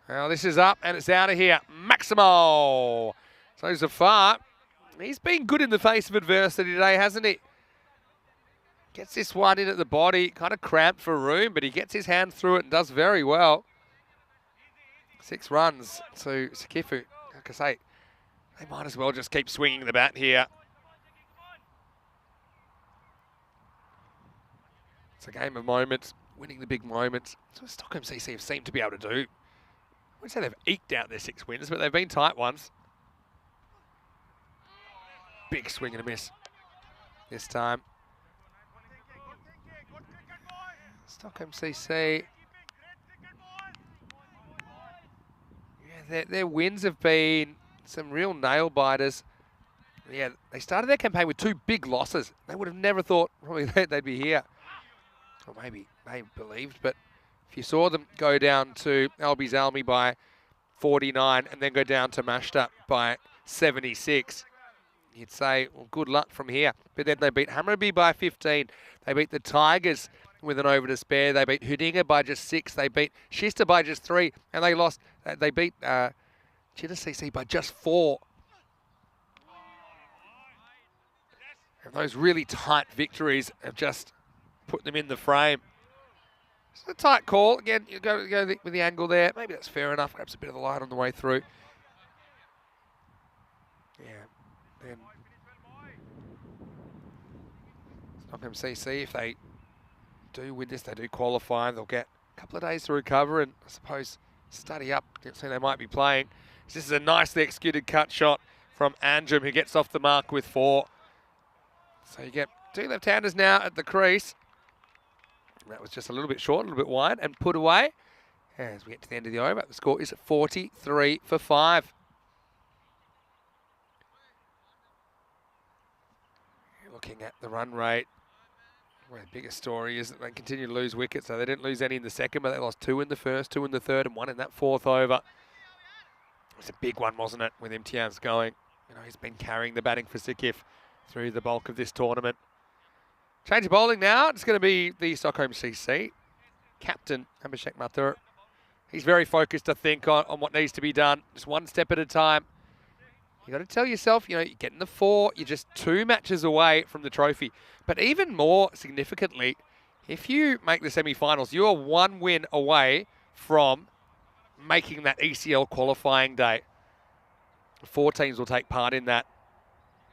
Well, this is up, and it's out of here. Maximo. So Zafar, he's been good in the face of adversity today, hasn't he? Gets this one in at the body, kind of cramped for room, but he gets his hand through it and does very well. 6 runs to Sekifu. Like I say, they might as well just keep swinging the bat here. It's a game of moments, winning the big moments. That's what Stockholm CC have seemed to be able to do. I wouldn't say they've eked out their 6 wins, but they've been tight ones. Big swing and a miss this time. Stockholm CC. Yeah, their wins have been some real nail biters. Yeah, they started their campaign with 2 big losses. They would have never thought probably they'd be here. Or maybe they believed, but if you saw them go down to Albies Almy by 49 and then go down to Mashta by 76, you'd say, well, good luck from here. But then they beat Hammarby by 15. They beat the Tigers with an over to spare. They beat Hudinga by just 6. They beat Shista by just 3. And they lost, they beat Chita CC by just 4. And those really tight victories have just put them in the frame. It's a tight call. Again, you go with the angle there. Maybe that's fair enough. Grabs a bit of the light on the way through. Yeah. Then Stockholm CC, if they do win this, they do qualify. They'll get a couple of days to recover and I suppose study up. So they might be playing. This is a nicely executed cut shot from Anjum, who gets off the mark with 4. So you get 2 left-handers now at the crease. That was just a little bit short, a little bit wide, and put away. As we get to the end of the over, the score is 43 for 5. Looking at the run rate, well, the biggest story is that they continue to lose wickets. So they didn't lose any in the second, but they lost 2 in the first, 2 in the third, and 1 in that 4th over. It was a big one, wasn't it, with Imtiaz going. You know, he's been carrying the batting for Sekif through the bulk of this tournament. Change of bowling now. It's going to be the Stockholm CC captain, Abhishek Mathur. He's very focused, I think, on what needs to be done. Just one step at a time. You got to tell yourself, you know, you're getting the 4. You're just 2 matches away from the trophy. But even more significantly, if you make the semi-finals, you are 1 win away from making that ECL qualifying day. 4 teams will take part in that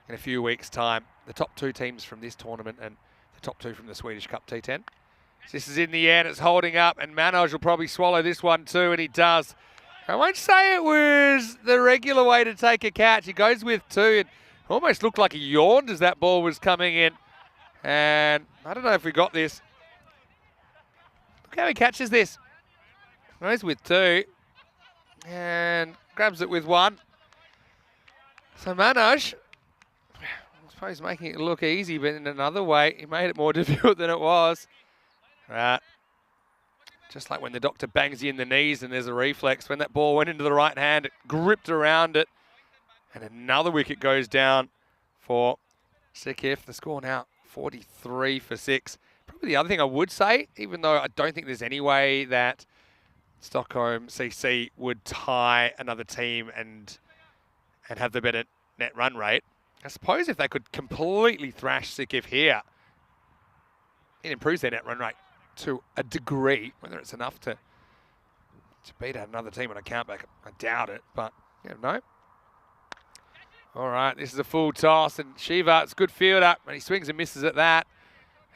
in a few weeks' time. The top 2 teams from this tournament and the top 2 from the Swedish Cup T10. This is in the air, and it's holding up, and Manoj will probably swallow this one too, and he does. I won't say it was the regular way to take a catch. He goes with 2, and almost looked like he yawned as that ball was coming in. And I don't know if we got this. Look how he catches this. Goes with 2, and grabs it with 1. So Manoj suppose making it look easy, but in another way, he made it more difficult than it was. Right. Just like when the doctor bangs you in the knees and there's a reflex. When that ball went into the right hand, it gripped around it. And another wicket goes down for Sikif. The score now 43 for 6. Probably the other thing I would say, even though I don't think there's any way that Stockholm CC would tie another team and have the better net run rate. I suppose if they could completely thrash Sikif here, it improves their net run rate to a degree. Whether it's enough to beat out another team on a countback, I doubt it, but you never know. All right, this is a full toss, and Shiva, it's a good fielder, and he swings and misses at that.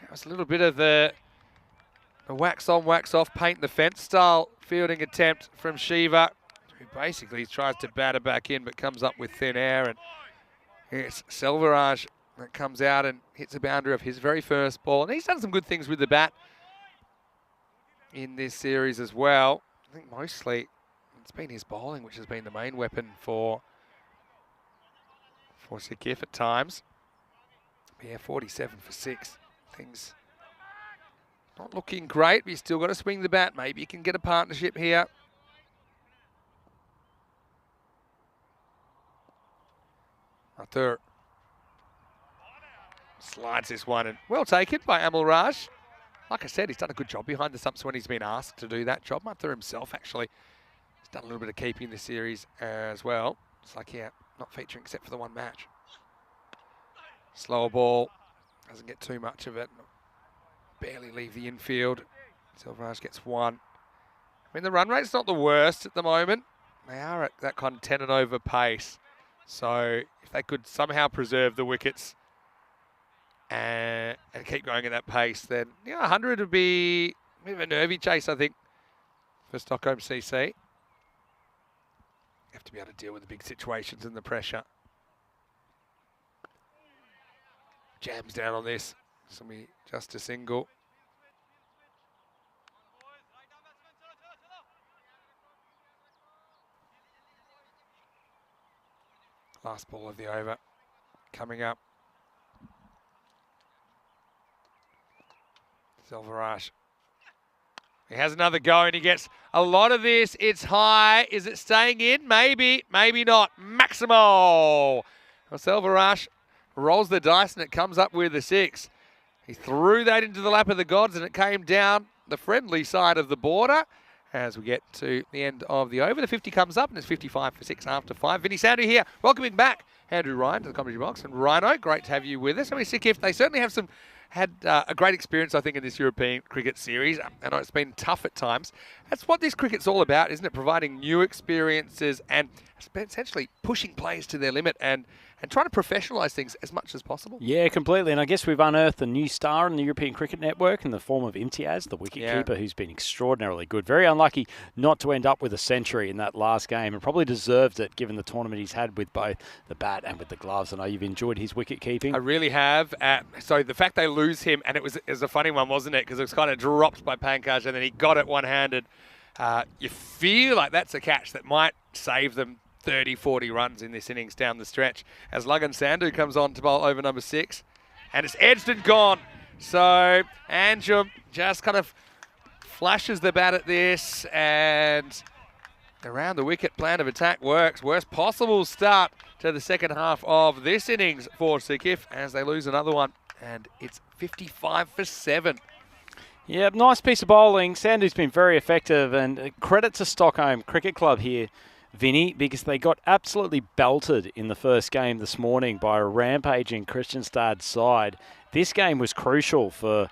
That was a little bit of the wax on, wax off, paint the fence style fielding attempt from Shiva, who basically tries to batter back in, but comes up with thin air. And it's Selvaraj that comes out and hits the boundary of his very first ball. And he's done some good things with the bat in this series as well. I think mostly it's been his bowling, which has been the main weapon for Sikif at times. Yeah, 47 for 6. Things not looking great, but he's still got to swing the bat. Maybe he can get a partnership here. Arthur slides this one, and well taken by Amal Raj. Like I said, he's done a good job behind the stumps when he's been asked to do that job. Arthur himself, actually, has done a little bit of keeping this series as well. It's like, yeah, not featuring except for the one match. Slower ball, doesn't get too much of it. Barely leave the infield. Silverage gets one. I mean, the run rate's not the worst at the moment. They are at that kind of 10 and over pace. So if they could somehow preserve the wickets and keep going at that pace, then 100 would be a bit of a nervy chase, I think, for Stockholm CC. You have to be able to deal with the big situations and the pressure. Jams down on this. This will be just a single. Last ball of the over coming up. Silverage. He has another go and he gets a lot of this. It's high. Is it staying in? Maybe, maybe not. Maximal. Silverage rolls the dice and it comes up with a 6. He threw that into the lap of the gods and it came down the friendly side of the border as we get to the end of the over. The 50 comes up and it's 55 for 6 after 5. Vinny Sandu here, welcoming back Andrew Ryan to the commentary box. And Rhino, great to have you with us. I mean, Sikif, they certainly have had a great experience, I think, in this European cricket series. I know it's been tough at times. That's what this cricket's all about, isn't it? Providing new experiences and essentially pushing players to their limit and trying to professionalise things as much as possible. Yeah, completely. And I guess we've unearthed a new star in the European Cricket Network in the form of Imtiaz, the wicketkeeper, who's been extraordinarily good. Very unlucky not to end up with a century in that last game, and probably deserved it given the tournament he's had with both the bat and with the gloves. I know you've enjoyed his wicket keeping. I really have. So the fact they lose him, and it was a funny one, wasn't it? Because it was kind of dropped by Pankaj and then he got it one-handed. You feel like that's a catch that might save them 30, 40 runs in this innings down the stretch as Lagan Sandhu comes on to bowl over number 6. And it's edged and gone. So Anjum just kind of flashes the bat at this, and around the wicket plan of attack works. Worst possible start to the second half of this innings for Sikif as they lose another one. And it's 55 for 7. Yeah, nice piece of bowling. Sandhu's been very effective, and credit to Stockholm Cricket Club here, Vinny, because they got absolutely belted in the first game this morning by a rampaging Kristianstad side. This game was crucial for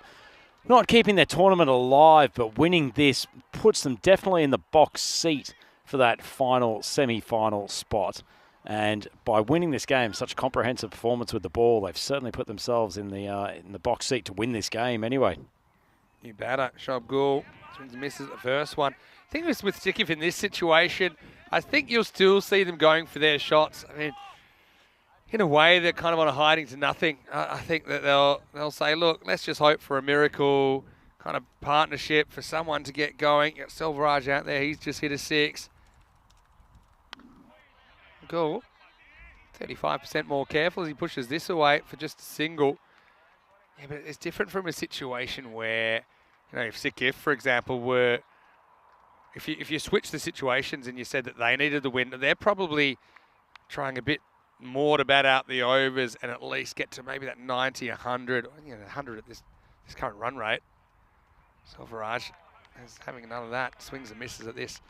not keeping their tournament alive, but winning this puts them definitely in the box seat for that final semi-final spot. And by winning this game, such a comprehensive performance with the ball, they've certainly put themselves in the box seat to win this game anyway. New batter, Shoaib Gul, swings and misses the first one. I think with Sikif in this situation, I think you'll still see them going for their shots. I mean, in a way, they're kind of on a hiding to nothing. I think that they'll say, look, let's just hope for a miracle kind of partnership for someone to get going. Got Selvaraj out there. He's just hit a 6. Gul 35% more careful as he pushes this away for just a single. Yeah, but it's different from a situation where, if Sikif, for example, were, if you switch the situations and you said that they needed the win, they're probably trying a bit more to bat out the overs and at least get to maybe that 90, 100, 100 at this current run rate. Selvaraj is having none of that, swings and misses at this.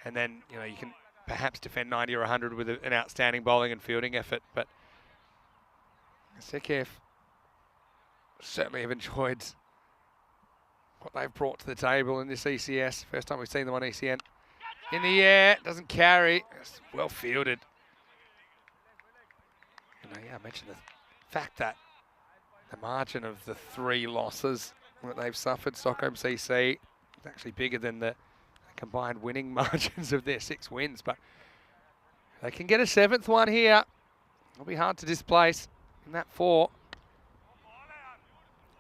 And then, you can perhaps defend 90 or 100 with an outstanding bowling and fielding effort, but Sikif certainly have enjoyed what they've brought to the table in this ECS. First time we've seen them on ECN. In the air, doesn't carry, it's well fielded. I mentioned the fact that the margin of the 3 losses that they've suffered, Stockholm CC, is actually bigger than the combined winning margins of their 6 wins, but they can get a 7th one here. It'll be hard to displace in that 4.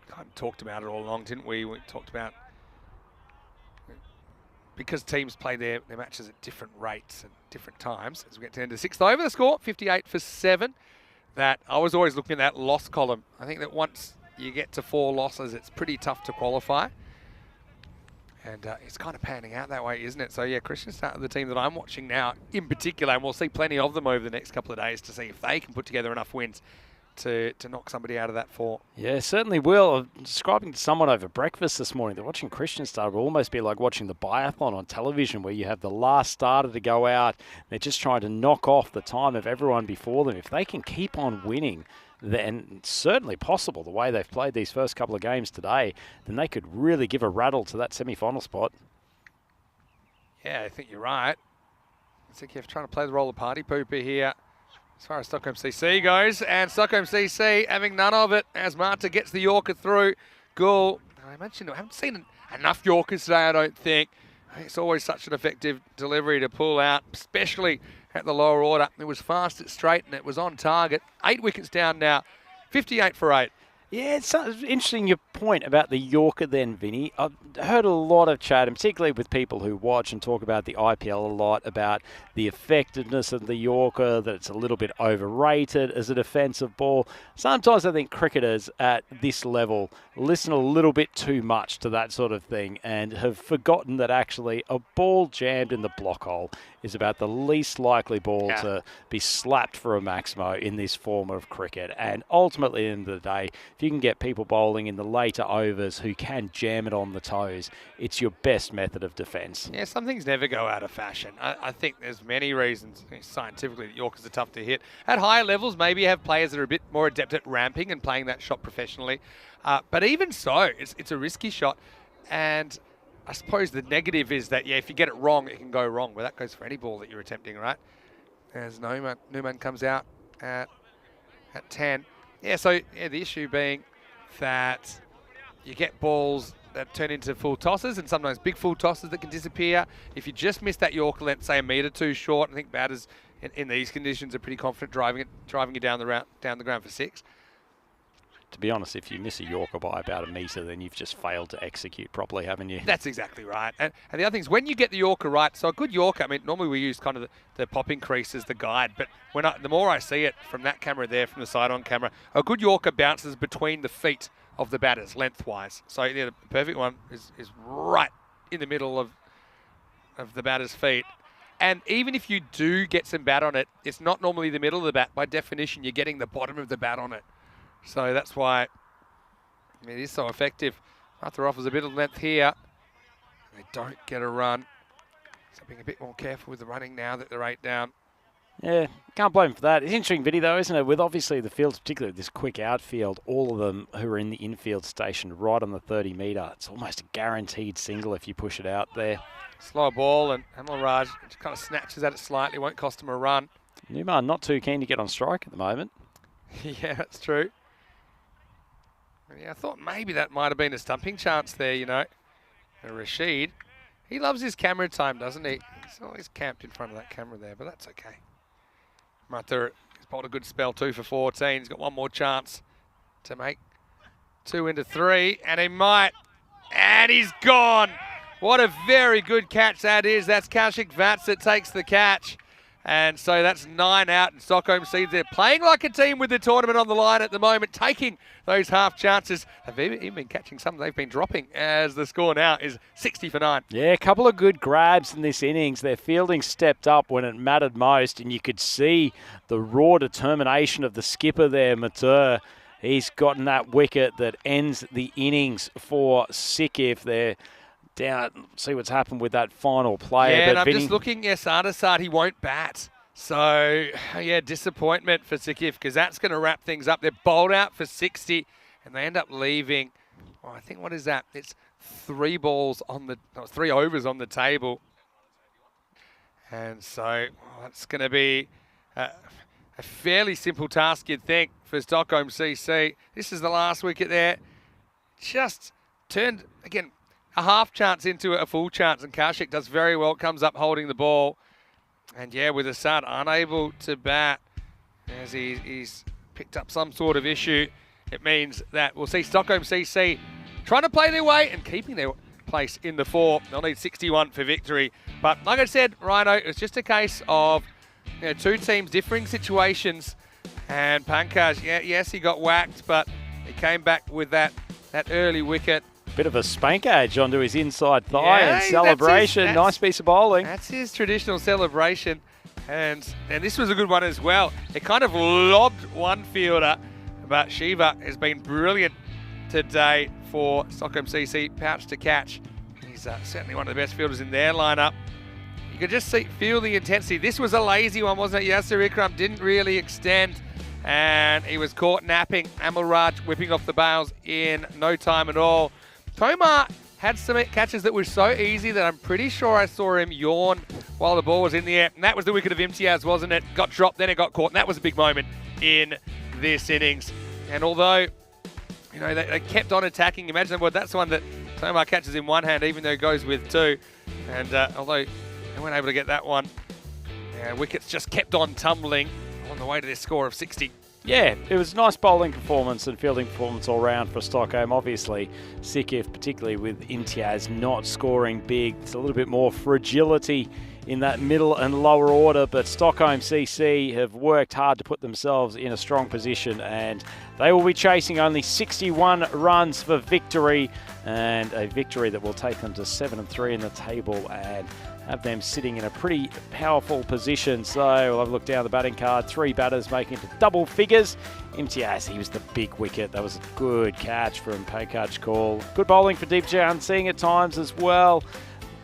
Kind of talked about it all along, didn't we? We talked about because teams play their matches at different rates and different times. As we get to the end of the 6th over, the score 58 for 7. That I was always looking at that loss column. I think that once you get to 4 losses, it's pretty tough to qualify. And it's kind of panning out that way, isn't it? So, yeah, Kristianstad are the team that I'm watching now in particular, and we'll see plenty of them over the next couple of days to see if they can put together enough wins to knock somebody out of that 4. Yeah, certainly will. I'm describing to someone over breakfast this morning that watching Kristianstad will almost be like watching the biathlon on television, where you have the last starter to go out. They're just trying to knock off the time of everyone before them. If they can keep on winning, then it's certainly possible, the way they've played these first couple of games today, then they could really give a rattle to that semi-final spot. Yeah, I think you're right. I think you're trying to play the role of party pooper here as far as Stockholm CC goes. And Stockholm CC having none of it as Marta gets the Yorker through. Gould, I mentioned I haven't seen enough Yorkers today, I don't think. It's always such an effective delivery to pull out, especially at the lower order. It was fast, it's straight, and it was on target. 8 wickets down now, 58 for 8. Yeah, it's interesting your point about the Yorker then, Vinny. I've heard a lot of chat, and particularly with people who watch and talk about the IPL a lot, about the effectiveness of the Yorker, that it's a little bit overrated as a defensive ball. Sometimes I think cricketers at this level listen a little bit too much to that sort of thing and have forgotten that actually a ball jammed in the block hole is about the least likely ball to be slapped for a maximo in this form of cricket. And ultimately, at the end of the day, if you can get people bowling in the later overs who can jam it on the toes, it's your best method of defence. Yeah, some things never go out of fashion. I think there's many reasons scientifically that Yorkers are tough to hit. At higher levels, maybe you have players that are a bit more adept at ramping and playing that shot professionally. But even so, it's a risky shot. And I suppose the negative is that, if you get it wrong, it can go wrong. Well, that goes for any ball that you're attempting, right? As Newman comes out at 10. Yeah, so the issue being that you get balls that turn into full tosses, and sometimes big full tosses that can disappear. If you just miss that Yorker length, say a metre too short, I think batters in these conditions are pretty confident driving you down the ground for 6. To be honest, if you miss a Yorker by about a metre, then you've just failed to execute properly, haven't you? That's exactly right. And the other thing is, when you get the Yorker right, so a good Yorker, I mean, normally we use kind of the popping crease as the guide, but the more I see it from that camera there, from the side-on camera, a good Yorker bounces between the feet of the batters, lengthwise. So the perfect one is right in the middle of the batter's feet. And even if you do get some bat on it, it's not normally the middle of the bat. By definition, you're getting the bottom of the bat on it. So that's why it is so effective. Arthur offers a bit of length here. They don't get a run. So being a bit more careful with the running now that they're 8 down. Yeah, can't blame them for that. It's interesting video, though, isn't it? With obviously the fields, particularly this quick outfield, all of them who are in the infield station right on the 30 metre. It's almost a guaranteed single if you push it out there. Slow ball, and Amalraj just kind of snatches at it slightly. Won't cost him a run. Newman not too keen to get on strike at the moment. Yeah, that's true. Yeah, I thought maybe that might have been a stumping chance there, And Rashid, he loves his camera time, doesn't he? He's always camped in front of that camera there, but that's okay. Mathur has bowled a good spell, 2 for 14. He's got one more chance to make 2 into 3, and he might. And he's gone. What a very good catch that is. That's Kaushik Vats that takes the catch. And so that's 9 out, and Stockholm Seeds, they're playing like a team with the tournament on the line at the moment, taking those half chances. They've even been catching some they've been dropping, as the score now is 60 for 9. Yeah, a couple of good grabs in this innings. Their fielding stepped up when it mattered most, and you could see the raw determination of the skipper there, Matur. He's gotten that wicket that ends the innings for Sikif. They're down. See what's happened with that final player. Yeah, but and I'm Vinny, just looking, Sadasad, he won't bat. So, yeah, disappointment for Sikif, because that's going to wrap things up. They're bowled out for 60, and they end up leaving, I think, what is that? It's 3 overs on the table. And so, that's going to be a fairly simple task, you'd think, for Stockholm CC. This is the last wicket there. Just turned, again, a half chance into a full chance, and Kaushik does very well, comes up holding the ball. And yeah, with Assad unable to bat, as he's picked up some sort of issue, it means that we'll see Stockholm CC trying to play their way and keeping their place in the 4. They'll need 61 for victory. But like I said, Rhino, it's just a case of two teams, differing situations. And Pankaj, yes, he got whacked, but he came back with that early wicket. bit of a spank edge onto his inside thigh Yeah, and celebration. Nice piece of bowling. That's his traditional celebration. And this was a good one as well. It kind of lobbed one fielder, but Shiva has been brilliant today for Stockholm CC. Pouch to catch. He's certainly one of the best fielders in their lineup. You could just feel the intensity. This was a lazy one, wasn't it? Yasser Ikram didn't really extend, and he was caught napping. Amal Raj whipping off the bails in no time at all. Tomar had some catches that were so easy that I'm pretty sure I saw him yawn while the ball was in the air. And that was the wicket of Imtiaz, wasn't it? Got dropped, then it got caught, and that was a big moment in this innings. And although, they kept on attacking, imagine that's the one that Tomar catches in one hand, even though it goes with two. And although they weren't able to get that one, wickets just kept on tumbling on the way to this score of 60. Yeah, it was a nice bowling performance and fielding performance all round for Stockholm. Obviously, Sikif, particularly with Imtiaz not scoring big, it's a little bit more fragility in that middle and lower order, but Stockholm CC have worked hard to put themselves in a strong position, and they will be chasing only 61 runs for victory, and a victory that will take them to 7-3 in the table and have them sitting in a pretty powerful position. So we'll have a look down the batting card. 3 batters making it to double figures. Imtiaz, he was the big wicket. That was a good catch from Pankaj Kaul. Good bowling for Deepjan Singh at times as well.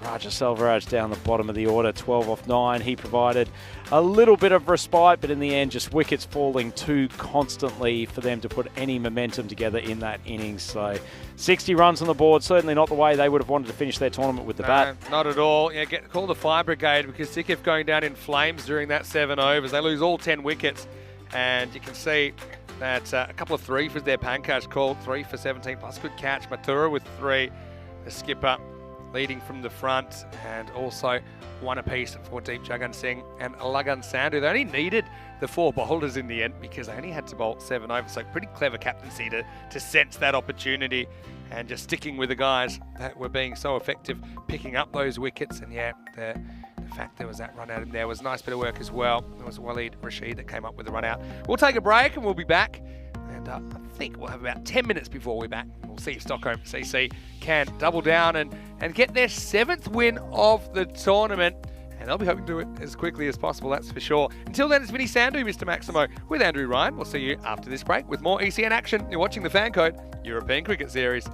Raja Selvaraj down the bottom of the order, 12 off 9. He provided a little bit of respite, but in the end, just wickets falling too constantly for them to put any momentum together in that innings. So 60 runs on the board, certainly not the way they would have wanted to finish their tournament with the bat. Not at all. Call the fire brigade, because Sikif going down in flames during that 7 overs. They lose all 10 wickets, and you can see that a couple of 3 for their Pankaj Kaul, 3 for 17, plus good catch. Mathura with 3, the skipper leading from the front, and also 1 apiece for Deepjan Singh and Lagan Sandhu. They only needed the 4 bowlers in the end because they only had to bowl 7 overs. So pretty clever captaincy to sense that opportunity and just sticking with the guys that were being so effective, picking up those wickets. And the fact there was that run out in there was a nice bit of work as well. It was Waleed Rashid that came up with the run out. We'll take a break and we'll be back. And I think we'll have about 10 minutes before we're back. We'll see if Stockholm CC can double down and get their 7th win of the tournament. And they'll be hoping to do it as quickly as possible, that's for sure. Until then, it's Vinny Sandhu, Mr. Maximo, with Andrew Ryan. We'll see you after this break with more ECN action. You're watching the FanCode European Cricket Series.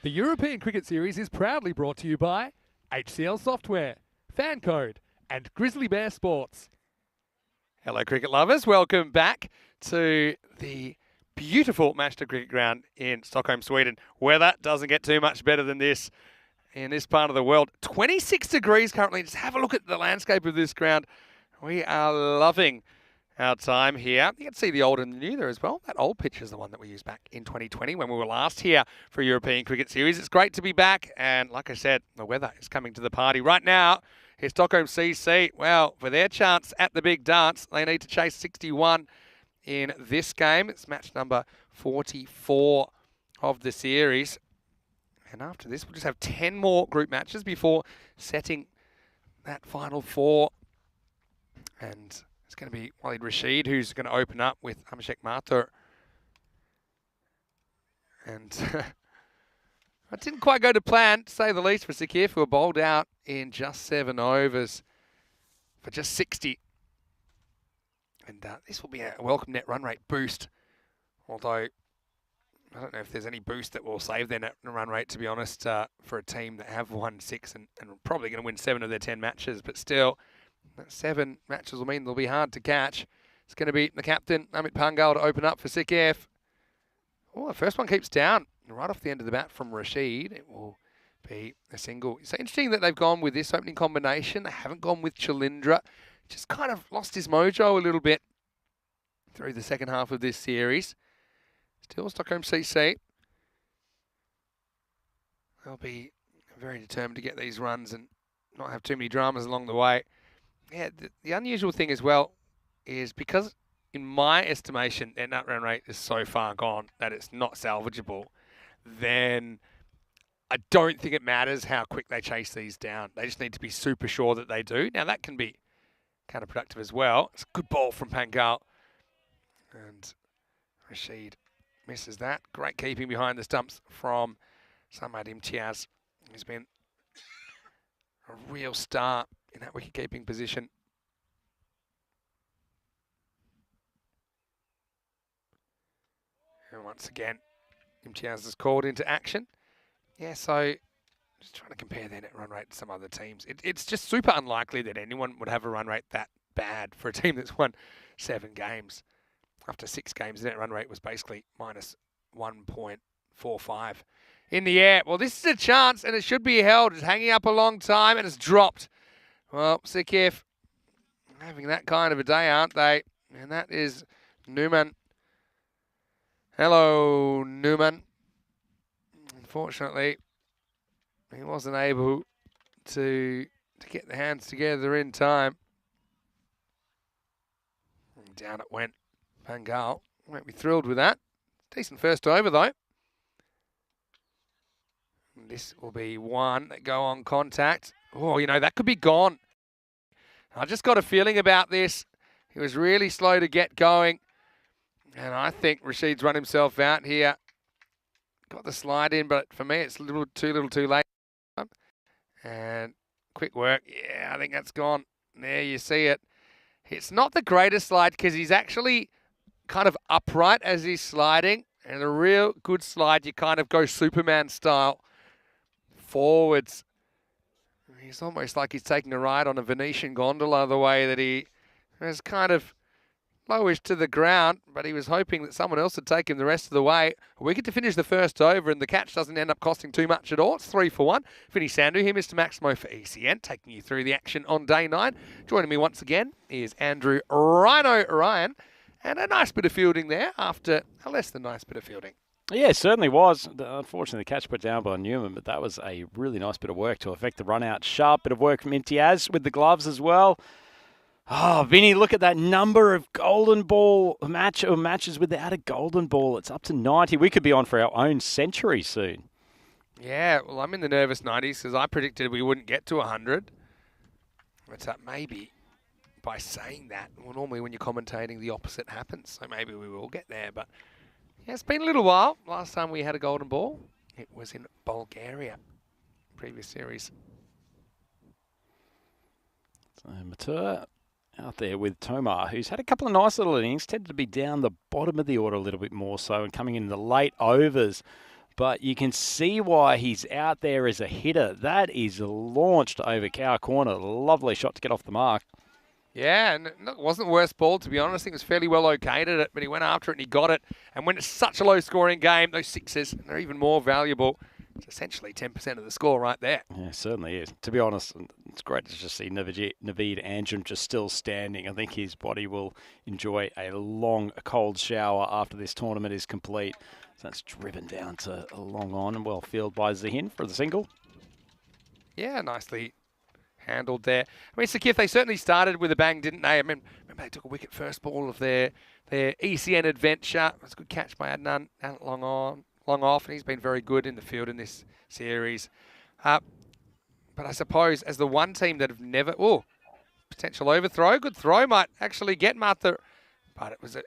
The European Cricket Series is proudly brought to you by HCL Software, FanCode, and Grizzly Bear Sports. Hello, cricket lovers. Welcome back to the beautiful Matchday Cricket Ground in Stockholm, Sweden. Weather doesn't get too much better than this in this part of the world. 26 degrees currently. Just have a look at the landscape of this ground. We are loving our time here. You can see the old and the new there as well. That old pitch is the one that we used back in 2020 when we were last here for a European Cricket Series. It's great to be back. And like I said, the weather is coming to the party. Right now, here's Stockholm CC. Well, for their chance at the big dance, they need to chase 61 in this game. It's match number 44 of the series. And after this, we'll just have 10 more group matches before setting that final four. And it's going to be Walid Rashid who's going to open up with Abhishek Mathur. And it didn't quite go to plan, to say the least, for Sakif, who were bowled out in just 7 overs for just 60. And this will be a welcome net run rate boost. Although, I don't know if there's any boost that will save their net run rate, to be honest, for a team that have won 6 and probably going to win 7 of their 10 matches. But still, 7 matches will mean they'll be hard to catch. It's going to be the captain, Amit Pangal, to open up for Sakif. Oh, the first one keeps down right off the end of the bat from Rashid. It will be a single. It's interesting that they've gone with this opening combination. They haven't gone with Chalindra. Just kind of lost his mojo a little bit through the second half of this series. Still Stockholm CC. They'll be very determined to get these runs and not have too many dramas along the way. Yeah, the unusual thing as well is because, in my estimation, their nut run rate is so far gone that it's not salvageable, then I don't think it matters how quick they chase these down. They just need to be super sure that they do. Now, that can be counterproductive as well. It's a good ball from Pangal. And Rashid misses that. Great keeping behind the stumps from Samad Imtiaz, who's been a real star in that wicket-keeping position. And once again, Imtiaz is called into action. Yeah, so just trying to compare their net run rate to some other teams. It's just super unlikely that anyone would have a run rate that bad for a team that's won 7 games. After 6 games, the net run rate was basically minus 1.45 in the air. Well, this is a chance, and it should be held. It's hanging up a long time, and it's dropped. Well, Sakif having that kind of a day, aren't they? And that is Newman. Hello, Newman. Unfortunately, he wasn't able to get the hands together in time. And down it went. Pangal won't be thrilled with that. Decent first over, though. And this will be one that go on contact. Oh, you know, that could be gone. I just got a feeling about this. He was really slow to get going. And I think Rashid's run himself out here. Got the slide in, but for me, it's a little too late. And quick work. Yeah, I think that's gone. There you see it. It's not the greatest slide because he's actually kind of upright as he's sliding. And a real good slide, you kind of go Superman style forwards. He's almost like he's taking a ride on a Venetian gondola, the way that he was kind of lowish to the ground, but he was hoping that someone else would take him the rest of the way. We get to finish the first over, and the catch doesn't end up costing too much at all. It's 3 for 1. Vinny Sandhu here, Mr. Maximo for ECN, taking you through the action on day 9. Joining me once again is Andrew Rhino Ryan, and a nice bit of fielding there after a less than nice bit of fielding. Yeah, it certainly was. Unfortunately, the catch put down by Newman, but that was a really nice bit of work to affect the run out. Sharp bit of work from Imtiaz with the gloves as well. Oh, Vinny, look at that number of golden ball matches without a golden ball. It's up to 90. We could be on for our own century soon. Yeah, well, I'm in the nervous 90s because I predicted we wouldn't get to 100. But maybe by saying that, well, normally when you're commentating, the opposite happens. So maybe we will get there. But yeah, it's been a little while. Last time we had a golden ball, it was in Bulgaria, previous series. So Matur out there with Tomar, who's had a couple of nice little innings, tended to be down the bottom of the order a little bit more so, and coming in the late overs but you can see why he's out there as a hitter. That is launched over cow corner. Lovely shot to get off the mark. Yeah, and it wasn't the worst ball, to be honest. I think it was fairly well located, it, but he went after it and he got it. And when it's such a low-scoring game, those sixes, they're even more valuable. It's essentially 10% of the score right there. Yeah, certainly is. To be honest, it's great to just see Naveed Anjem just still standing. I think his body will enjoy a long, cold shower after this tournament is complete. So that's driven down to a long on and well fielded by Zahin for the single. Yeah, nicely handled there. I mean, Sakif, they certainly started with a bang, didn't they? I mean, remember they took a wicket first ball of their ECN adventure. It was a good catch by Adnan, long off, and he's been very good in the field in this series. But I suppose as the one team that have never, potential overthrow, good throw, might actually get Martha, but it was a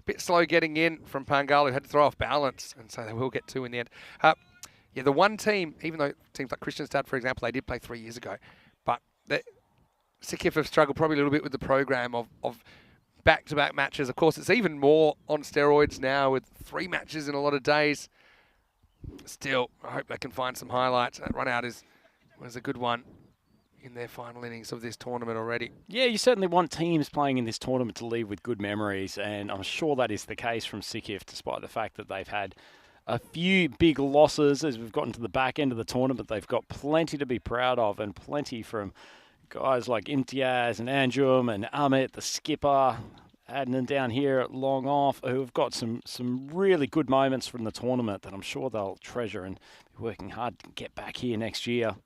bit slow getting in from Pangal, who had to throw off balance, and so they will get 2 in the end. Yeah, the one team, even though teams like Kristianstad, for example, they did play 3 years ago, but Sakif have struggled probably a little bit with the program of back-to-back matches. Of course, it's even more on steroids now with 3 matches in a lot of days. Still, I hope they can find some highlights. That run out was a good one in their final innings of this tournament already. Yeah, you certainly want teams playing in this tournament to leave with good memories, and I'm sure that is the case from Sikif, despite the fact that they've had a few big losses as we've gotten to the back end of the tournament. They've got plenty to be proud of, and plenty from guys like Imtiaz and Anjum and Amit, the skipper, Adnan down here at long off, who have got some really good moments from the tournament that I'm sure they'll treasure and be working hard to get back here next year.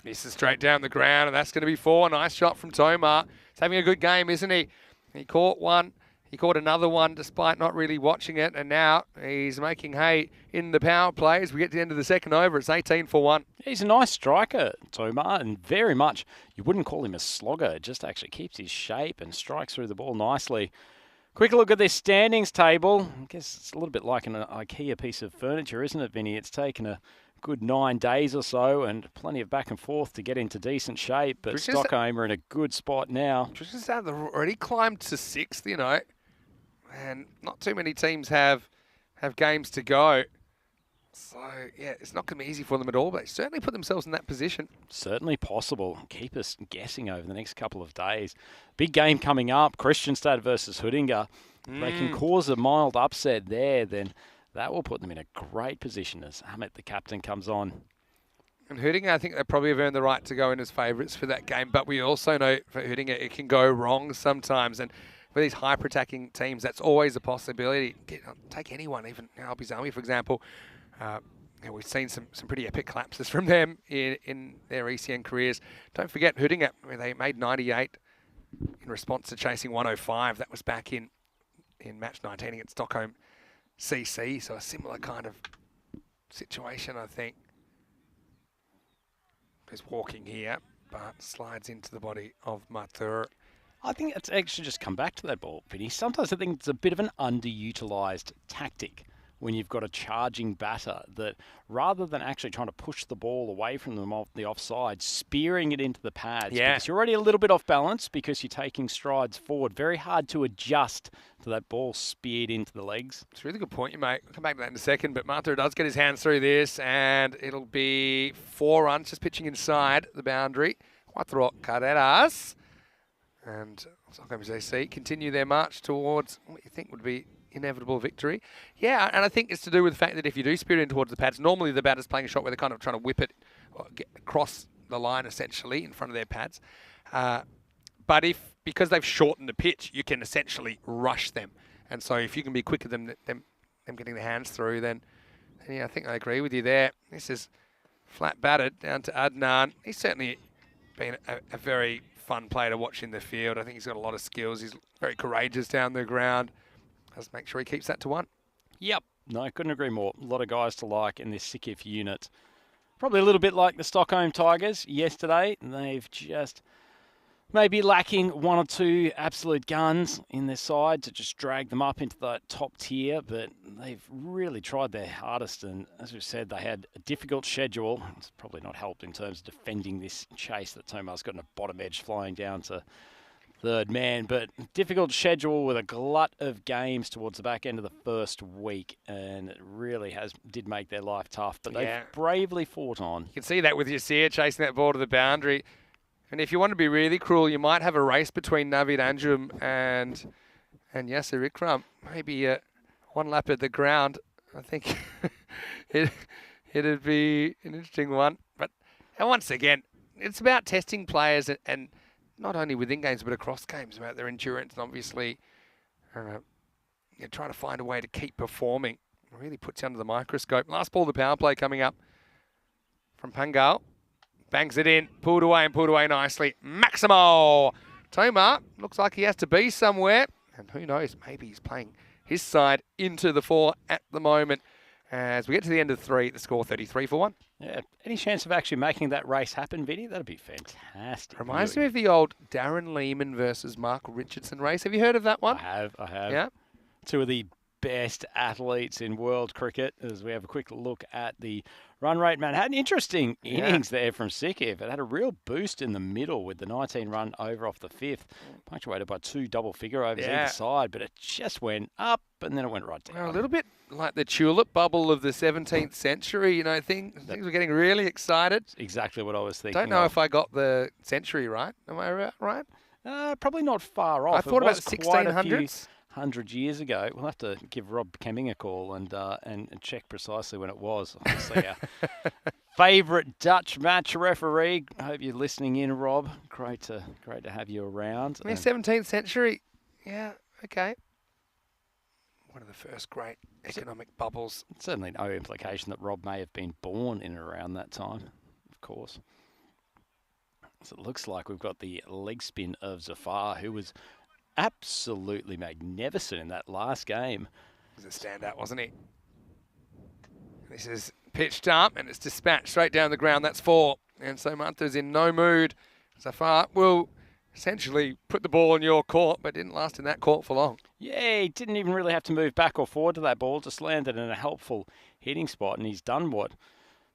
This is straight down the ground, and that's going to be 4. Nice shot from Tomar. He's having a good game, isn't he? He caught one. He caught another one despite not really watching it, and now he's making hay in the power play as we get to the end of the second over. It's 18 for 1. He's a nice striker, Tomar, and very much, you wouldn't call him a slogger, just actually keeps his shape and strikes through the ball nicely. Quick look at this standings table. I guess it's a little bit like an IKEA piece of furniture, isn't it, Vinny? It's taken a good 9 days or so and plenty of back and forth to get into decent shape, but Stockholm are in a good spot now. Kristianstad have already climbed to 6th, you know, and not too many teams have games to go. So, yeah, it's not going to be easy for them at all, but they certainly put themselves in that position. Certainly possible. Keep us guessing over the next couple of days. Big game coming up, Kristianstad versus Hudinga. If they can cause a mild upset there, then that will put them in a great position as Amit, the captain, comes on. And Hudinga, I think they probably have earned the right to go in as favourites for that game, but we also know for Hudinga it can go wrong sometimes, and for these hyper-attacking teams, that's always a possibility. Take anyone, even Albi's Army, for example. We've seen some pretty epic collapses from them in their ECN careers. Don't forget Hudinga, they made 98 in response to chasing 105. That was back in match 19 against Stockholm CC, so a similar kind of situation, I think. He's walking here, but slides into the body of Mathur. I think it's actually just come back to that ball, Vinny. Sometimes I think it's a bit of an underutilised tactic when you've got a charging batter that rather than actually trying to push the ball away from them off the offside, spearing it into the pads. Yeah. Because you're already a little bit off balance because you're taking strides forward. Very hard to adjust to that ball speared into the legs. It's a really good point you make. I'll come back to that in a second, but Mathur does get his hands through this, and it'll be 4 runs just pitching inside the boundary. 4 carreras. And Stockholm CC continue their march towards what you think would be inevitable victory. Yeah, and I think it's to do with the fact that if you do spear in towards the pads, normally the batter's playing a shot where they're kind of trying to whip it or get across the line essentially in front of their pads. But because they've shortened the pitch, you can essentially rush them. And so if you can be quicker than them getting their hands through, then yeah, I think I agree with you there. This is flat batted down to Adnan. He's certainly been a very fun player to watch in the field. I think he's got a lot of skills. He's very courageous down the ground. Let's make sure he keeps that to 1. Yep. No, I couldn't agree more. A lot of guys to like in this Sikif unit. Probably a little bit like the Stockholm Tigers yesterday. They've just maybe lacking 1 or 2 absolute guns in their side to just drag them up into that top tier, but they've really tried their hardest, and as we've said, they had a difficult schedule. It's probably not helped in terms of defending this chase that Tomar's got in a bottom edge flying down to third man. But difficult schedule with a glut of games towards the back end of the first week, and it really did make their life tough. But they've bravely fought on. You can see that with Yasir chasing that ball to the boundary. And if you want to be really cruel, you might have a race between Navid Anjum and Yasir Ikram. Maybe one lap at the ground. I think it'd be an interesting one. But and once again, it's about testing players and not only within games but across games, about their endurance and obviously trying to find a way to keep performing. It really puts you under the microscope. Last ball of the power play coming up from Pangal. Bangs it in, pulled away nicely. Maximo! Tomar looks like he has to be somewhere. And who knows, maybe he's playing his side into the 4 at the moment. As we get to the end of 3, the score 33-1. Yeah, any chance of actually making that race happen, Vinny? That'd be fantastic. Reminds me of the old Darren Lehman versus Mark Richardson race. Have you heard of that one? I have. Yeah. Two of the best athletes in world cricket, as we have a quick look at the run rate. Man, had an interesting innings there from Sikif. It had a real boost in the middle with the 19 run over off the 5th, punctuated by 2 double figure overs either side, but it just went up and then it went right down. Well, a little bit like the tulip bubble of the 17th century, things were getting really excited. That's exactly what I was thinking. Don't know if I got the century right. Am I right? Probably not far off. I thought about the 1600s. 100 years ago. We'll have to give Rob Kemming a call and check precisely when it was. Obviously, our favourite Dutch match referee. I hope you're listening in, Rob. Great to have you around. Yeah, 17th century. Yeah, okay. One of the first great economic bubbles. Certainly no implication that Rob may have been born in and around that time, of course. So it looks like we've got the leg spin of Zafar, who was absolutely magnificent in that last game. He was a standout, wasn't he? This is pitched up and it's dispatched straight down the ground. That's 4. And so Mantha's in no mood. Zafar will essentially put the ball in your court, but didn't last in that court for long. Yeah, he didn't even really have to move back or forward to that ball. Just landed in a helpful hitting spot, and he's done what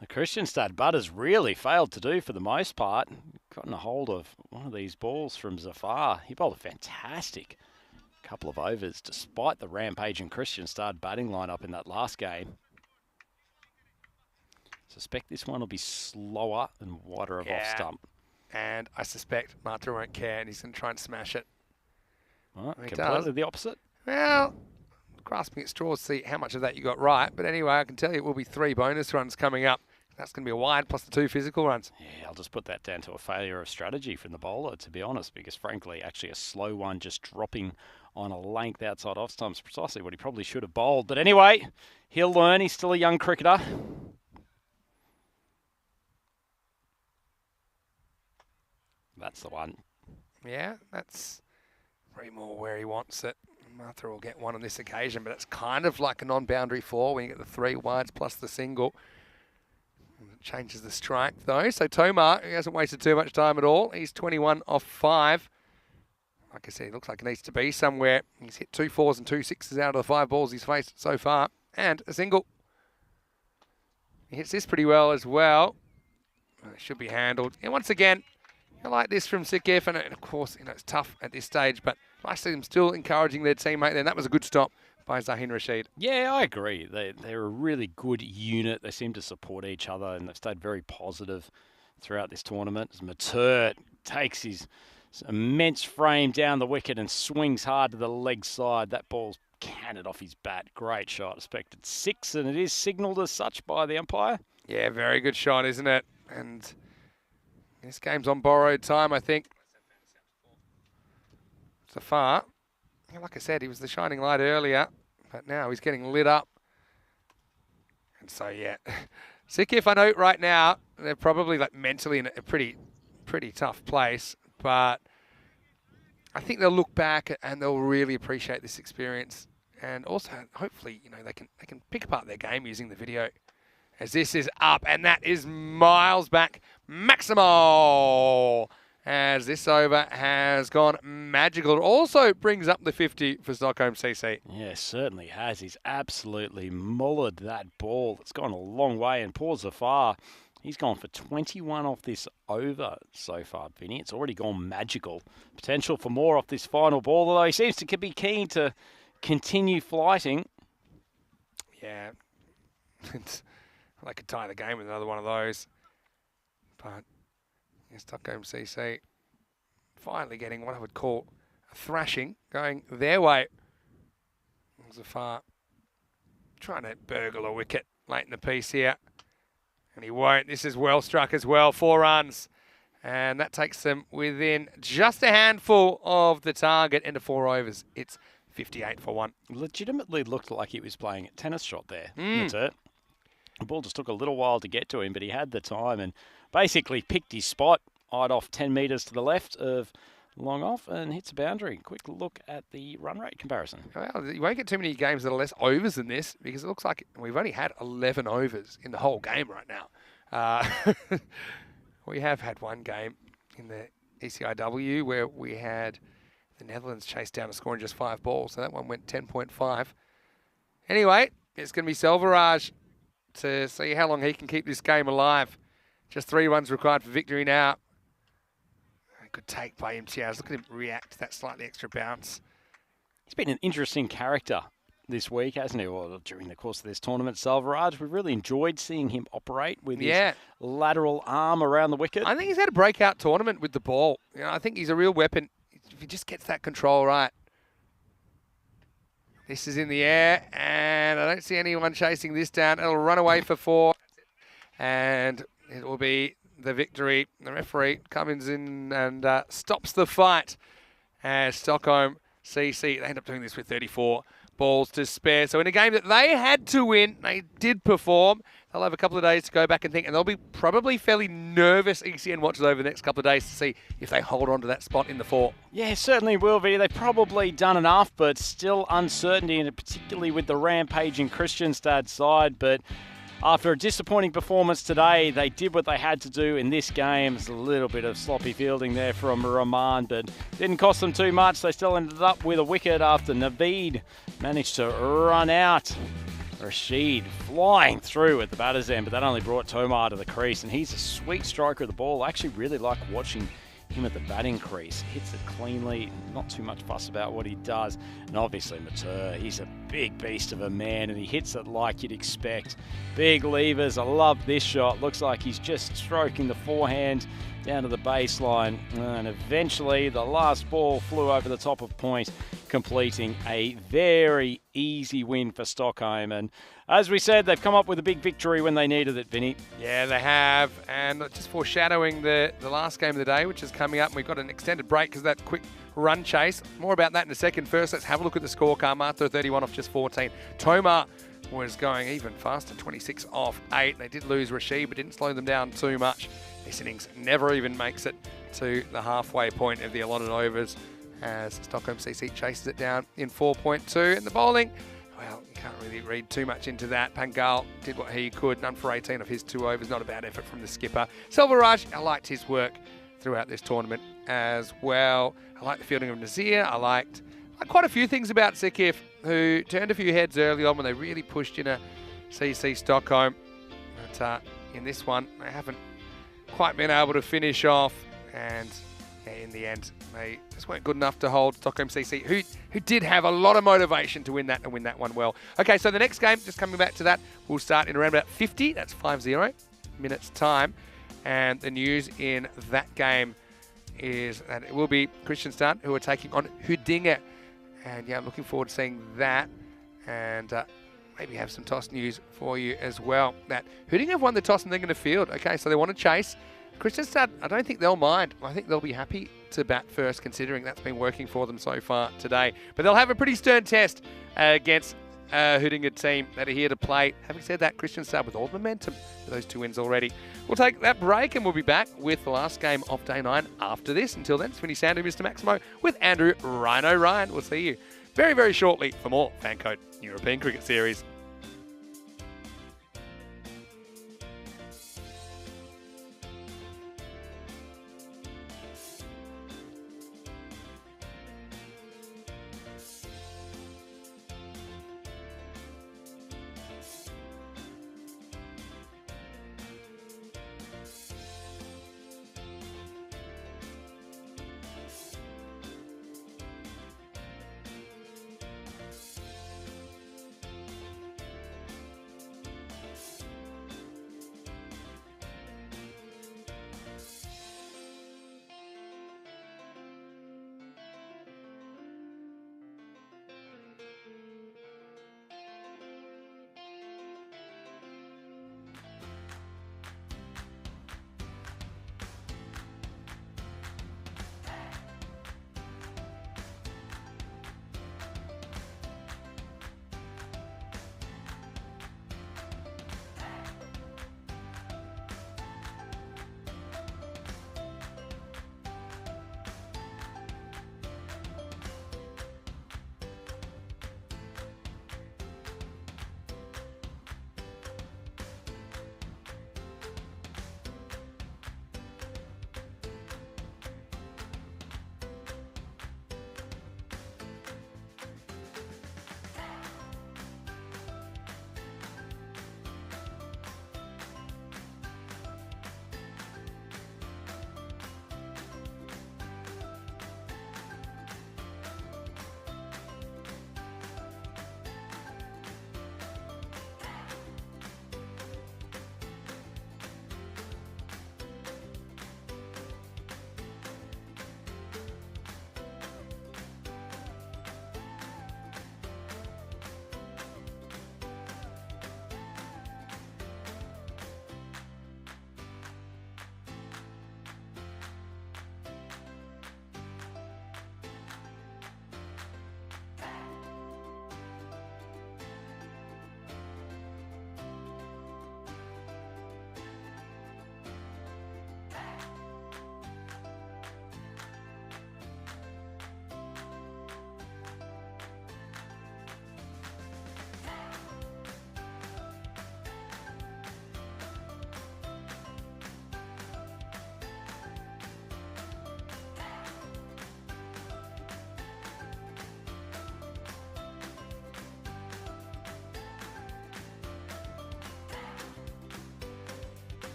the Kristianstad Butters really failed to do for the most part. Gotten a hold of one of these balls from Zafar. He bowled a fantastic couple of overs despite the rampaging Kristianstad batting lineup in that last game. Suspect this one will be slower and wider of off stump. And I suspect Mantha won't care and he's going to try and smash it. Well, completely the opposite. Well, grasping at straws to see how much of that you got right. But anyway, I can tell you it will be 3 bonus runs coming up. That's going to be a wide plus the 2 physical runs. Yeah, I'll just put that down to a failure of strategy from the bowler, to be honest, because frankly, actually a slow one just dropping on a length outside off stumps precisely what he probably should have bowled. But anyway, he'll learn. He's still a young cricketer. That's the one. Yeah, that's probably more where he wants it. Mantha will get one on this occasion, but it's kind of like a non-boundary 4 when you get the 3 wides plus the single. It changes the strike though. So Tomar, he hasn't wasted too much time at all. He's 21 off 5. Like I said, he looks like he needs to be somewhere. He's hit 2 4s and 2 6s out of the 5 balls he's faced so far. And a single. He hits this pretty well as well. It should be handled. And once again, I like this from Sikif, and of course, it's tough at this stage, but I see them still encouraging their teammate there. And that was a good stop by Zahin Rashid. Yeah, I agree. They're a really good unit. They seem to support each other, and they've stayed very positive throughout this tournament. As Matert takes his immense frame down the wicket and swings hard to the leg side. That ball's cannoned off his bat. Great shot. Expected 6, and it is signalled as such by the umpire. Yeah, very good shot, isn't it? And this game's on borrowed time, I think. Zafar, like I said, he was the shining light earlier, but now he's getting lit up. And so, yeah, Sikif, I know right now, they're probably like mentally in a pretty tough place, but I think they'll look back and they'll really appreciate this experience. And also, hopefully, they can pick apart their game using the video. As this is up, and that is miles back. Maximo! As this over has gone magical. It also brings up the 50 for Stockholm CC. Yeah, certainly has. He's absolutely mullered that ball. It's gone a long way, and poor Zafar, He's gone for 21 off this over so far, Vinny. It's already gone magical. Potential for more off this final ball, although he seems to be keen to continue flighting. Yeah. They could tie the game with another one of those. But Stockholm CC finally getting what I would call a thrashing, going their way. Zafar trying to burgle a wicket late in the piece here. And he won't. This is well struck as well. 4 runs. And that takes them within just a handful of the target into 4 overs. It's 58 for 1. Legitimately looked like he was playing a tennis shot there. That's it. The ball just took a little while to get to him, but he had the time and basically picked his spot, eyed off 10 metres to the left of long off and hits a boundary. Quick look at the run rate comparison. Well, you won't get too many games that are less overs than this because it looks like we've only had 11 overs in the whole game right now. We have had one game in the ECIW where we had the Netherlands chase down a score in just 5 balls, so that one went 10.5. Anyway, it's going to be Selvaraj to see how long he can keep this game alive. Just 3 runs required for victory now. Good take by MTRs. Look at him react to that slightly extra bounce. He's been an interesting character this week, hasn't he? Well, during the course of this tournament, Selvaraj, we've really enjoyed seeing him operate with his lateral arm around the wicket. I think he's had a breakout tournament with the ball. You know, I think he's a real weapon if he just gets that control right. This is in the air, and I don't see anyone chasing this down. It'll run away for 4, and it will be the victory. The referee comes in and stops the fight. As Stockholm CC, they end up doing this with 34 balls to spare. So in a game that they had to win, they did perform. They'll have a couple of days to go back and think, and they'll be probably fairly nervous ECN watchers over the next couple of days to see if they hold on to that spot in the 4. Yeah, certainly will be. They've probably done enough, but still uncertainty, and particularly with the rampaging Kristianstad side. But after a disappointing performance today, they did what they had to do in this game. It's a little bit of sloppy fielding there from Rahman, but didn't cost them too much. They still ended up with a wicket after Naveed managed to run out. Rashid flying through at the batter's end, but that only brought Tomar to the crease, and he's a sweet striker of the ball. I actually really like watching him at the batting crease. Hits it cleanly, not too much fuss about what he does. And obviously Matur, he's a big beast of a man, and he hits it like you'd expect. Big levers, I love this shot. Looks like he's just stroking the forehand down to the baseline, and eventually the last ball flew over the top of point, completing a very easy win for Stockholm. And as we said, they've come up with a big victory when they needed it, Vinny. Yeah, they have. And just foreshadowing the last game of the day, which is coming up, and we've got an extended break because of that quick run chase. More about that in a second. First, let's have a look at the scorecard. Martha 31 off just 14. Tomar was going even faster, 26 off 8. They did lose Rashid, but didn't slow them down too much. This innings never even makes it to the halfway point of the allotted overs as Stockholm CC chases it down in 4.2. And the bowling, well, you can't really read too much into that. Pangal did what he could, none for 18 of his 2 overs. Not a bad effort from the skipper. Selvaraj, I liked his work throughout this tournament as well. I liked the fielding of Nazir. I liked quite a few things about Sikif, who turned a few heads early on when they really pushed in a CC Stockholm. But in this one, they haven't quite been able to finish off, and in the end they just weren't good enough to hold Stockholm CC, who did have a lot of motivation to win that and win that one well. Okay, so the next game, just coming back to that, will start in around about 50, that's 50 minutes time, and the news in that game is that it will be Kristianstad who are taking on Huddinge, and yeah, I'm looking forward to seeing that, and maybe have some toss news for you as well. That Huddinge have won the toss and they're going to field. Okay, so they want to chase. Kristianstad, I don't think they'll mind. I think they'll be happy to bat first, considering that's been working for them so far today. But they'll have a pretty stern test against Huddinge team that are here to play. Having said that, Kristianstad with all the momentum for those 2 wins already. We'll take that break and we'll be back with the last game of day 9 after this. Until then, it's Vinny Sandu, Mr. Maximo, with Andrew Rhino Ryan. We'll see you very, very shortly for more FanCode European Cricket Series.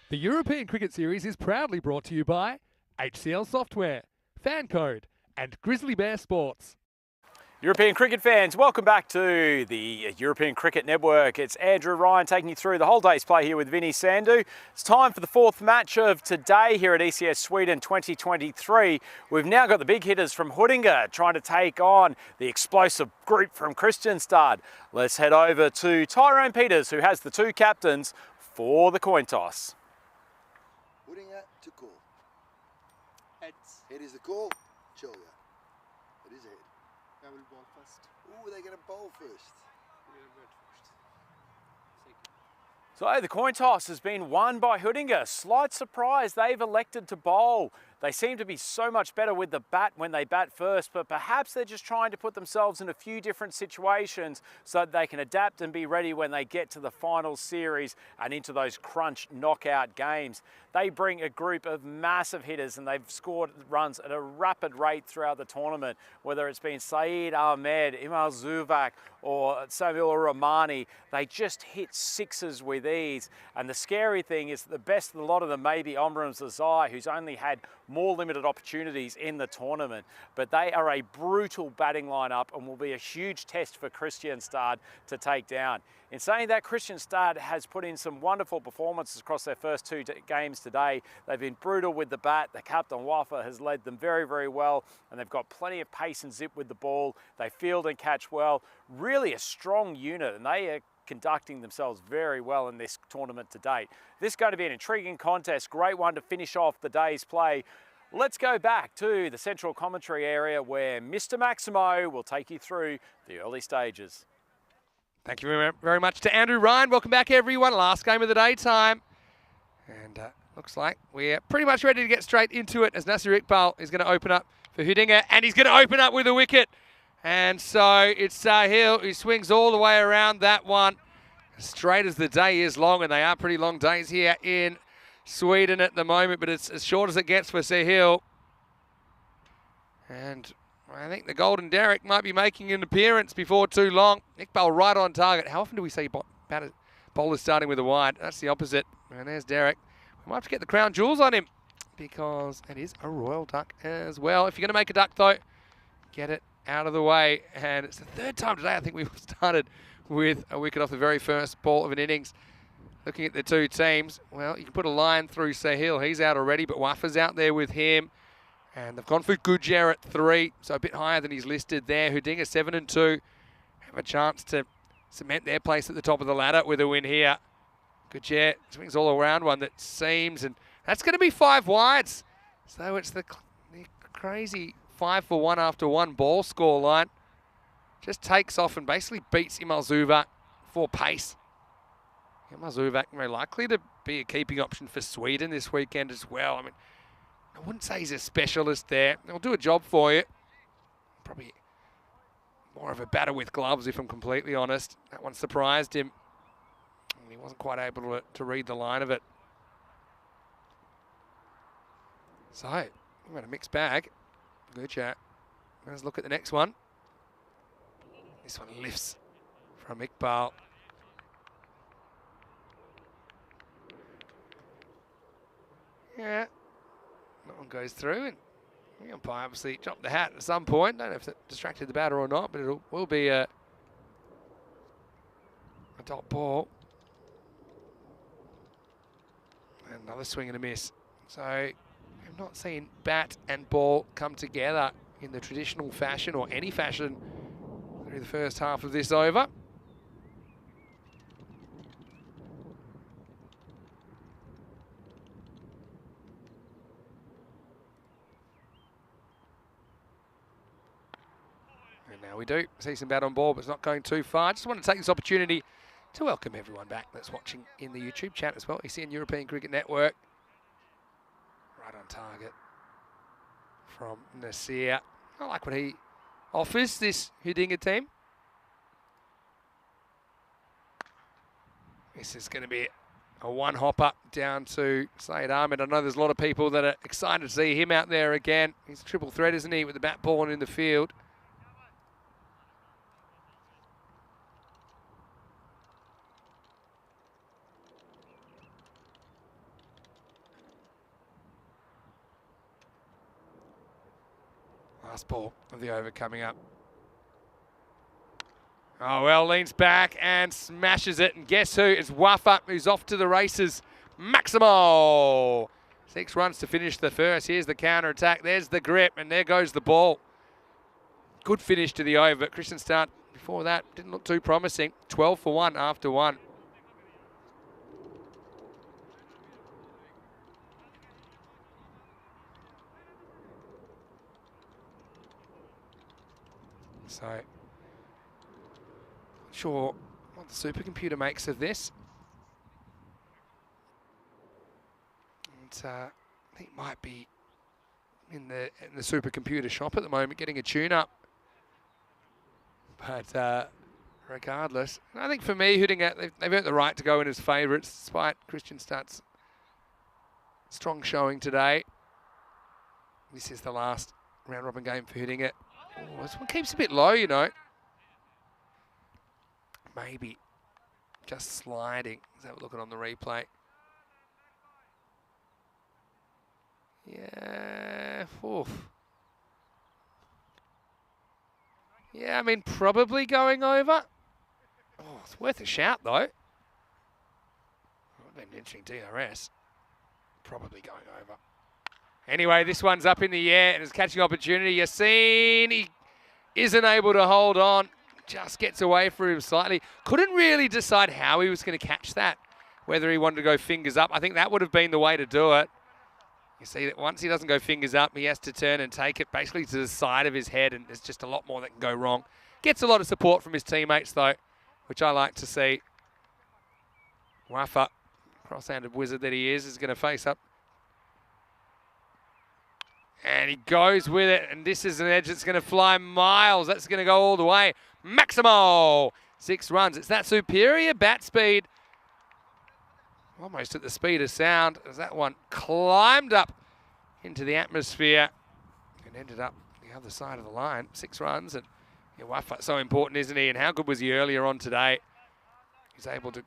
The European Cricket Series is proudly brought to you by HCL Software, FanCode, and Grizzly Bear Sports. European cricket fans, welcome back to the European Cricket Network. It's Andrew Ryan taking you through the whole day's play here with Vinny Sandhu. It's time for the fourth match of today here at ECS Sweden 2023. We've now got the big hitters from Huddinge trying to take on the explosive group from Kristianstad. Let's head over to Tyrone Peters, who has the two captains for the coin toss. Huddinge to call. Heads. Head is the call. Julia. It is a head. I will ball first. Ooh, they're going to bowl first. We will bat first. Second. So the coin toss has been won by Huddinge. Slight surprise, they've elected to bowl. They seem to be so much better with the bat when they bat first, but perhaps they're just trying to put themselves in a few different situations so that they can adapt and be ready when they get to the final series and into those crunch knockout games. They bring a group of massive hitters and they've scored runs at a rapid rate throughout the tournament, whether it's been Saeed Ahmed, Imal Zuvak or Samuel Rahmani. They just hit sixes with ease. And the scary thing is the best of the lot of them may be Omram Zazai, who's only had more limited opportunities in the tournament, but they are a brutal batting lineup and will be a huge test for Kristianstad to take down. In saying that, Kristianstad has put in some wonderful performances across their first two games today. They've been brutal with the bat. The captain Wafa has led them very, very well, and they've got plenty of pace and zip with the ball. They field and catch well. Really a strong unit, and they are conducting themselves very well in this tournament to date. This is going to be an intriguing contest, great one to finish off the day's play. Let's go back to the central commentary area where Mr. Maximo will take you through the early stages. Thank you very much to Andrew Ryan. Welcome back, everyone. Last game of the daytime. And looks like we're pretty much ready to get straight into it as Nasir Iqbal is going to open up for Huddinge, and he's going to open up with a wicket. And so it's Sahil who swings all the way around that one. As straight as the day is long, and they are pretty long days here in Sweden at the moment, but it's as short as it gets for Sahil. And I think the Golden Derrick might be making an appearance before too long. Iqbal right on target. How often do we see bowlers starting with a wide? That's the opposite. And there's Derrick. We might have to get the crown jewels on him because it is a royal duck as well. If you're going to make a duck, though, get it out of the way. And it's the third time today I think we've started with a wicket off the very first ball of an innings. Looking at the two teams, well, you can put a line through Sahil. He's out already, but Wafa's out there with him. And they've gone for Gujar at 3, so a bit higher than he's listed there. Huddinge 7 and 2 have a chance to cement their place at the top of the ladder with a win here. Gujar swings all around one that seems, and that's going to be 5 wides. So it's the crazy 5 for 1 after 1 ball score line. Just takes off and basically beats Imal Zuvak for pace. Imal Zuvak very likely to be a keeping option for Sweden this weekend as well. I mean, I wouldn't say he's a specialist there. He'll do a job for you. Probably more of a batter with gloves, if I'm completely honest. That one surprised him. And he wasn't quite able to read the line of it. So, we've got a mixed bag. Good chat. Let's look at the next one. This one lifts from Iqbal. Yeah. That one goes through, and the umpire obviously dropped the hat at some point. Don't know if that distracted the batter or not, but it will be a dot ball. And another swing and a miss. So I've not seen bat and ball come together in the traditional fashion or any fashion through the first half of this over. And now we do see some bat on ball, but it's not going too far. I just want to take this opportunity to welcome everyone back that's watching in the YouTube chat as well. ECN European Cricket Network. Right on target from Nasir. I like what he offers this Huddinge team. This is going to be a one-hopper down to Saeed Ahmed. I know there's a lot of people that are excited to see him out there again. He's a triple threat, isn't he, with the bat, ball, and in the field. Last ball of the over coming up. Oh, well, leans back and smashes it. And guess who? It's Wafa, who's off to the races. Maximo! 6 runs to finish the first. Here's the counter attack. There's the grip, and there goes the ball. Good finish to the over. Christian start before that didn't look too promising. 12 for 1 after 1. So, not sure what the supercomputer makes of this. And I think it might be in the supercomputer shop at the moment, getting a tune-up. But regardless, I think for me, Hootinger, they've earned the right to go in as favourites, despite Christian Stadt's strong showing today. This is the last round-robin game for Hootinger. Oh, this one keeps a bit low, you know. Maybe just sliding. Let's have a look at on the replay. Yeah, oof. Yeah, I mean, probably going over. Oh, it's worth a shout, though. Would have been an interesting DRS. Probably going over. Anyway, this one's up in the air and it's catching opportunity. Yassine, he isn't able to hold on. Just gets away from him slightly. Couldn't really decide how he was going to catch that. Whether he wanted to go fingers up. I think that would have been the way to do it. You see that once he doesn't go fingers up, he has to turn and take it basically to the side of his head, and there's just a lot more that can go wrong. Gets a lot of support from his teammates, though, which I like to see. Wafa, cross-handed wizard that he is going to face up. And he goes with it, and this is an edge that's going to fly miles. That's going to go all the way. Maximo! 6 runs. It's that superior bat speed. Almost at the speed of sound as that one climbed up into the atmosphere and ended up the other side of the line. 6 runs, and Wafa, so important, isn't he? And how good was he earlier on today? He's able to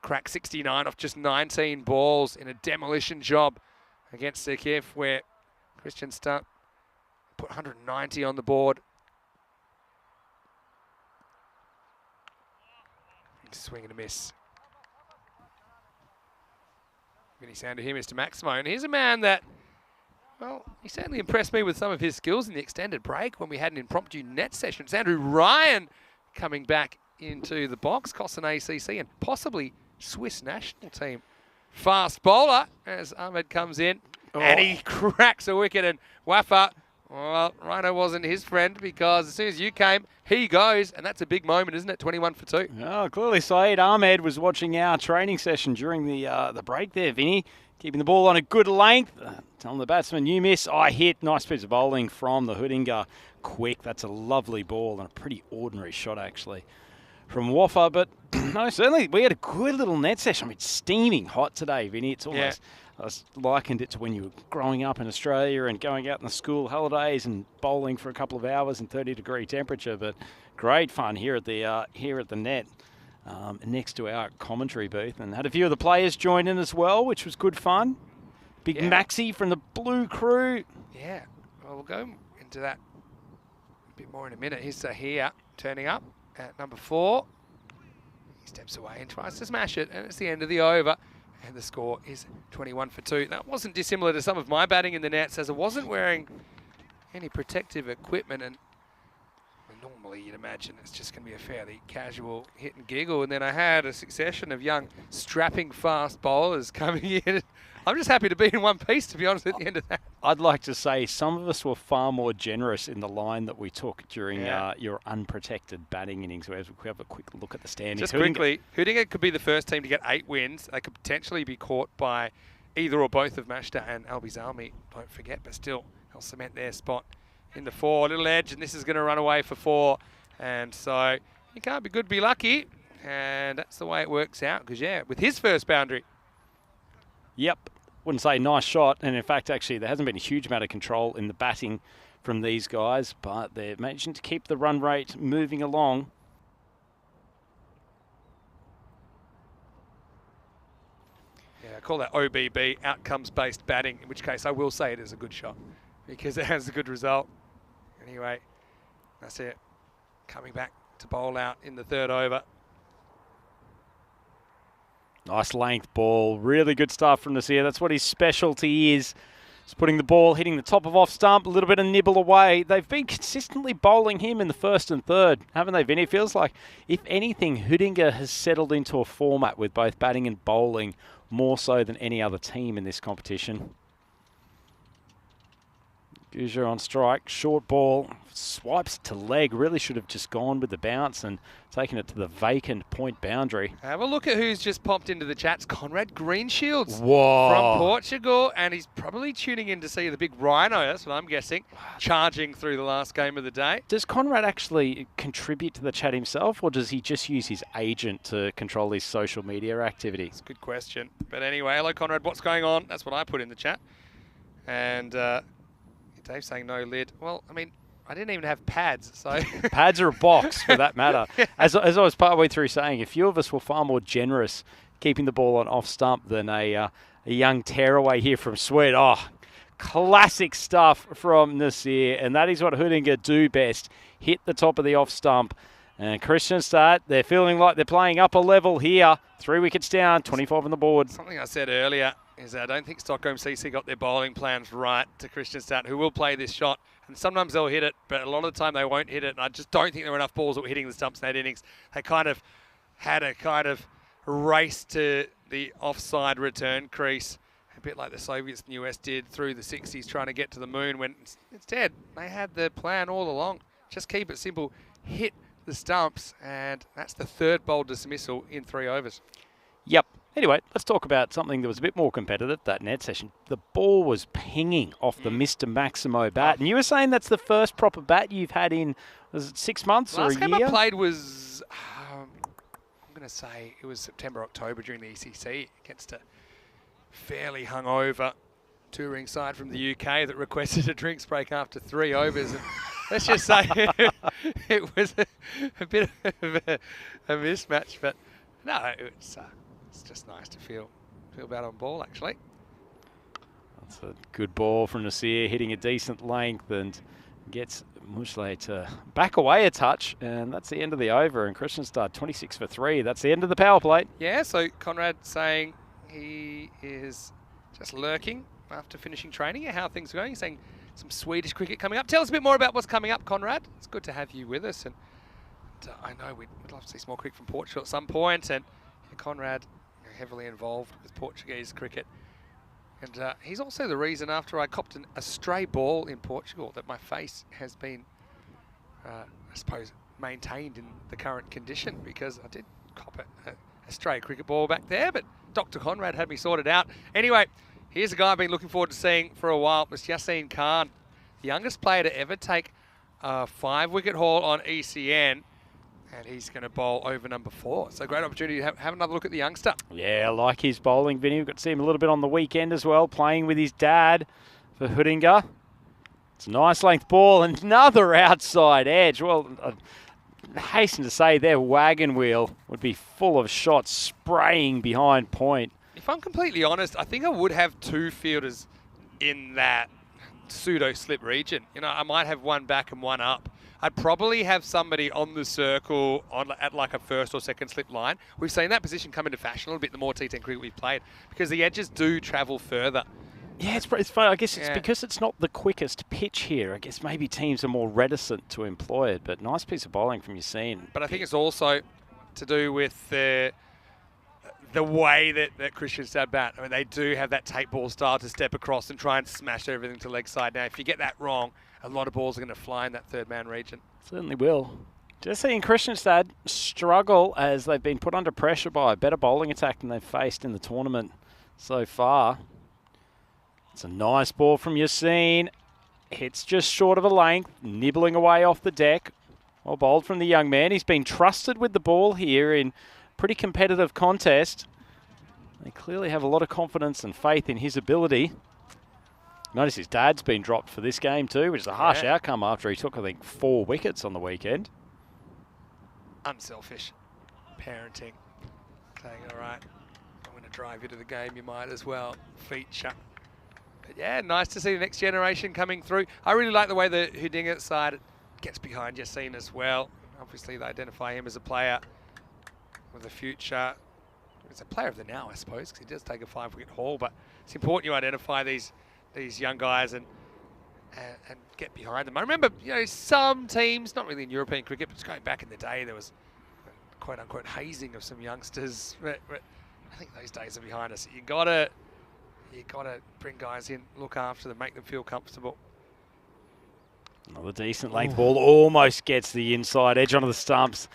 crack 69 off just 19 balls in a demolition job against Sekif, where Christian Stunt put 190 on the board. Swing and a miss. Any sound to hear, Mr. Maximo. And here's a man that, well, he certainly impressed me with some of his skills in the extended break when we had an impromptu net session. It's Andrew Ryan coming back into the box, costs an ACC and possibly Swiss national team. Fast bowler as Ahmed comes in, and he cracks a wicket, and Wafa, well, Rhino wasn't his friend because as soon as you came, he goes, and that's a big moment, isn't it? 21 for 2. Oh, clearly Saeed Ahmed was watching our training session during the break there, Vinny. Keeping the ball on a good length. Telling the batsman, you miss, I hit. Nice piece of bowling from the Hootinger. Quick, that's a lovely ball and a pretty ordinary shot, actually, from Wafa. But no, certainly we had a good little net session. I mean, steaming hot today, Vinny. It's almost... Yeah. I likened it to when you were growing up in Australia and going out in the school holidays and bowling for a couple of hours in 30-degree temperature. But great fun here at the net, next to our commentary booth, and had a few of the players join in as well, which was good fun. Big Maxi from the Blue Crew. Yeah, well, we'll go into that a bit more in a minute. Here's Zahir turning up at number 4. He steps away and tries to smash it, and it's the end of the over. And the score is 21 for 2. That wasn't dissimilar to some of my batting in the nets, as I wasn't wearing any protective equipment. And normally you'd imagine it's just going to be a fairly casual hit and giggle. And then I had a succession of young, strapping fast bowlers coming in. I'm just happy to be in one piece, to be honest, at the end of that. I'd like to say some of us were far more generous in the line that we took during your unprotected batting innings. We have a quick look at the standings. Just quickly, Hootinger could be the first team to get 8 wins. They could potentially be caught by either or both of Mashta and Albizalmi, don't forget, but still they'll cement their spot in the 4. Little edge, and this is going to run away for 4. And so you can't be good, be lucky. And that's the way it works out, because, yeah, with his first boundary. Yep. Wouldn't say nice shot, and in fact, actually, there hasn't been a huge amount of control in the batting from these guys, but they're managing to keep the run rate moving along. Yeah, I call that OBB, outcomes-based batting, in which case I will say it is a good shot, because it has a good result. Anyway, that's it. Coming back to bowl out in the third over. Nice length ball. Really good stuff from Nasir. That's what his specialty is. He's putting the ball, hitting the top of off stump, a little bit of nibble away. They've been consistently bowling him in the first and third, haven't they, Vinny? It feels like, if anything, Hoodinger has settled into a format with both batting and bowling more so than any other team in this competition. Guja on strike, short ball, swipes to leg. Really should have just gone with the bounce and taken it to the vacant point boundary. Have a look at who's just popped into the chats. Conrad Greenshields Whoa. from Portugal, and he's probably tuning in to see the big Rhino, that's what I'm guessing, charging through the last game of the day. Does Conrad actually contribute to the chat himself, or does he just use his agent to control his social media activity? It's a good question. But anyway, hello Conrad, what's going on? That's what I put in the chat. And Dave's saying no lid. Well, I mean, I didn't even have pads, so... Pads are a box, for that matter. As I was partway through saying, a few of us were far more generous keeping the ball on off stump than a young tearaway here from Sweden. Oh, classic stuff from Nasir, and that is what Hoodinger do best. Hit the top of the off stump. And Kristianstad, they're feeling like they're playing up a level here. 3 wickets down, 25 on the board. Something I said earlier is I don't think Stockholm CC got their bowling plans right to Kristianstad, who will play this shot. And sometimes they'll hit it, but a lot of the time they won't hit it. And I just don't think there were enough balls that were hitting the stumps in that innings. They kind of had a kind of race to the offside return crease, a bit like the Soviets and US did through the 60s, trying to get to the moon, when instead they had the plan all along. Just keep it simple, hit the stumps, and that's the third bowl dismissal in 3 overs. Yep. Anyway, let's talk about something that was a bit more competitive, that net session. The ball was pinging off the Mr. Maximo bat. And you were saying that's the first proper bat you've had in, was it 6 months or a year? Last game I played was, I'm going to say it was September, October during the ECC against a fairly hungover touring side from the UK that requested a drinks break after 3 overs. And let's just say it was a bit of a mismatch, but no, it's just nice to feel bad on ball, actually. That's a good ball from Nasir, hitting a decent length and gets Mushle to back away a touch, and that's the end of the over. And Kristianstad 26 for 3. That's the end of the power play. Yeah, so Conrad saying he is just lurking after finishing training. How are things going? He's saying some Swedish cricket coming up. Tell us a bit more about what's coming up, Conrad. It's good to have you with us, and I know we'd love to see some more cricket from Portugal at some point, and Conrad heavily involved with Portuguese cricket. And he's also the reason, after I copped a stray ball in Portugal, that my face has been, I suppose, maintained in the current condition, because I did cop a stray cricket ball back there, but Dr. Conrad had me sorted out. Anyway, here's a guy I've been looking forward to seeing for a while. It's Yassine Khan, the youngest player to ever take a 5-wicket haul on ECN. And he's going to bowl over number 4. So great opportunity to have another look at the youngster. Yeah, I like his bowling, Vinny. We've got to see him a little bit on the weekend as well, playing with his dad for Hoodinger. It's a nice length ball, and another outside edge. Well, I hasten to say their wagon wheel would be full of shots spraying behind point. If I'm completely honest, I think I would have 2 fielders in that pseudo-slip region. You know, I might have one back and one up. I'd probably have somebody on the circle at like a first or second slip line. We've seen that position come into fashion a little bit the more T10 cricket we've played, because the edges do travel further. Yeah, it's fun. I guess it's because it's not the quickest pitch here. I guess maybe teams are more reticent to employ it, but nice piece of bowling from Yassine. But I think it's also to do with the way that Kristianstad bat. I mean, they do have that tape ball style to step across and try and smash everything to leg side. Now, if you get that wrong, a lot of balls are going to fly in that third man region. Certainly will. Just seeing Kristianstad struggle as they've been put under pressure by a better bowling attack than they've faced in the tournament so far. It's a nice ball from Yassine. Hits just short of a length, nibbling away off the deck. Well bowled from the young man. He's been trusted with the ball here in pretty competitive contest. They clearly have a lot of confidence and faith in his ability. Notice his dad's been dropped for this game too, which is a harsh outcome after he took, I think, 4 wickets on the weekend. Unselfish parenting. Saying, all right, I'm going to drive you to the game, you might as well feature. But yeah, nice to see the next generation coming through. I really like the way the Hudinga side gets behind Yassine as well. Obviously, they identify him as a player with a future. He's a player of the now, I suppose, because he does take a 5-wicket haul. But it's important you identify these young guys and get behind them. I remember, some teams, not really in European cricket, but just going back in the day, there was quote-unquote hazing of some youngsters. But I think those days are behind us. You gotta bring guys in, look after them, make them feel comfortable. Another decent length ball, almost gets the inside edge onto the stumps.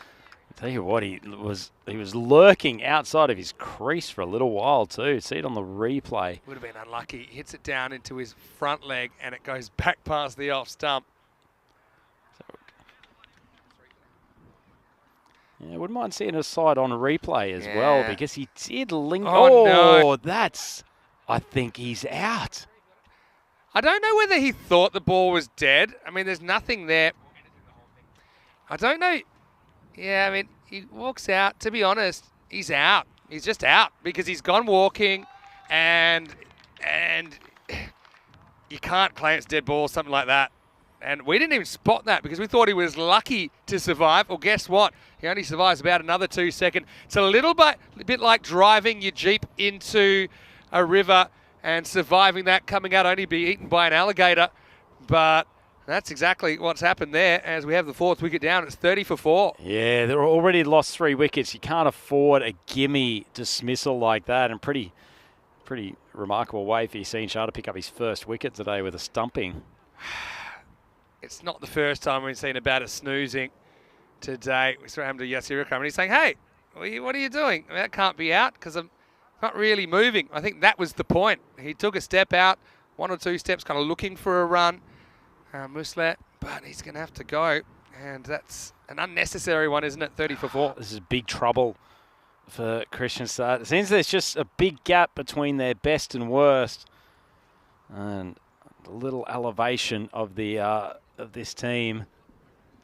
I tell you what, he was lurking outside of his crease for a little while too. See it on the replay. Would have been unlucky. He hits it down into his front leg and it goes back past the off stump. Yeah, wouldn't mind seeing a side on replay as well, because he did linger. Oh, no. I think he's out. I don't know whether he thought the ball was dead. I mean, there's nothing there. I don't know. Yeah, I mean, he walks out. To be honest, he's out. He's just out because he's gone walking, and you can't claim it's dead ball, something like that. And we didn't even spot that because we thought he was lucky to survive. Well, guess what? He only survives about another 2 seconds. It's a bit like driving your Jeep into a river and surviving that, coming out only be eaten by an alligator. But that's exactly what's happened there as we have the 4th wicket down. It's 30 for 4. Yeah, they're already lost 3 wickets. You can't afford a gimme dismissal like that. And pretty remarkable way for Yassine Shah to pick up his first wicket today with a stumping. It's not the first time we've seen about a snoozing today. We saw him to Yasir Akram and he's saying, hey, what are you doing? I mean, that can't be out because I'm not really moving. I think that was the point. He took a step out, 1 or 2 steps, kind of looking for a run. Muslet, but he's going to have to go. And that's an unnecessary one, isn't it? 30 for 4. This is big trouble for Christian Start. It seems there's just a big gap between their best and worst. And a little elevation of the of this team.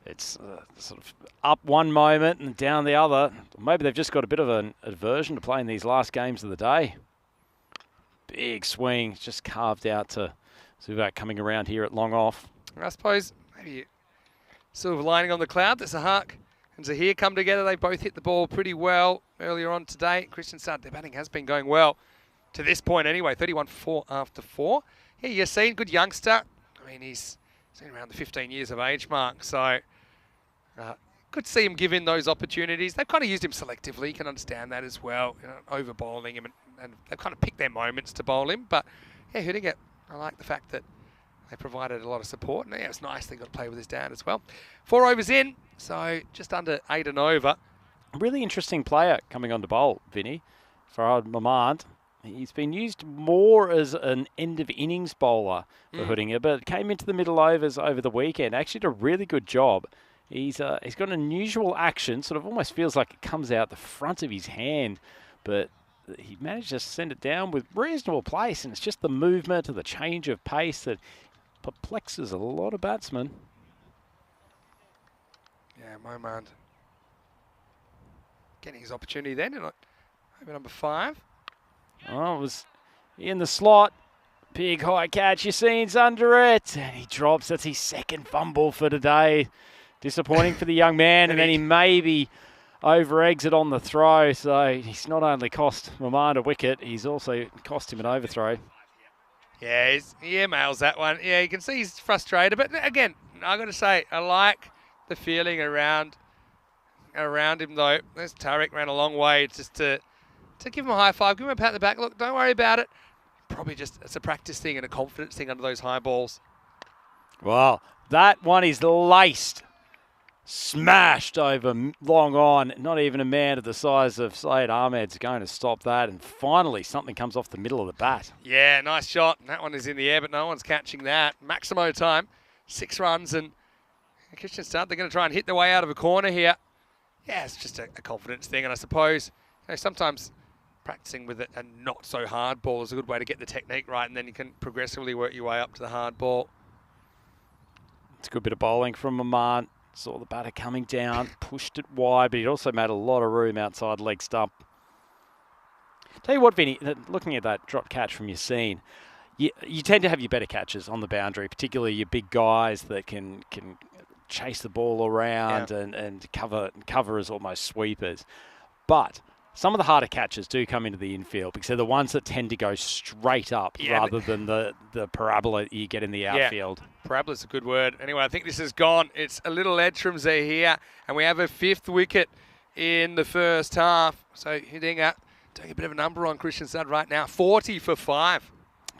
It's sort of up one moment and down the other. Maybe they've just got a bit of an aversion to playing these last games of the day. Big swing, just carved out to Zubak coming around here at long off. I suppose maybe silver lining on the cloud that Sahak and Zahir come together. They both hit the ball pretty well earlier on today. Christian Start, their batting has been going well to this point anyway. 31 for 4 after 4. Yeah, Yassine, good youngster. I mean, he's around the 15 years of age mark, so good to see him given those opportunities. They've kind of used him selectively. You can understand that as well. Over bowling him, and they've kind of picked their moments to bowl him. But yeah, hitting it, I like the fact that they provided a lot of support. And yeah, it's nice they got to play with his dad as well. 4 overs in, so just under 8 and over. A really interesting player coming on to bowl, Vinny, Farhad Mamad. He's been used more as an end-of-innings bowler for Hudinga, but came into the middle overs over the weekend. Actually did a really good job. He's got an unusual action, sort of almost feels like it comes out the front of his hand, but he managed to send it down with reasonable pace, and it's just the movement or the change of pace that perplexes a lot of batsmen. Yeah, Momand getting his opportunity then, and over number 5. Oh, it was in the slot. Big high catch. Yassine's under it. And he drops. That's his 2nd fumble for today. Disappointing for the young man. And then he maybe over-eggs it on the throw. So he's not only cost Mamad a wicket, he's also cost him an overthrow. Yeah, he emails that one. Yeah, you can see he's frustrated. But again, I've got to say, I like the feeling around him, though. There's Tariq ran a long way just to give him a high five, give him a pat on the back. Look, don't worry about it. Probably just it's a practice thing and a confidence thing under those high balls. Well, that one is laced. Smashed over long on. Not even a man of the size of Syed Ahmed's going to stop that. And finally, something comes off the middle of the bat. Yeah, nice shot. That one is in the air, but no one's catching that. Maximo time, 6 runs. And Christian Start, they're going to try and hit their way out of a corner here. Yeah, it's just a confidence thing. And I suppose sometimes practicing with a not so hard ball is a good way to get the technique right, and then you can progressively work your way up to the hard ball. It's a good bit of bowling from Mamad. Saw the batter coming down, pushed it wide, but he also made a lot of room outside leg stump. Tell you what, Vinny, looking at that drop catch from Yassine, you tend to have your better catches on the boundary, particularly your big guys that can chase the ball around and cover as almost sweepers. But some of the harder catches do come into the infield because they're the ones that tend to go straight up rather than the parabola you get in the outfield. Parabola's a good word. Anyway, I think this is gone. It's a little edge from Zahir, and we have a 5th wicket in the first half. So Hidinga doing a bit of a number on Christian Stud right now, 40 for 5.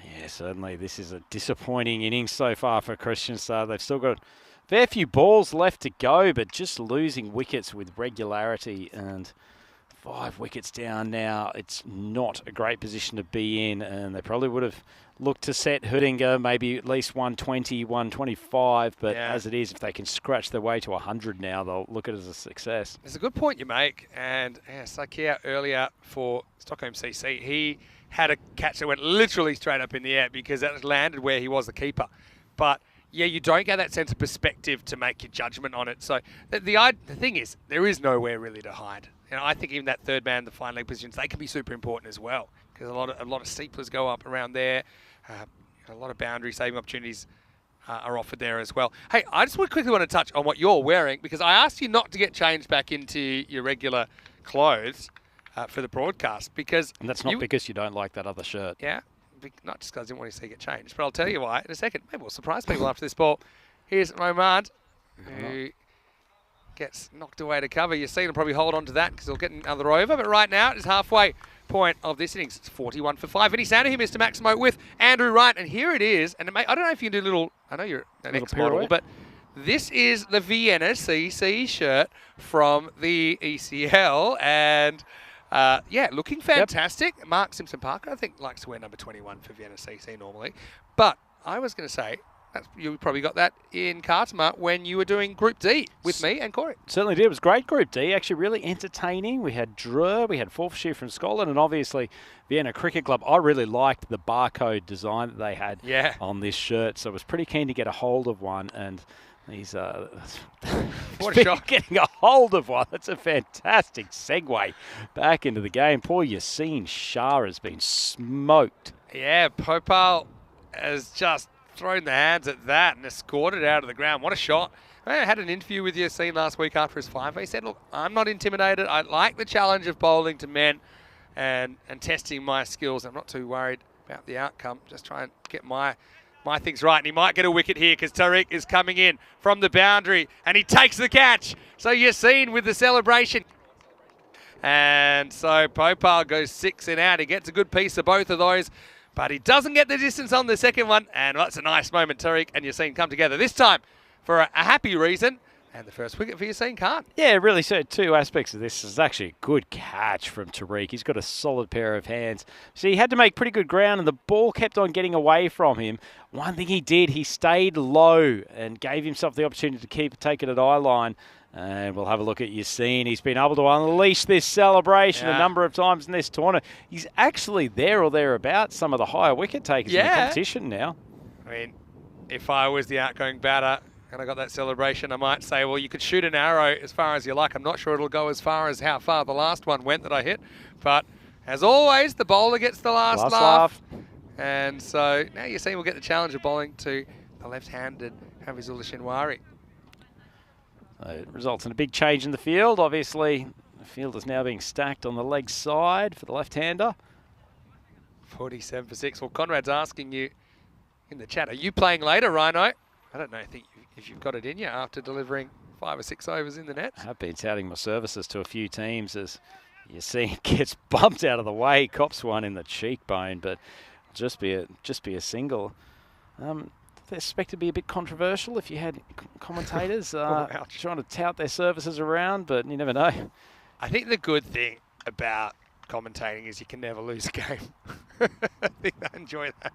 Yeah, certainly. This is a disappointing innings so far for Christian Stud. They've still got a fair few balls left to go, but just losing wickets with regularity, and 5 wickets down now. It's not a great position to be in, and they probably would have looked to set Hidinga maybe at least 120, 125, but as it is, if they can scratch their way to 100 now, they'll look at it as a success. It's a good point you make, and Sakia earlier for Stockholm CC, he had a catch that went literally straight up in the air because that landed where he was the keeper. But yeah, you don't get that sense of perspective to make your judgment on it. So the thing is, there is nowhere really to hide. And I think even that third man, the fine leg positions, they can be super important as well because a lot of steeplers go up around there. A lot of boundary saving opportunities are offered there as well. Hey, I just quickly want to touch on what you're wearing because I asked you not to get changed back into your regular clothes for the broadcast because... And that's not because you don't like that other shirt. Yeah, not just because I didn't want to see you get changed, but I'll tell you why in a second. Maybe we'll surprise people after this ball. Here's Romand, who gets knocked away to cover. Yassine will probably hold on to that because he'll get another over, but right now it is halfway point of this innings. It's 41 for 5. Vinny Sanderham, Mr. Maximo with Andrew Wright, and here it is. And I don't know if you can do a little, I know you're an ex-model, but this is the Vienna CC shirt from the ECL, and looking fantastic. Yep. Mark Simpson-Parker, I think, likes to wear number 21 for Vienna CC normally, but I was going to say, you probably got that in Kartama when you were doing Group D with me and Corey. Certainly did. It was great Group D, actually really entertaining. We had Drew, we had Forfarshire from Scotland, and obviously Vienna Cricket Club. I really liked the barcode design that they had on this shirt, so I was pretty keen to get a hold of one, and these what a shot. Getting a hold of one. That's a fantastic segue back into the game. Poor Yassine Shah has been smoked. Yeah, Popal has just thrown the hands at that and escorted it out of the ground. What a shot. I had an interview with Yassine last week after his 5. He said, look, I'm not intimidated. I like the challenge of bowling to men and testing my skills. I'm not too worried about the outcome. Just try and get my things right. And he might get a wicket here because Tariq is coming in from the boundary and he takes the catch. So Yassine with the celebration. And so Popal goes 6 and out. He gets a good piece of both of those, but he doesn't get the distance on the second one. And that's a nice moment. Tariq and Yassine come together this time for a happy reason. And the first wicket for Yassine Khan. Yeah, really. So 2 aspects of this. This is actually a good catch from Tariq. He's got a solid pair of hands. So he had to make pretty good ground, and the ball kept on getting away from him. One thing he did, he stayed low and gave himself the opportunity to take it at eye line. And we'll have a look at Yassine. He's been able to unleash this celebration a number of times in this tournament. He's actually there or thereabouts some of the higher wicket takers in the competition now. I mean, if I was the outgoing batter and I got that celebration, I might say, well, you could shoot an arrow as far as you like. I'm not sure it'll go as far as how far the last one went that I hit. But as always, the bowler gets the last laugh. And so now Yassine will get the challenge of bowling to the left-handed Hafizullah Shinwari. It results in a big change in the field. Obviously, the field is now being stacked on the leg side for the left-hander. 47 for 6. Well, Conrad's asking you in the chat, are you playing later, Rhino? I don't know if you've got it in you after delivering 5 or 6 overs in the net. I have been touting my services to a few teams as Yassine gets bumped out of the way, cops one in the cheekbone, but just be a single. They expect to be a bit controversial if you had commentators trying to tout their services around, but you never know. I think the good thing about commentating is you can never lose a game. I think I enjoy that.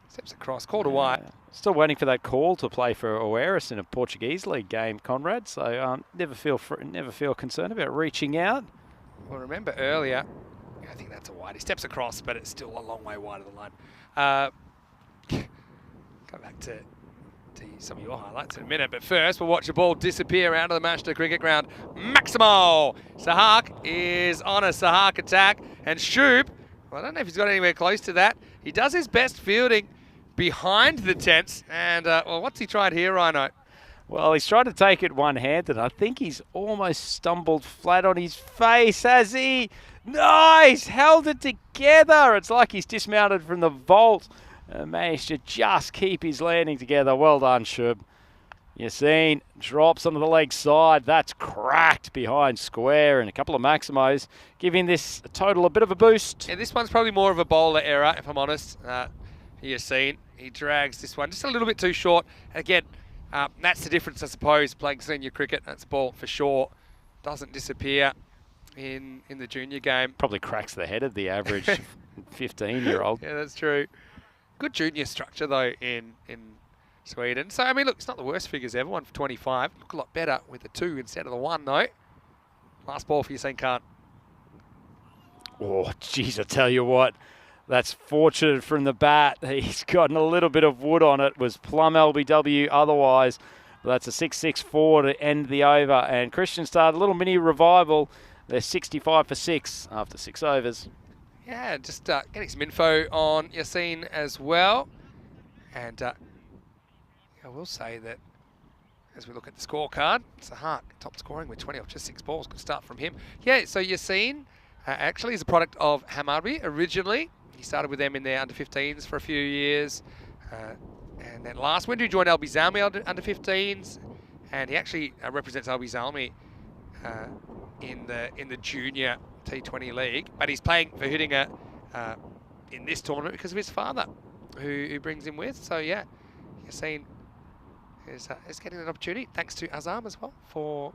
Steps across, call to white. Still waiting for that call to play for Oeiras in a Portuguese league game, Conrad. So never feel concerned about reaching out. Well, remember earlier, I think that's a wide. He steps across, but it's still a long way wide of the line. Go back to some of your highlights in a minute, but first we'll watch the ball disappear out of the Manchester cricket ground. Maximo Sahak is on a Sahak attack, and Shub Well, I don't know if he's got anywhere close to that. He does his best fielding behind the tents. And, well, what's he tried here, Rhino? Well, he's tried to take it one-handed. I think he's almost stumbled flat on his face, has he? Nice! Held it together. It's like he's dismounted from the vault and managed to just keep his landing together. Well done, Shub. Yassine drops onto the leg side. That's cracked behind square, and a couple of Maximos giving this total a bit of a boost. Yeah, this one's probably more of a bowler error, if I'm honest. Yassine, he drags this one just a little bit too short. Again, that's the difference, I suppose, playing senior cricket. That's ball for sure. Doesn't disappear in the junior game. Probably cracks the head of the average 15-year-old. Yeah, that's true. Good junior structure, though, in Sweden. So, I mean, look, it's not the worst figures ever. 1 for 25. Look a lot better with the 2 instead of the 1, though. Last ball for Yassine Khan. Oh, geez, I tell you what. That's fortunate from the bat. He's gotten a little bit of wood on it. Was plumb LBW otherwise. But that's a 6-6-4 to end the over. And Kristianstad, a little mini revival. They're 65 for 6 after 6 overs. Yeah, just getting some info on Yassine as well. And I will say that as we look at the scorecard, Sahak top scoring with 20 off just 6 balls. Good start from him. Yeah, so Yassine actually is a product of Hammarby originally. He started with them in their under-15s for a few years. And then last winter he joined LB Zalmi under-15s. And he actually represents LB Zalmi in the junior T20 league. But he's playing for Huddinge in this tournament because of his father, who brings him with. So yeah, Yassine is getting an opportunity. Thanks to Azam as well for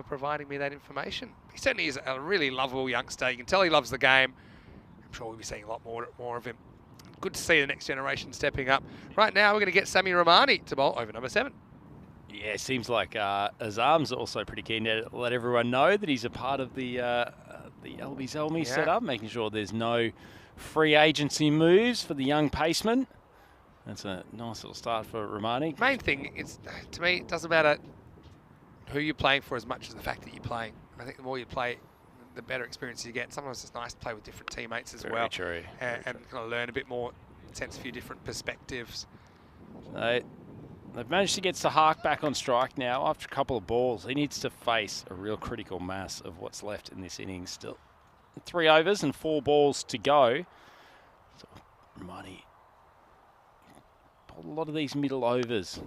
providing me that information. He certainly is a really lovable youngster. You can tell he loves the game. I'm sure we'll be seeing a lot more of him. Good to see the next generation stepping up. Right now, we're going to get Sami Romani to bowl over number 7. Yeah, it seems like Azam's also pretty keen to let everyone know that he's a part of the LB Zelmi setup, making sure there's no free agency moves for the young paceman. That's a nice little start for Romani. Main thing is, to me, it doesn't matter who you're playing for as much as the fact that you're playing. I think the more you play, the better experience you get. Sometimes it's nice to play with different teammates as well. Very true. And kind of learn a bit more, sense a few different perspectives. They've managed to get Sahak back on strike now after a couple of balls. He needs to face a real critical mass of what's left in this innings still. 3 overs and 4 balls to go. So, Romani, a lot of these middle overs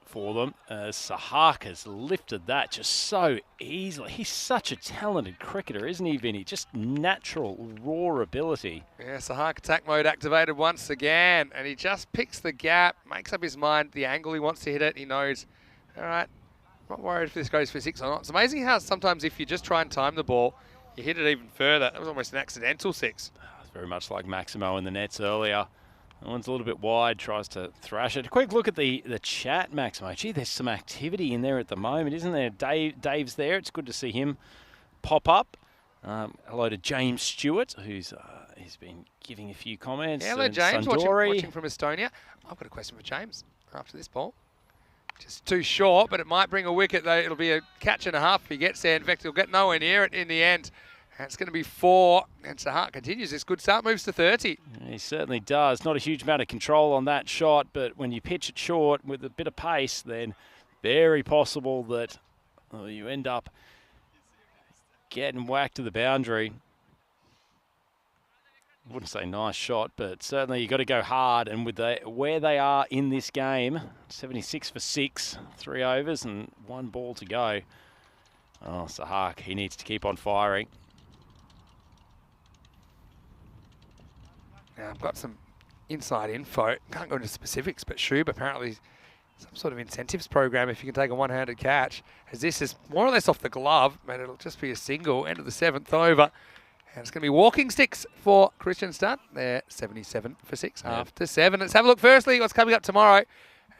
for them. Sahak has lifted that just so easily. He's such a talented cricketer, isn't he, Vinny? Just natural, raw ability. Yeah, Sahak attack mode activated once again, and he just picks the gap, makes up his mind, the angle he wants to hit it. He knows, all right, I'm not worried if this goes for 6 or not. It's amazing how sometimes if you just try and time the ball, you hit it even further. That was almost an accidental 6. It's very much like Maximo in the nets earlier. That one's a little bit wide, tries to thrash it. A quick look at the chat, Maximo. Gee, there's some activity in there at the moment, isn't there? Dave's there. It's good to see him pop up. Hello to James Stewart, he's been giving a few comments. Yeah, hello, James, watching from Estonia. I've got a question for James after this ball. Just too short, but it might bring a wicket, though. It'll be a catch and a half if he gets there. In fact, he'll get nowhere near it in the end. And it's going to be 4, and Sahak continues this good start, moves to 30. He certainly does. Not a huge amount of control on that shot, but when you pitch it short with a bit of pace, then very possible that you end up getting whacked to the boundary. I wouldn't say nice shot, but certainly you've got to go hard. And with where they are in this game, 76 for 6, 3 overs and 1 ball to go. Oh, Sahak, he needs to keep on firing. Now, I've got some inside info. Can't go into specifics, but Shub apparently some sort of incentives program if you can take a one-handed catch, as this is more or less off the glove, but it'll just be a single, end of the 7th over. And it's going to be walking sticks for Kristianstad. They're 77 for 6 after 7. Let's have a look firstly what's coming up tomorrow.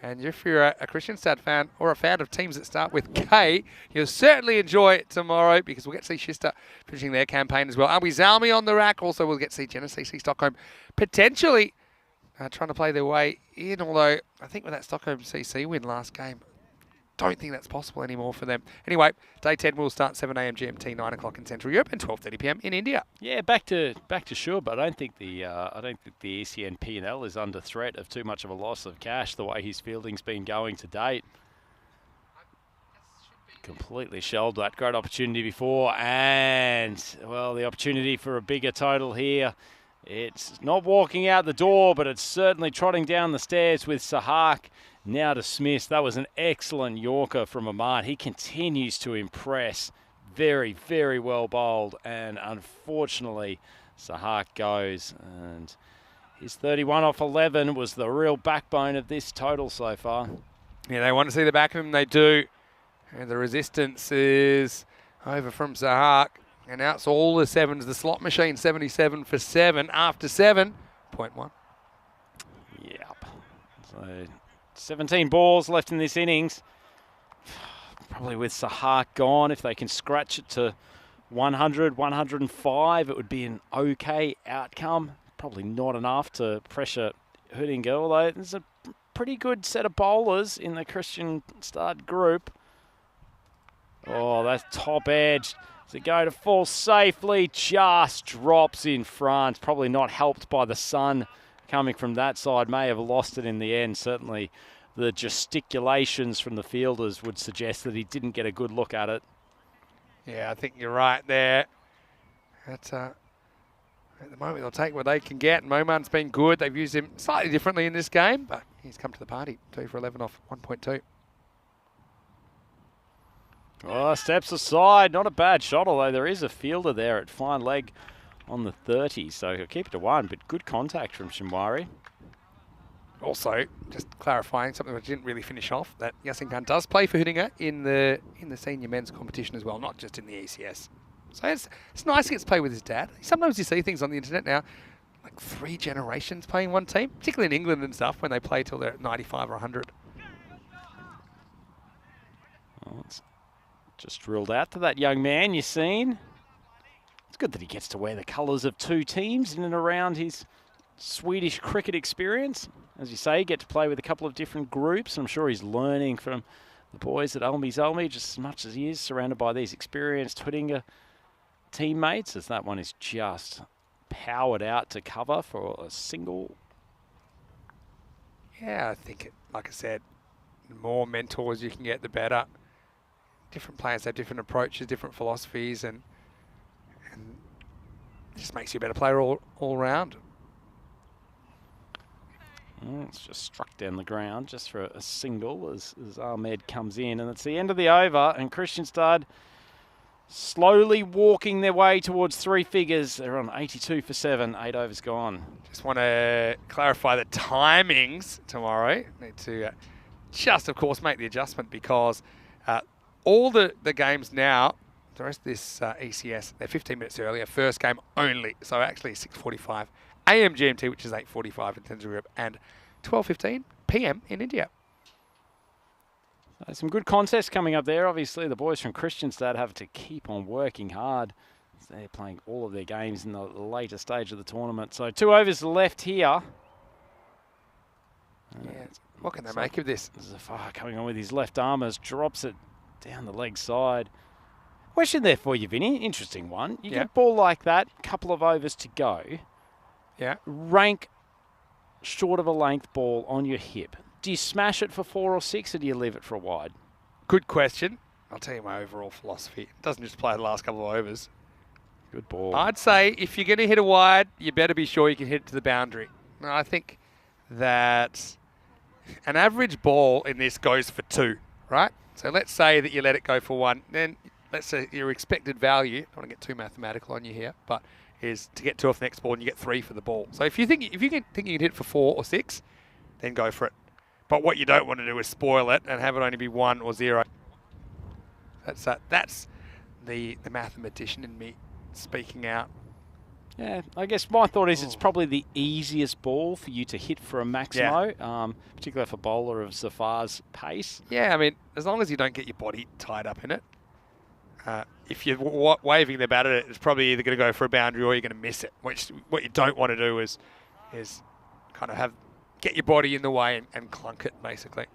And if you're a Kristianstad fan or a fan of teams that start with K, you'll certainly enjoy it tomorrow because we'll get to see Shista finishing their campaign as well. Albi Zalmi on the rack. Also, we'll get to see Genesis Stockholm potentially trying to play their way in, although I think with that Stockholm CC win last game, don't think that's possible anymore for them. Anyway, day 10 will start 7 a.m. GMT, 9 o'clock in Central Europe, and 12:30 p.m. in India. Yeah, back to sure, but I don't think the ECN P&L is under threat of too much of a loss of cash the way his fielding's been going to date. Completely shelled that great opportunity before, and well, the opportunity for a bigger total here. It's not walking out the door, but it's certainly trotting down the stairs with Sahak now dismissed. That was an excellent Yorker from Ahmad. He continues to impress. Very, very well bowled, and unfortunately Sahak goes, and his 31 off 11 was the real backbone of this total so far. Yeah, they want to see the back of him. They do. And the resistance is over from Sahak. And now it's all the sevens. The slot machine, 77 for 7 after 7.1. Yep. So 17 balls left in this innings. Probably with Sahak gone, if they can scratch it to 100, 105, it would be an okay outcome. Probably not enough to pressure Hudinga, although there's a pretty good set of bowlers in the Christian Stud group. Oh, that's top edge. Does it go to fall safely? Just drops in front. Probably not helped by the sun coming from that side. May have lost it in the end. Certainly the gesticulations from the fielders would suggest that he didn't get a good look at it. Yeah, I think you're right there. At the moment, they'll take what they can get. Moman's been good. They've used him slightly differently in this game, but he's come to the party. 2 for 11 off 1.2. Oh, steps aside. Not a bad shot, although there is a fielder there at fine leg on the 30. So he'll keep it to 1, but good contact from Shinwari. Also, just clarifying something which didn't really finish off, that Yasin Khan does play for Hudinga in the senior men's competition as well, not just in the ECS. So it's nice he gets to play with his dad. Sometimes you see things on the internet now, like 3 generations playing one team, particularly in England and stuff, when they play till they're at 95 or 100. Oh, it's just drilled out to that young man, you've seen. It's good that he gets to wear the colours of 2 teams in and around his Swedish cricket experience. As you say, get to play with a couple of different groups. I'm sure he's learning from the boys at Zolmi just as much as he is surrounded by these experienced Hudinga teammates, as that one is just powered out to cover for a single. Yeah, I think, like I said, the more mentors you can get, the better. Different players have different approaches, different philosophies, and it just makes you a better player all round. It's just struck down the ground just for a single as Ahmed comes in. And it's the end of the over, and Kristianstad slowly walking their way towards 3 figures. They're on 82 for 7, 8 overs gone. Just want to clarify the timings tomorrow. Need to just, of course, make the adjustment because all the games now, the rest of this ECS, they're 15 minutes earlier. First game only, so actually 6:45 AM GMT, which is 8:45 in Central Europe, and 12:15 PM in India. Some good contests coming up there. Obviously, the boys from Kristianstad have to keep on working hard. They're playing all of their games in the later stage of the tournament. So 2 overs left here. Yeah, what can they make of this? Zafar coming on with his left arm as drops it down the leg side. Question there for you, Vinny. Interesting one. You get a ball like that, couple of overs to go. Yeah. Rank short of a length ball on your hip. Do you smash it for 4 or 6, or do you leave it for a wide? Good question. I'll tell you my overall philosophy. It doesn't just play the last couple of overs. Good ball. I'd say if you're going to hit a wide, you better be sure you can hit it to the boundary. Now, I think that an average ball in this goes for 2, right? So let's say that you let it go for 1. Then let's say your expected value, I don't want to get too mathematical on you here, but is to get 2 off the next ball and you get 3 for the ball. So if you think you can hit it for 4 or 6, then go for it. But what you don't want to do is spoil it and have it only be 1 or 0. That's the mathematician in me speaking out. Yeah, I guess my thought is it's probably the easiest ball for you to hit for a maximo, particularly for a bowler of Zafar's pace. Yeah, I mean, as long as you don't get your body tied up in it. If you're waving the bat at it, it's probably either going to go for a boundary or you're going to miss it. Which what you don't want to do is kind of get your body in the way and clunk it, basically.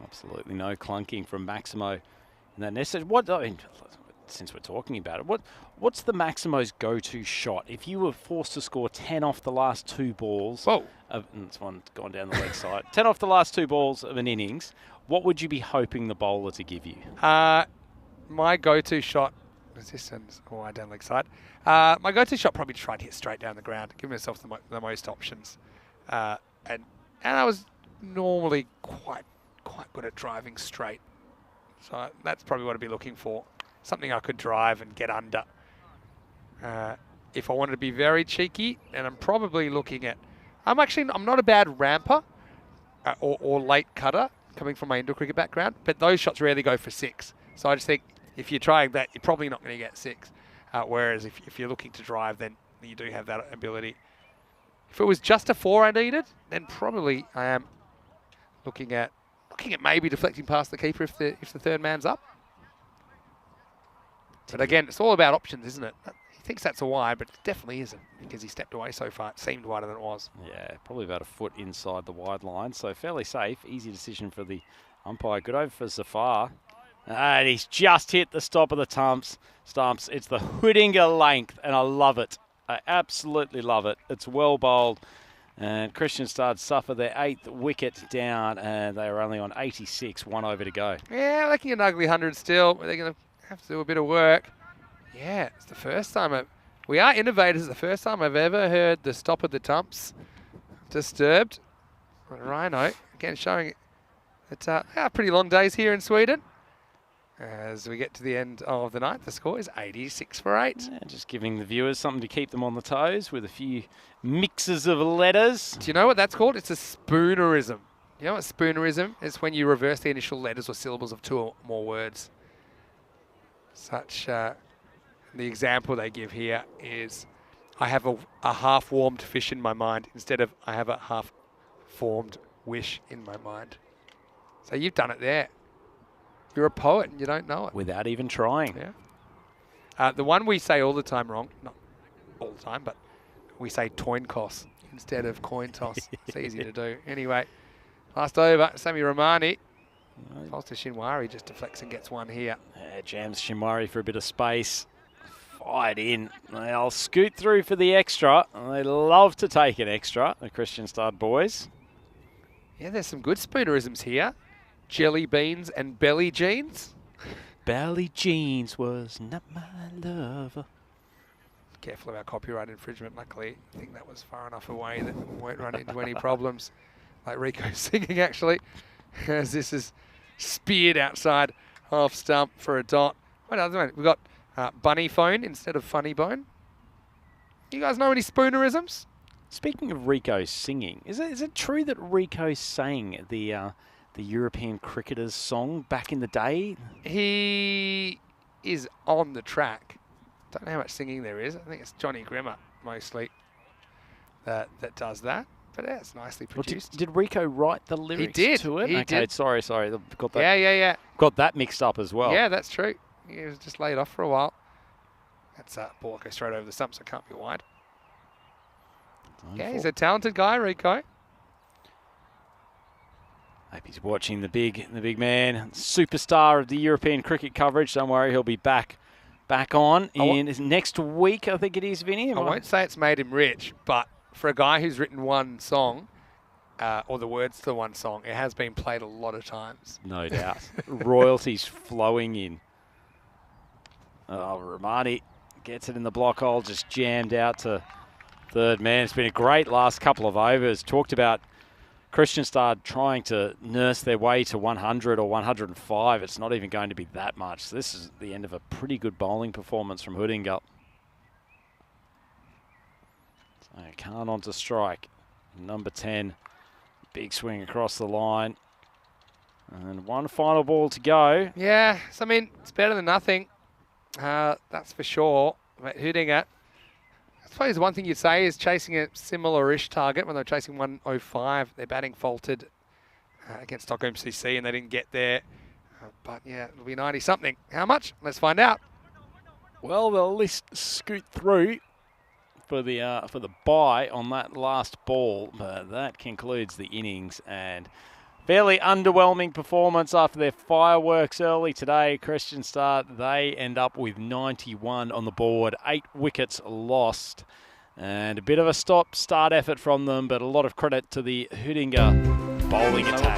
Absolutely no clunking from Maximo in that nest. What, I mean, since we're talking about it, what's the Maximo's go-to shot? If you were forced to score 10 off the last 2 balls, Whoa. And this one gone down the leg side, 10 off the last 2 balls of an innings, what would you be hoping the bowler to give you? My go-to shot, resistance, down leg side. My go-to shot probably try to hit straight down the ground, give myself the most options. And I was normally quite good at driving straight. So that's probably what I'd be looking for. Something I could drive and get under. If I wanted to be very cheeky, and I'm probably looking at, I'm not a bad ramper or late cutter coming from my indoor cricket background, but those shots rarely go for 6. So I just think if you're trying that, you're probably not going to get 6. Whereas if you're looking to drive, then you do have that ability. If it was just a 4 I needed, then probably I am looking at maybe deflecting past the keeper if the third man's up. But again, it's all about options, isn't it? He thinks that's a wide, but it definitely isn't because he stepped away so far. It seemed wider than it was. Yeah, probably about a foot inside the wide line, so fairly safe. Easy decision for the umpire. Good over for Zafar. And he's just hit the stop of the stumps. It's the Hoodinga length, and I love it. I absolutely love it. It's well bowled. And Kristianstad suffer their 8th wicket down, and they are only on 86, 1 over to go. Yeah, they can get an ugly 100 still, but they're going to have to do a bit of work. Yeah, it's the first time we are innovators. The first time I've ever heard the stop of the tumps disturbed. Rhino, again, showing that pretty long days here in Sweden. As we get to the end of the night, the score is 86 for 8. Yeah, just giving the viewers something to keep them on the toes with a few mixes of letters. Do you know what that's called? It's a spoonerism. You know what spoonerism is? When you reverse the initial letters or syllables of 2 or more words. The example they give here is, I have a half-warmed fish in my mind instead of I have a half-formed wish in my mind. So you've done it there. You're a poet and you don't know it. Without even trying. Yeah. The one we say all the time wrong, not all the time, but we say toinkos instead of coin toss. It's easy to do. Anyway, last over, Sammy Romani. Falls to Shinwari, just deflects and gets one here. Yeah, jams Shinwari for a bit of space. Fired in. They'll scoot through for the extra. They love to take an extra, the Kristianstad boys. Yeah, there's some good spoonerisms here. Jelly beans and belly jeans. Belly jeans was not my lover. Careful about copyright infringement. Luckily, I think that was far enough away that we won't run into any problems. Like Rico singing, actually, as this is speared outside half stump for a dot. What other one? We've got bunny phone instead of funny bone. You guys know any spoonerisms? Speaking of Rico singing, is it true that Rico sang the European cricketers song back in the day? He is on the track. Don't know how much singing there is. I think it's Johnny Grimmer mostly that does that. But yeah, it's nicely produced. Did Rico write the lyrics to it? He did. Sorry. Got that. Yeah. Got that mixed up as well. Yeah, that's true. He was just laid off for a while. That's a ball goes straight over the stump, so it can't be wide. Yeah, he's a talented guy, Rico. Hope he's watching the big man, superstar of the European cricket coverage. Don't worry, he'll be back on in next week, I think it is, Vinny. I won't say it's made him rich, but for a guy who's written one song, or the words to one song, it has been played a lot of times. No doubt. Royalties flowing in. Oh, Romani gets it in the block hole, just jammed out to third man. It's been a great last couple of overs. Talked about Kristianstad trying to nurse their way to 100 or 105. It's not even going to be that much. So this is the end of a pretty good bowling performance from Hoodinga. So Khan on to strike. Number 10. Big swing across the line. And one final ball to go. Yeah, so I mean, it's better than nothing. That's for sure. But Hoodinga, I suppose one thing you'd say is chasing a similar-ish target when they're chasing 105. Their batting faltered against Stockholm CC and they didn't get there. But yeah, it'll be 90-something. How much? Let's find out. Well, they'll at least scoot through for the bye on that last ball. But that concludes the innings and fairly underwhelming performance after their fireworks early today. Kristianstad, they end up with 91 on the board, 8 wickets lost. And a bit of a start effort from them, but a lot of credit to the Hudinga bowling attack.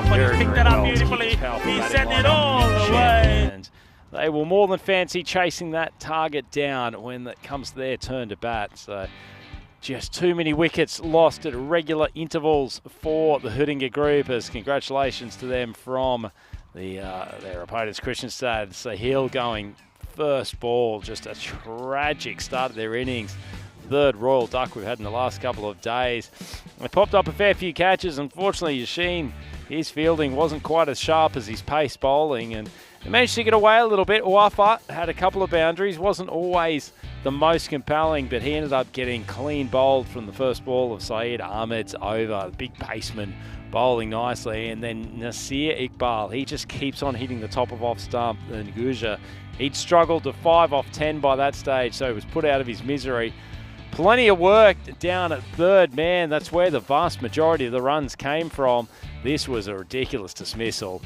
But he picked that up beautifully. He sent it all the way. And they will more than fancy chasing that target down when it comes to their turn to bat. So just too many wickets lost at regular intervals for the Hudinga group. As congratulations to them from their opponents, Kristianstad. Sahil going first ball, just a tragic start of their innings. Third Royal Duck we've had in the last couple of days. They popped up a fair few catches. Unfortunately, Yashin, his fielding wasn't quite as sharp as his pace bowling, and he managed to get away a little bit. Wafa had a couple of boundaries, wasn't always the most compelling, but he ended up getting clean bowled from the first ball of Saeed Ahmed's over. The big paceman bowling nicely, and then Nasir Iqbal, he just keeps on hitting the top of off stump. And Guja, he'd struggled to 5 off 10 by that stage, so he was put out of his misery. Plenty of work down at third man. That's where the vast majority of the runs came from. This was a ridiculous dismissal.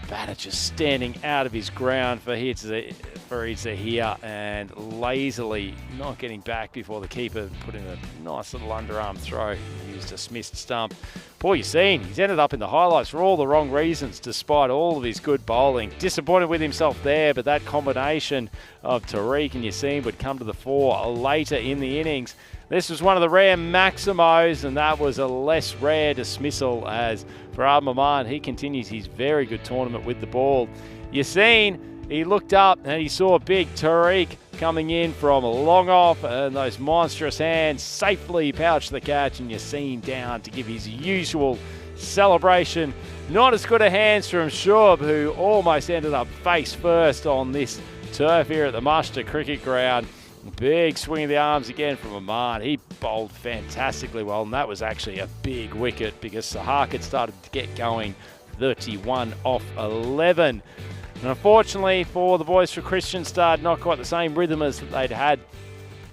Batter just standing out of his ground for Idza here and lazily not getting back before the keeper put in a nice little underarm throw. He was dismissed stump. Poor Yassine, he's ended up in the highlights for all the wrong reasons despite all of his good bowling. Disappointed with himself there, but that combination of Tariq and Yassine would come to the fore later in the innings. This was one of the rare maximos, and that was a less rare dismissal as Farad Maman, he continues his very good tournament with the ball. Yassine, he looked up and he saw big Tariq coming in from long off, and those monstrous hands safely pouched the catch, and Yassine down to give his usual celebration. Not as good a hands from Shub, who almost ended up face first on this turf here at the Mushta Cricket Ground. Big swing of the arms again from Aman. He bowled fantastically well, and that was actually a big wicket because Sahak had started to get going, 31 off 11. And unfortunately for the boys for Kristianstad, not quite the same rhythm as they'd had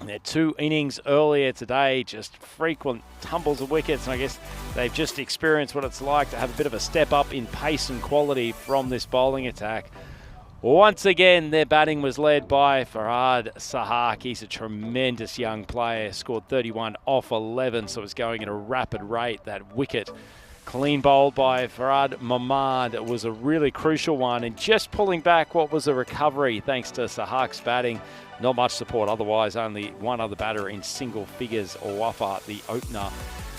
in their 2 innings earlier today. Just frequent tumbles of wickets, and I guess they've just experienced what it's like to have a bit of a step up in pace and quality from this bowling attack. Once again, their batting was led by Farhad Sahak. He's a tremendous young player, scored 31 off 11, so it's going at a rapid rate. That wicket, clean bowled by Farhad Mamad, was a really crucial one, and just pulling back what was a recovery thanks to Sahak's batting. Not much support otherwise, only one other batter in single figures, Wafa, the opener.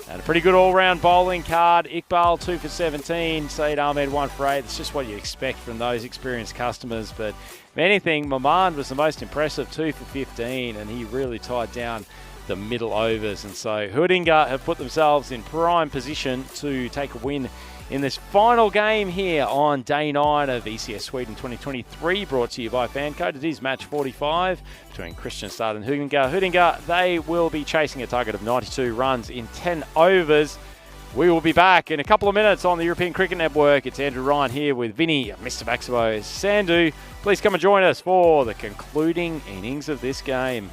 And a pretty good all-round bowling card. Iqbal 2 for 17, Saeed Ahmed 1 for 8. That's just what you expect from those experienced customers. But if anything, Mamand was the most impressive, 2 for 15, and he really tied down the middle overs. And so Hudinga have put themselves in prime position to take a win in this final game here on day 9 of ECS Sweden 2023, brought to you by FanCode. It is match 45 between Kristianstad and Hudinga. Hudinga, they will be chasing a target of 92 runs in 10 overs. We will be back in a couple of minutes on the European Cricket Network. It's Andrew Ryan here with Vinny, Mr. Maximo Sandhu. Please come and join us for the concluding innings of this game.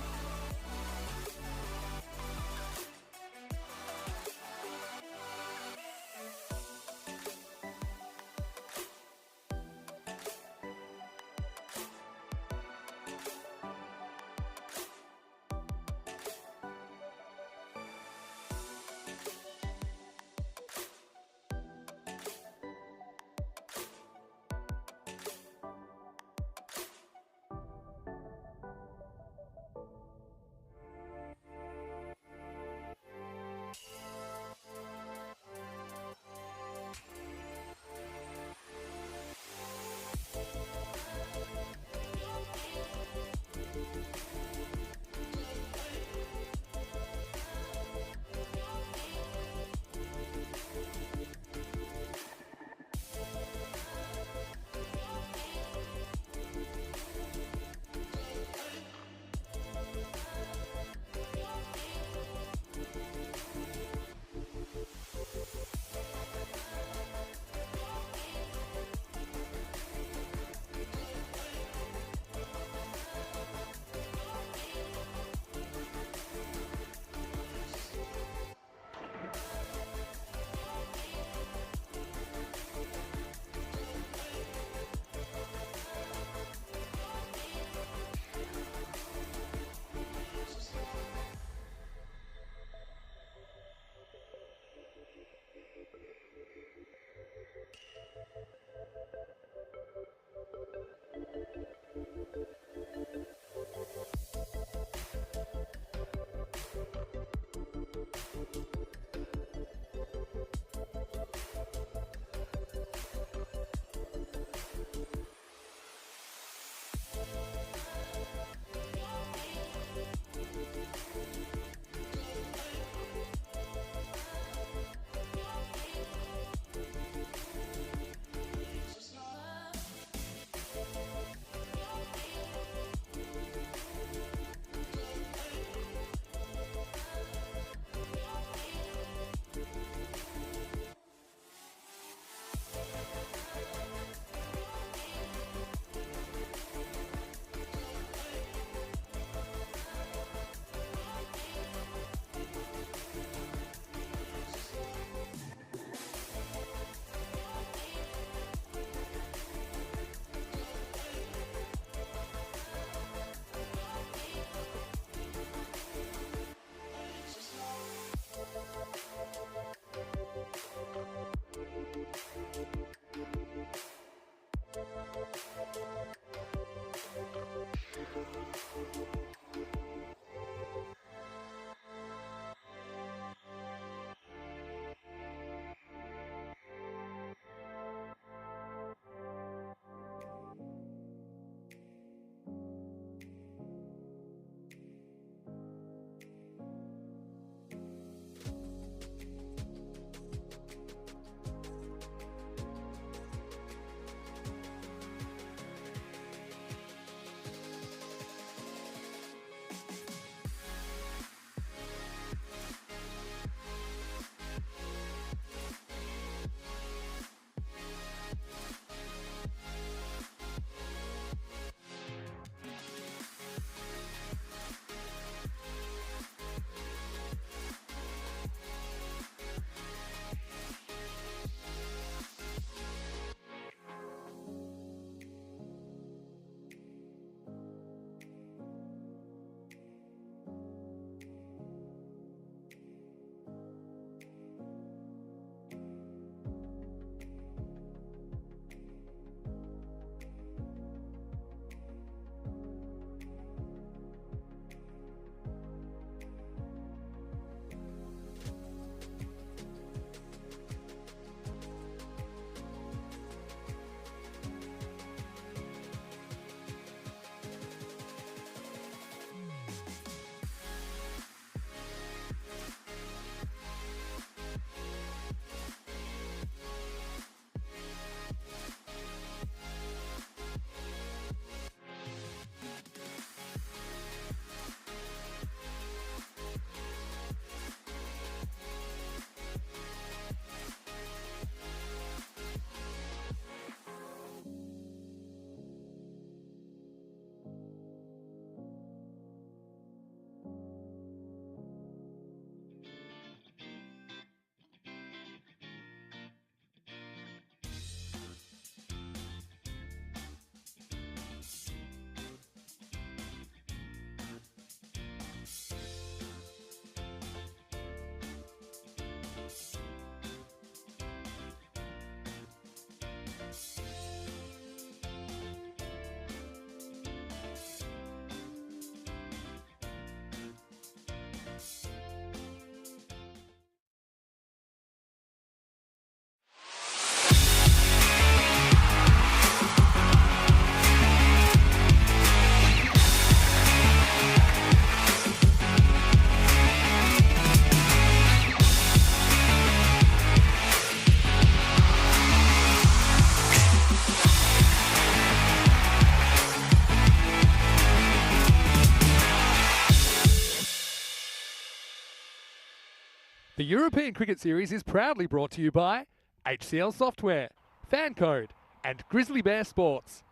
The European Cricket Series is proudly brought to you by HCL Software, FanCode, and Grizzly Bear Sports.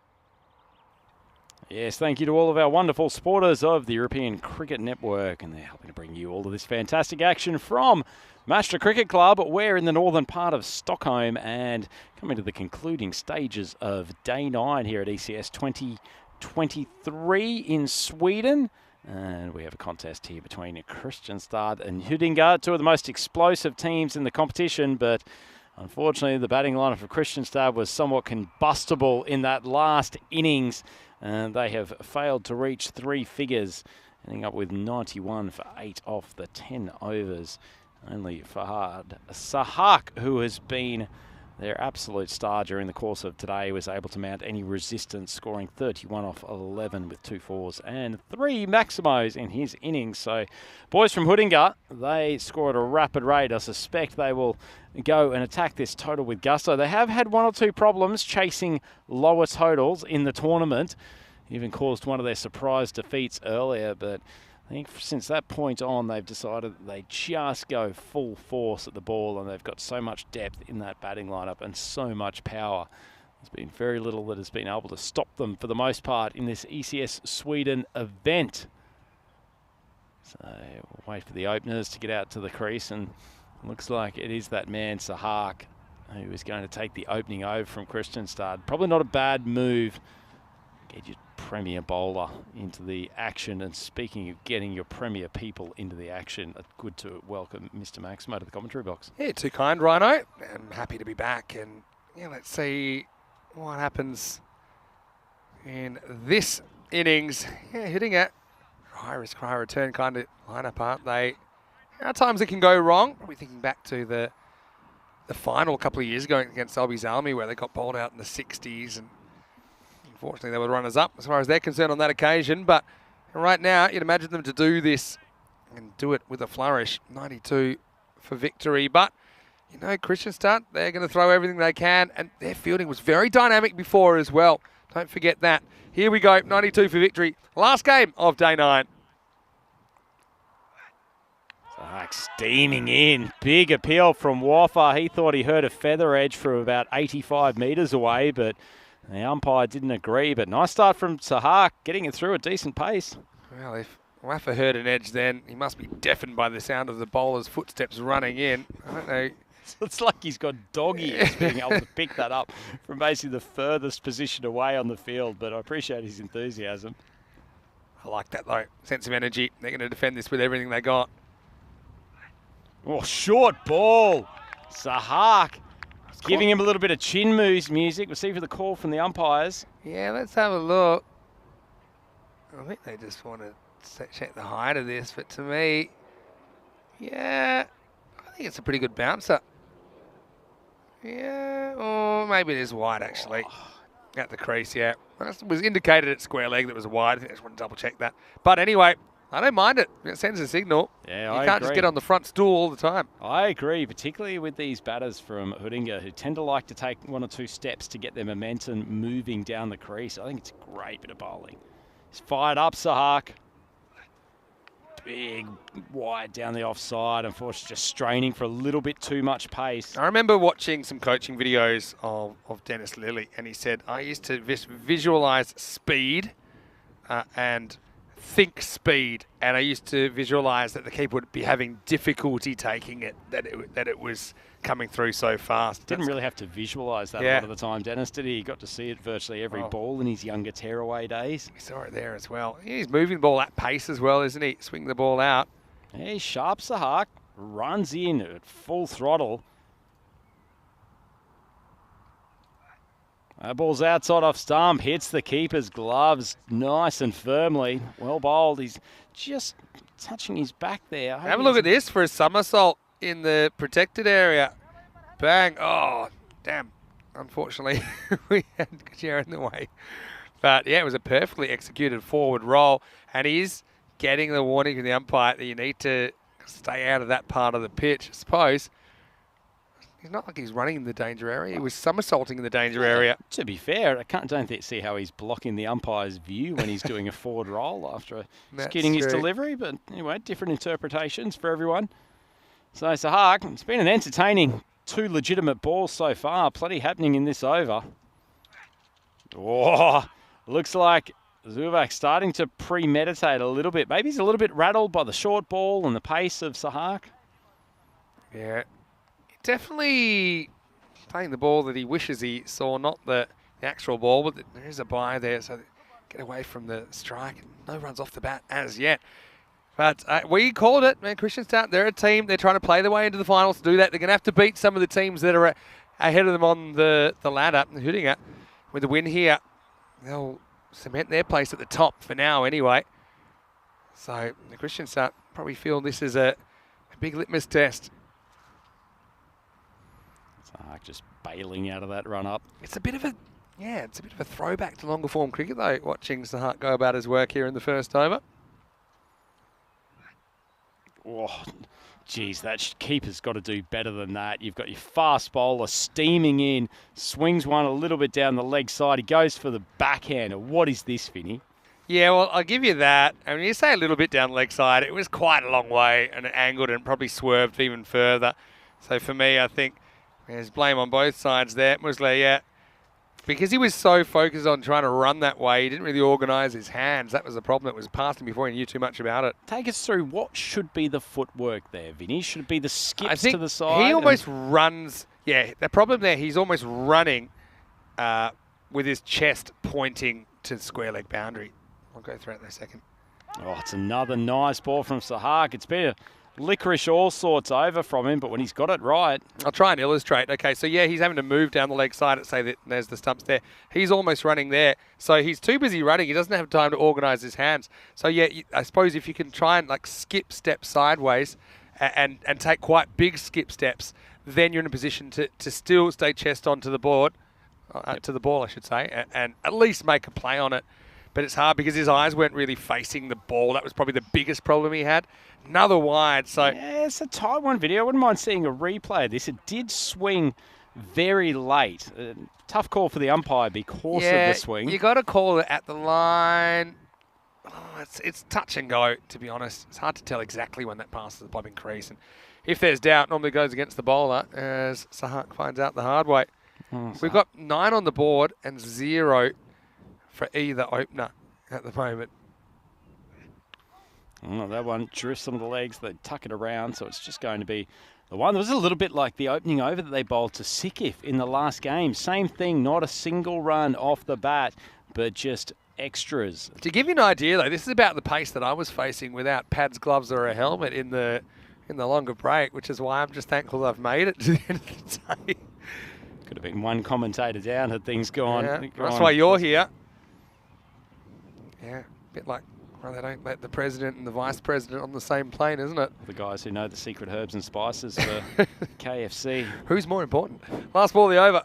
Yes, thank you to all of our wonderful supporters of the European Cricket Network, and they're helping to bring you all of this fantastic action from Master Cricket Club. We're in the northern part of Stockholm and coming to the concluding stages of Day 9 here at ECS 2023 in Sweden. And we have a contest here between Kristianstad and Huddinge, two of the most explosive teams in the competition, but unfortunately the batting lineup for Kristianstad was somewhat combustible in that last innings, and they have failed to reach three figures, ending up with 91 for 8 off the 10 overs. Only Fahad Sahak, who has been their absolute star during the course of today, was able to mount any resistance, scoring 31 off 11 with 2 fours and 3 maximos in his innings. So boys from Huddinge, they score at a rapid rate. I suspect they will go and attack this total with gusto. They have had 1 or 2 problems chasing lower totals in the tournament. Even caused one of their surprise defeats earlier, but I think since that point on, they've decided that they just go full force at the ball, and they've got so much depth in that batting lineup and so much power. There's been very little that has been able to stop them for the most part in this ECS Sweden event. So we'll wait for the openers to get out to the crease, and it looks like it is that man Sahak who is going to take the opening over from Kristianstad. Probably not a bad move. Get your premier bowler into the action, and speaking of getting your premier people into the action, good to welcome Mr. Maximo to the commentary box. Yeah, too kind, Rhino. I'm happy to be back, and yeah, let's see what happens in this Innings, yeah, hitting it. High risk, high return kind of lineup, aren't they? At times it can go wrong. We're thinking back to the final a couple of years ago against Albies Army where they got bowled out in the 60s, and unfortunately they were runners-up as far as they're concerned on that occasion. But right now, you'd imagine them to do this and do it with a flourish. 92 for victory. But, you know, Kristianstad, they're going to throw everything they can, and their fielding was very dynamic before as well. Don't forget that. Here we go, 92 for victory. Last game of day 9. Steaming in. Big appeal from Waffa. He thought he heard a feather edge from about 85 metres away, but the umpire didn't agree. But nice start from Sahak, getting it through at decent pace. Well, if Waffa heard an edge then, he must be deafened by the sound of the bowler's footsteps running in. I don't know. It's like he's got dog ears being able to pick that up from basically the furthest position away on the field, but I appreciate his enthusiasm. I like that, though. Sense of energy. They're going to defend this with everything they got. Oh, short ball. Sahak giving him a little bit of chin music. We'll see for the call from the umpires. Yeah, let's have a look. I think they just want to check the height of this, but to me, yeah, I think it's a pretty good bouncer. Yeah, or maybe it is wide, actually. At the crease, yeah. It was indicated at square leg that it was wide. I think I just want to double check that. But anyway, I don't mind it. It sends a signal. Yeah, you can't just get on the front stool all the time. I agree, particularly with these batters from Hudinga who tend to like to take 1 or 2 steps to get their momentum moving down the crease. I think it's a great bit of bowling. He's fired up, Sahak. Big wide down the offside. Unfortunately, just straining for a little bit too much pace. I remember watching some coaching videos of Dennis Lilly, and he said, I used to visualize speed and think speed, and I used to visualize that the keeper would be having difficulty taking it, that it was coming through so fast. Didn't really have to visualize that a lot of the time, Dennis, did he? He got to see it virtually every ball in his younger tearaway days. We saw it there as well. He's moving the ball at pace as well, isn't he? Swing the ball out. Yeah, he's sharp, Sahak. Runs in at full throttle. That ball's outside off stump, hits the keeper's gloves nice and firmly. Well bowled. He's just touching his back there. Have a look at this for a somersault in the protected area. Bang. Oh, damn. Unfortunately, we had Kachira in the way. But, yeah, it was a perfectly executed forward roll. And he's getting the warning from the umpire that you need to stay out of that part of the pitch, I suppose. It's not like he's running in the danger area. He was somersaulting in the danger area. To be fair, I don't see how he's blocking the umpire's view when he's doing a forward roll after skidding his delivery. But anyway, different interpretations for everyone. So Sahak, it's been an entertaining 2 legitimate balls so far. Plenty happening in this over. Oh, looks like Zubak starting to premeditate a little bit. Maybe he's a little bit rattled by the short ball and the pace of Sahak. Yeah. Definitely playing the ball that he wishes he saw, not the actual ball, but there is a bye there, so get away from the strike. No runs off the bat as yet. But we called it, man. Kristianstad, they're a team. They're trying to play their way into the finals to do that. They're going to have to beat some of the teams that are ahead of them on the ladder. Hudinga, with the win here, they'll cement their place at the top for now anyway. So the Kristianstad probably feel this is a big litmus test. Just bailing out of that run up. It's a bit of a throwback to longer form cricket though, watching Sahak go about his work here in the first over. Oh, geez, that keeper's got to do better than that. You've got your fast bowler steaming in, swings one a little bit down the leg side. He goes for the backhand. What is this, Vinny? Yeah, well, I'll give you that. I mean, you say a little bit down the leg side. It was quite a long way, and it angled and probably swerved even further. So for me, I think there's blame on both sides there. Musleh, yeah. Because he was so focused on trying to run that way, he didn't really organise his hands. That was the problem. It was past him before he knew too much about it. Take us through what should be the footwork there, Vinny. Should it be the skips to the side? He almost runs. Yeah, the problem there, he's almost running with his chest pointing to the square leg boundary. I'll go through it in a second. Oh, it's another nice ball from Sahak. It's been licorice all sorts over from him, but when he's got it right, I'll try and illustrate. Okay, so yeah, he's having to move down the leg side and say that there's the stumps there. He's almost running there. So he's too busy running. He doesn't have time to organise his hands. So yeah, I suppose if you can try and like skip steps sideways and take quite big skip steps, then you're in a position to still stay chest onto the board, to the ball, I should say, and at least make a play on it. But it's hard because his eyes weren't really facing the ball. That was probably the biggest problem he had. Another wide, so... Yeah, it's a tight one video. I wouldn't mind seeing a replay of this. It did swing very late. Tough call for the umpire because of the swing. You got to call it at the line. Oh, it's touch and go, to be honest. It's hard to tell exactly when that passes the bobbing crease. And if there's doubt, normally goes against the bowler, as Sahak finds out the hard way. We've got 9 on the board and 0 for either opener at the moment. Oh, that one drifts on the legs. They tuck it around, so it's just going to be the one. It was a little bit like the opening over that they bowled to Sikif in the last game. Same thing, not a single run off the bat, but just extras. To give you an idea, though, this is about the pace that I was facing without pads, gloves, or a helmet in the longer break, which is why I'm just thankful I've made it to the end of the day. Could have been one commentator down had things gone. Yeah, that's why you're here. Yeah, a bit like, well, they don't let the president and the vice president on the same plane, isn't it? The guys who know the secret herbs and spices for KFC. Who's more important? Last ball of the over.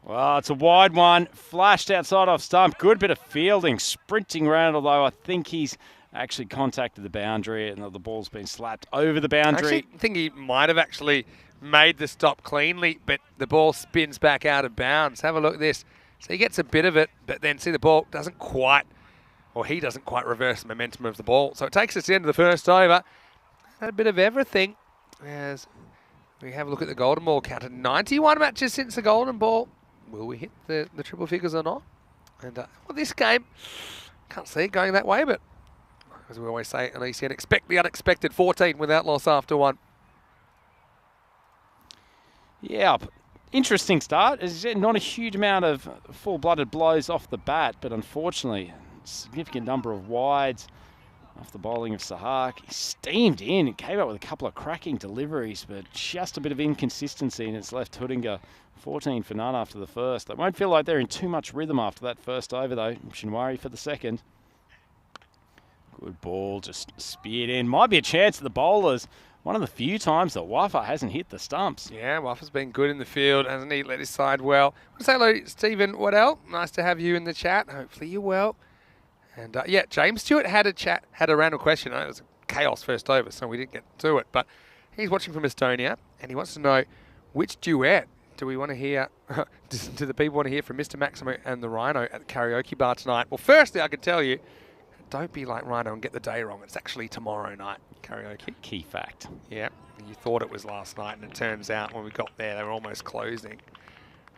Well, it's a wide one. Flashed outside off stump. Good bit of fielding. Sprinting around, although I think he's actually contacted the boundary and the ball's been slapped over the boundary. I actually think he might have actually made the stop cleanly, but the ball spins back out of bounds. Have a look at this. So he gets a bit of it, but then see the ball doesn't quite... Or he doesn't quite reverse the momentum of the ball. So it takes us to the end of the first over. Had a bit of everything as we have a look at the golden ball. Counted 91 matches since the golden ball. Will we hit the triple figures or not? And well, this game, can't see it going that way, but as we always say, at least you can expect the unexpected. 14 without loss after 1. Yeah, interesting start. Not a huge amount of full-blooded blows off the bat, but unfortunately... significant number of wides off the bowling of Sahak. He steamed in and came up with a couple of cracking deliveries, but just a bit of inconsistency, and it's left Hudinga 14 for none after the first. They won't feel like they're in too much rhythm after that first over, though. Shinwari for the second. Good ball, just speared in. Might be a chance at the bowlers. One of the few times that Waffa hasn't hit the stumps. Yeah, Waffa's been good in the field, hasn't he? Let his side well. I want to say hello, Stephen Waddell. Nice to have you in the chat. Hopefully you're well. And yeah, James Stewart had a random question. It was chaos first over, so we didn't get to it. But he's watching from Estonia, and he wants to know which duet do we want to hear? Do the people want to hear from Mr. Maximo and the Rhino at the karaoke bar tonight? Well, firstly, I can tell you, don't be like Rhino and get the day wrong. It's actually tomorrow night karaoke. Key fact. Yeah, you thought it was last night, and it turns out when we got there, they were almost closing.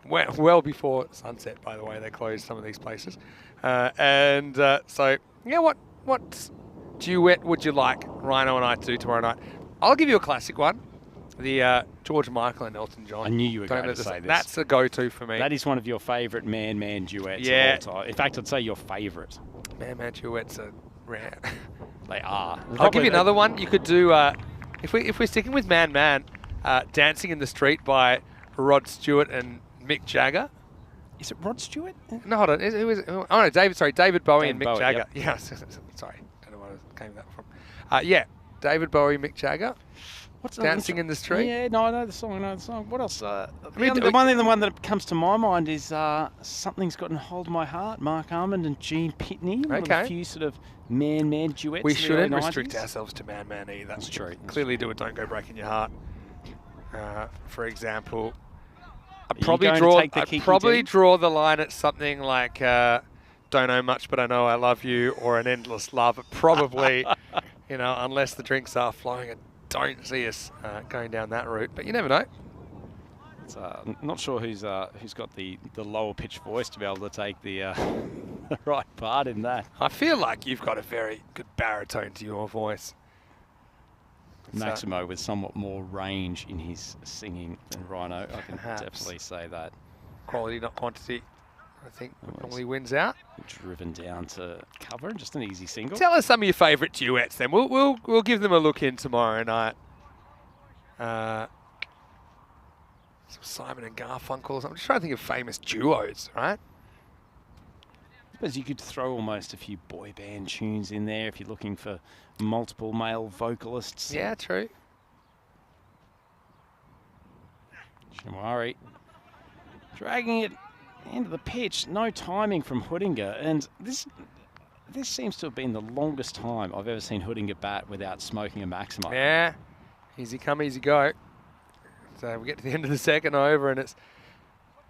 Well before sunset, by the way, they closed some of these places. So, yeah, what duet would you like Rhino and I to do tomorrow night? I'll give you a classic one. The George Michael and Elton John. I knew you were going to say this. That's a go-to for me. That is one of your favourite man-man duets of all time. In fact, I'd say your favourite. Man-man duets are rare. They are. I'll give you another one. You could do, if we're sticking with man-man, Dancing in the Street by Rod Stewart and Mick Jagger. Is it Rod Stewart? No, hold on. Who is it? Oh, no, David Bowie and Mick Jagger. Yep. Yeah, sorry. Don't know where I came that from. Yeah, David Bowie, Mick Jagger. What's Dancing in the Street? Yeah, no, I know the song. What else? The one that comes to my mind is Something's Gotten Hold of My Heart, Mark Armand and Gene Pitney. One of the few sort of man-man duets. We shouldn't restrict ourselves to man-man either. That's true. Clearly do it, Don't Go Breaking Your Heart. For example... I'd probably draw the line at something like Don't Know Much But I Know I Love You or An Endless Love. Probably, unless the drinks are flowing, I don't see us going down that route. But you never know. I'm not sure who's got the lower pitched voice to be able to take the right part in that. I feel like you've got a very good baritone to your voice. Maximo with somewhat more range in his singing than Rhino. I can definitely say that. Quality, not quantity. I think normally wins out. Driven down to cover, just an easy single. Tell us some of your favourite duets then. We'll give them a look in tomorrow night. Simon and Garfunkel. I'm just trying to think of famous duos, right? I suppose you could throw almost a few boy band tunes in there if you're looking for multiple male vocalists. Yeah, true. Shamari dragging it into the pitch. No timing from Hoodinger. And this seems to have been the longest time I've ever seen Hoodinger bat without smoking a maximum. Yeah. Easy come, easy go. So we get to the end of the second over and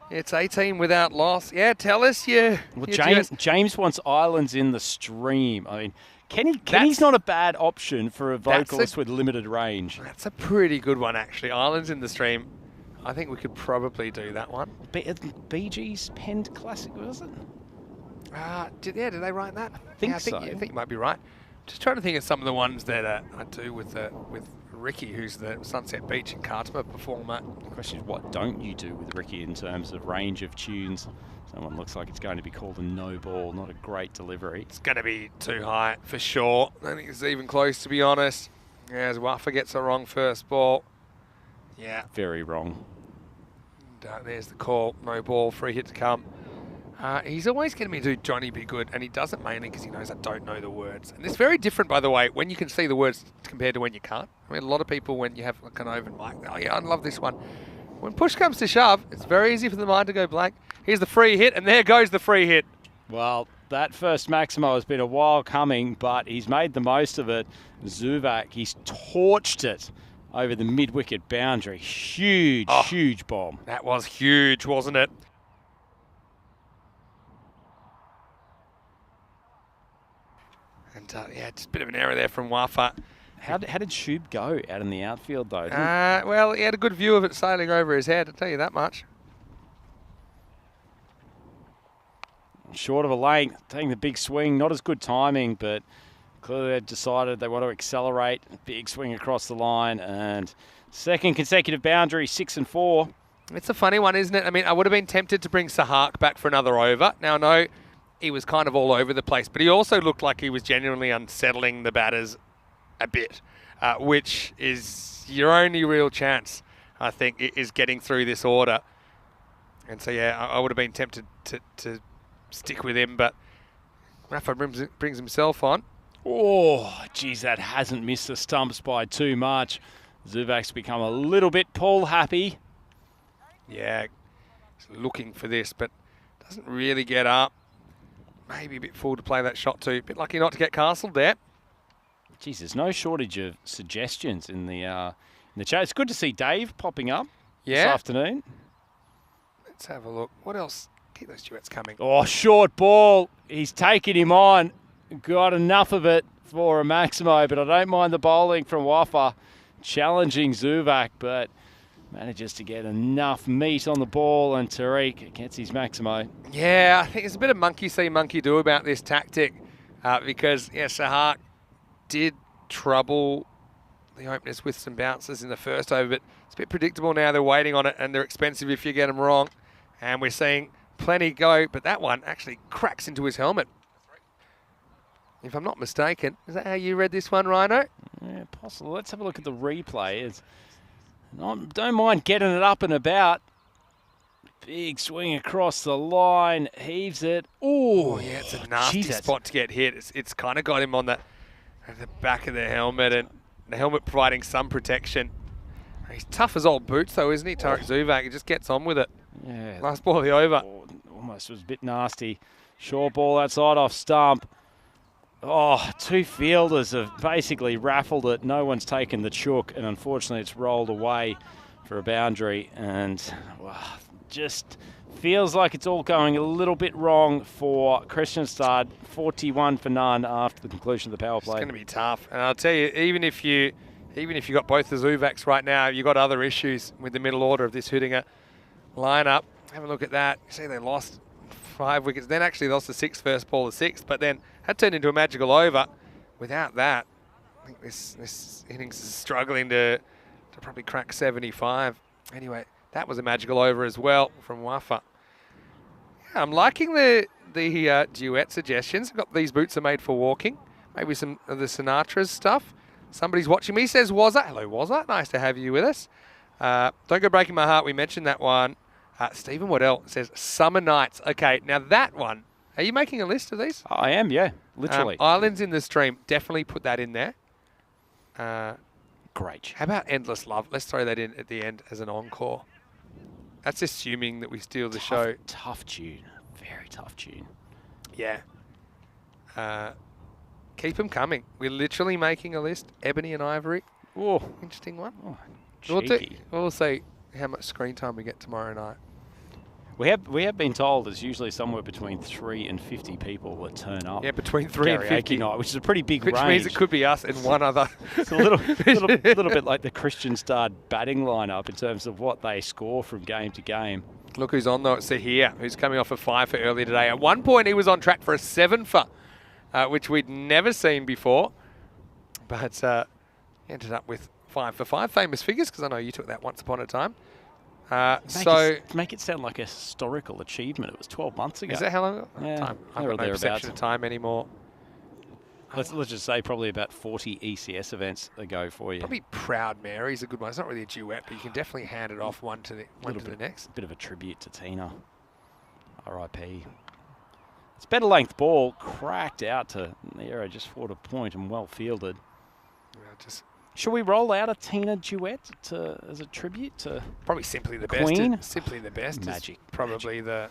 it's 18 without loss. Yeah, tell us Well, James wants Islands in the Stream. I mean, Kenny's not a bad option for a vocalist with limited range. That's a pretty good one, actually. Islands in the Stream. I think we could probably do that one. Bee Gees penned classic, was it? Did they write that? I think so. I think you might be right. Just trying to think of some of the ones that I do with Ricky, who's the Sunset Beach and Kartama performer. The question is, what don't you do with Ricky in terms of range of tunes? Someone looks like it's going to be called a no ball, not a great delivery. It's going to be too high for sure. I don't think it's even close, to be honest. Yeah, as Waffa gets a wrong first ball. Yeah. Very wrong. And, there's the call. No ball, free hit to come. He's always getting me to do Johnny Be Good, and he does it mainly because he knows I don't know the words. And it's very different, by the way, when you can see the words compared to when you can't. I mean, a lot of people, when you have like an open mic, oh yeah, I love this one. When push comes to shove, it's very easy for the mind to go blank. Here's the free hit, and there goes the free hit. Well, that first Maximo has been a while coming, but he's made the most of it. Zuvak, he's torched it over the mid-wicket boundary. Huge bomb. That was huge, wasn't it? And yeah, just a bit of an error there from Wafa. How did Shub go out in the outfield, though? Well, he had a good view of it sailing over his head, I'll tell you that much. Short of a lane, taking the big swing, not as good timing, but clearly they've decided they want to accelerate. Big swing across the line, and second consecutive boundary, 6 and 4. It's a funny one, isn't it? I mean, I would have been tempted to bring Sahak back for another over. Now, no, he was kind of all over the place, but he also looked like he was genuinely unsettling the batters a bit, which is your only real chance, I think, is getting through this order. And so, yeah, I would have been tempted to stick with him, but Rafa brings himself on. Oh, geez, that hasn't missed the stumps by too much. Zuvak's become a little bit Paul happy. Yeah, he's looking for this, but doesn't really get up. Maybe a bit full to play that shot too. A bit lucky not to get castled there. Geez, there's no shortage of suggestions in the chat. It's good to see Dave popping up this afternoon. Let's have a look. What else? Keep those duets coming. Oh, short ball. He's taken him on. Got enough of it for a Maximo, but I don't mind the bowling from Wafa. Challenging Zuvak, but manages to get enough meat on the ball, and Tariq gets his Maximo. Yeah, I think there's a bit of monkey see, monkey do about this tactic because, yeah, Sahak did trouble the openers with some bounces in the first over, but it's a bit predictable now. They're waiting on it, and they're expensive if you get them wrong. And we're seeing plenty go, but that one actually cracks into his helmet. If I'm not mistaken. Is that how you read this one, Rhino? Yeah, possible. Let's have a look at the replay. Don't mind getting it up and about. Big swing across the line. Heaves it. Oh, yeah, it's a nasty spot to get hit. It's kind of got him on the back of the helmet, and the helmet providing some protection. He's tough as old boots, though, isn't he, Tariq Zuvak? He just gets on with it. Yeah. Last ball of the over. Almost was a bit nasty. Short ball outside off stump. Oh, two fielders have basically raffled it. No one's taken the chook, and unfortunately it's rolled away for a boundary. And just feels like it's all going a little bit wrong for Kristianstad. 41 for none after the conclusion of the power play. It's going to be tough. And I'll tell you, even if you got both the Zuvaks right now, you've got other issues with the middle order of this Hoodinger lineup. Have a look at that. You see they lost 5 wickets. Then actually lost the 6th first ball, the 6th, but then had turned into a magical over. Without that, I think this innings is struggling to probably crack 75. Anyway, that was a magical over as well from Wafa. I'm liking the duet suggestions. I've got these boots are made for walking. Maybe some of the Sinatra's stuff. Somebody's watching me, says Wazza. Hello, Wazza. Nice to have you with us. Don't Go Breaking My Heart. We mentioned that one. Stephen Waddell says Summer Nights. Okay, now that one. Are you making a list of these? I am, yeah, literally. Islands in the Stream. Definitely put that in there. Great. How about Endless Love? Let's throw that in at the end as an encore. That's assuming that we steal the show. Tough tune. Very tough tune. Yeah. Keep them coming. We're literally making a list. Ebony and Ivory. Oh, Interesting one. oh We'll cheeky. see how much screen time we get tomorrow night. We have been told it's usually somewhere between 3 and 50 people that turn up. Yeah, between 3 and karaoke 50. night, which is a pretty big Which range. means it could be us and one other. It's a little bit like the Christian Star batting lineup in terms of what they score from game to game. Look who's on though. It's Sahir, who's coming off a 5 for earlier today. At one point, he was on track for a 7 for, which we'd never seen before. But ended up with 5 for 5. Famous figures, because I know you took that once upon a time. Make it sound like a historical achievement. It was 12 months ago. Is that how long? Yeah, Time. I've there or got no perception thereabouts. of time anymore. Let's just say probably about 40 ECS events ago for you. Probably Proud Mary's a good one. It's not really a duet, but you can definitely hand it off one to the next. Bit of a tribute to Tina. R.I.P. It's better length ball, cracked out to Nero, just forward a point and well fielded. Should we roll out a Tina duet as a tribute to Probably Simply the Queen? Best. Simply the Best Magic. is probably the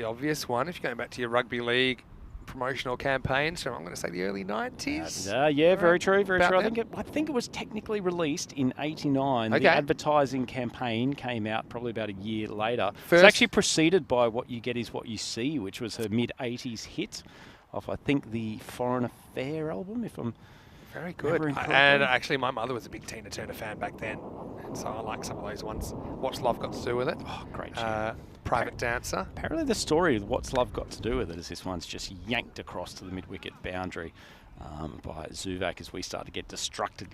obvious one. If you're going back to your rugby league promotional campaigns from, I'm going to say, the early 90s. yeah, very true, very About true. then. I think it was technically released in '89. Okay. The advertising campaign came out probably about a year later. First- It's actually preceded by What You Get Is What You See, which was her mid-'80s hit off, I think, the Foreign Affair album, if I'm Very good. remembering correctly. And actually, my mother was a big Tina Turner fan back then, and so I like some of those ones. What's Love Got to Do with It? Oh, great tune. Private Dancer. Apparently the story of What's Love Got to Do with It is this one's just yanked across to the mid-wicket boundary by Zuvak as we start to get distracted.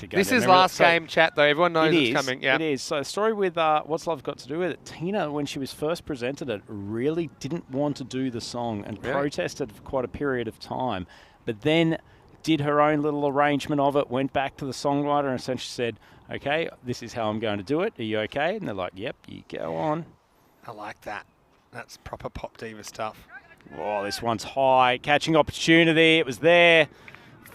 This is last game chat, though. Everyone knows it's coming. Yeah. It is. So the story with What's Love Got to Do with It, Tina, when she was first presented it, really didn't want to do the song and protested for quite a period of time. But then did her own little arrangement of it, went back to the songwriter and essentially said, okay, this is how I'm going to do it. Are you okay? And they're like, yep, you go on. I like that. That's proper pop diva stuff. Oh, this one's high. Catching opportunity. It was there.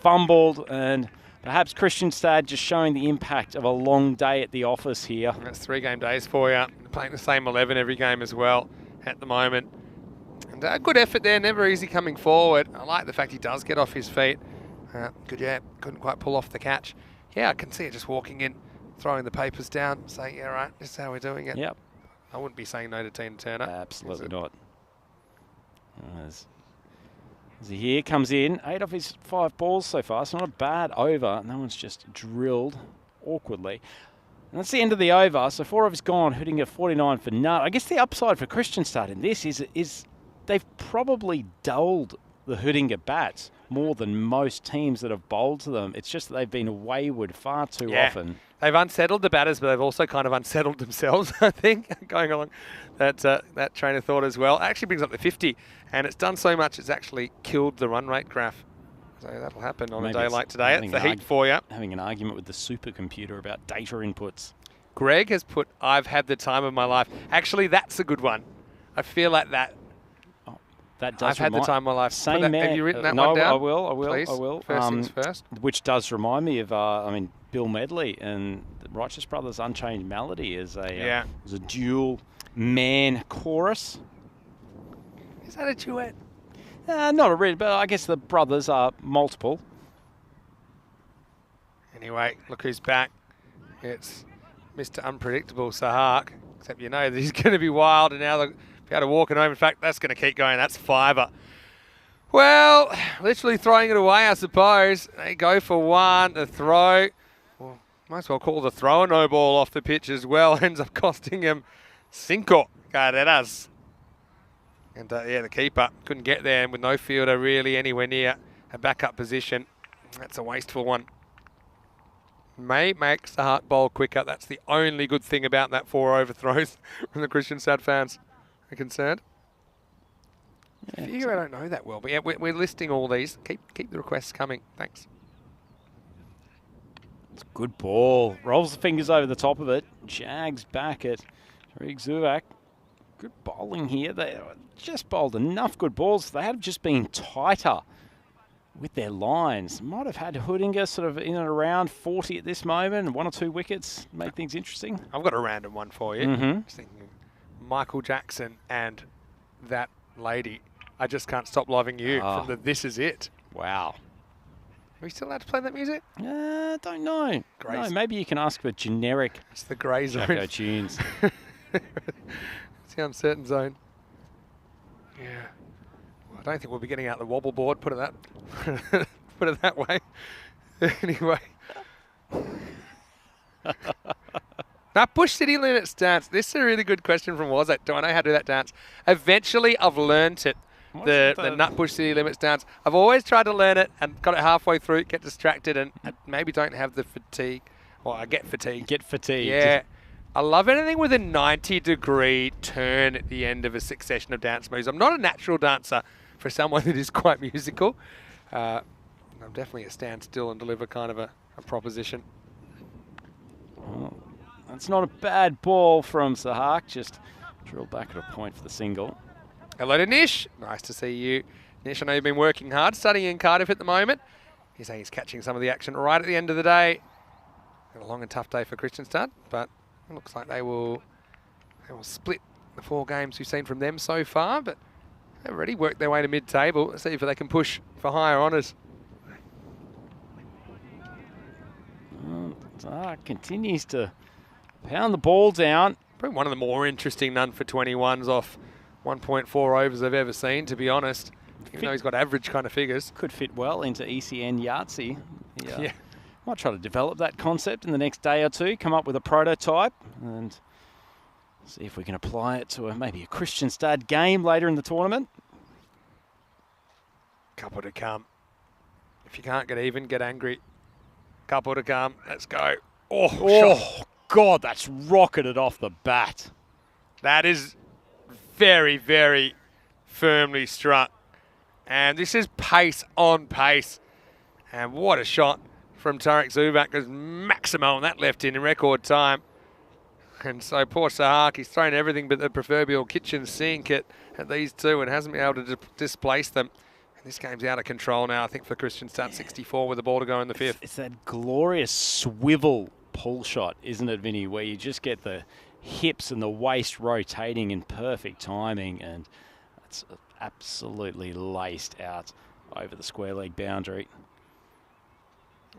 Fumbled. And perhaps Christian Stad just showing the impact of a long day at the office here. That's 3 game days for you. Playing the same 11 every game as well at the moment. And good effort there. Never easy coming forward. I like the fact he does get off his feet. Good jab. Couldn't quite pull off the catch. Yeah, I can see it just walking in, throwing the papers down, saying, yeah, right, this is how we're doing it. Yep. I wouldn't be saying no to Tina Turner. Absolutely not. As he here comes in, 8 of his 5 balls so far, so not a bad over. No one's just drilled awkwardly. And that's the end of the over. So 4 of his gone, hitting at 49 for nut. I guess the upside for Christian Stad in this is they've probably dulled the Hudinga bats more than most teams that have bowled to them. It's just that they've been wayward far too often. They've unsettled the batters, but they've also kind of unsettled themselves, I think, going along that train of thought as well. It actually brings up the 50, and it's done so much it's actually killed the run rate graph. So that'll happen on Maybe a day it's like today. It's having the an heat for you. Having an argument with the supercomputer about data inputs. Greg has put, I've had the time of my life. Actually, that's a good one. I feel like that. That does I've had the time of my life. Same Put that, man. have you written that no, one down? I will. Please. I will. First things first. Which does remind me of, Bill Medley and the Righteous Brothers' Unchained Melody is a dual man chorus. Is that a duet? Not a real, but I guess the brothers are multiple. Anyway, look who's back. It's Mr. Unpredictable Sahak. Except you know that he's going to be wild, and now they'll be able to walk it home. In fact, that's going to keep going. That's 5er. Well, literally throwing it away, I suppose. They go for 1, the throw. Well, might as well call the throw a no ball off the pitch as well. Ends up costing him 5 carreras. And the keeper couldn't get there, and with no fielder really anywhere near a backup position. That's a wasteful one. May make Sahak bowl quicker. That's the only good thing about that 4 overthrows from the Christian Stad fans are concerned. a few I don't know that well, but yeah, we're listing all these. Keep the requests coming. Thanks. It's a good ball. Rolls the fingers over the top of it. Jags back at Tariq Zuvak. Good bowling here. They just bowled enough good balls. They had just been tighter with their lines. Might have had Hoodinger sort of in and around 40 at this moment. 1 or 2 wickets make things interesting. I've got a random one for you. Just thinking Michael Jackson and that lady. I just can't stop loving you from the This Is It. Wow. Are we still allowed to play that music? Don't know. Grey No, maybe you can ask for generic It's the grey zone. Jacko tunes. It's the uncertain zone. Yeah. Well, I don't think we'll be getting out the wobble board. Put it that way. Anyway. Now, Bush City Limits dance. This is a really good question from Wazat. Do I know how to do that dance? Eventually, I've learnt it. The Nutbush City Limits dance. I've always tried to learn it and got it halfway through, get distracted, and maybe don't have the fatigue. Well, I get fatigued. Get fatigued. Yeah. I love anything with a 90-degree turn at the end of a succession of dance moves. I'm not a natural dancer for someone that is quite musical. I'm definitely a stand still and deliver kind of a proposition. Oh, that's not a bad ball from Sahak. Just drilled back at a point for the single. Hello to Nish. Nice to see you. Nish, I know you've been working hard, studying in Cardiff at the moment. He's saying he's catching some of the action right at the end of the day. Got a long and tough day for Kristianstad, but it looks like they will split the 4 games we've seen from them so far, but they've already worked their way to mid-table. Let's see if they can push for higher honours. Sahak continues to pound the ball down. Probably one of the more interesting none for 21s off 1.4 overs I've ever seen, to be honest. Even though he's got average kind of figures. Could fit well into ECN Yahtzee. Yeah. Might try to develop that concept in the next day or two, come up with a prototype and see if we can apply it to maybe a Kristianstad game later in the tournament. Couple to come. If you can't get even, get angry. Couple to come. Let's go. Oh, God, that's rocketed off the bat. That is very, very firmly struck. And this is pace on pace. And what a shot from Tariq Zubak, goes maximo on that left in record time. And so poor Sahak, he's thrown everything but the proverbial kitchen sink at these two and hasn't been able to displace them. And this game's out of control now, I think, for Kristianstad. 64 with the ball to go in the 5th. It's that glorious swivel pull shot, isn't it, Vinny, where you just get the hips and the waist rotating in perfect timing, and it's absolutely laced out over the square leg boundary.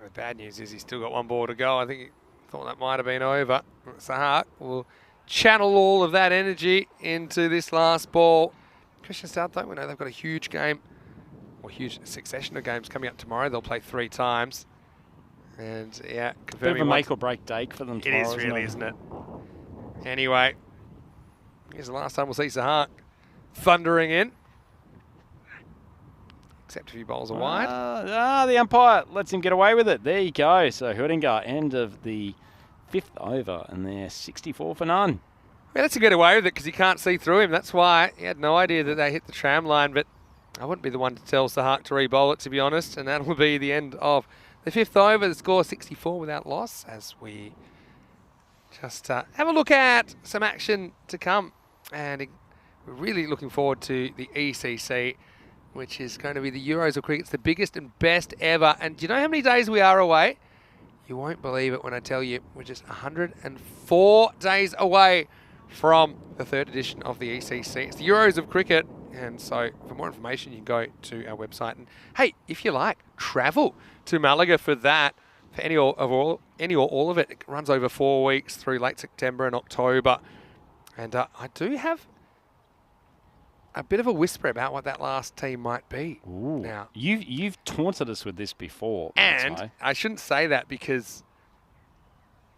The bad news is he's still got 1 ball to go. I think he thought that might have been over. Sahak will channel all of that energy into this last ball. Kristianstad, though, we know they've got a huge game, or huge succession of games coming up tomorrow. They'll play 3 times. And, yeah, confirming bit of a make or break day for them tomorrow. It is really, isn't it? Anyway, here's the last time we'll see Sahak thundering in. Except a few bowls are wide. The umpire lets him get away with it. There you go. So Hoodinger, end of the 5th over, and they're 64 for none. Yeah, lets him get away with it because he can't see through him. That's why he had no idea that they hit the tram line, but I wouldn't be the one to tell Sahak to re-bowl it, to be honest, and that will be the end of the 5th over. The score 64 without loss, as we just have a look at some action to come. And we're really looking forward to the ECC, which is going to be the Euros of cricket. It's the biggest and best ever. And do you know how many days we are away? You won't believe it when I tell you we're just 104 days away from the 3rd edition of the ECC. It's the Euros of cricket. And so for more information, you can go to our website. And hey, if you like, travel to Malaga for that. For any or all of it. It runs over 4 weeks through late September and October. And I do have a bit of a whisper about what that last team might be. Ooh. Now, You've taunted us with this before. and I shouldn't say that because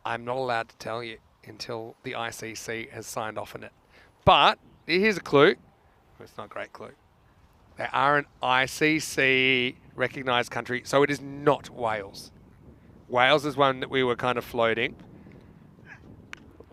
I'm not allowed to tell you until the ICC has signed off on it. But here's a clue. It's not a great clue. They are an ICC recognised country, so it is not Wales. Wales is one that we were kind of floating.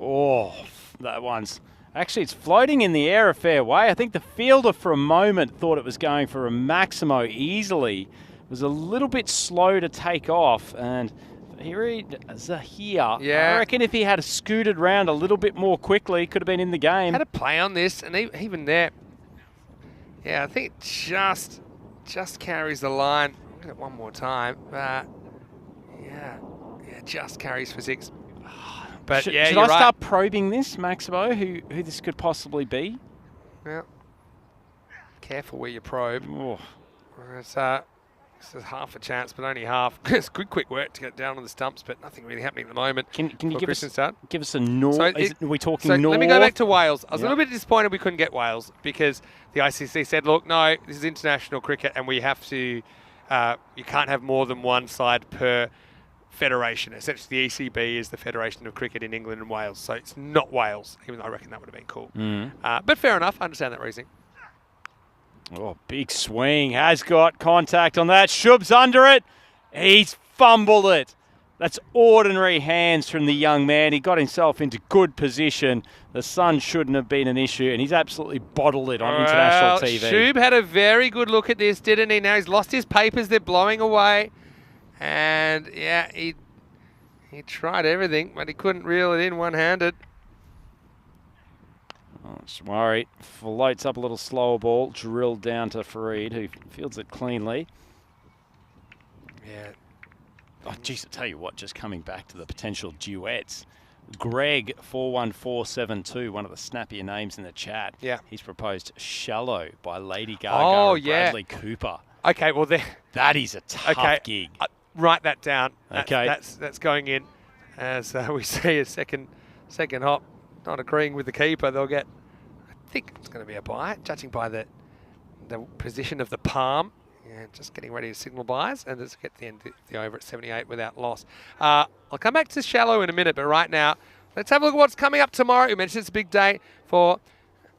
Oh, that one's Actually, it's floating in the air a fair way. I think the fielder for a moment thought it was going for a Maximo easily. It was a little bit slow to take off, and Zahir, Yeah. I reckon if he had scooted round a little bit more quickly, could have been in the game. Had a play on this, and even there, yeah, I think it just carries the line. Look at it one more time, but yeah, just carries for 6. But should yeah, I you're right. start probing this, Maximo, who this could possibly be? Yeah. Careful where you probe. Oh. This is half a chance, but only half. It's good, quick work to get down on the stumps, but nothing really happening at the moment. Can you give us a north? So Are we talking so north? let me go back to Wales. I was a little bit disappointed we couldn't get Wales because the ICC said, look, no, this is international cricket and we have to, you can't have more than one side per federation. Essentially, the ECB is the Federation of Cricket in England and Wales, so it's not Wales, even though I reckon that would have been cool. But fair enough, I understand that reasoning. Oh, big swing. Has got contact on that. Shub's under it. He's fumbled it. That's ordinary hands from the young man. He got himself into good position. The sun shouldn't have been an issue, and he's absolutely bottled it on international TV. Shub had a very good look at this, didn't he? Now he's lost his papers. They're blowing away. And, yeah, he tried everything, but he couldn't reel it in one-handed. Oh, just worried. Floats up a little slower ball. Drilled down to Farid, who fields it cleanly. Yeah. Oh, geez, I tell you what, just coming back to the potential duets. Greg 41472, one of the snappier names in the chat. Yeah. He's proposed Shallow by Lady Gaga and Bradley Cooper. Okay, well, that is a tough gig. Write that down. Okay. That's going in as we see a second hop. Not agreeing with the keeper, they'll get, I think it's going to be a bye, judging by the position of the palm. Yeah, just getting ready to signal buys, and let's get the over at 78 without loss. I'll come back to Shallow in a minute, but right now, let's have a look at what's coming up tomorrow. You mentioned it's a big day for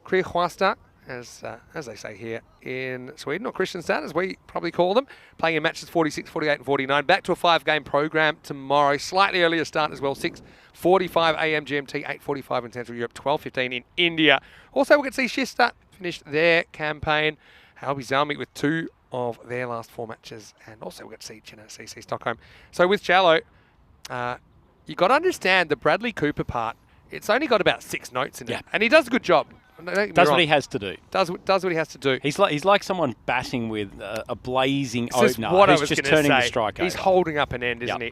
Kristianstad, as they say here in Sweden, or Kristianstad, as we probably call them, playing in matches 46, 48, and 49. Back to a 5-game program tomorrow. Slightly earlier start as well, 6:45 a.m. GMT, 8:45 in Central Europe, 12:15 in India. Also, we'll get to see Shista finish their campaign. Halby Zalmi with 2 of their last 4 matches, and also we'll get to see Chennai CC Stockholm. So with Shallow, you've got to understand the Bradley Cooper part. It's only got about 6 notes in it, and he does a good job. Does what he has to do. Does what he has to do. He's like someone batting with a blazing This is opener. what He's I was just gonna turning the say. strike He's over. holding up an end, isn't he?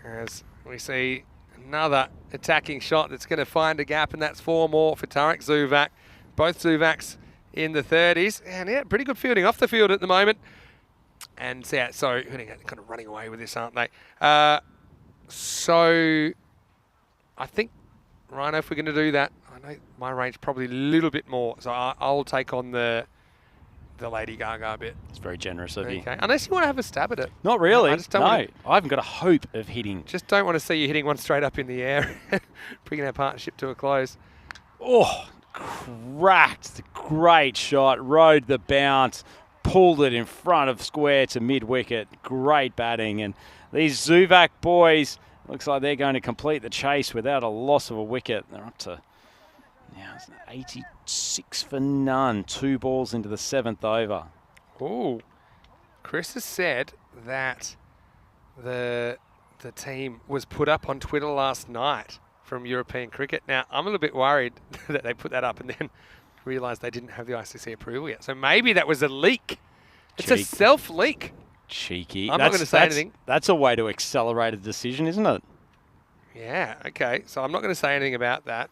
As we see another attacking shot that's going to find a gap, and that's 4 more for Tarek Zuvak. Both Zuvaks in the 30s. And yeah, pretty good fielding off the field at the moment. And yeah, so kind of running away with this, aren't they? So I think, Rhino, if we're going to do that, I know my range probably a little bit more. So I'll take on the Lady Gaga bit. It's very generous of you. Okay, unless you want to have a stab at it. Not really. I just don't no, want I haven't got a hope of hitting. Just don't want to see you hitting one straight up in the air, bringing our partnership to a close. Oh, cracked. Great shot. Rode the bounce. Pulled it in front of square to mid-wicket. Great batting. And these Zuvak boys, looks like they're going to complete the chase without a loss of a wicket. They're up to now 86 for none. 2 balls into the 7th over. Oh, Chris has said that the team was put up on Twitter last night from European cricket. Now, I'm a little bit worried that they put that up and then realised they didn't have the ICC approval yet. So maybe that was a leak. It's a self-leak. Cheeky. I'm not going to say anything. That's a way to accelerate a decision, isn't it? Yeah, okay. So I'm not going to say anything about that.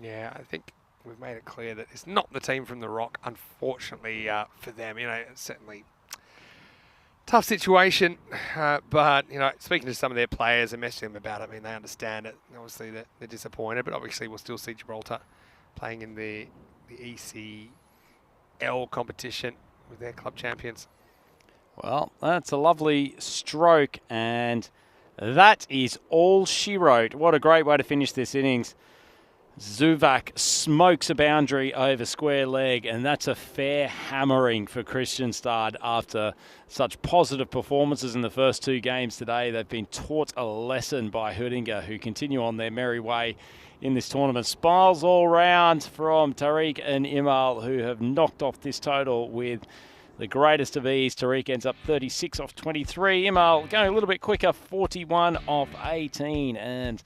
Yeah, I think we've made it clear that it's not the team from the Rock, unfortunately for them. You know, it's certainly tough situation. But, you know, speaking to some of their players and messaging them about it, I mean, they understand it. Obviously, they're disappointed, but obviously we'll still see Gibraltar playing in the ECL competition with their club champions. Well, that's a lovely stroke, and that is all she wrote. What a great way to finish this innings. Zuvak smokes a boundary over square leg, and that's a fair hammering for Kristianstad after such positive performances in the first 2 games today. They've been taught a lesson by Hudinga, who continue on their merry way in this tournament. Smiles all round from Tariq and Imal, who have knocked off this total with the greatest of ease. Tariq ends up 36 off 23. Imal going a little bit quicker, 41 off 18. And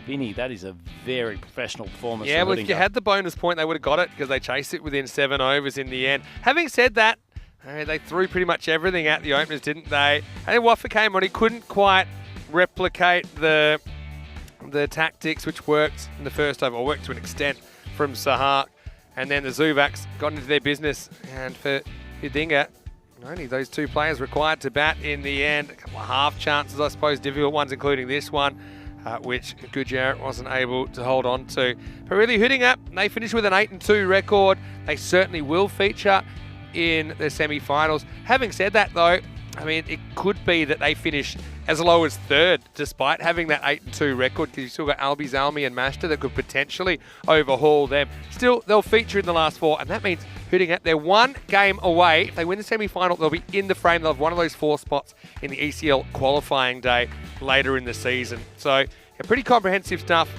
Vinny, that is a very professional performance. Yeah, well, if you had the bonus point, they would have got it because they chased it within 7 overs in the end. Having said that, they threw pretty much everything at the openers, didn't they? And then Waffa came on. He couldn't quite replicate the tactics which worked in the first over, or worked to an extent from Sahak. And then the Zuvaks got into their business. And for Hudinga, only those 2 players required to bat in the end. A couple of half chances, I suppose, difficult ones, including this one, which Gujarat wasn't able to hold on to. But really, Hudinga, they finished with an 8-2 record. They certainly will feature in the semi-finals. Having said that, though, I mean, it could be that they finish as low as 3rd, despite having that 8-2 record, because you still got Albi, Zalmi and Mashta that could potentially overhaul them. Still, they'll feature in the last 4, and that means Hudinga, they're 1 game away. If they win the semi-final, they'll be in the frame. They'll have one of those 4 spots in the ECL qualifying day later in the season. So, yeah, pretty comprehensive stuff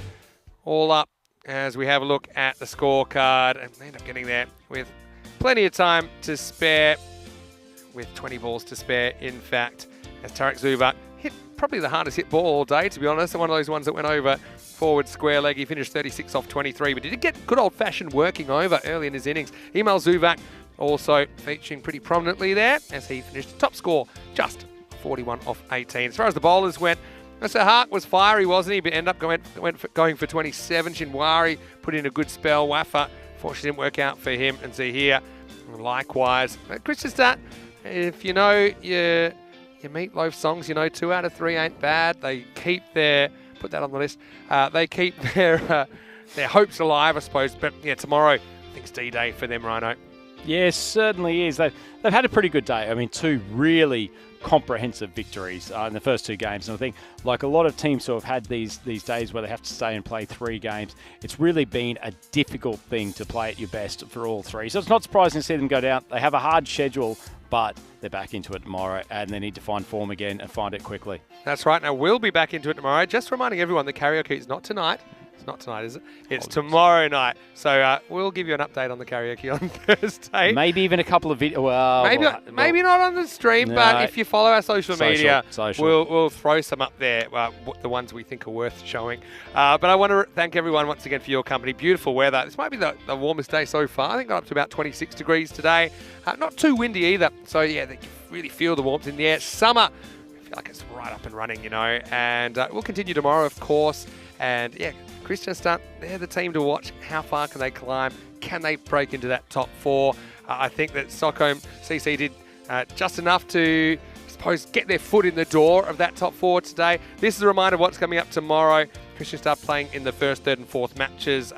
all up as we have a look at the scorecard, and they end up getting there with plenty of time to spare, with 20 balls to spare, in fact, as Tariq Zuvak hit probably the hardest hit ball all day, to be honest, and one of those ones that went over forward square leg. He finished 36 off 23, but he did get good old-fashioned working over early in his innings. Imal Zuvak also featuring pretty prominently there as he finished top score, just 41 off 18. As far as the bowlers went, Sahak was fiery, wasn't he? But ended up going for 27. Shinwari put in a good spell. Waffa, fortunately, didn't work out for him. And Zahir, likewise. Kristianstad, if you know your meatloaf songs, you know 2 out of 3 ain't bad. They keep their, put that on the list, they keep their hopes alive, I suppose. But yeah, tomorrow, I think it's D-Day for them, Rhino. Yes, certainly is. They've had a pretty good day. I mean, 2 really comprehensive victories in the first 2 games. And I think, like a lot of teams who have had these days where they have to stay and play 3 games, it's really been a difficult thing to play at your best for all 3. So it's not surprising to see them go down. They have a hard schedule, but they're back into it tomorrow, and they need to find form again and find it quickly. That's right. Now, we'll be back into it tomorrow. Just reminding everyone, the karaoke is not tonight. It's not tonight, is it? It's tomorrow night. So we'll give you an update on the karaoke on Thursday. Maybe even a couple of videos. Maybe not on the stream, but if you follow our social media, we'll throw some up there, the ones we think are worth showing. But I want to thank everyone once again for your company. Beautiful weather. This might be the warmest day so far. I think got up to about 26 degrees today. Not too windy either. So, yeah, you really feel the warmth in the air. Summer, I feel like it's right up and running, you know. And we'll continue tomorrow, of course. And, yeah, Kristianstad, they're the team to watch. How far can they climb? Can they break into that top 4? I think that Stockholm CC did just enough to, I suppose, get their foot in the door of that top 4 today. This is a reminder of what's coming up tomorrow. Kristianstad playing in the 1st, 3rd and 4th matches.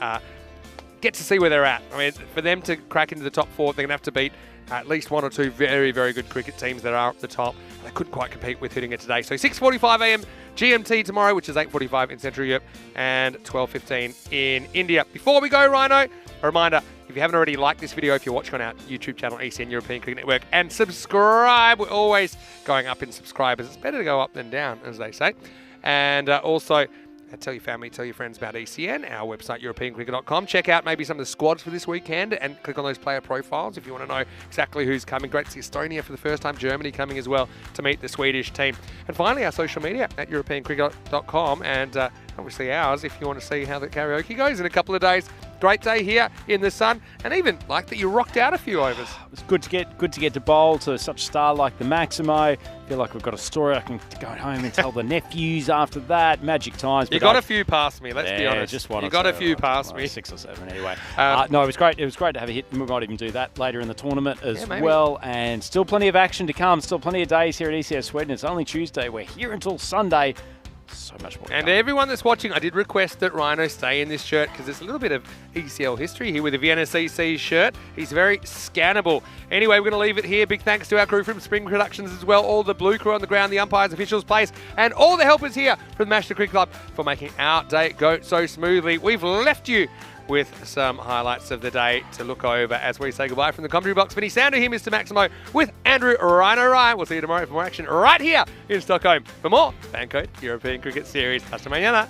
Get to see where they're at. I mean, for them to crack into the top 4, they're going to have to beat at least 1 or 2 very, very good cricket teams that are up the top. They couldn't quite compete with Hudinga today. So 6:45 a.m. GMT tomorrow, which is 8:45 in Central Europe, and 12:15 in India. Before we go, Rhino, a reminder, if you haven't already, like this video if you're watching on our YouTube channel, ECN European Cricket Network, and subscribe. We're always going up in subscribers. It's better to go up than down, as they say. And also, tell your family, tell your friends about ECN, our website, europeancricket.com. Check out maybe some of the squads for this weekend and click on those player profiles if you want to know exactly who's coming. Great to see Estonia for the first time, Germany coming as well to meet the Swedish team. And finally, our social media at europeancricket.com, and obviously ours if you want to see how the karaoke goes in a couple of days. Great day here in the sun, and even like that you rocked out a few overs. It's good to get to bowl to such a star like the Maximo. I feel like we've got a story I can go home and tell the nephews after that. Magic times. You got a few past me, let's be honest. Just one. You got a few past me. 6 or 7 anyway. No, it was great. It was great to have a hit. We might even do that later in the tournament as well. And still plenty of action to come. Still plenty of days here at ECS Sweden. It's only Tuesday. We're here until Sunday. So much more. And everyone that's watching, I did request that Rhino stay in this shirt because there's a little bit of ECL history here with the Vienna CC shirt. He's very scannable. Anyway, we're going to leave it here. Big thanks to our crew from Spring Productions as well, all the blue crew on the ground, the umpires, officials, place, and all the helpers here from the Master Cricket Club for making our day go so smoothly. We've left you with some highlights of the day to look over as we say goodbye from the commentary box. Vinny Sounder here, Mr. Maximo, with Andrew Rhino Ryan. We'll see you tomorrow for more action right here in Stockholm. For more FanCode European Cricket Series. Hasta mañana.